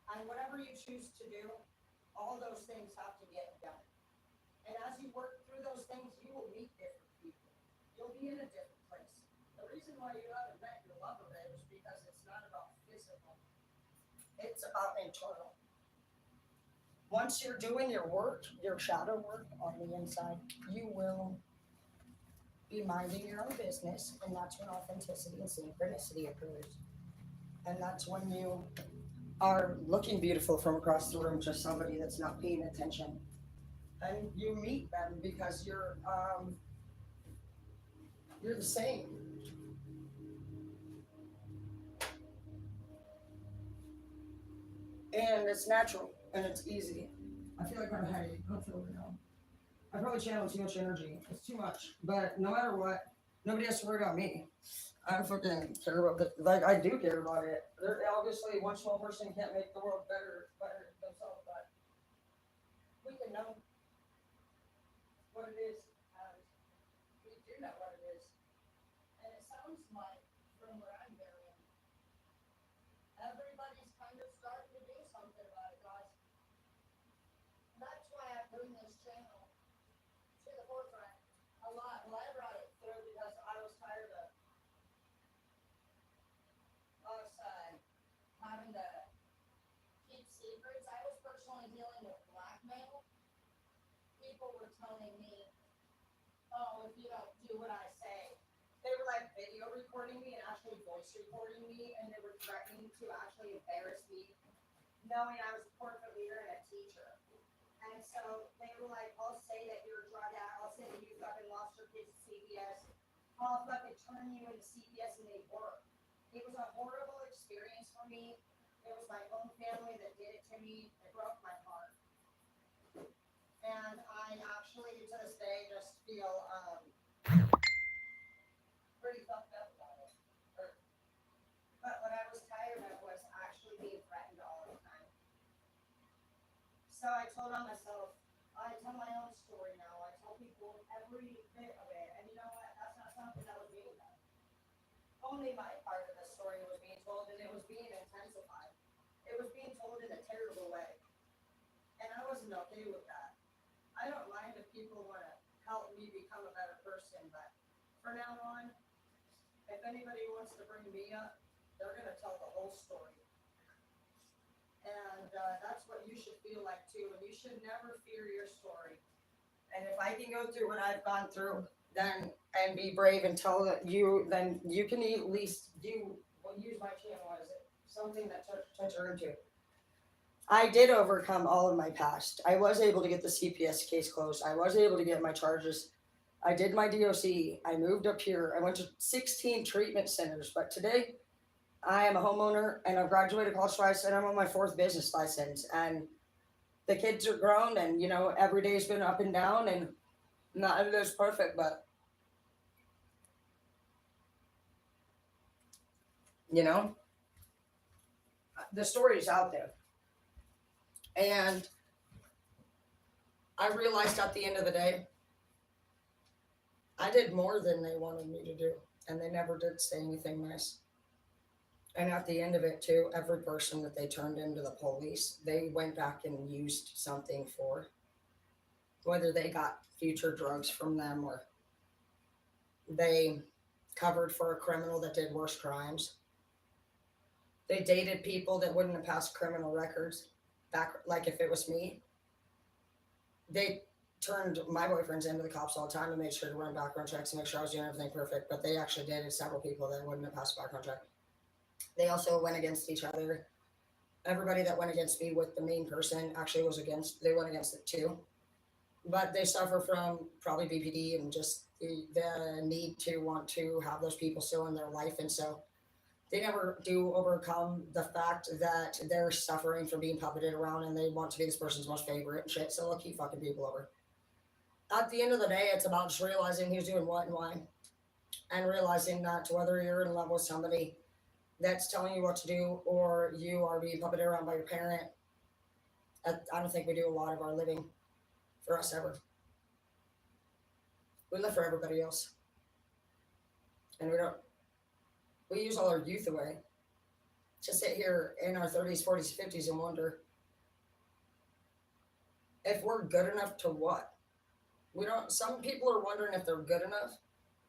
And whatever you choose to do, all those things have to get done. And as you work through those things, you will meet different people. You'll be in a different place. The reason why you haven't met your lover, babe, is because it's not about physical. It's about internal. Once you're doing your work, your shadow work on the inside, you will be minding your own business, and that's when authenticity and synchronicity occurs. And that's when you are looking beautiful from across the room to somebody that's not paying attention. And you meet them because you're the same. And it's natural and it's easy. I feel like I'm heavy. I don't feel it now. I probably channel too much energy. It's too much. But no matter what, nobody has to worry about me. I don't fucking care about it. Like, I do care about it. There, obviously, one small person can't make the world better themselves, but we can know what it is. We do know what it is. And it sounds like, from where I'm varying, everybody's kind of starting to do something about it, guys. That's why I bring this channel to the forefront a lot. Well, I brought it through because I was tired of us having to keep secrets. I was personally dealing with blackmail. People were telling me, oh, if you don't do what I say, they were like video recording me and actually voice recording me, and they were threatening to actually embarrass me, knowing I was a corporate leader and a teacher. And so they were like, I'll say that you're a drug addict, I'll say that you fucking lost your kids to CPS, I'll fucking turn you into CPS, and they were. It was a horrible experience for me. It was my own family that did it to me. It broke my heart. And I actually, to this day, just feel pretty fucked up about it. But what I was tired of was actually being threatened all the time. So I told on myself, I tell my own story now. I tell people every bit of it. And you know what? That's not something that was being done. Only my part of the story was being told, and it was being intensified. It was being told in a terrible way. And I wasn't okay with that. I don't mind if people want to help me become a better person, but for now on, if anybody wants to bring me up, they're going to tell the whole story. And that's what you should feel like too. And you should never fear your story. And if I can go through what I've gone through, then and be brave and tell that you, then you can at least use my channel as something that to turn to. I did overcome all of my past. I was able to get the CPS case closed. I was able to get my charges. I did my DOC. I moved up here. I went to 16 treatment centers. But today, I am a homeowner and I've graduated college twice and I'm on my 4th business license. And the kids are grown and, you know, every day's been up and down and not everything's perfect, but, you know, the story's out there. And I realized at the end of the day, I did more than they wanted me to do, and they never did say anything nice. And at the end of it, too, every person that they turned into the police, they went back and used something for, whether they got future drugs from them or they covered for a criminal that did worse crimes. They dated people that wouldn't have passed criminal records back, like if it was me. They turned my boyfriends into the cops all the time and made sure to run background checks and make sure I was doing everything perfect. But they actually dated several people that wouldn't have passed a background check. They also went against each other. Everybody that went against me with the main person actually they went against it too. But they suffer from probably BPD and just the need to want to have those people still in their life. And so they never do overcome the fact that they're suffering from being puppeted around and they want to be this person's most favorite and shit. So they'll keep fucking people over. At the end of the day, it's about just realizing who's doing what and why. And realizing that whether you're in love with somebody that's telling you what to do or you are being puppeted around by your parent, I don't think we do a lot of our living for us ever. We live for everybody else. And we use all our youth away to sit here in our 30s, 40s, 50s and wonder if we're good enough to what? Some people are wondering if they're good enough,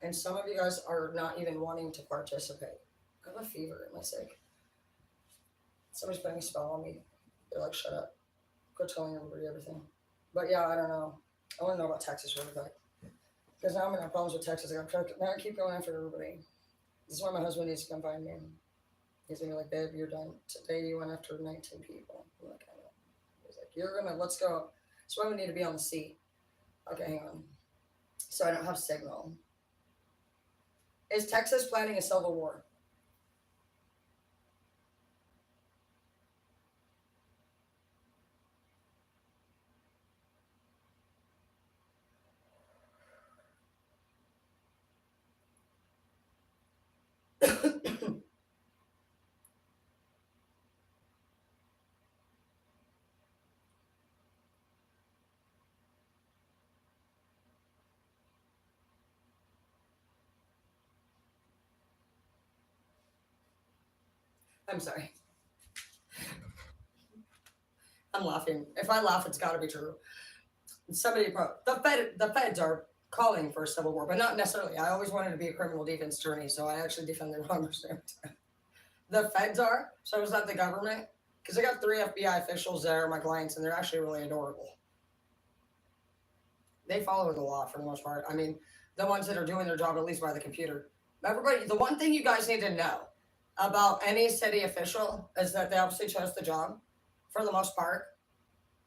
and some of you guys are not even wanting to participate. I have a fever, am I sick? Somebody's putting a spell on me. They're like, shut up. Quit telling everybody everything. But yeah, I don't know. I want to know about Texas really quick. Because now I'm gonna have problems with Texas. Now I keep going after everybody. This is why my husband needs to come find me. He's gonna be like, babe, you're done. Today you went after 19 people. I'm like, I know. He's like, let's go. That's why we need to be on the seat. Okay, hang on. So I don't have signal. Is Texas planning a civil war? I'm sorry. I'm laughing. If I laugh, it's got to be true. The feds are calling for a civil war, but not necessarily. I always wanted to be a criminal defense attorney, so I actually defend their honors every time. The feds are, so is that the government? Because I got 3 FBI officials there, my clients, and they're actually really adorable. They follow the law for the most part. I mean, the ones that are doing their job at least by the computer. Everybody, the one thing you guys need to know about any city official is that they obviously chose the job for the most part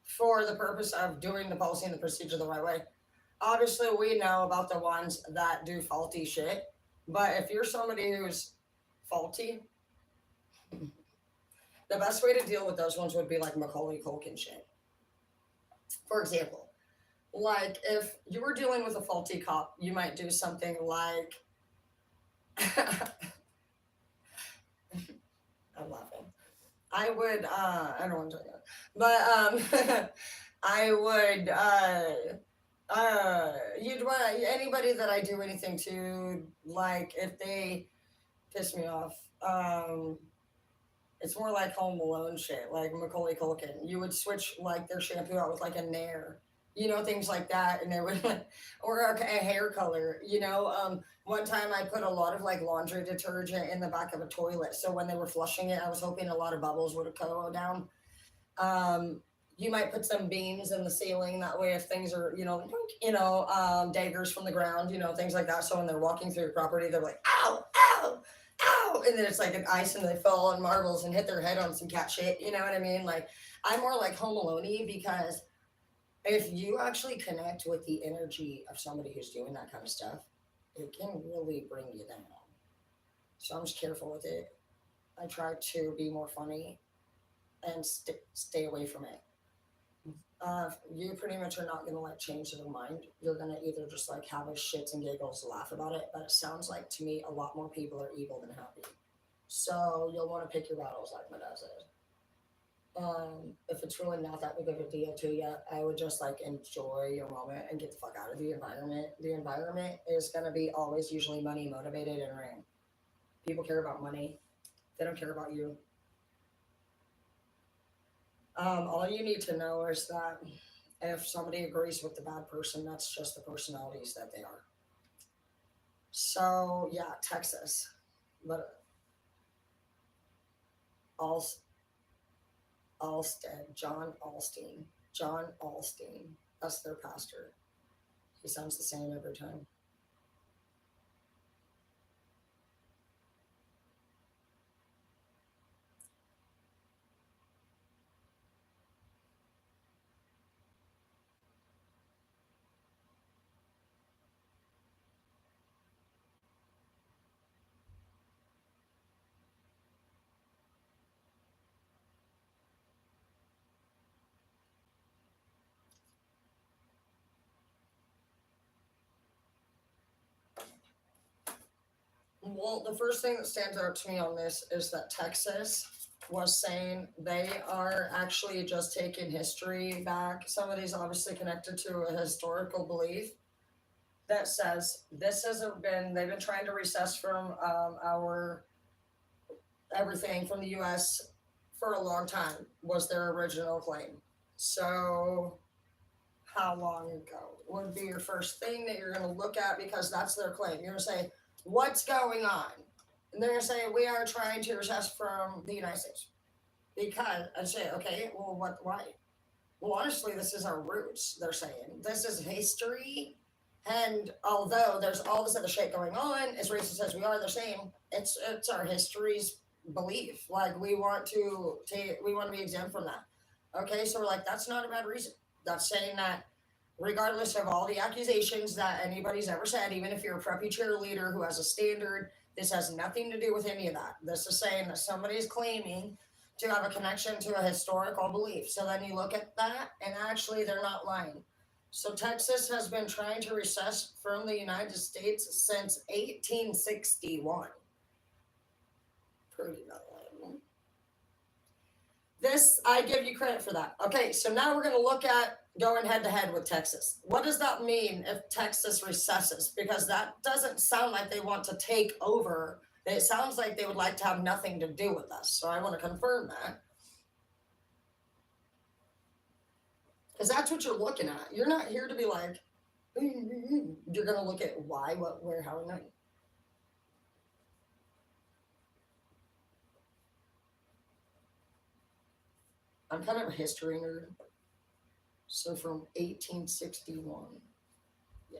for the purpose of doing the policy and the procedure the right way. Obviously, we know about the ones that do faulty shit, but if you're somebody who's faulty, the best way to deal with those ones would be like Macaulay Culkin shit. For example, like if you were dealing with a faulty cop, you might do something like I'm laughing. I would I don't want to tell you, but I would you'd want anybody that I do anything to, like if they piss me off, it's more like Home Alone shit, like Macaulay Culkin. You would switch like their shampoo out with like a Nair, things like that, and they would or a hair color, One time I put a lot of like laundry detergent in the back of a toilet, so when they were flushing it, I was hoping a lot of bubbles would go down. You might put some beams in the ceiling, that way if things are, daggers from the ground, things like that. So when they're walking through your property, they're like, ow, ow, ow, and then it's like an ice and they fall on marbles and hit their head on some cat shit. You know what I mean? Like I'm more like Home Alone-y, because if you actually connect with the energy of somebody who's doing that kind of stuff, it can really bring you down. So I'm just careful with it. I try to be more funny and stay away from it. You pretty much are not going to like change their mind. You're going to either just like have a shits and giggles, laugh about it. But it sounds like to me a lot more people are evil than happy. So you'll want to pick your battles, like my dad said. If it's really not that big of a deal to you, I would just like enjoy your moment and get the fuck out of the environment. The environment is going to be always usually money motivated and ran. People care about money. They don't care about you. All you need to know is that if somebody agrees with the bad person, that's just the personalities that they are. So yeah, Texas, but John Alstein, that's their pastor. He sounds the same every time. Well, the first thing that stands out to me on this is that Texas was saying they are actually just taking history back. Somebody's obviously connected to a historical belief that says this hasn't been, they've been trying to recess from our everything from the US for a long time, was their original claim. So how long ago would be your first thing that you're going to look at, because that's their claim. You're going to say, what's going on? And they're going to say, we are trying to recess from the United States. Because I say, okay, well, why? Well, honestly, this is our roots, they're saying. This is history And although there's all this other shit going on, as racist as we are, they're saying it's our history's belief. Like we want to be exempt from that. Okay, so we're like, that's not a bad reason. That's saying that regardless of all the accusations that anybody's ever said, even if you're a preppy cheerleader who has a standard, this has nothing to do with any of that. This is saying that somebody is claiming to have a connection to a historical belief. So then you look at that, and actually they're not lying. So Texas has been trying to recess from the United States since 1861. Pretty well. This, I give you credit for that. Okay, so now we're going to look at going head to head with Texas. What does that mean if Texas recesses? Because that doesn't sound like they want to take over. It sounds like they would like to have nothing to do with us. So I want to confirm that. Because that's what you're looking at. You're not here to be like, you're going to look at why, what, where, how, and when. I'm kind of a history nerd. So from 1861. Yeah.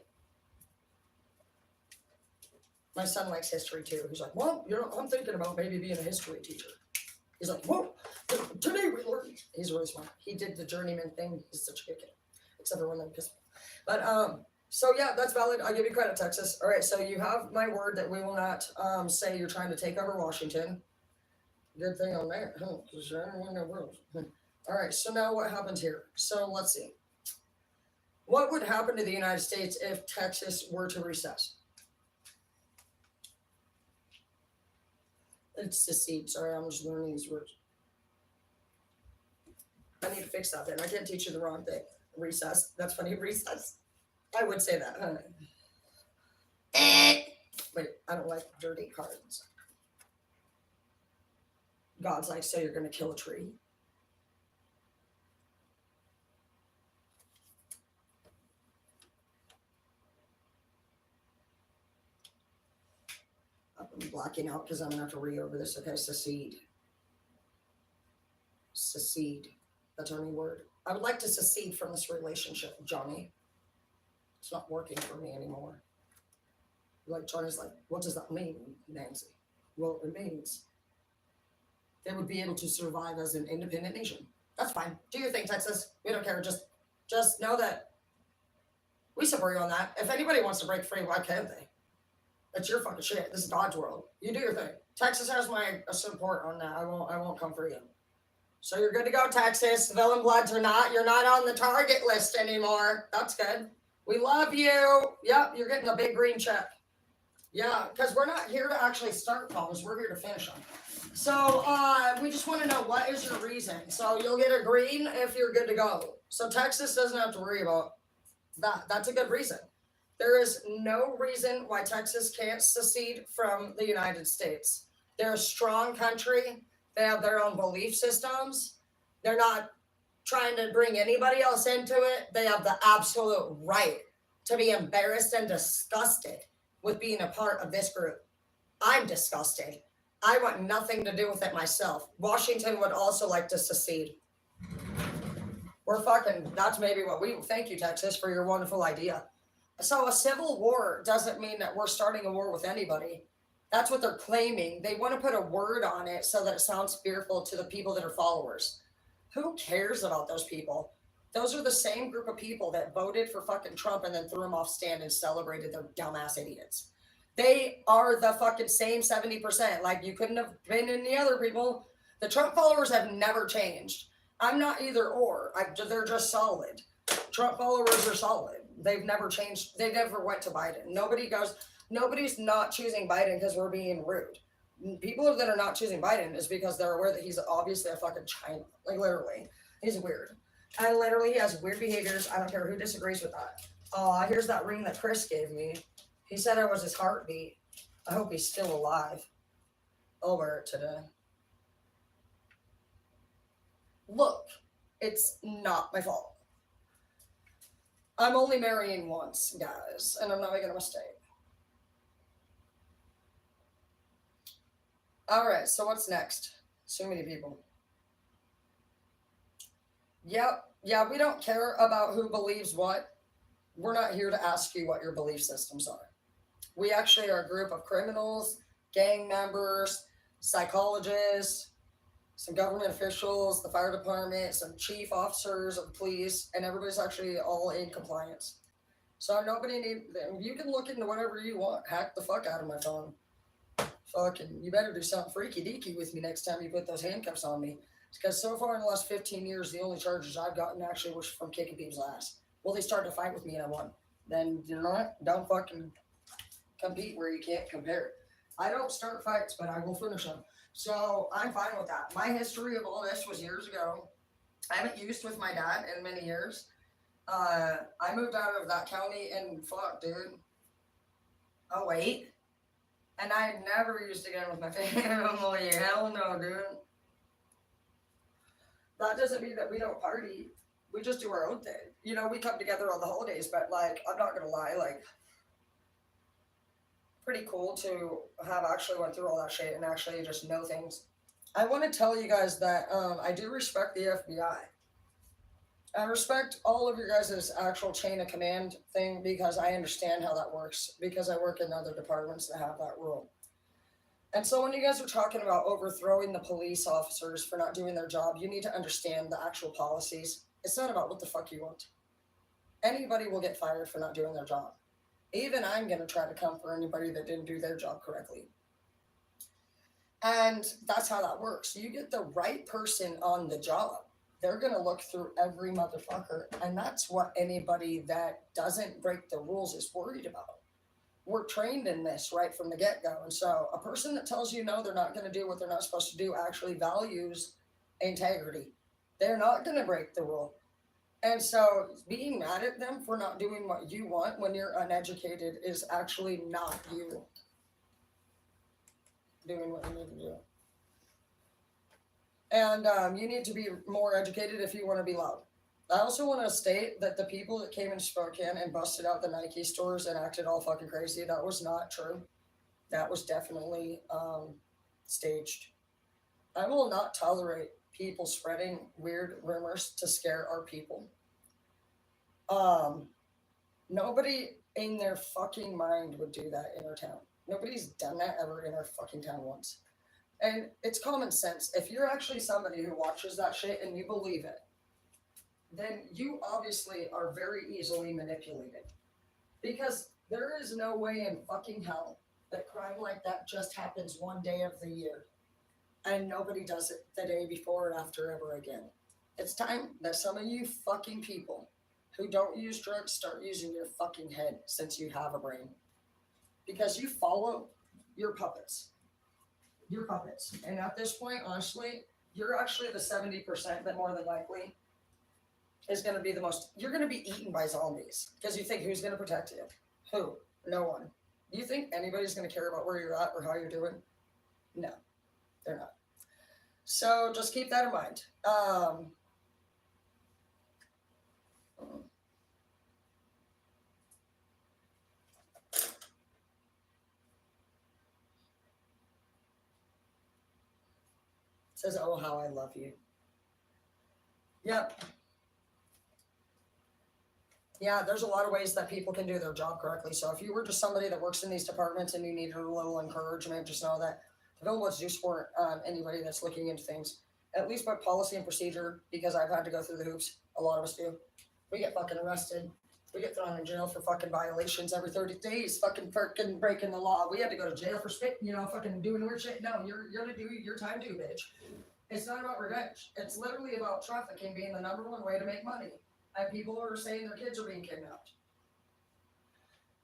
My son likes history too. He's like, well, I'm thinking about maybe being a history teacher. He's like, whoa, today we learned. He's really smart. He did the journeyman thing. He's such a good kid. Except for when they pissed me. But so yeah, that's valid. I'll give you credit, Texas. All right, so you have my word that we will not say you're trying to take over Washington. Good thing on that, huh? Because everyone knows. All right, so now what happens here? So let's see. What would happen to the United States if Texas were to recess? It's secede. Sorry, I'm just learning these words. I need to fix that then. I can't teach you the wrong thing. Recess. That's funny. Recess. I would say that. Huh? Wait, I don't like dirty cards. God's like, so you're going to kill a tree? I'm blocking out because I'm going to have to read over this. Okay, secede. Secede. That's our new word. I would like to secede from this relationship, Johnny. It's not working for me anymore. Like, Johnny's like, what does that mean, Nancy? Well, it means they would be able to survive as an independent nation. That's fine. Do your thing, Texas. We don't care. Just know that we support you on that. If anybody wants to break free, why can't they? It's your fucking shit. This is God's world. You do your thing. Texas has my support on that. I won't come for you. So you're good to go, Texas. Villain Bloods you're not on the target list anymore. That's good. We love you. Yep, you're getting a big green check. Yeah, because we're not here to actually start problems. We're here to finish them. So we just want to know, what is your reason? So you'll get a green if you're good to go. So Texas doesn't have to worry about that. That's a good reason. There is no reason why Texas can't secede from the United States. They're a strong country. They have their own belief systems. They're not trying to bring anybody else into it. They have the absolute right to be embarrassed and disgusted with being a part of this group. I'm disgusted. I want nothing to do with it myself. Washington would also like to secede. That's maybe what thank you, Texas, for your wonderful idea. So a civil war doesn't mean that we're starting a war with anybody. That's what they're claiming. They want to put a word on it so that it sounds fearful to the people that are followers. Who cares about those people? Those are the same group of people that voted for fucking Trump and then threw him off stand and celebrated their dumbass idiots. They are the fucking same 70%. Like, you couldn't have been any other people. The Trump followers have never changed. I'm not either or. They're just solid. Trump followers are solid. They've never changed. They never went to Biden. Nobody's not choosing Biden because we're being rude. People that are not choosing Biden is because they're aware that he's obviously a fucking China. Like, literally. He's weird. And literally he has weird behaviors. I don't care who disagrees with that. Here's that ring that Chris gave me. He said I was his heartbeat. I hope he's still alive. I'll wear it today. Look, it's not my fault. I'm only marrying once, guys, and I'm not making a mistake. All right, so what's next? So many people. Yep. Yeah, we don't care about who believes what. we're not here to ask you what your belief systems are. We actually are a group of criminals, gang members, psychologists, some government officials, the fire department, some chief officers of police, and everybody's actually all in compliance. So nobody need, you can look into whatever you want. Hack the fuck out of my phone. Fucking, you better do something freaky deaky with me next time you put those handcuffs on me. Because so far in the last 15 years, the only charges I've gotten actually was from kicking people's ass. Well, they started to fight with me and I won. Then you know what? Don't fucking compete where you can't compare. I don't start fights, but I will finish them. So I'm fine with that. My history of all this was years ago. I haven't used with my dad in many years. I moved out of that county and fuck, dude. Oh, wait. And I never used again with my family. Hell no, dude. That doesn't mean that we don't party. We just do our own thing. You know, we come together on the holidays, but like, I'm not gonna lie, like, pretty cool to have actually went through all that shit and actually just know things. I want to tell you guys that I do respect the FBI. I respect all of your guys' actual chain of command thing because I understand how that works because I work in other departments that have that rule. And so when you guys are talking about overthrowing the police officers for not doing their job, you need to understand the actual policies. It's not about what the fuck you want. Anybody will get fired for not doing their job. Even I'm going to try to come for anybody that didn't do their job correctly. And that's how that works. You get the right person on the job. They're going to look through every motherfucker. And that's what anybody that doesn't break the rules is worried about. We're trained in this right from the get-go. And so a person that tells you no, they're not going to do what they're not supposed to do actually values integrity. They're not going to break the rule. And so being mad at them for not doing what you want when you're uneducated is actually not you doing what you need to do. And you need to be more educated if you want to be loud. I also want to state that the people that came in Spokane and busted out the Nike stores and acted all fucking crazy, that was not true. That was definitely staged. I will not tolerate people spreading weird rumors to scare our people. Nobody in their fucking mind would do that in our town. Nobody's done that ever in our fucking town once. And it's common sense. If you're actually somebody who watches that shit and you believe it, then you obviously are very easily manipulated. Because there is no way in fucking hell that crime like that just happens one day of the year and nobody does it the day before or after ever again. It's time that some of you fucking people who don't use drugs start using your fucking head since you have a brain. Because you follow your puppets. Your puppets. And at this point, honestly, you're actually the 70% that more than likely is going to be the most, you're going to be eaten by zombies. Because you think, who's going to protect you? Who? No one. Do you think anybody's going to care about where you're at or how you're doing? No, they're not. So just keep that in mind. Says, oh, how I love you. Yep. Yeah, there's a lot of ways that people can do their job correctly. So if you were just somebody that works in these departments and you needed a little encouragement, just know that available is used for anybody that's looking into things. At least by policy and procedure, because I've had to go through the hoops. A lot of us do. We get fucking arrested. We get thrown in jail for fucking violations every 30 days, fucking breaking the law. We had to go to jail for fucking doing weird shit. No, you're gonna do your time too, bitch. It's not about revenge. It's literally about trafficking being the number one way to make money. And people are saying their kids are being kidnapped.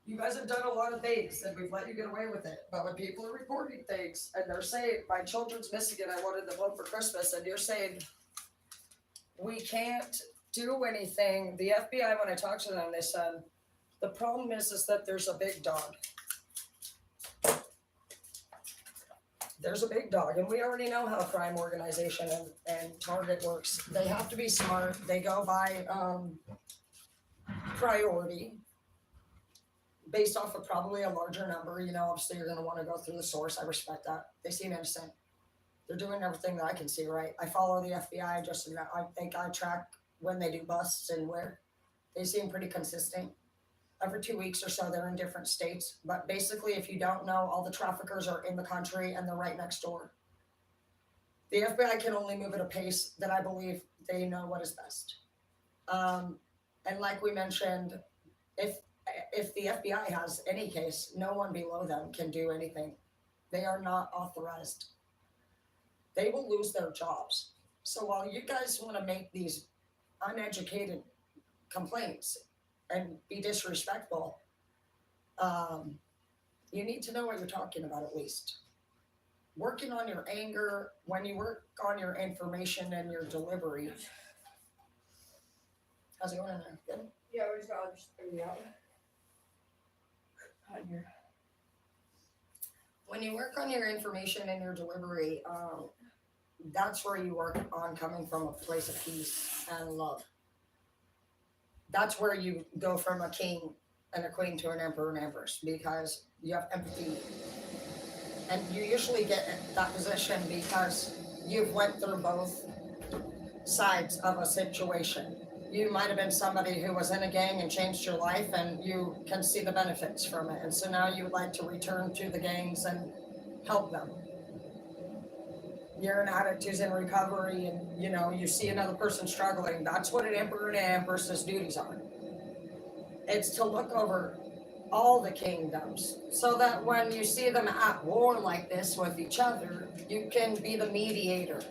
You guys have done a lot of things and we've let you get away with it. But when people are reporting things and they're saying, my children's missing and I wanted them home for Christmas, and you're saying, we can't do anything. The FBI, when I talked to them, they said, the problem is that there's a big dog. There's a big dog, and we already know how crime organization and target works. They have to be smart. They go by priority based off of probably a larger number. You know, obviously you're going to want to go through the source. I respect that. They seem innocent. They're doing everything that I can see, right? I follow the FBI just, I think I track when they do busts and where. They seem pretty consistent. every 2 weeks or so. They're in different states. But basically, if you don't know, all the traffickers are in the country and they're right next door. The FBI can only move at a pace that I believe they know what is best. And like we mentioned, if the FBI has any case, no one below them can do anything. They are not authorized. They will lose their jobs. So while you guys want to make these uneducated complaints and be disrespectful, you need to know what you're talking about at least. Working on your anger, when you work on your information and your delivery. How's it going in there? Good?
Yeah, we just got others figured out. Out here.
When you work on your information and your delivery, that's where you work on coming from a place of peace and love. That's where you go from a king and a queen to an emperor and empress, because you have empathy. And you usually get that position because you've went through both sides of a situation. You might have been somebody who was in a gang and changed your life, and you can see the benefits from it. And so now you would like to return to the gangs and help them. You're an addict who's in recovery, and you see another person struggling. That's what an emperor and an empress's duties are. It's to look over all the kingdoms, so that when you see them at war like this with each other, you can be the mediator.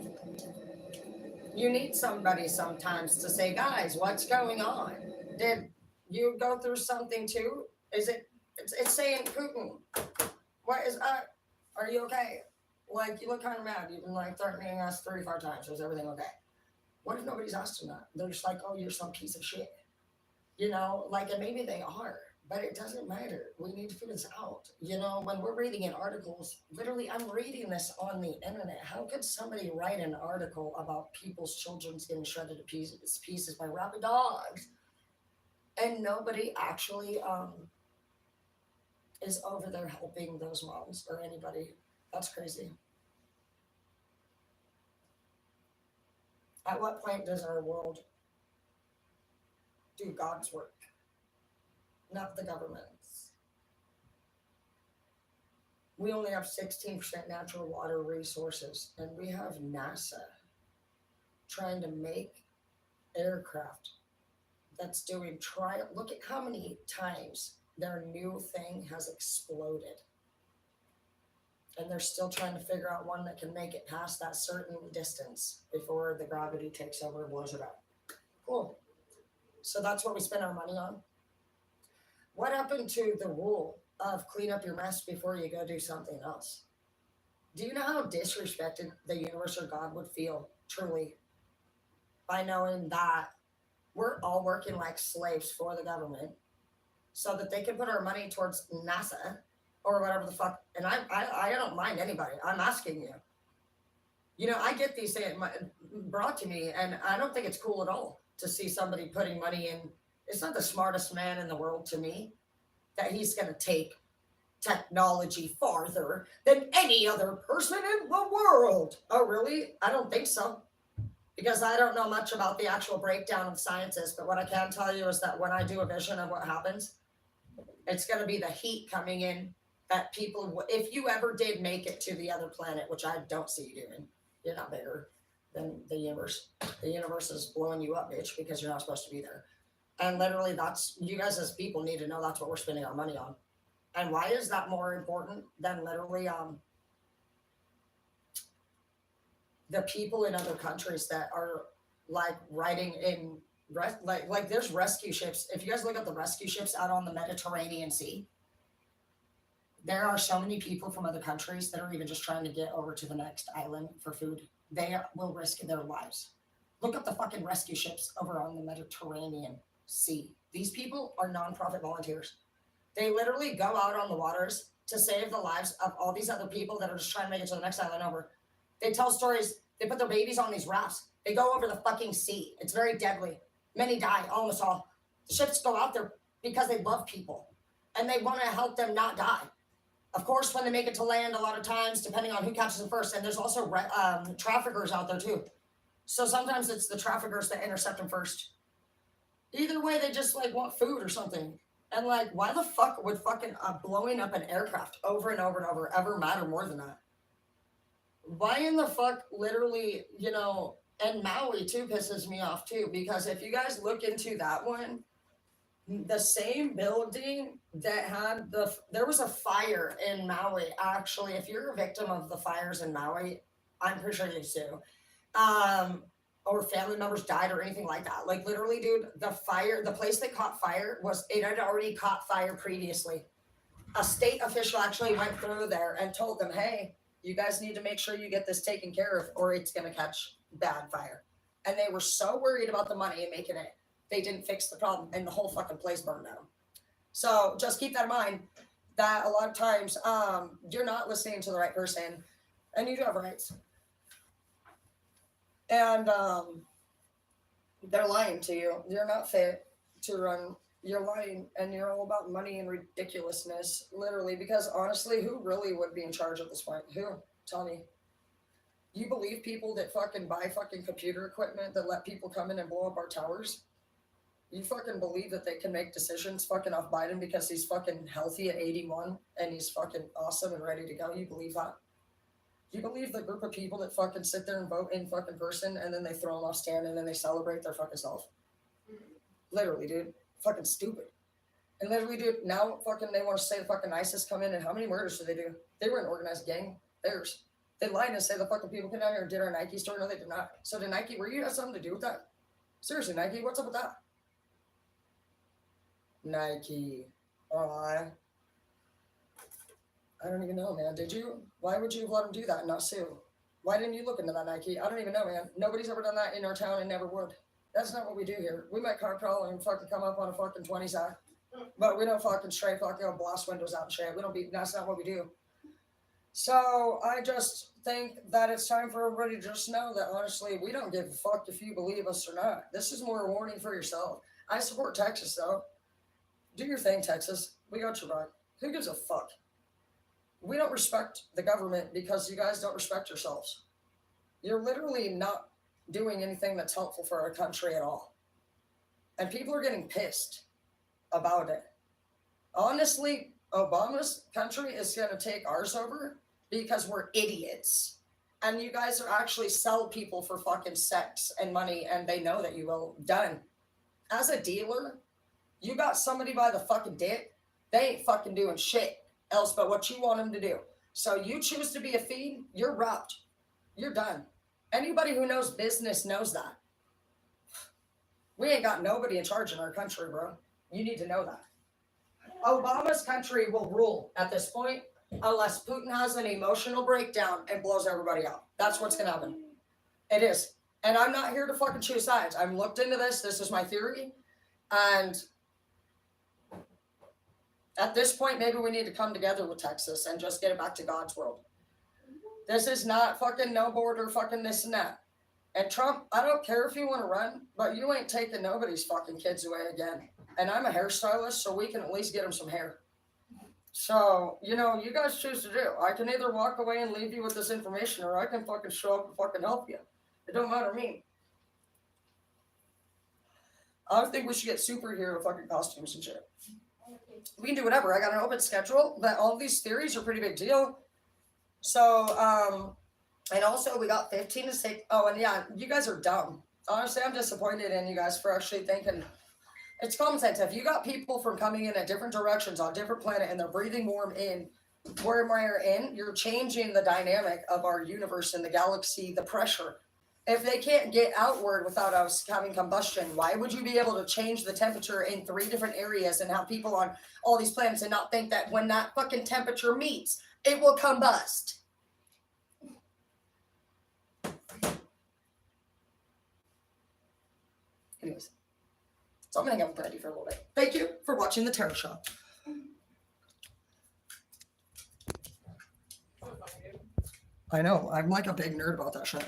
You need somebody sometimes to say, guys, what's going on? Did you go through something too? It's saying, Putin, what is up? Are you okay? Like, you look kind of mad. You've been like threatening us 35 times. Is everything okay? What if nobody's asking that? They're just like, oh, you're some piece of shit. And maybe they are, but it doesn't matter. We need to figure this out. When we're reading in articles, literally, I'm reading this on the internet. How could somebody write an article about people's children's getting shredded to pieces by rabid dogs? And nobody actually is over there helping those moms or anybody. That's crazy. At what point does our world do God's work, not the government's? We only have 16% natural water resources, and we have NASA trying to make aircraft that's doing trial. Look at how many times their new thing has exploded. And they're still trying to figure out one that can make it past that certain distance before the gravity takes over and blows it up. Cool. So that's what we spend our money on. What happened to the rule of clean up your mess before you go do something else? Do you know how disrespected the universe or God would feel, truly, by knowing that we're all working like slaves for the government so that they can put our money towards NASA or whatever the fuck? And I don't mind anybody. I'm asking you. I get these things brought to me, and I don't think it's cool at all to see somebody putting money in. It's not the smartest man in the world to me that he's going to take technology farther than any other person in the world. Oh, really? I don't think so. Because I don't know much about the actual breakdown of sciences, but what I can tell you is that when I do a vision of what happens, it's going to be the heat coming in that people, if you ever did make it to the other planet, which I don't see you doing, you're not bigger than the universe. The universe is blowing you up, bitch, because you're not supposed to be there. And literally, that's, you guys as people need to know that's what we're spending our money on. And why is that more important than literally the people in other countries that are like riding in like there's rescue ships. If you guys look at the rescue ships out on the Mediterranean Sea, there are so many people from other countries that are even just trying to get over to the next island for food. They will risk their lives. Look up the fucking rescue ships over on the Mediterranean Sea. These people are nonprofit volunteers. They literally go out on the waters to save the lives of all these other people that are just trying to make it to the next island over. They tell stories. They put their babies on these rafts. They go over the fucking sea. It's very deadly. Many die, almost all. The ships go out there because they love people and they want to help them not die. Of course, when they make it to land, a lot of times, depending on who catches them first, and there's also traffickers out there too. So sometimes it's the traffickers that intercept them first. Either way, they just like want food or something. And like, why the fuck would fucking blowing up an aircraft over and over and over ever matter more than that? Why in the fuck, literally, you know, and Maui too pisses me off too, because if you guys look into that one, the same building that had there was a fire in Maui. Actually, if you're a victim of the fires in Maui, I'm pretty sure you sue. Or family members died or anything like that. Like literally, dude, the place that caught fire it had already caught fire previously. A state official actually went through there and told them, hey, you guys need to make sure you get this taken care of or it's going to catch bad fire. And they were so worried about the money and making it, they didn't fix the problem and the whole fucking place burned down. So just keep that in mind that a lot of times you're not listening to the right person and you do have rights. And they're lying to you. You're not fit to run. You're lying and you're all about money and ridiculousness, literally, because honestly, who really would be in charge at this point? Who? Tell me. You believe people that fucking buy fucking computer equipment that let people come in and blow up our towers? You fucking believe that they can make decisions fucking off Biden because he's fucking healthy at 81 and he's fucking awesome and ready to go? You believe that? You believe the group of people that fucking sit there and vote in fucking person and then they throw them off stand and then they celebrate their fucking self? Literally, dude. Fucking stupid. And literally, dude, now fucking they want to say the fucking ISIS come in and how many murders did they do? They were an organized gang. Theirs. They lied and say the fucking people came down here and did our Nike store. No, they did not. So did Nike, were you have something to do with that? Seriously, Nike, what's up with that? Nike. Oh, I don't even know, man. Did you? Why would you have let them do that and not sue? Why didn't you look into that, Nike? I don't even know, man. Nobody's ever done that in our town and never would. That's not what we do here. We might car crawl and fucking come up on a fucking 20 sack, but we don't fucking straight fucking blast windows out and shit. We don't be, that's not what we do. So I just think that it's time for everybody to just know that honestly, we don't give a fuck if you believe us or not. This is more a warning for yourself. I support Texas though. Do your thing, Texas. We got your back. Who gives a fuck? We don't respect the government because you guys don't respect yourselves. You're literally not doing anything that's helpful for our country at all. And people are getting pissed about it. Honestly, Obama's country is going to take ours over because we're idiots. And you guys are actually sell people for fucking sex and money, and they know that you will. Done. As a dealer, you got somebody by the fucking dick, they ain't fucking doing shit else but what you want them to do. So you choose to be a feed, you're robbed. You're done. Anybody who knows business knows that. We ain't got nobody in charge in our country, bro. You need to know that. Obama's country will rule at this point unless Putin has an emotional breakdown and blows everybody out. That's what's going to happen. It is. And I'm not here to fucking choose sides. I've looked into this. This is my theory. And at this point, maybe we need to come together with Texas and just get it back to God's world. This is not fucking no border, fucking this and that. And Trump, I don't care if you want to run, but you ain't taking nobody's fucking kids away again. And I'm a hairstylist, so we can at least get them some hair. So, you know, you guys choose to do. I can either walk away and leave you with this information, or I can fucking show up and fucking help you. It don't matter to me. I think we should get superhero fucking costumes and shit. We can do whatever. I got an open schedule, but all these theories are pretty big deal. So, and also we got 15 to 6. Oh, and yeah, you guys are dumb. Honestly, I'm disappointed in you guys for actually thinking. It's common sense. If you got people from coming in at different directions on different planet and they're breathing warm in where we're in, you're changing the dynamic of our universe and the galaxy, the pressure. If they can't get outward without us having combustion, why would you be able to change the temperature in 3 different areas and have people on all these planets and not think that when that fucking temperature meets, it will combust? Anyways, so I'm going to hang out with Brandy for a little bit. Thank you for watching The Tarot Show. I know, I'm like a big nerd about that shit.